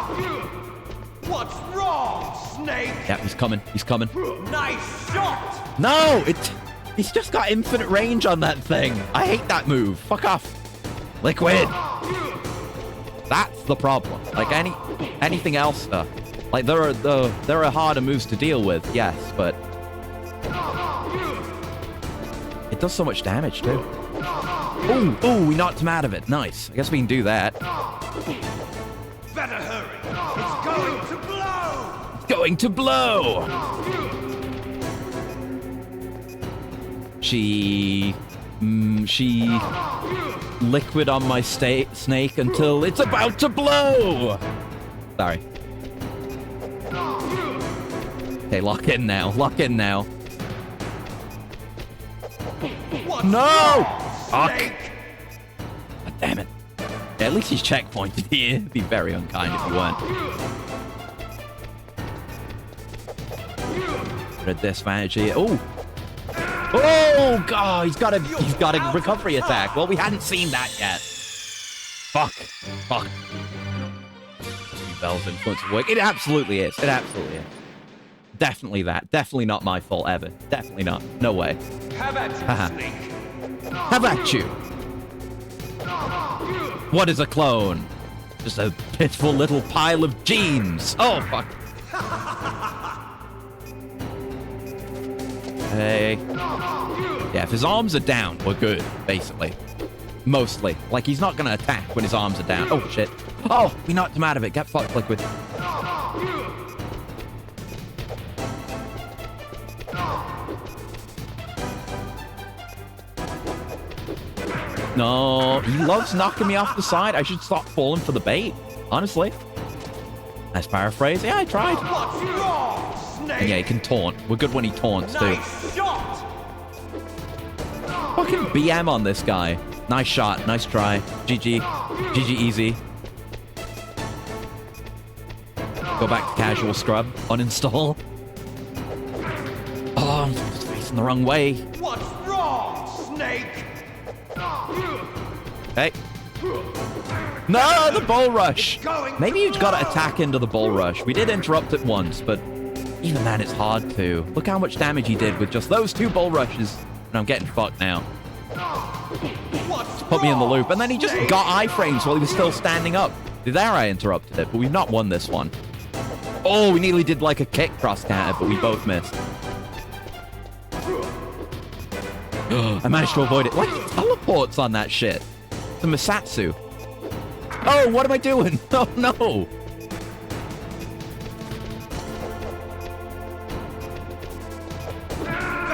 What's wrong, Snake? Yeah, he's coming. He's coming. Nice shot! No! He's just got infinite range on that thing. I hate that move. Fuck off. Liquid. That's the problem. Like, anything else, like, there are harder moves to deal with, yes, but it does so much damage, too. Ooh, we knocked him out of it. Nice. I guess we can do that. Better hurry. It's going to blow. It's going to blow. She liquid on my snake until it's about to blow. Sorry. Okay, lock in now. Lock in now. No! Fuck. God damn it. Yeah, at least he's checkpointed here. It'd be very unkind if you weren't. At a disadvantage here. Oh! Oh, God! He's got a recovery attack. Well, we hadn't seen that yet. Fuck. Bell's influence of work. It absolutely is. It absolutely is. Definitely that. Definitely not my fault ever. Definitely not. No way. Have at you, Snake. Have at you. What is a clone? Just a pitiful little pile of jeans. Oh, fuck. Hey. Yeah, if his arms are down, we're good, basically. Mostly. Like, he's not gonna attack when his arms are down. Oh, shit. Oh, we knocked him out of it. Get fucked, Liquid. No, he loves knocking me off the side. I should stop falling for the bait, honestly. Nice paraphrase. Yeah, I tried. What's wrong, Snake? And yeah, he can taunt. We're good when he taunts, too. Nice shot. Fucking BM on this guy. Nice shot. Nice try. GG. GG easy. Go back to casual scrub. Uninstall. Oh, I'm just facing the wrong way. What's wrong, Snake? Hey. No, the bull rush. Maybe you've got to attack into the bull rush. We did interrupt it once, but even then it's hard to. Look how much damage he did with just those 2 bull rushes. And I'm getting fucked now. Just put me in the loop. And then he just got iframes while he was still standing up. There I interrupted it, but we've not won this one. Oh, we nearly did like a kick cross counter, but we both missed. I managed to avoid it. Like, he teleports on that shit. The Misatsu. Oh, what am I doing? Oh, no.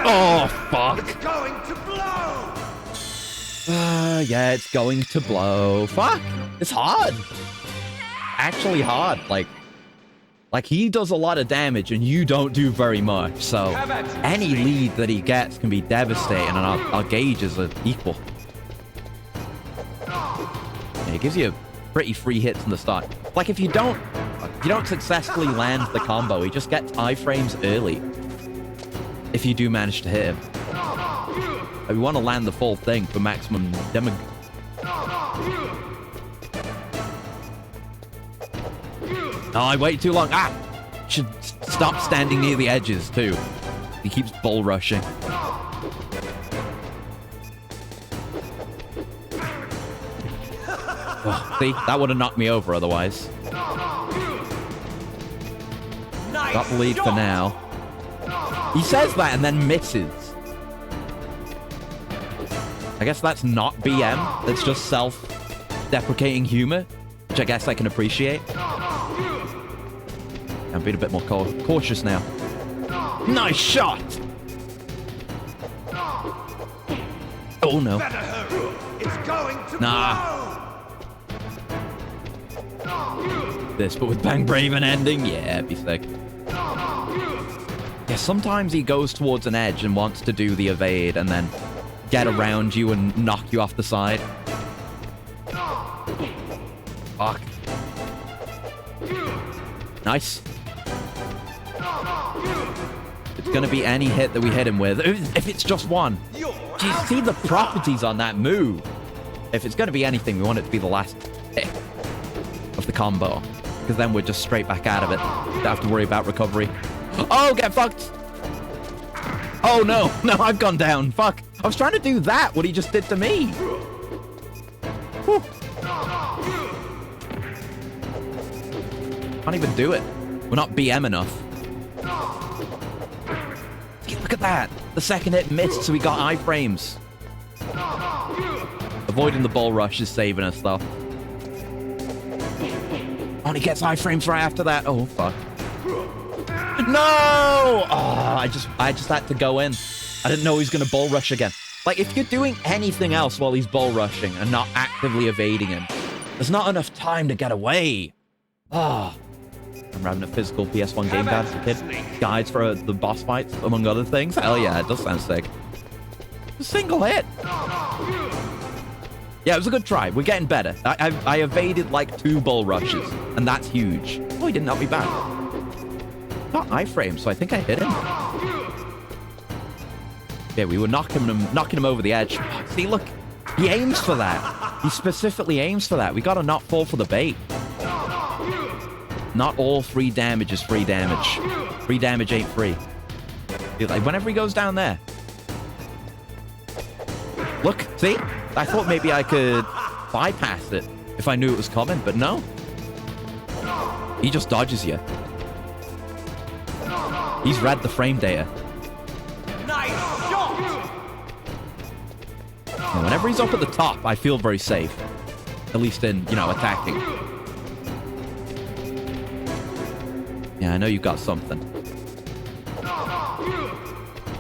Oh, fuck. It's going to blow. Yeah, it's going to blow. Fuck. It's hard. Actually hard. Like he does a lot of damage and you don't do very much. So any lead that he gets can be devastating, and our gauges are equal. Yeah, it gives you pretty free hits in the start. Like if you don't successfully land the combo, he just gets iframes early. If you do manage to hit him. We want to land the full thing for maximum damage. Oh, I waited too long. Ah! Should stop standing near the edges, too. He keeps bull rushing. Oh, see? That would have knocked me over otherwise. Got the lead for now. He says that and then misses. I guess that's not BM. That's just self-deprecating humor, which I guess I can appreciate. I'm being a bit more cautious now. Nice shot! Oh, no. It's going to This, but with Bang Braven ending? Yeah, it'd be sick. Yeah, sometimes he goes towards an edge and wants to do the evade and then get around you and knock you off the side. Fuck. Nice. It's gonna be any hit that we hit him with. If it's just one. Do you see the properties on that move? If it's gonna be anything, we want it to be the last hit of the combo. Because then we're just straight back out of it. Don't have to worry about recovery. Oh, get fucked! Oh no, no, I've gone down. Fuck. I was trying to do that, what he just did to me. Whew. Can't even do it. We're not BM enough. Look at that. The second hit missed, so we got iframes. Avoiding the bull rush is saving us, though. Oh, and he gets iframes right after that. Oh, fuck. No! Oh, I just had to go in. I didn't know he was going to bull rush again. Like, if you're doing anything else while he's bull rushing and not actively evading him, there's not enough time to get away. Oh. I'm having a physical PS1 game guide as a kid. Guides for the boss fights, among other things. Hell yeah, it does sound sick. A single hit. Yeah, it was a good try. We're getting better. I evaded like 2 bull rushes, and that's huge. Oh, he didn't knock me back. Got iframes, so I think I hit him. Yeah, we were knocking him over the edge. See, look, he aims for that. He specifically aims for that. We gotta not fall for the bait. Not all free damage is free damage. Free damage ain't free. Like, whenever he goes down there. Look, see? I thought maybe I could bypass it if I knew it was coming, but no. He just dodges you. He's read the frame data. Nice shot! And whenever he's up at the top, I feel very safe. At least in, attacking. Yeah, I know you've got something.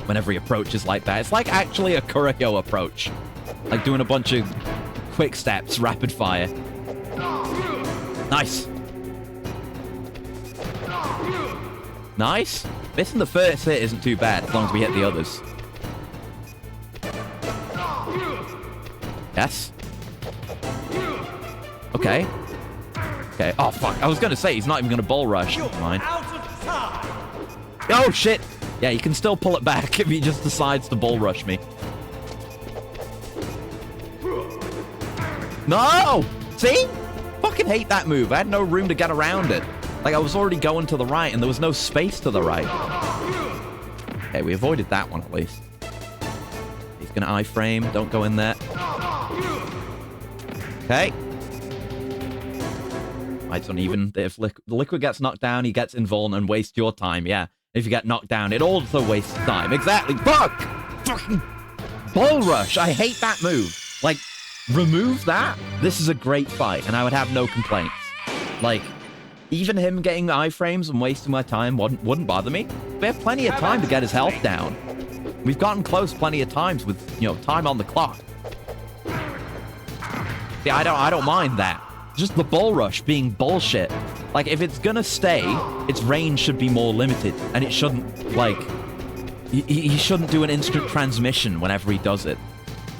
Whenever he approaches like that, it's like actually a Kurohyo approach. Like doing a bunch of quick steps, rapid fire. Nice. Nice. Missing the first hit isn't too bad, as long as we hit the others. Yes. Okay. Okay. Oh, fuck. I was going to say, he's not even going to bull rush. Never mind. Oh, shit. Yeah, you can still pull it back if he just decides to bull rush me. No! See? Fucking hate that move. I had no room to get around it. Like, I was already going to the right, and there was no space to the right. Okay, we avoided that one, at least. He's gonna iframe. Don't go in there. Okay. It's uneven. If the Liquid gets knocked down, he gets invuln and wastes your time. Yeah. If you get knocked down, it also wastes time. Exactly. Fuck! Fucking Bull Rush. I hate that move. Like, remove that. This is a great fight, and I would have no complaints. Like, even him getting iframes and wasting my time wouldn't bother me. We have plenty of time to get his health down. We've gotten close plenty of times with, you know, time on the clock. Yeah, I don't mind that. Just the Bull Rush being bullshit. Like, if it's gonna stay, its range should be more limited, and it shouldn't, like... He shouldn't do an instant transmission whenever he does it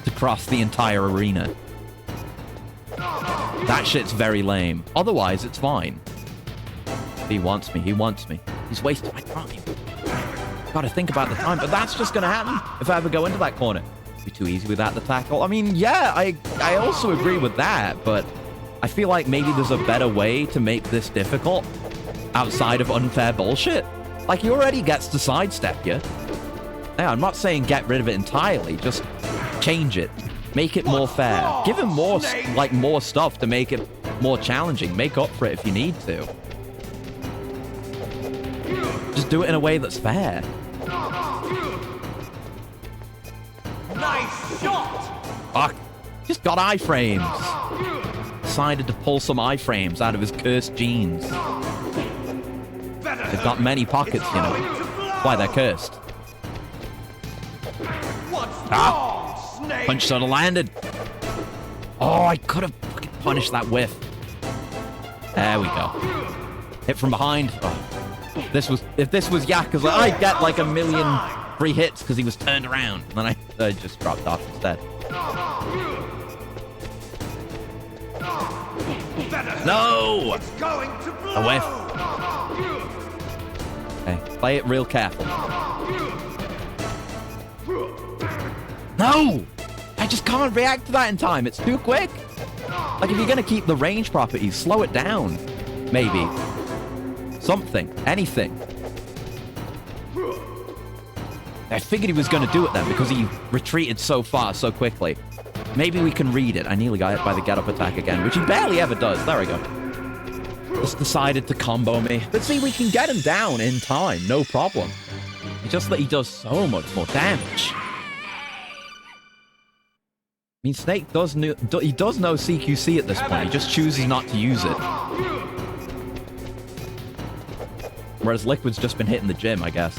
to cross the entire arena. That shit's very lame. Otherwise, it's fine. He wants me. He wants me. He's wasting my time. Gotta think about the time, but that's just gonna happen if I ever go into that corner. It'd be too easy without the tackle. I mean, yeah, I also agree with that, but I feel like maybe there's a better way to make this difficult outside of unfair bullshit. Like, he already gets to sidestep you. Now, I'm not saying get rid of it entirely, just change it. Make it more fair. Give him more, like, more stuff to make it more challenging. Make up for it if you need to. Just do it in a way that's fair. Nice shot! Fuck. Just got iframes. Decided to pull some iframes out of his cursed genes. They've got many pockets, you know. That's why they're cursed. Punch sort of landed. Oh, I could have fucking punished that whiff. There we go. Hit from behind. Oh. If this was Yakuza, I'd get like a million free hits because he was turned around. And then I just dropped off instead. No! A whiff. Okay, play it real careful. No! I just can't react to that in time. It's too quick. Like, if you're going to keep the range properties, slow it down. Maybe. Something. Anything. I figured he was going to do it then because he retreated so far so quickly. Maybe we can read it. I nearly got hit by the get-up attack again, which he barely ever does. There we go. Just decided to combo me. But see, we can get him down in time. No problem. It's just that he does so much more damage. I mean, Snake does know CQC at this point. He just chooses not to use it. Whereas Liquid's just been hitting the gym, I guess.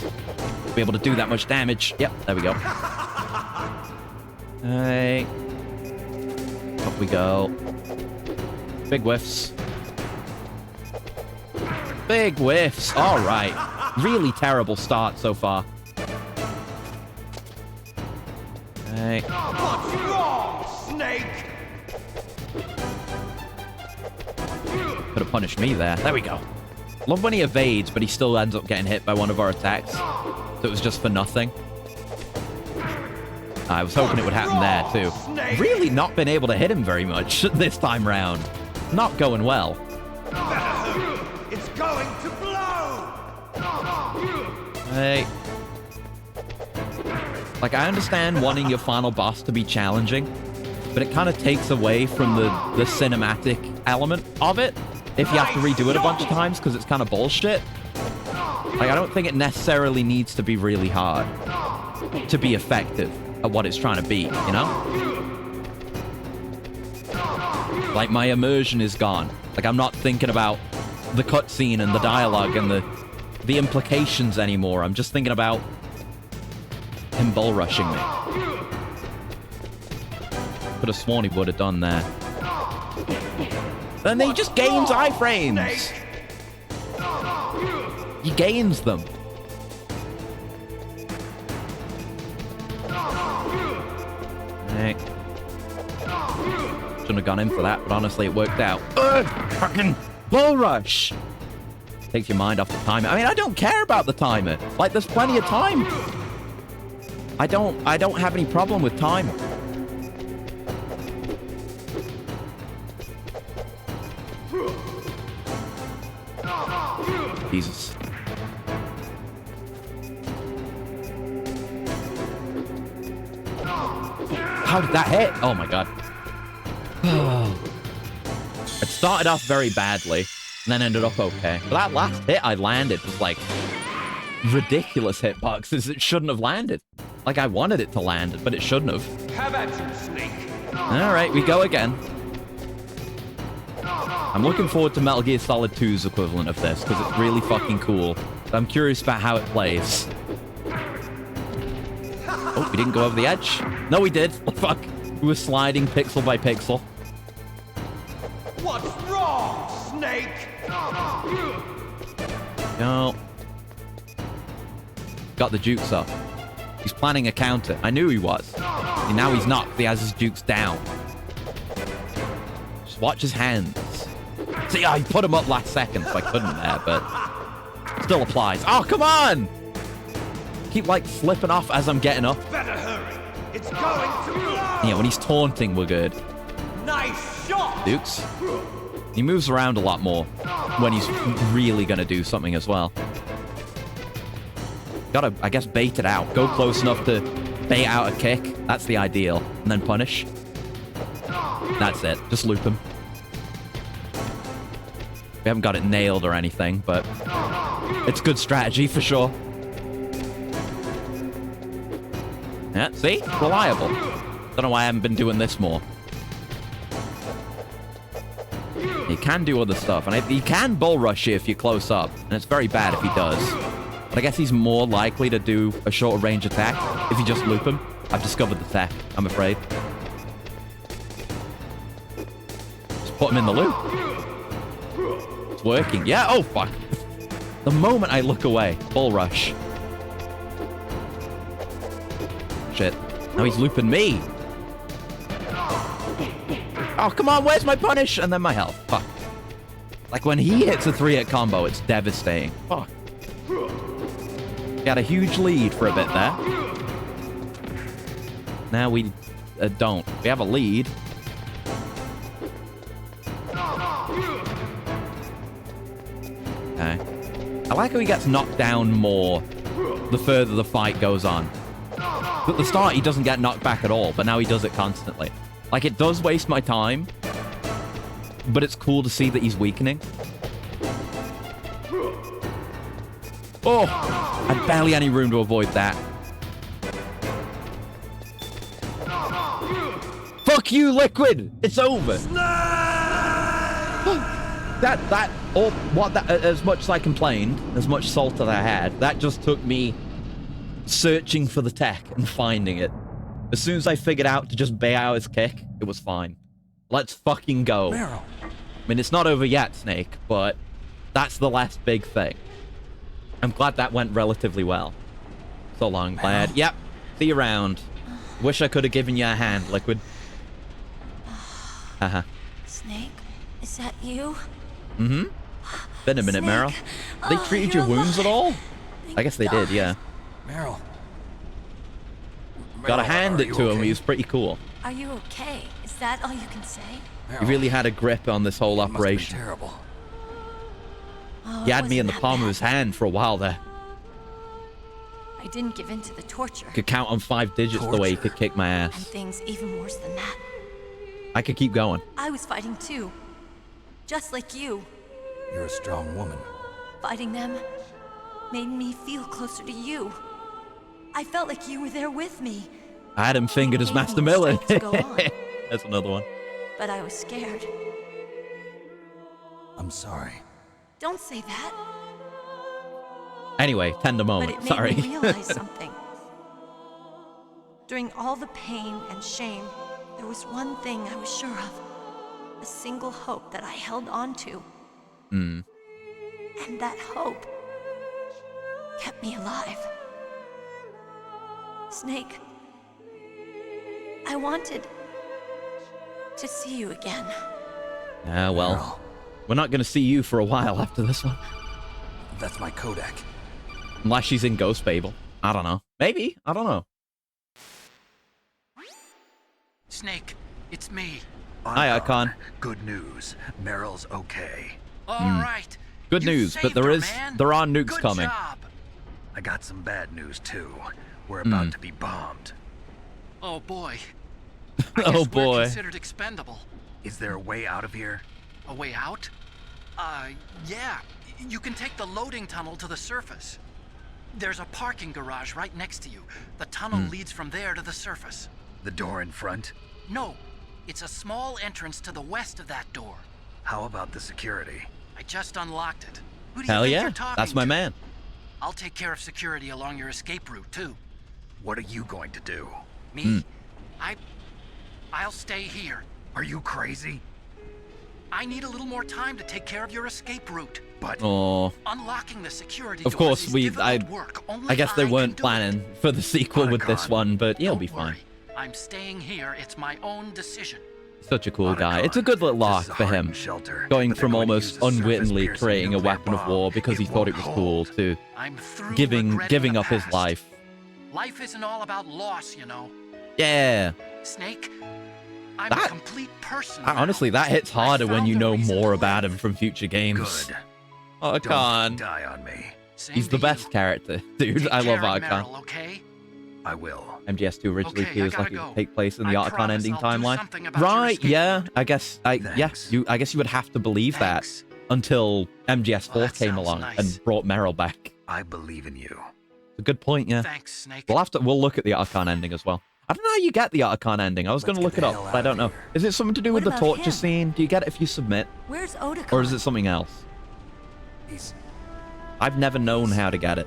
Be able to do that much damage. Yep, there we go. Hey. Up we go. Big whiffs. Big whiffs. All right. Really terrible start so far. Hey. What's wrong, Snake? Could have punished me there. There we go. Love when he evades, but he still ends up getting hit by one of our attacks. So it was just for nothing. I was hoping it would happen there, too. Really not been able to hit him very much this time round. Not going well. It's going to blow! Hey. Like, I understand wanting your final boss to be challenging, but it kind of takes away from the cinematic element of it if you have to redo it a bunch of times because it's kind of bullshit. Like, I don't think it necessarily needs to be really hard to be effective at what it's trying to be, you know? Like, my immersion is gone. Like, I'm not thinking about the cutscene and the dialogue and the implications anymore. I'm just thinking about him bull rushing me. Could have sworn he would have done that. And then he just gains iframes. He gains them. Hey. Shouldn't have gone in for that, but honestly, it worked out. Ugh, fucking bull rush. takes your mind off the timer. I mean, I don't care about the timer. Like, there's plenty of time. I don't have any problem with time. Jesus. How did that hit? Oh my god. It started off very badly, and then ended up okay. But that last hit I landed was like ridiculous hitboxes. It shouldn't have landed. Like I wanted it to land, but it shouldn't have. Have at you, Snake. Alright, we go again. I'm looking forward to Metal Gear Solid 2's equivalent of this, because it's really fucking cool. But I'm curious about how it plays. Oh, we didn't go over the edge. No, we did. Oh, fuck. We were sliding pixel by pixel. What's wrong, Snake? No. Got the jukes up. He's planning a counter. I knew he was. And now he's not. He has his jukes down. Just watch his hands. See, I put him up last second, so I couldn't there, but still applies. Oh, come on! Keep, like, slipping off as I'm getting up. Better hurry. It's going to blow. Yeah, when he's taunting, we're good. Nice shot. Dukes. He moves around a lot more when he's really going to do something as well. Gotta, I guess, bait it out. Go close enough to bait out a kick. That's the ideal. And then punish. That's it. Just loop him. We haven't got it nailed or anything, but it's good strategy for sure. Yeah, see? Reliable. Don't know why I haven't been doing this more. He can do other stuff, and he can bull rush you if you're close up, and it's very bad if he does. But I guess he's more likely to do a shorter range attack if you just loop him. I've discovered the tech, I'm afraid. Just put him in the loop. It's working. Yeah, oh fuck. The moment I look away, bull rush. Shit. Now he's looping me. Oh, come on, where's my punish? And then my health. Fuck. Like, when he hits a 3-hit combo, it's devastating. Fuck. We had a huge lead for a bit there. Now we don't. We have a lead. Okay. I like how he gets knocked down more the further the fight goes on. At the start, he doesn't get knocked back at all, but now he does it constantly. Like, it does waste my time, but it's cool to see that he's weakening. Oh! I had barely any room to avoid that. Fuck you, Liquid! It's over! As much as I complained, as much salt as I had, that just took me searching for the tech and finding it. As soon as I figured out to just bait out his kick, it was fine. Let's fucking go. Meryl. I mean, it's not over yet, Snake, but that's the last big thing. I'm glad that went relatively well. So long, lad. Yep. See you around. Wish I could have given you a hand, Liquid. Uh-huh. Snake, is that you? Mm-hmm. Been a minute, Snake. Meryl. They treated your wounds at all? I guess they did, yeah. Meryl. Gotta hand it to him. He was pretty cool. Are you okay? Is that all you can say? He really had a grip on this whole operation. Terrible. Oh, He had me in the palm of his hand for a while there. I didn't give in to the torture. Could count on 5 digits the way he could kick my And ass. things even worse than that. I could keep going. I was fighting too. Just like you. You're a strong woman. Fighting them made me feel closer to you. I felt like you were there with me. I had him fingered as Master more Miller. strength to go on. That's another one. But I was scared. I'm sorry. Don't say that. Anyway, tender But moment. it made Sorry. me realize something. During all the pain and shame, there was one thing I was sure of. A single hope that I held on to. Hmm. And that hope kept me alive. Snake, I wanted to see you again. Ah, well. We're not going to see you for a while after this one. that's my codec. Unless she's in Ghost Babel. I don't know. Maybe. I don't know. Snake, it's me. Hi, Archon. Good news. Meryl's okay. All right. Good You news, but saved there her, is man. there are nukes Good coming. job. I got some bad news too. We're about to be bombed. Oh boy. Oh We're boy. considered expendable. Is there a way out of here? A way out? Yeah. You can take the loading tunnel to the surface. There's a parking garage right next to you. The tunnel leads from there to the surface. The door in front? No, it's a small entrance to the west of that door. How about the security? I just unlocked it. Who do you Hell think yeah. you're talking That's my to? man. I'll take care of security along your escape route, too. What are you going to do? Me? I'll stay here. Are you crazy? I need a little more time to take care of your escape route. But Oh. Unlocking the security Of doors course, is I difficult work. Only guess they I weren't can do planning for the sequel with this one, but you'll be fine. it. I'm staying here. It's my own decision. Such a cool guy. It's a good little arc for him. Going from almost unwittingly creating a weapon of war because he thought it was cool to I'm through giving regretting the up his past. life. Life isn't all about loss, you know. Yeah. Snake, I'm a complete person. Honestly, that hits harder when you know more about him from future games. Good. Archon. Don't die on me. He's the best character, dude. I love Archon. Okay? I will. MGS2 originally Okay, I feels like gotta it go. would take place in the I Archon promise ending I'll do timeline. something about your Right, escape yeah. route. I guess you would have to believe that until MGS4 that came sounds along nice. and brought Meryl back. I believe in you. It's a good point, yeah. Thanks, Snake. We'll look at the Archon ending as well. I don't know how you get the Archon ending. I was going to look it up, but I don't know. Is it something to do with the What about torture him? scene? Do you get it if you submit? Where's Otakon? Or is it something else? I've never known how to get it.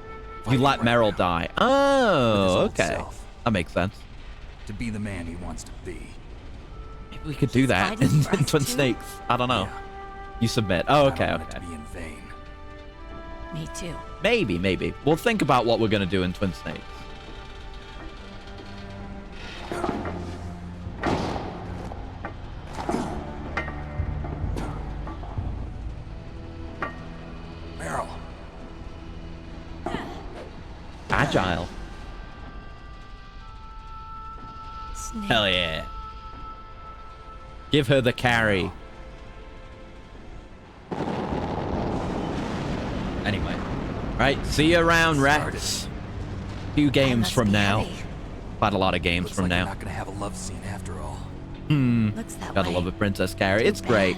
You let Meryl die. Oh, okay. That makes sense. To be the man he wants to be. Maybe we could do that in Twin Snakes. I don't know. You submit. Oh, okay, okay. Be in vain. Me too. Maybe. We'll think about what we're going to do in Twin Snakes. Meryl. Agile. Snake. Hell yeah. Give her the carry. Anyway. Right, see you around, Rex. Few games from now. Quite a lot of games from now. We're not gonna have a love scene after all. Looks that Gotta way. love a Princess Carrie. It's great.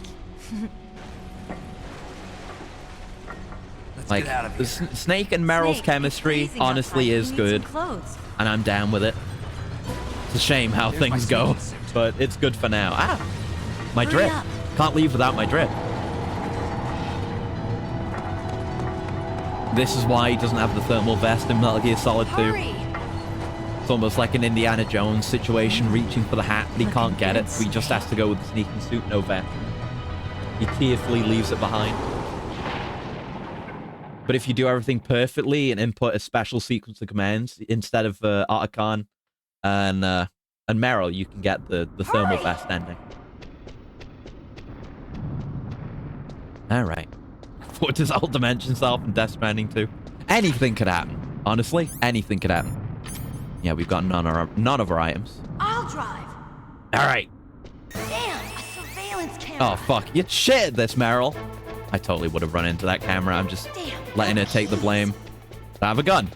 Let's Like, get out of the here. Snake and Meryl's Snake, chemistry it's freezing honestly outside. is You need good. some clothes. And I'm down with it. It's a shame how There's my things go, sneaking suit. but it's good for now. Ah! My Hurry drip. up. Can't leave without my drip. This is why he doesn't have the thermal vest in Metal Gear Solid 2. Hurry! It's almost like an Indiana Jones situation, reaching for the hat, but he can't get it, so he just has to go with the sneaking suit, no vest. He tearfully leaves it behind. But if you do everything perfectly and input a special sequence of commands instead of Archon and Meryl, you can get the thermal vest ending. All right. What does Old Dimension Self and Death Stranding 2? Anything could happen. Honestly, anything could happen. Yeah, we've got none of our items. I'll drive. All right. Damn, a surveillance camera. Oh, fuck. You shit at this, Meryl. I totally would have run into that camera. I'm just letting her take the blame. I have a gun.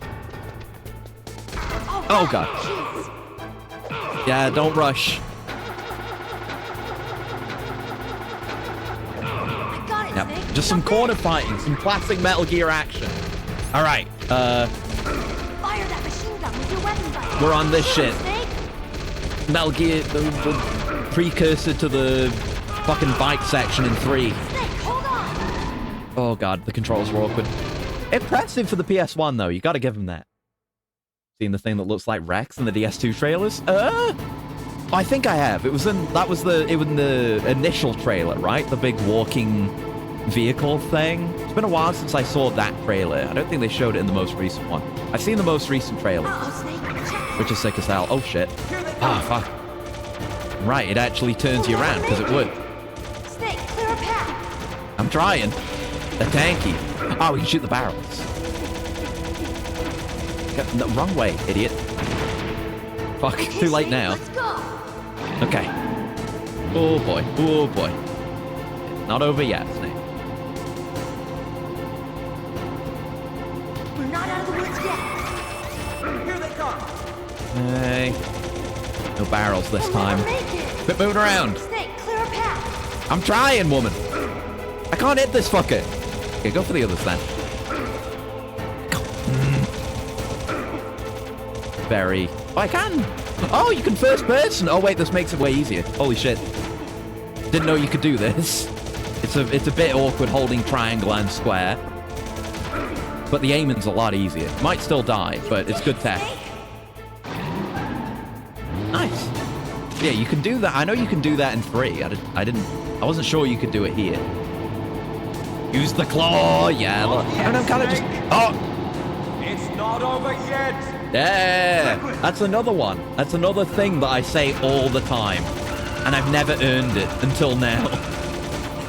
Oh, God. Jeez. Yeah, don't rush. I got it, Yep. Snake. Just some Jump in. corner fighting, some classic Metal Gear action. All right. Fire that machine gun with your weapon button. We're on this Shoot, shit. Snake. Metal Gear, the precursor to the fucking bike section in 3. Snake, hold on. Oh, God, the controls were awkward. Impressive for the PS1, though. You got to give them that. Seen the thing that looks like Rex in the DS2 trailers? I think I have. It was in the initial trailer, right? The big walking vehicle thing. It's been a while since I saw that trailer. I don't think they showed it in the most recent one. I've seen the most recent trailer, which is sick as hell. Oh, shit. Ah, fuck. Right, it actually turns you around, because it would. Snake, clear a path. I'm trying. A tanky. Oh, we can shoot the barrels. No, wrong way, idiot. Fuck, too late now. Okay. Oh boy, oh boy. Not over yet, Snake. We're not out of the woods yet. Here they come. Hey. No barrels this time. Quit moving around. Snake, clear a path. I'm trying, woman. I can't hit this fucker. Okay, go for the others then. Very. Oh, I can. Oh, you can first person. Oh wait, this makes it way easier. Holy shit. Didn't know you could do this. It's a bit awkward holding triangle and square. But the aiming's a lot easier. Might still die, but it's good tech. Nice. Yeah, you can do that. I know you can do that in 3. I wasn't sure you could do it here. Use the claw. Yeah, look. And I'm kind of just. Oh. It's not over yet. Yeah, that's another one. That's another thing that I say all the time. And I've never earned it until now.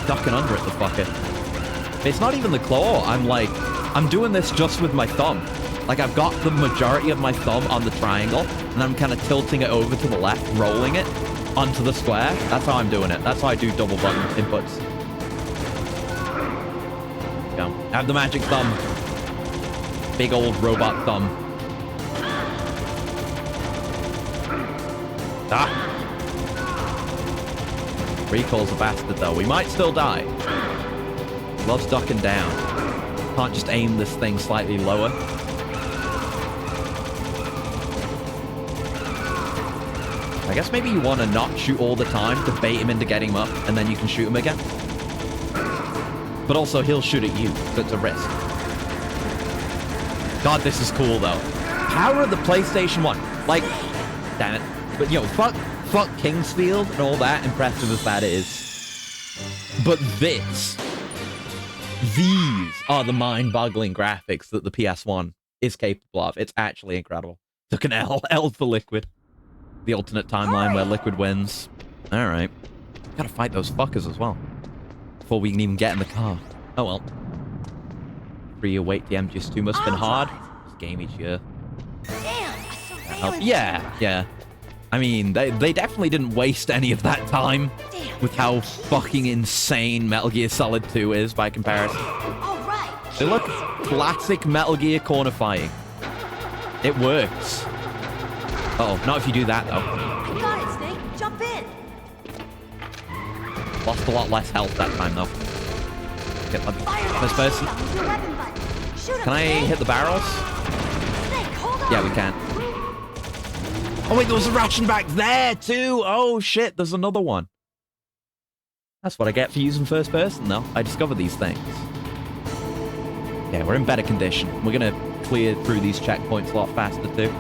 Ducking under it, the fucker. It's not even the claw. I'm doing this just with my thumb. Like, I've got the majority of my thumb on the triangle, and I'm kind of tilting it over to the left, rolling it onto the square. That's how I'm doing it. That's how I do double button inputs. Go. I have the magic thumb. Big old robot thumb. Ah! Recall's a bastard, though. We might still die. Loves ducking down. Can't just aim this thing slightly lower. I guess maybe you want to not shoot all the time to bait him into getting him up, and then you can shoot him again. But also, he'll shoot at you, so it's a risk. God, this is cool, though. Power of the PlayStation 1. Like, damn it. But, you know, fuck Kingsfield and all that, impressive as that is. But these are the mind-boggling graphics that the PS1 is capable of. It's actually incredible. Took an L for Liquid. The alternate timeline where Liquid wins. Alright. Gotta fight those fuckers as well. Before we can even get in the car. Oh well. 3-year wait, the MGS2 must have been hard. This game each year. Yeah. I mean, they definitely didn't waste any of that time with how fucking insane Metal Gear Solid 2 is by comparison. They look classic Metal Gear corner fighting. It works. Uh-oh, not if you do that, though. You got it, Snake. Jump in. Lost a lot less health that time, though. Okay, first person. Can I hit the barrels? Yeah, we can. Oh, wait, there was a ration back there, too. Oh, shit, there's another one. That's what I get for using first person, though. I discovered these things. Yeah, we're in better condition. We're going to clear through these checkpoints a lot faster, too.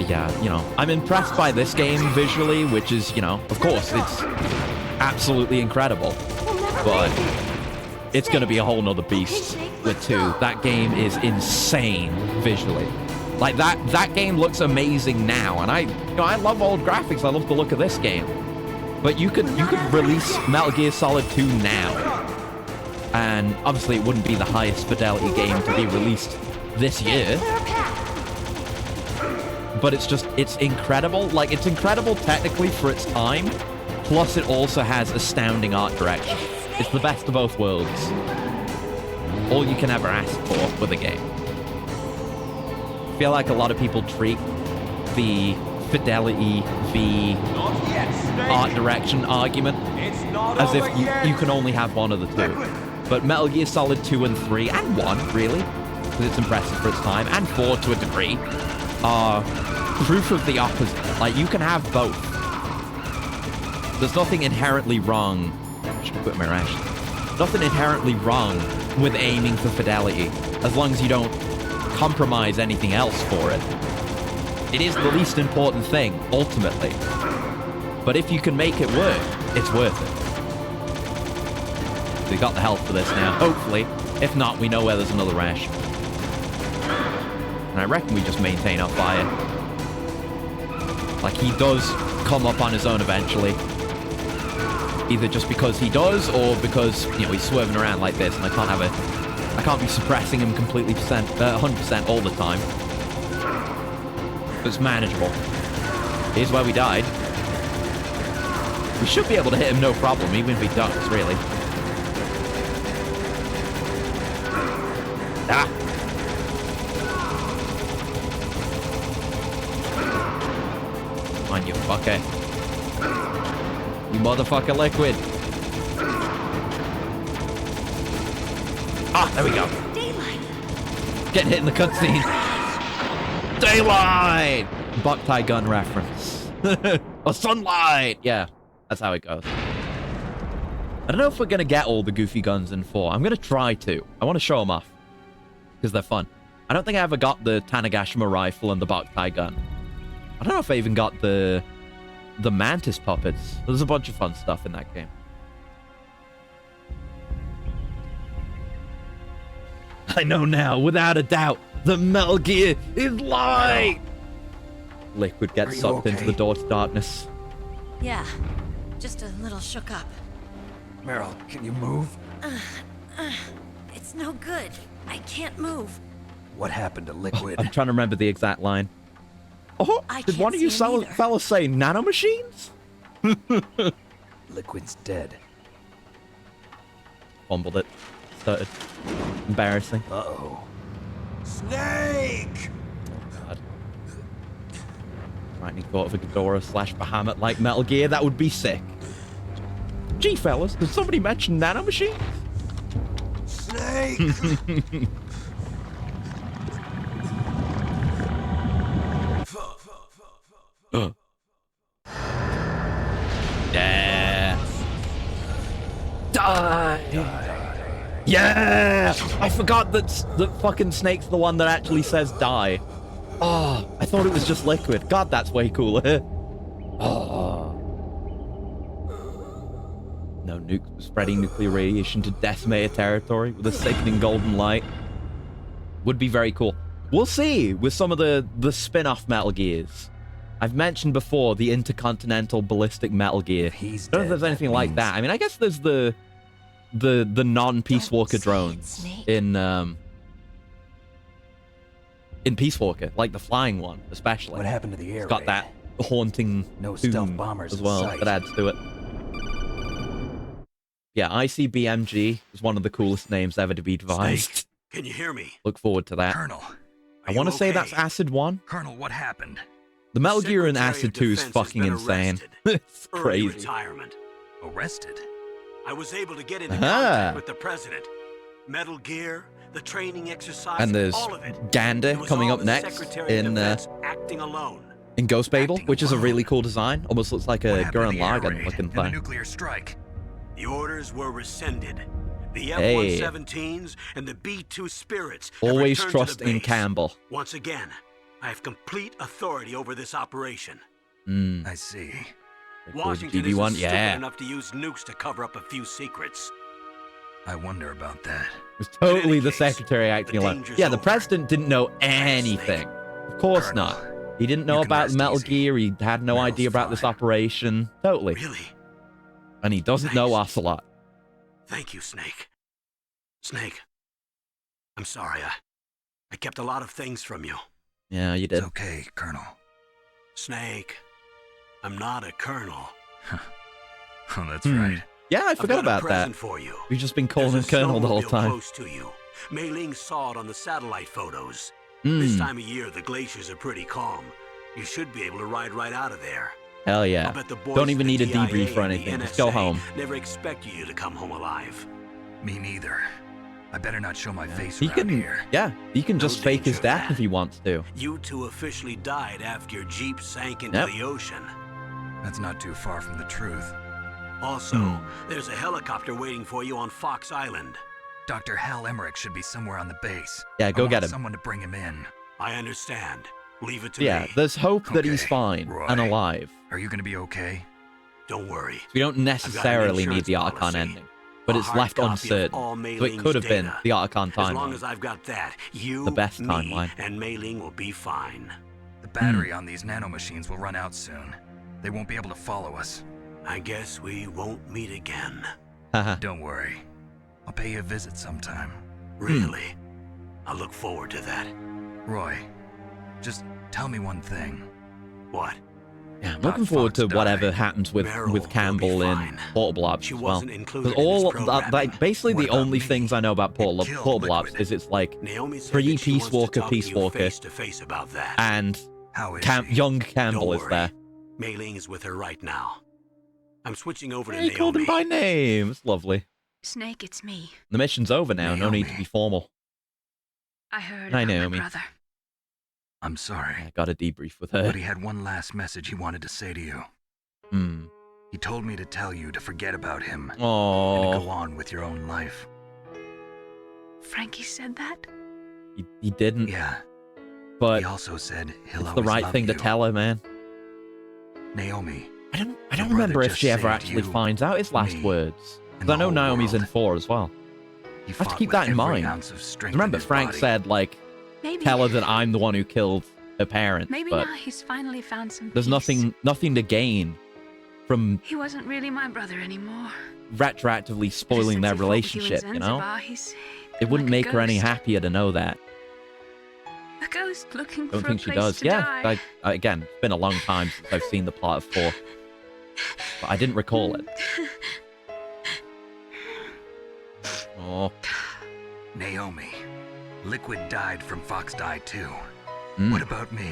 Yeah, you know, I'm impressed by this game visually, which is, you know, of course, it's absolutely incredible. But it's going to be a whole nother beast with 2. That game is insane visually. Like, that game looks amazing now, and I love old graphics. I love the look of this game. But you could release Metal Gear Solid 2 now, and obviously it wouldn't be the highest fidelity game to be released this year. But it's incredible. Like, it's incredible technically for its time, plus it also has astounding art direction. It's the best of both worlds. All you can ever ask for with a game. I feel like a lot of people treat the fidelity v art direction argument as if you can only have one of the two. But Metal Gear Solid 2 and 3, and 1, really, because it's impressive for its time, and 4 to a degree, are proof of the opposite. Like, you can have both. There's nothing inherently wrong. I should quit my ration. Nothing inherently wrong with aiming for fidelity, as long as you don't compromise anything else for it. It is the least important thing, ultimately. But if you can make it work, it's worth it. We got the health for this now, hopefully. If not, we know where there's another ration. And I reckon we just maintain our fire. Like, he does come up on his own eventually. Either just because he does, or because, you know, he's swerving around like this, and I can't be suppressing him completely 100% all the time. It's manageable. Here's where we died. We should be able to hit him no problem, even if he ducks, really. Ah! Come on, you fucker. You motherfucker, Liquid. Ah, there we go. Daylight. Getting hit in the cutscene. Daylight! Boktai gun reference. Or sunlight! Yeah, that's how it goes. I don't know if we're going to get all the goofy guns in 4. I'm going to try to. I want to show them off. Because they're fun. I don't think I ever got the Tanagashima rifle and the Boktai gun. I don't know if I even got the Mantis puppets. There's a bunch of fun stuff in that game. I know now, without a doubt, the Metal Gear is light! Liquid gets sucked into the door to darkness. Yeah, just a little shook up. Meryl, can you move? It's no good. I can't move. What happened to Liquid? I'm trying to remember the exact line. Oh, I did can't one of you see him either. fellas say nanomachines? Liquid's dead. Fumbled it. Started. Embarrassing. Uh-oh. Snake! Oh, God. Frightening thought of a Ghidorah / Bahamut like Metal Gear. That would be sick. Gee, fellas, did somebody mention nanomachines? Snake! Yeah. Die. Yeah. I forgot that fucking Snake's the one that actually says die. Oh, I thought it was just Liquid. God, that's way cooler. Oh. No nuke spreading nuclear radiation to decimate a territory with a sickening golden light. Would be very cool. We'll see with some of the spin-off Metal Gears. I've mentioned before the Intercontinental Ballistic Metal Gear. I don't know if there's anything like that. I mean, I guess there's the non-Peace Walker drones in Peace Walker, like the flying one, especially. What happened to the air It's got raid? that haunting No tune stealth bombers as in well sight. that adds to it. Yeah, ICBMG is one of the coolest names ever to be devised. Snake, can you hear me? Look forward to that. Colonel. I want to say that's Acid 1. Colonel, what happened? The Metal Gear in Secretary Acid of 2 is Defense fucking has been insane. arrested. It's Early crazy. retirement. Arrested? I was able to get into Ah. contact with the president. Metal Gear, the training exercise, And there's all of it. Gander It was coming all up the next Secretary of in Defense acting alone. Ghost Babel, which is a really cool design. Almost looks like a Gurren Lagann looking And the thing. nuclear strike. The orders were rescinded. The Hey. F-117s and the B-2 Spirits have Always returned to trust the in base. Campbell. Once again, I have complete authority over this operation. I see. Washington GB1, isn't stupid yeah. enough to use nukes to cover up a few secrets. I wonder about that. It was totally the secretary acting alone. Yeah, the president didn't know anything. Of course not. He didn't know about Metal Gear. He had no idea about this operation. Totally. Really? And he doesn't know Ocelot. Thank you, Snake. Snake, I'm sorry. I kept a lot of things from you. Yeah, you did. It's okay, Colonel. Snake, I'm not a colonel. Oh, that's right. Yeah, I forgot I've got about a present that. for you. We've just been calling him There's a Colonel the whole snowmobile time. close to you. Mei Ling saw it on the satellite photos. Hmm. This time of year, the glaciers are pretty calm. You should be able to ride right out of there. Hell yeah. I'll bet the boys Don't at even the need a DIA debrief or and the anything. Just go NSA home. Never expected you to come home alive. Me neither. I better not show my face He around can, here. yeah, he can just fake his danger of death that. if he wants to. You two officially died after your Jeep sank into Yep. the ocean. That's not too far from the truth. Also, there's a helicopter waiting for you on Fox Island. Dr. Hal Emmerich should be somewhere on the base. Yeah, go I want get him. Someone to bring him in. I understand. Leave it to Yeah, me. there's hope that he's Okay, fine Roy. and alive. Are you going to be okay? Don't worry. We don't necessarily need the insurance Archon policy. ending, but A it's hard left copy of uncertain. all Mei So it Ling's could have been data. the Archon As long timeline. as I've got that, you, The best me, timeline. and Mei Ling will be fine. The battery on these nanomachines will run out soon. They won't be able to follow us. I guess we won't meet again. Don't worry. I'll pay you a visit sometime. Really? I look forward to that. Roy, just tell me one thing. What? Yeah, I'm looking forward to whatever happens with Campbell in Portable Ops as well. Because all that, basically the only things I know about Portable Ops is it's like free Peace Walker, and young Campbell is there. Mei Ling is with her right now. I'm switching over to He called him by name. It's lovely. Snake, it's me. The mission's over now. No need to be formal. I heard Hi, about Naomi. my brother. I'm sorry. I got a debrief with her. But he had one last message he wanted to say to you. He told me to tell you to forget about him. And to go on with your own life. Frankie said that? He didn't. Yeah. But he also said he'll it's always the right love thing to you. tell her, man. Naomi. I don't remember if she ever actually finds out his last words. Because I know Naomi's in 4 as well. I have to keep that in mind. Remember, Frank said, like, Maybe. tell her that I'm the one who killed her parents. Maybe but now he's finally found some there's peace. nothing to gain from He wasn't really my brother anymore. retroactively spoiling their relationship, you know? It wouldn't make her any happier to know that. A ghost looking Don't for think a she place does. to Yeah, die. again, it's been a long time since I've seen the plot of 4. But I didn't recall it. Oh. Naomi, Liquid died from Fox died too. What about me?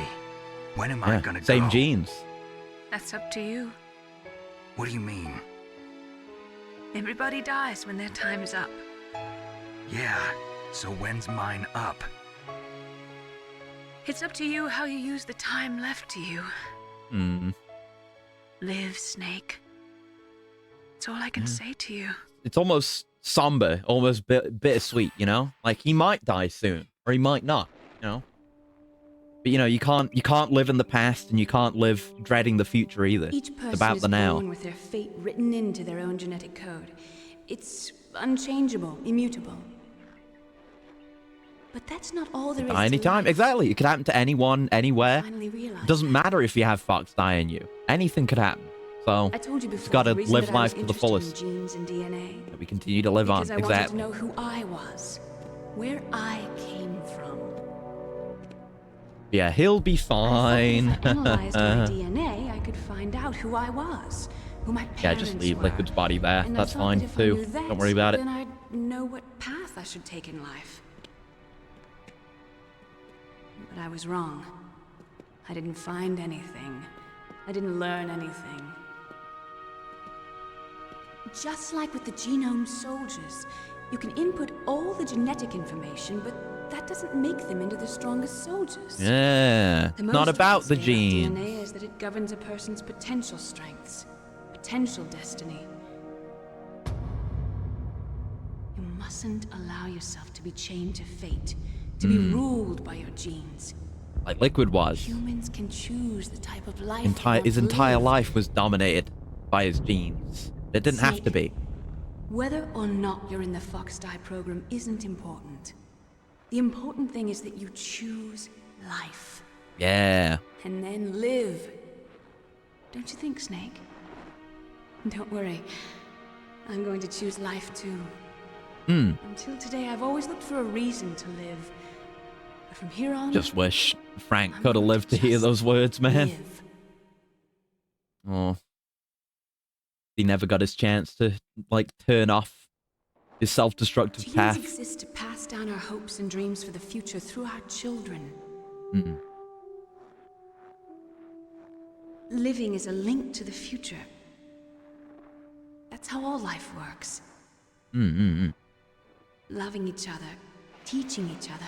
When am I gonna go? Same genes. That's up to you. What do you mean? Everybody dies when their time is up. Yeah, so when's mine up? It's up to you how you use the time left to you. Live, Snake. That's all I can say to you. It's almost somber, almost bittersweet, you know? Like, he might die soon, or he might not, you know? But, you know, you can't live in the past, and you can't live dreading the future either. Each person It's about is the now. born with their fate written into their own genetic code. It's unchangeable, immutable. But that's not all there is to Anytime, life. exactly. It could happen to anyone, anywhere. Finally realized Doesn't matter if you have Fox die in you. Anything could happen. So, I told you just before, gotta the reason live that I was life to the interested fullest. in genes and DNA. That we continue to live on. Because I wanted to Exactly. know who I was, where I came from. Yeah, he'll be fine. If I analyzed my DNA, I could find out who I was, who my parents Yeah, just leave were. Liquid's body there. And I That's thought fine that if I too. knew that, Don't worry about it. then I'd know what path I should take in life. But I was wrong. I didn't find anything. I didn't learn anything. Just like with the genome soldiers, you can input all the genetic information, but that doesn't make them into the strongest soldiers. Yeah, The not most about the fascinating genes. DNA is that it governs a person's potential strengths, potential destiny. You mustn't allow yourself to be chained to fate, to be ruled by your genes. Like Liquid was. Humans can choose the type of life His entire life was dominated by his genes. It didn't have to be. Whether or not you're in the Fox Die program isn't important. The important thing is that you choose life. Yeah. And then live. Don't you think, Snake? Don't worry. I'm going to choose life too. Until today, I've always looked for a reason to live. But from here on... Just wish Frank could have lived to hear those words, man. live. Oh. He never got his chance to, like, turn off his self-destructive Genes path. exist to pass down our hopes and dreams for the future through our children. Living is a link to the future. That's how all life works. Loving each other, teaching each other.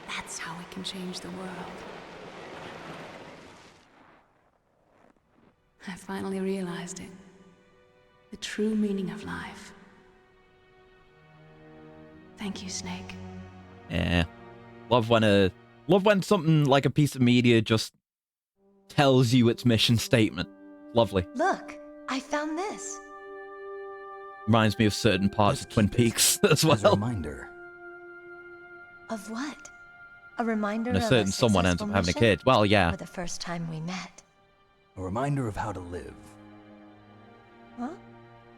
That's how we can change the world. I finally realized it. The true meaning of life. Thank you, Snake. Yeah. Love when something like a piece of media just tells you its mission statement. Lovely. Look, I found this. Reminds me of certain parts of Twin Peaks as well. As a reminder. Of what? A reminder And a of certain someone ends up successful having a mission? kid. Well, yeah. Or the first time we met. A reminder of how to live. Huh?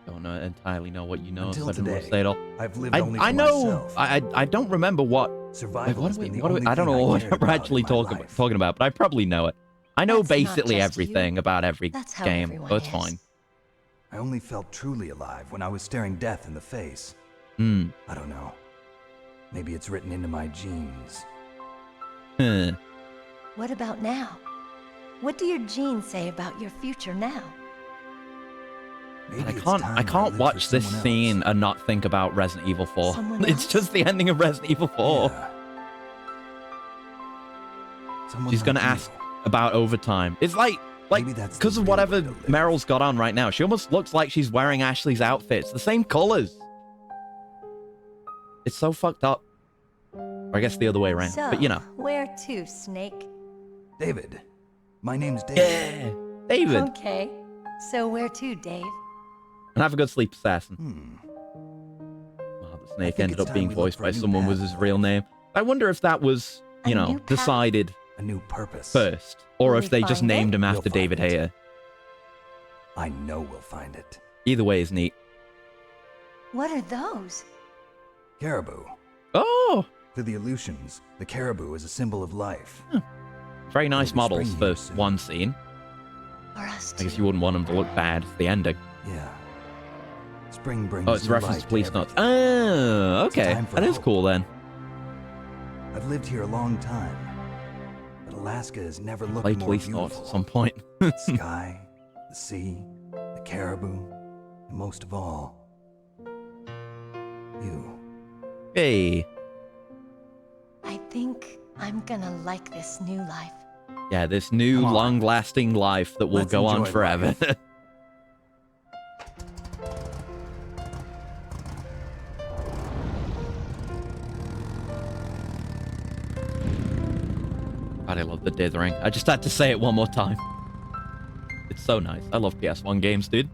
Don't entirely know what you know. Until So I didn't today, say it all. I've lived only for I know. myself. I don't remember what. Survival What has do we, been the what do we, only I don't thing know I what cared we're about actually in my talking life. about, but I probably know it. I know That's not basically just everything you. about every That's how game, everyone so it's is. fine. I only felt truly alive when I was staring death in the face. Hmm. I don't know. Maybe it's written into my genes. Huh. What about now? What do your genes say about your future now? Maybe I it's can't. time I can't lived watch for this someone scene and not think about Resident Evil 4. Someone It's else? just the ending of Resident Evil 4. Yeah. Someone She's gonna like you. ask about overtime. It's like Maybe that's the because of real whatever way to live. Meryl's got on right now. She almost looks like she's wearing Ashley's outfits, the same colors. It's so fucked up. Or I guess the other way around. So, But you know. where to, Snake? David. My name's David. Yeah, David. Okay. So where to, Dave? And have a good sleep, assassin. Hmm. Wow, the snake think ended it's up time being we look voiced for by a new someone with path his in real life. name. I wonder if that was, you A know, new path? decided A new purpose. first, or Will if we they just find named it? him We'll after find David it. Hayter. I know we'll find it. Either way is neat. What are those? Caribou. Oh, To the Aleutians, the caribou is a symbol of life. very nice Maybe models spring for here soon. one scene. For us I guess too. you wouldn't want them to look bad. It's the ending. Yeah. Spring brings Oh, it's a new reference life to Police Notes. everything. Oh, It's okay. time for That is hope. cool then. I've lived here a long time, but Alaska has never looked Play more Police beautiful. Notes at some point. The sky, the sea, the caribou, and most of all, you. Hey. I think I'm gonna like this new life. Yeah, this new Come on. long-lasting life that will Let's go on enjoy forever. life. God, I love the dithering. I just had to say it one more time. It's so nice. I love PS1 games, dude.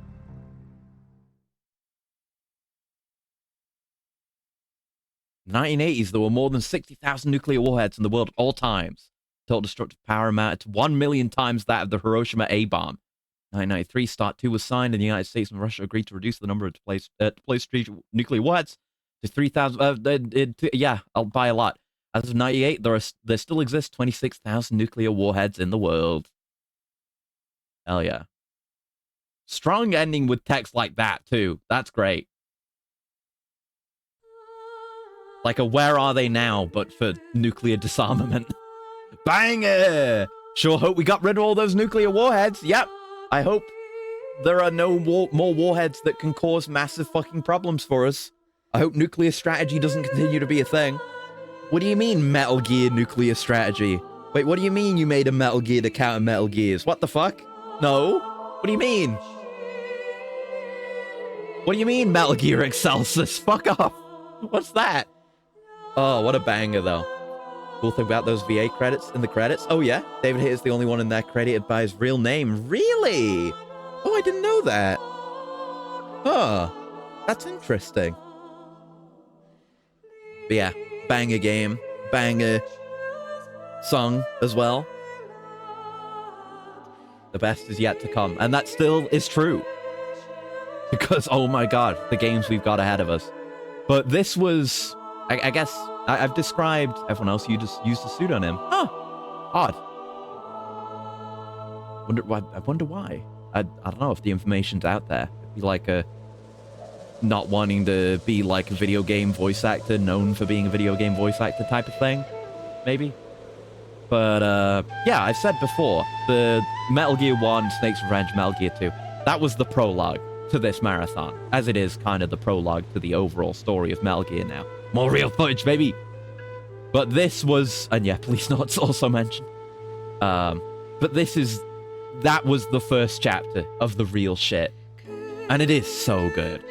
In the 1980s, there were more than 60,000 nuclear warheads in the world at all times. Total destructive power amounted to 1 million times that of the Hiroshima A-bomb. 1993, START 2 was signed, and the United States and Russia agreed to reduce the number of deployed strategic nuclear warheads to 3,000. Yeah, I'll buy a lot. As of 98, there still exists 26,000 nuclear warheads in the world. Hell yeah. Strong ending with text like that, too. That's great. Like a where are they now, but for nuclear disarmament. Banger! Sure hope we got rid of all those nuclear warheads. Yep. I hope there are no more warheads that can cause massive fucking problems for us. I hope nuclear strategy doesn't continue to be a thing. What do you mean, Metal Gear nuclear strategy? Wait, what do you mean you made a Metal Gear to counter Metal Gears? What the fuck? No? What do you mean? What do you mean, Metal Gear Excelsis? Fuck off. What's that? Oh, what a banger, though. Cool thing about those VA credits in the credits. Oh, yeah? David Hayter's the only one in there credited by his real name. Really? Oh, I didn't know that. Huh. That's interesting. But yeah, banger game. Banger song as well. The best is yet to come. And that still is true. Because, oh my god, the games we've got ahead of us. But this was... I guess I've described everyone else. You just used a pseudonym. Huh. Odd. I wonder why. I don't know if the information's out there. It'd be like a not wanting to be like a video game voice actor, known for being a video game voice actor type of thing. Maybe. But yeah, I've said before, the Metal Gear 1, Snake's Revenge, Metal Gear 2, that was the prologue to this marathon, as it is kind of the prologue to the overall story of Metal Gear now. More real footage, baby! But this was, and yeah, Police Notes also mentioned. But that was the first chapter of the real shit. And it is so good.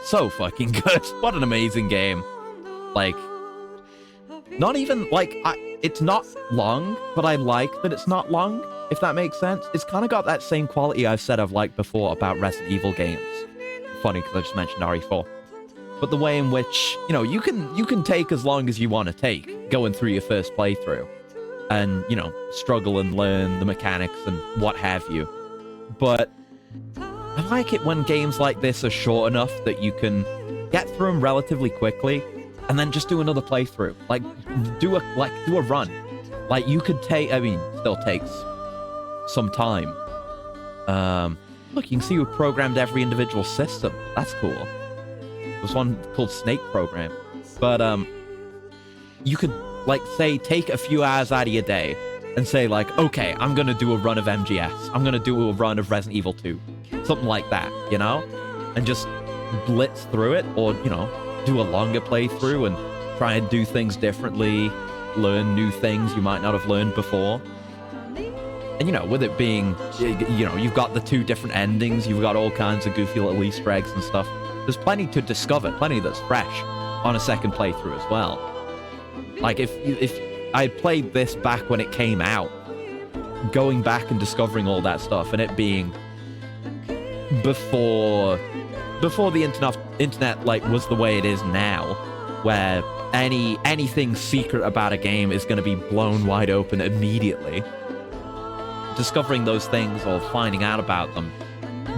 So fucking good. What an amazing game. Like, not even, like, it's not long, but I like that it's not long, if that makes sense. It's kind of got that same quality I've said I've liked before about Resident Evil games. Funny, because I just mentioned RE4. But the way in which, you know, you can take as long as you want to take going through your first playthrough. and, you know, struggle and learn the mechanics and what have you. But I like it when games like this are short enough that you can get through them relatively quickly and then just do another playthrough. Like, do a run. Like, you could take, I mean, still takes some time. Look, you can see we've programmed every individual system. That's cool. There's one called Snake Program. But, you could, like, say, take a few hours out of your day and say, like, okay, I'm gonna do a run of MGS. I'm gonna do a run of Resident Evil 2. Something like that, you know? And just blitz through it, or, you know, do a longer playthrough and try and do things differently, learn new things you might not have learned before. And, you know, with it being, you know, you've got the 2 different endings, you've got all kinds of goofy little Easter eggs and stuff. There's plenty to discover, plenty that's fresh on a second playthrough as well. Like, if I played this back when it came out, going back and discovering all that stuff, and it being before the internet like was the way it is now, where anything secret about a game is going to be blown wide open immediately. Discovering those things or finding out about them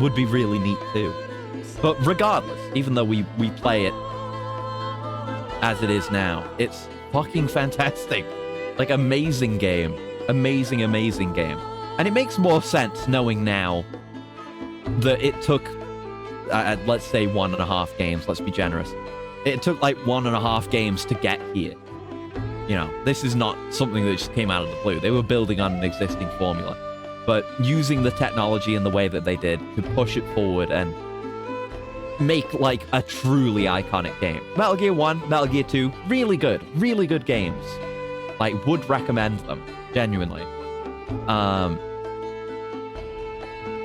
would be really neat too. But regardless, even though we play it as it is now, it's fucking fantastic. Like, amazing game. Amazing, amazing game. And it makes more sense knowing now that it took, let's say 1.5 games, let's be generous. It took like 1.5 games to get here. You know, this is not something that just came out of the blue. They were building on an existing formula. But using the technology in the way that they did to push it forward and make like a truly iconic game. Metal Gear 1, Metal Gear 2, really good games. Like, would recommend them, genuinely.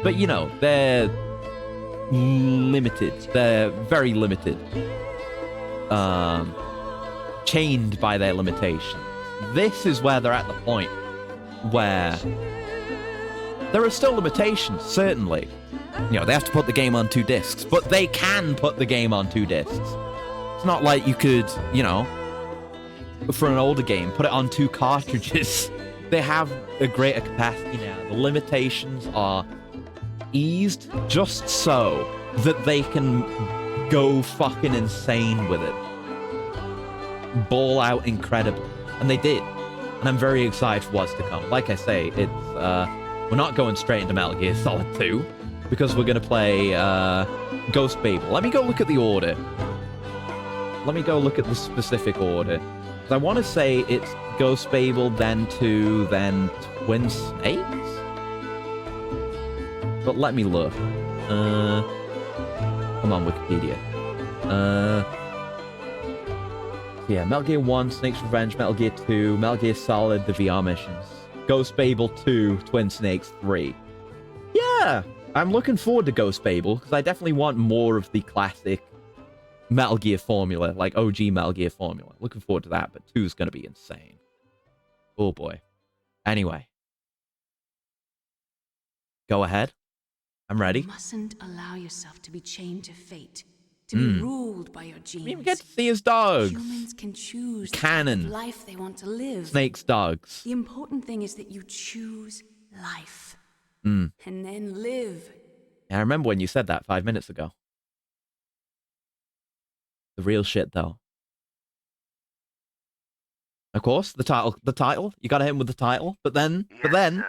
But, you know, they're limited. They're very limited. Chained by their limitations. This is where they're at the point where there are still limitations, certainly. You know, they have to put the game on 2 discs, but they can put the game on 2 discs. It's not like you could, you know, for an older game, put it on 2 cartridges. They have a greater capacity now. The limitations are eased just so that they can go fucking insane with it. Ball out incredibly. And they did. And I'm very excited for what's to come. Like I say, it's we're not going straight into Metal Gear Solid 2 because we're going to play Ghost Babel. Let me go look at the order. Let me go look at the specific order. I want to say it's Ghost Babel, then 2, then Twin Snakes? But let me look. Come on, Wikipedia. Yeah, Metal Gear 1, Snake's Revenge, Metal Gear 2, Metal Gear Solid, the VR missions. Ghost Babel 2, Twin Snakes 3. Yeah! I'm looking forward to Ghost Babel, because I definitely want more of the classic Metal Gear formula, like OG Metal Gear formula. Looking forward to that, but 2 is going to be insane. Oh boy. Anyway. Go ahead. I'm ready. You mustn't allow yourself to be chained to fate, to be ruled by your genes. We even get to see his dogs. Humans can choose Cannon. the life they want to live. Snake's dogs. The important thing is that you choose life. Mm. And then live. Yeah, I remember when you said that 5 minutes ago. The real shit, though. Of course, the title. You gotta hit him with the title. But then, Sir. The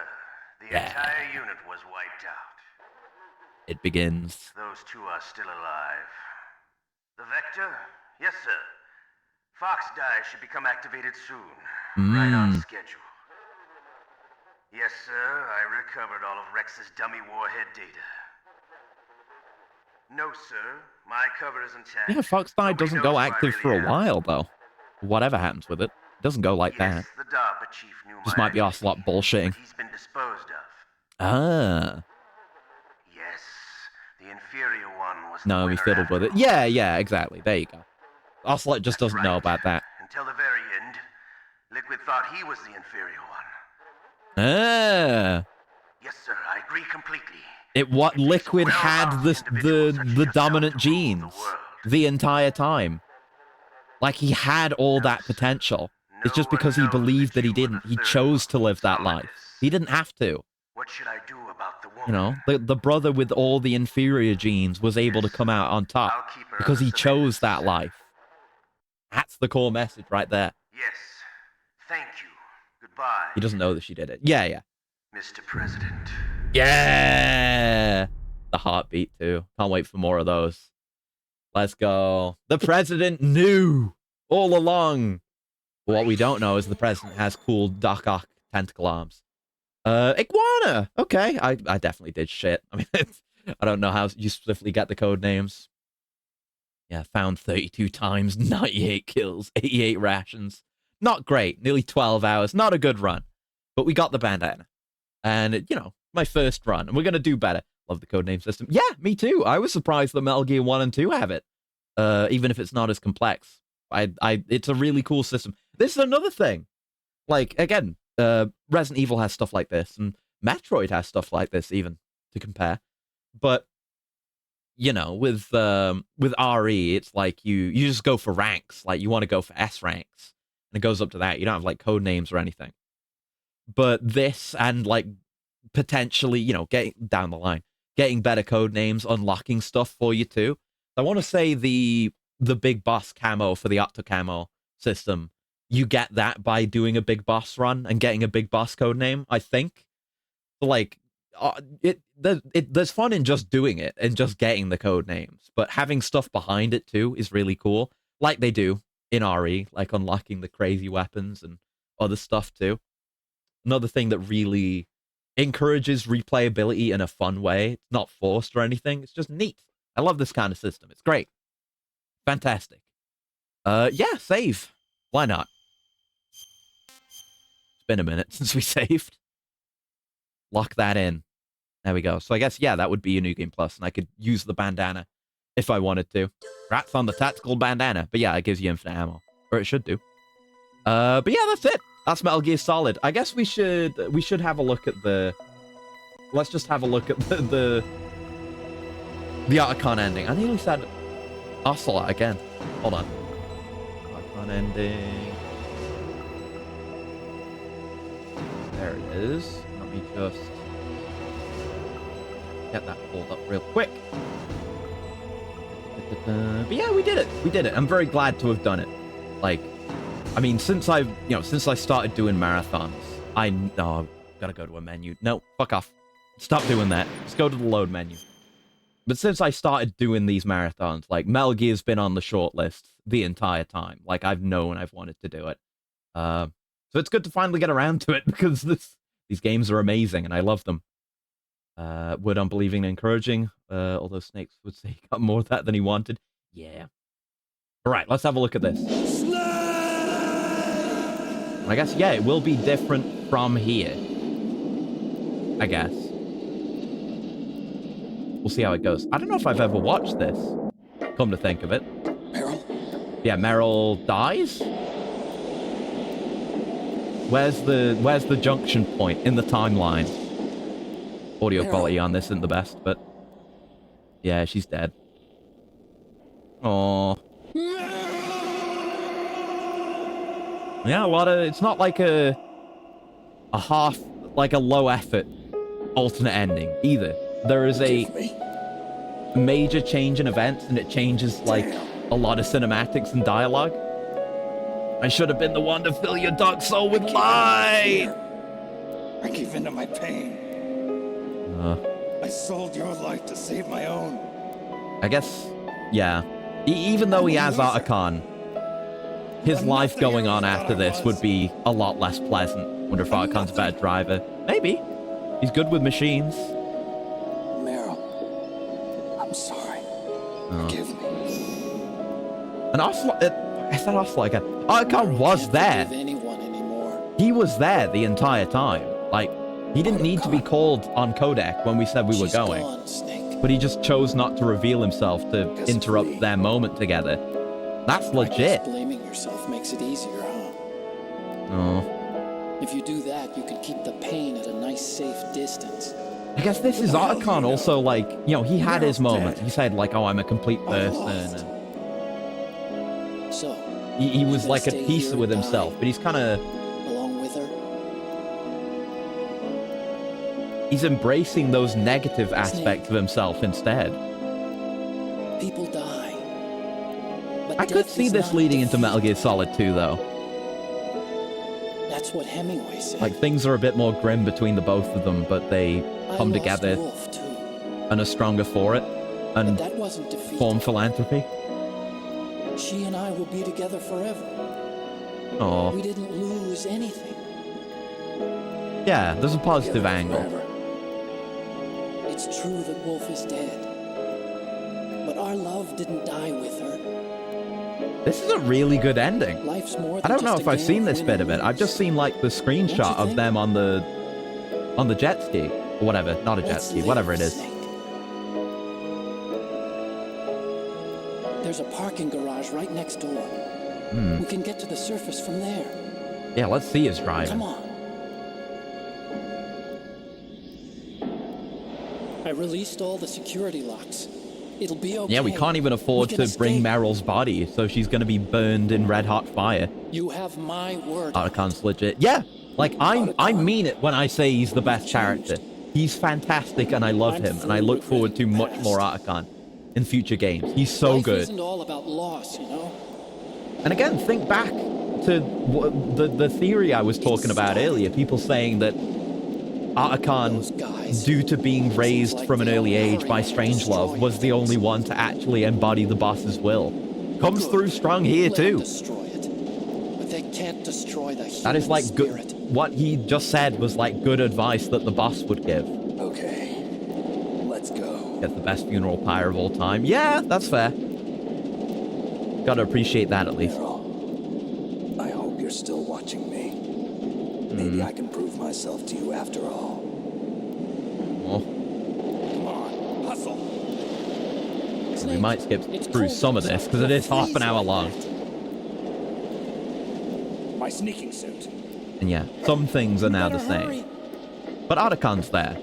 yeah. entire unit was wiped out. It begins. Those 2 are still alive. The Vector? Yes, sir. Fox Die should become activated soon. Right on schedule. Yes, sir. I recovered all of Rex's dummy warhead data. No, sir. My cover is intact. Yeah, Fox Die doesn't go active for a while, though. Whatever happens with it. It doesn't go like that. The DARPA chief knew Just might be Ocelot bullshitting. He's been disposed of. Ah. Yes, the inferior one was No, we fiddled with it. Yeah, exactly. There you go. Ocelot just doesn't know about that. Until the very end, Liquid thought he was the inferior one. Ah. Yes, sir, I agree completely. Liquid had the dominant genes the entire time. Like, he had all that potential. It's just because he believed that he didn't. He chose to live that life. He didn't have to. What should I do about the woman? You know, the brother with all the inferior genes was able to come out on top because he chose that life. That's the core message right there. Yes. Thank you. Goodbye. He doesn't know that she did it. Yeah. Mr. President. Yeah! The heartbeat, too. Can't wait for more of those. Let's go. The president knew all along. What we don't know is the president has cool Doc Ock tentacle arms. Iguana! Okay, I definitely did shit. I mean, I don't know how you specifically get the code names. Yeah, found 32 times, 98 kills, 88 rations. Not great. Nearly 12 hours. Not a good run. But we got the bandana. And, you know, my first run. And we're going to do better. Love the codename system. Yeah, me too. I was surprised that Metal Gear 1 and 2 have it. Even if it's not as complex. It's a really cool system. This is another thing. Like, again, Resident Evil has stuff like this. And Metroid has stuff like this, even, to compare. But, you know, with RE, it's like you just go for ranks. Like, you want to go for S ranks. And it goes up to that. You don't have, like, code names or anything. But this and, like, potentially, you know, getting down the line, getting better code names, unlocking stuff for you, too. I want to say the big boss camo for the Octo Camo system, you get that by doing a big boss run and getting a big boss code name, I think. So, like, there's fun in just doing it and just getting the code names, but having stuff behind it, too, is really cool. Like they do in RE, like unlocking the crazy weapons and other stuff, too. Another thing that really encourages replayability in a fun way. It's not forced or anything. It's just neat. I love this kind of system. It's great. Fantastic. Yeah, save. Why not? It's been a minute since we saved. Lock that in. There we go. So I guess, yeah, that would be a New Game Plus, and I could use the bandana if I wanted to. Rats on the tactical bandana. But yeah, it gives you infinite ammo. Or it should do. But yeah, that's it. That's Metal Gear Solid. I guess we should have a look at the... Let's just have a look at the Otacon ending. I nearly said Ocelot again. Hold on. Otacon ending. There it is. Let me just get that pulled up real quick. But yeah, we did it. We did it. I'm very glad to have done it. Like, I mean, since I started doing marathons, I've gotta go to a menu. No, fuck off. Stop doing that. Just go to the load menu. But since I started doing these marathons, like, Metal Gear's been on the short list the entire time. Like, I've known I've wanted to do it. So it's good to finally get around to it, because these games are amazing, and I love them. Word unbelieving and encouraging, although Snakes would say he got more of that than he wanted. Yeah. Alright, let's have a look at this. I guess, yeah, it will be different from here. I guess. We'll see how it goes. I don't know if I've ever watched this, come to think of it. Meryl? Yeah, Meryl dies? Where's the junction point in the timeline? Audio quality on this isn't the best, but... Yeah, she's dead. Aww. Yeah, it's not like a half, like a low effort alternate ending either. There is a major change in events, and it changes like a lot of cinematics and dialogue. I should have been the one to fill your dark soul with light. I gave in to my pain. I sold your life to save my own. I guess, yeah. Even though he has Otacon, his life going on after this would be a lot less pleasant. Wonder if Otacon's a bad driver. Maybe. He's good with machines. Meryl, I'm sorry. Forgive me. And Ocelot, I said Ocelot again. Otacon was there. He was there the entire time. Like, he didn't need to be called on codec when we said we were going. But he just chose not to reveal himself to interrupt their moment together. That's legit. Blaming yourself makes it easier, huh? Oh. If you do that, you can keep the pain at a nice, safe distance. I guess this is Otacon also, like, you know, he had his moment. He said, like, oh, I'm a complete person. And... So, He was like at peace with himself, but he's kind of... Along with her? He's embracing those negative aspects of himself instead. People die. But I could see this leading into Metal Gear Solid 2, though. That's what Hemingway said. Like, things are a bit more grim between the both of them, but they come together and are stronger for it, and that wasn't defeat. form philanthropy. She and I will be together forever. Aw. We didn't lose anything. Yeah, there's a positive angle. It's true that Wolf is dead. But our love didn't die with her. This is a really good ending. Life's more I than don't know just if a I've game seen of this bit of it. I've just seen like the screenshot of them on the jet ski or whatever. Not a jet ski, whatever it is. There's a parking garage right next door. We can get to the surface from there. Yeah, let's see his driving. Come on. I released all the security locks. It'll be okay. Yeah, we can't even afford to bring Meryl's body, so she's gonna be burned in red hot fire. You have my word. Otacon's legit. Yeah, like I mean it when I say he's the best character. He's fantastic, and I love him, and I look forward to much more Otacon in future games. He's so Life good. isn't all about loss, you know. And again, think back to the theory I was talking about earlier. People saying that Otacon, due to being raised from an early age by Strangelove, was the only one to actually embody the boss's will. Comes through strong here too. Destroy it. But they can't destroy the That is like good. What he just said was like good advice that the boss would give. Okay, let's go. Get the best funeral pyre of all time. Yeah, that's fair. Gotta appreciate that at least. I hope you're still watching me. Maybe I can prove myself to you after all. Come on, hustle. We might skip through some of this because it is half an hour long. My sneaking suit. And yeah, some things are now the same. But Otacon's there.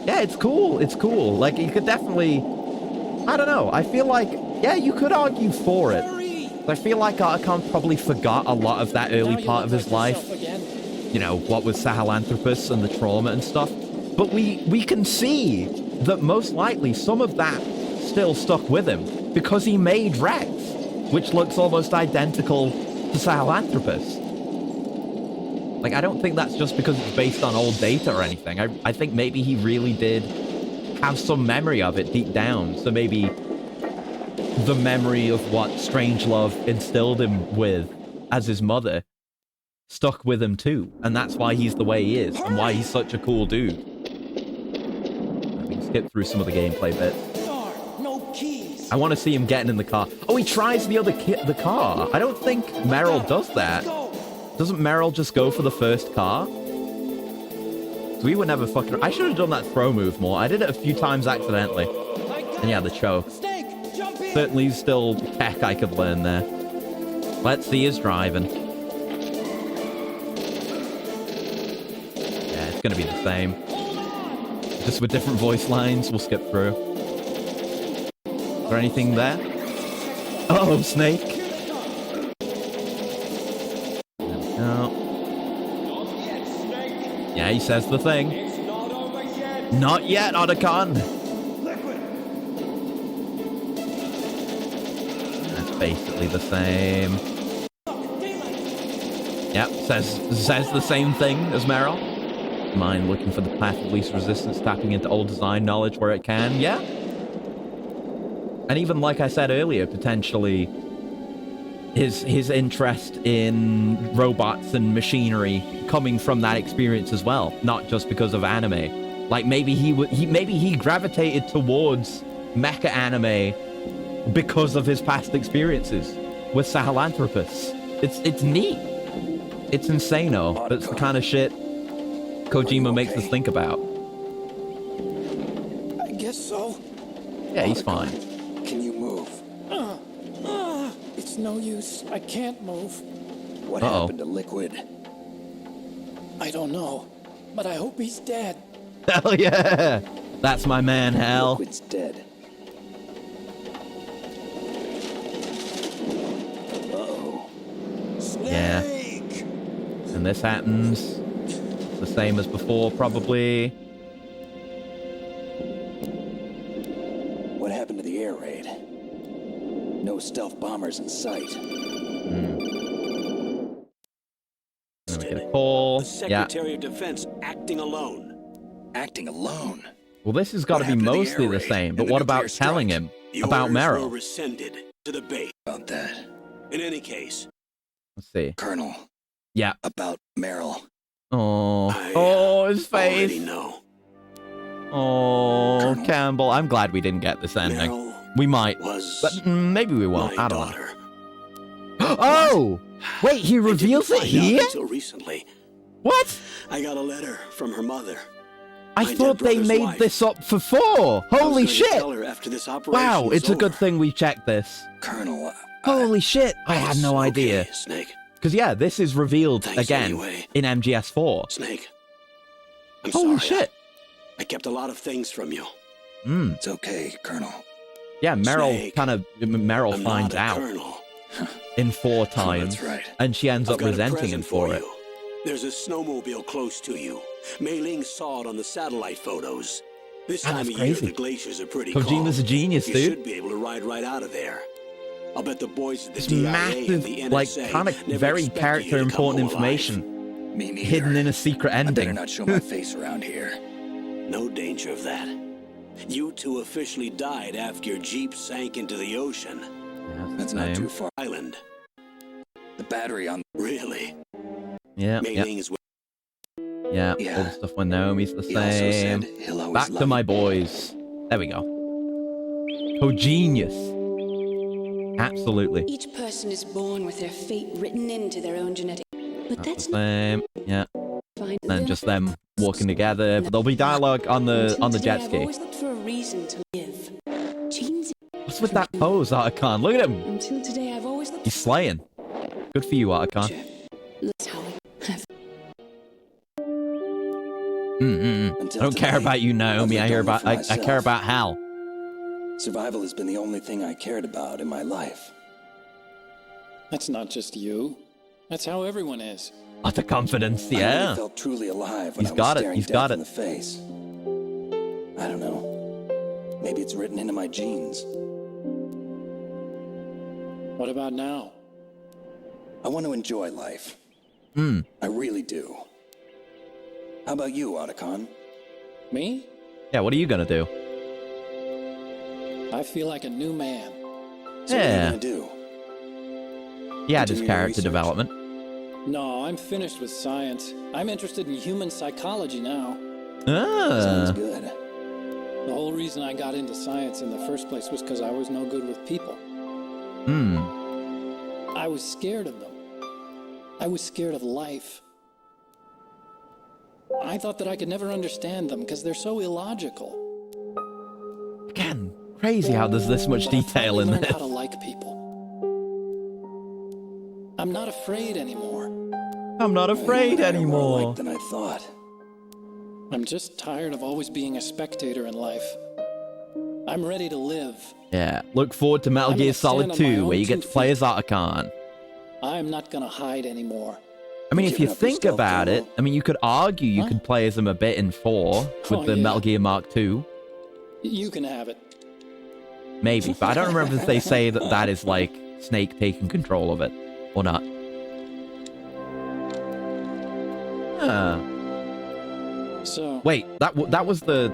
Yeah, it's cool. It's cool. Like, you could definitely... I don't know. I feel like... Yeah, you could argue for it. I feel like Otacon probably forgot a lot of that early part of his life. You know, what was Sahelanthropus and the trauma and stuff. But we can see that most likely some of that still stuck with him because he made Rex, which looks almost identical to Sahelanthropus. Like, I don't think that's just because it's based on old data or anything. I think maybe he really did have some memory of it deep down. So maybe the memory of what Strangelove instilled him with as his mother stuck with him too. And that's why he's the way he is and why he's such a cool dude. We can skip through some of the gameplay bits. No keys. I want to see him getting in the car. Oh, he tries the car. I don't think Meryl does that. Doesn't Meryl just go for the first car? We were never fucking... I should have done that throw move more. I did it a few times accidentally. And yeah, the choke. Certainly still tech I could learn there. Let's see his driving. Yeah, it's gonna be the same. Just with different voice lines, we'll skip through. Is there anything there? Oh, Snake. No. Yeah, he says the thing. Not yet, Otacon. That's basically the same. Yep, says the same thing as Meryl. Mind looking for the path of least resistance, tapping into old design knowledge where it can. Yeah. And even like I said earlier, potentially his interest in robots and machinery coming from that experience as well, not just because of anime. Like maybe he gravitated towards mecha anime because of his past experiences with Sahelanthropus. It's neat. It's insano. That's the kind of shit Kojima makes us think about. I guess so. Yeah, he's fine. Can you move? It's no use. I can't move. What happened to Liquid? I don't know, but I hope he's dead. Hell yeah! That's my man, Hal. Liquid's dead. Yeah. And this happens. The same as before, probably. What happened to the air raid? No stealth bombers in sight. Then we get a call. The Secretary of Defense acting alone. Acting alone? Well, this has got to be mostly the same, but what about telling him about Orders Meryl? were rescinded to the base. About that. In any case. Let's see. Colonel. Yeah. About Meryl. Oh, his face. Already know. Oh, Colonel. Campbell. I'm glad we didn't get this ending. We might, but maybe we won't. I don't know. Oh! Wait, he reveals it here? Until recently. What? I got a letter from her mother. I thought they made this up for 4. Holy shit! Tell her after this operation Wow, was it's a good over. thing we checked this. Holy Holy shit! I had no idea. Snake. Because yeah, this is revealed again anyway. in MGS4. Snake. I'm Holy sorry. shit! I kept a lot of things from you. It's okay, Colonel. Yeah, Meryl Snake. Meryl I'm finds not a out colonel. in 4 times, that's right. and she ends I've up got a resenting him present for it. you. There's a snowmobile close to you. Mei Ling saw it on the satellite photos. This Man, time that's of year, crazy. the glaciers are pretty Kojima's calm. a genius, you dude. should be able to ride right out of there. I'll bet the boys at the It's DIA and massive, the NSA like, kind of never very expected character you to come important home alive. information Me neither. hidden in a secret I better ending. not show my face around here. No danger of that. You two officially died after your jeep sank into the ocean. That's not too far. Island. The battery on. Really? Yeah, Mei yeah. Ling is Yeah, all the stuff with Naomi's the He also same. said he'll always Back to love my you. boys. There we go. Oh, genius. Absolutely. Each person is born with their fate written into their own genetic. But That's that's the same. Yeah. fine. And just them walking together. But there'll be dialogue on the jet I've ski. always looked for a reason to live. Genes. What's with that pose, Articon? Look at him. Until today, I've always looked He's slaying. Good for you, Articon. That's how I have. I don't care about you, Naomi. I care about Hal. Survival has been the only thing I cared about in my life. That's not just you. That's how everyone is. Lots of confidence, I yeah. only felt truly alive when He's I was got it, staring he's death got in it. the face. I don't know. Maybe it's written into my genes. What about now? I want to enjoy life. I really do. How about you, Otacon? Me? Yeah, what are you gonna do? I feel like a new man. So what are you Yeah. gonna do? He had his Continue character research. development. No, I'm finished with science. I'm interested in human psychology now. Ah. good. The whole reason I got into science in the first place was because I was no good with people. I was scared of them. I was scared of life. I thought that I could never understand them because they're so illogical. Again, crazy how there's this much But I detail finally in learned this. how to like people. I'm not afraid anymore. I'm not afraid More anymore. alike than I thought. I'm just tired of always being a spectator in life. I'm ready to live. Yeah, look forward to Metal I'm Gear gonna stand Solid on my 2, own where you get 2 to play as Otacon. I'm not gonna hide anymore. I mean, if you Giving up your think stealth about it, I mean, you could argue you could play as him a bit in 4 with Oh, the yeah. Metal Gear Mark II. You can have it. Maybe, but I don't remember if they say that that is like Snake taking control of it or not. So Wait, that was the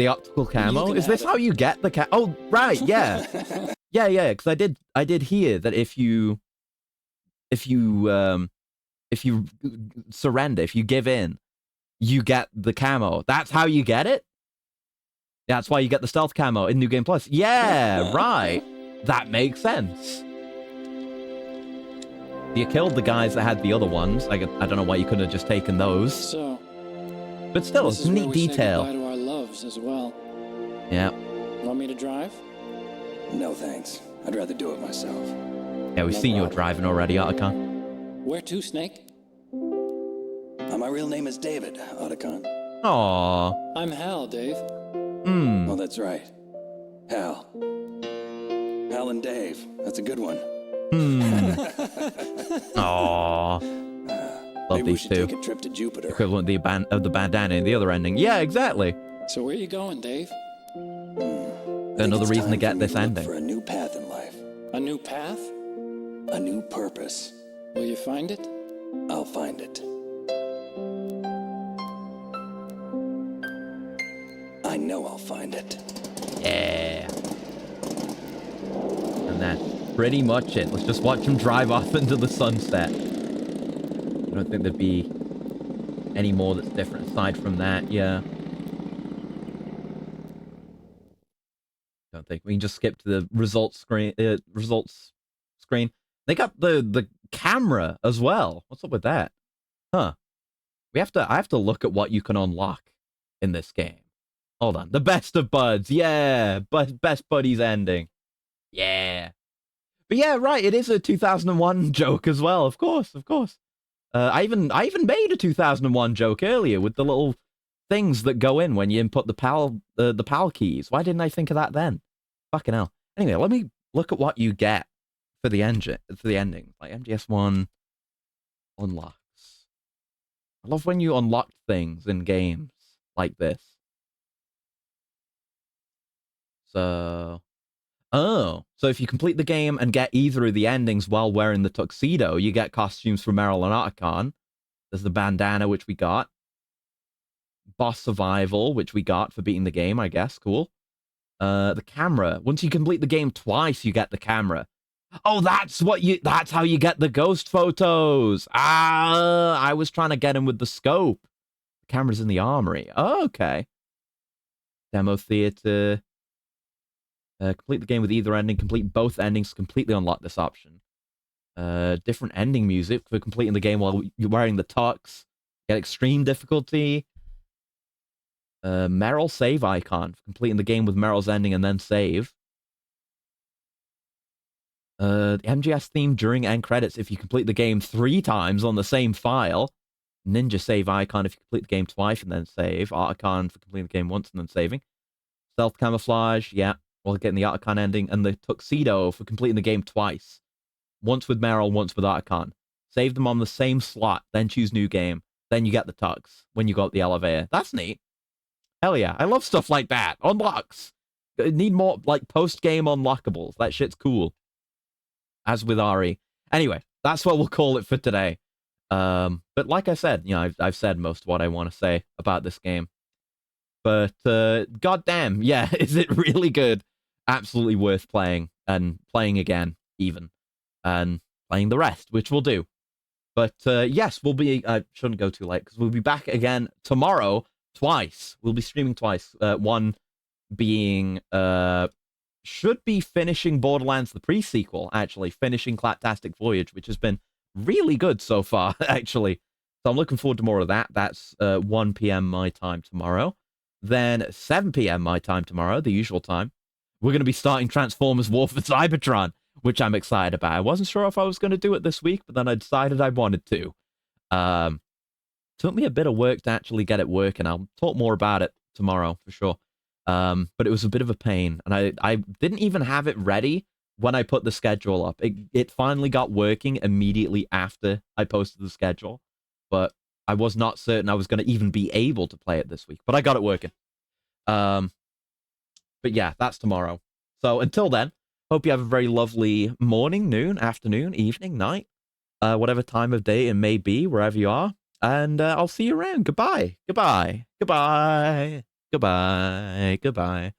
optical camo. Is this how you get the Oh, right, yeah, yeah. Because I did hear that if you surrender, if you give in, you get the camo. That's how you get it. That's why you get the stealth camo in New Game Plus. Yeah, right. That makes sense. You killed the guys that had the other ones. I don't know why you couldn't have just taken those. So, But still, this it's is where neat we say detail. goodbye to our loves as well. Yeah. Want me to drive? No thanks. I'd rather do it myself. Yeah, we've seen your driving already, Otacon. Where to, Snake? My real name is David, Otacon. Aww. I'm Hal, Dave. Oh, that's right. Hal. Hal and Dave. That's a good one. Aww. Love Maybe we these should two. take a trip to Jupiter. Equivalent of the bandana in the other ending. Yeah, exactly. So where are you going, Dave? Another reason to get this Look ending. for a new path in life. A new path? A new purpose. Will you find it? I'll find it. I know I'll find it. Yeah. And that's pretty much it. Let's just watch him drive off into the sunset. I don't think there'd be any more that's different aside from that, yeah. Don't think. We can just skip to the results screen. They got the camera as well. What's up with that? Huh. I have to look at what you can unlock in this game. Hold on. The best of buds. Yeah. Best buddies ending. Yeah. But yeah, right. It is a 2001 joke as well. Of course. I even made a 2001 joke earlier with the little things that go in when you input the PAL keys. Why didn't I think of that then? Fucking hell. Anyway, let me look at what you get for the ending. Like MGS1 unlocks. I love when you unlock things in games like this. So if you complete the game and get either of the endings while wearing the tuxedo, you get costumes for Meryl and Otacon. There's the bandana, which we got. Boss survival, which we got for beating the game, I guess. Cool. The camera. Once you complete the game twice, you get the camera. Oh, that's how you get the ghost photos. I was trying to get him with the scope. The camera's in the armory. Oh, okay. Demo theater. Complete the game with either ending. Complete both endings to completely unlock this option. Different ending music for completing the game while you're wearing the tux. Get extreme difficulty. Meryl save icon for completing the game with Meryl's ending and then save. MGS theme during end credits if you complete the game 3 times on the same file. Ninja save icon if you complete the game twice and then save. Otacon for completing the game once and then saving. Stealth camouflage, yeah. While getting the Otacon ending. And the tuxedo for completing the game twice. Once with Meryl, once with Otacon. Save them on the same slot, then choose new game. Then you get the tux when you go up the elevator. That's neat. Hell yeah. I love stuff like that. Unlocks. Need more, like, post-game unlockables. That shit's cool. As with RE. Anyway, that's what we'll call it for today. But like I said, you know, I've said most of what I want to say about this game. But, goddamn, yeah, is it really good? Absolutely worth playing. And playing again, even. And playing the rest, which we'll do. But, yes, we'll be... I shouldn't go too late, because we'll be back again tomorrow, twice. We'll be streaming twice. One being... should be finishing Borderlands, the pre-sequel, actually. Finishing Claptastic Voyage, which has been really good so far, actually. So I'm looking forward to more of that. That's 1 p.m. my time tomorrow. Then 7 p.m. my time tomorrow, the usual time. We're going to be starting Transformers War for Cybertron, which I'm excited about. I wasn't sure if I was going to do it this week, but then I decided I wanted to. Took me a bit of work to actually get it working. I'll talk more about it tomorrow, for sure. But it was a bit of a pain, and I didn't even have it ready when I put the schedule up. It finally got working immediately after I posted the schedule, but I was not certain I was going to even be able to play it this week, but I got it working. But yeah, that's tomorrow. So until then, hope you have a very lovely morning, noon, afternoon, evening, night, whatever time of day it may be, wherever you are, and I'll see you around. Goodbye. Goodbye. Goodbye. Goodbye. Goodbye.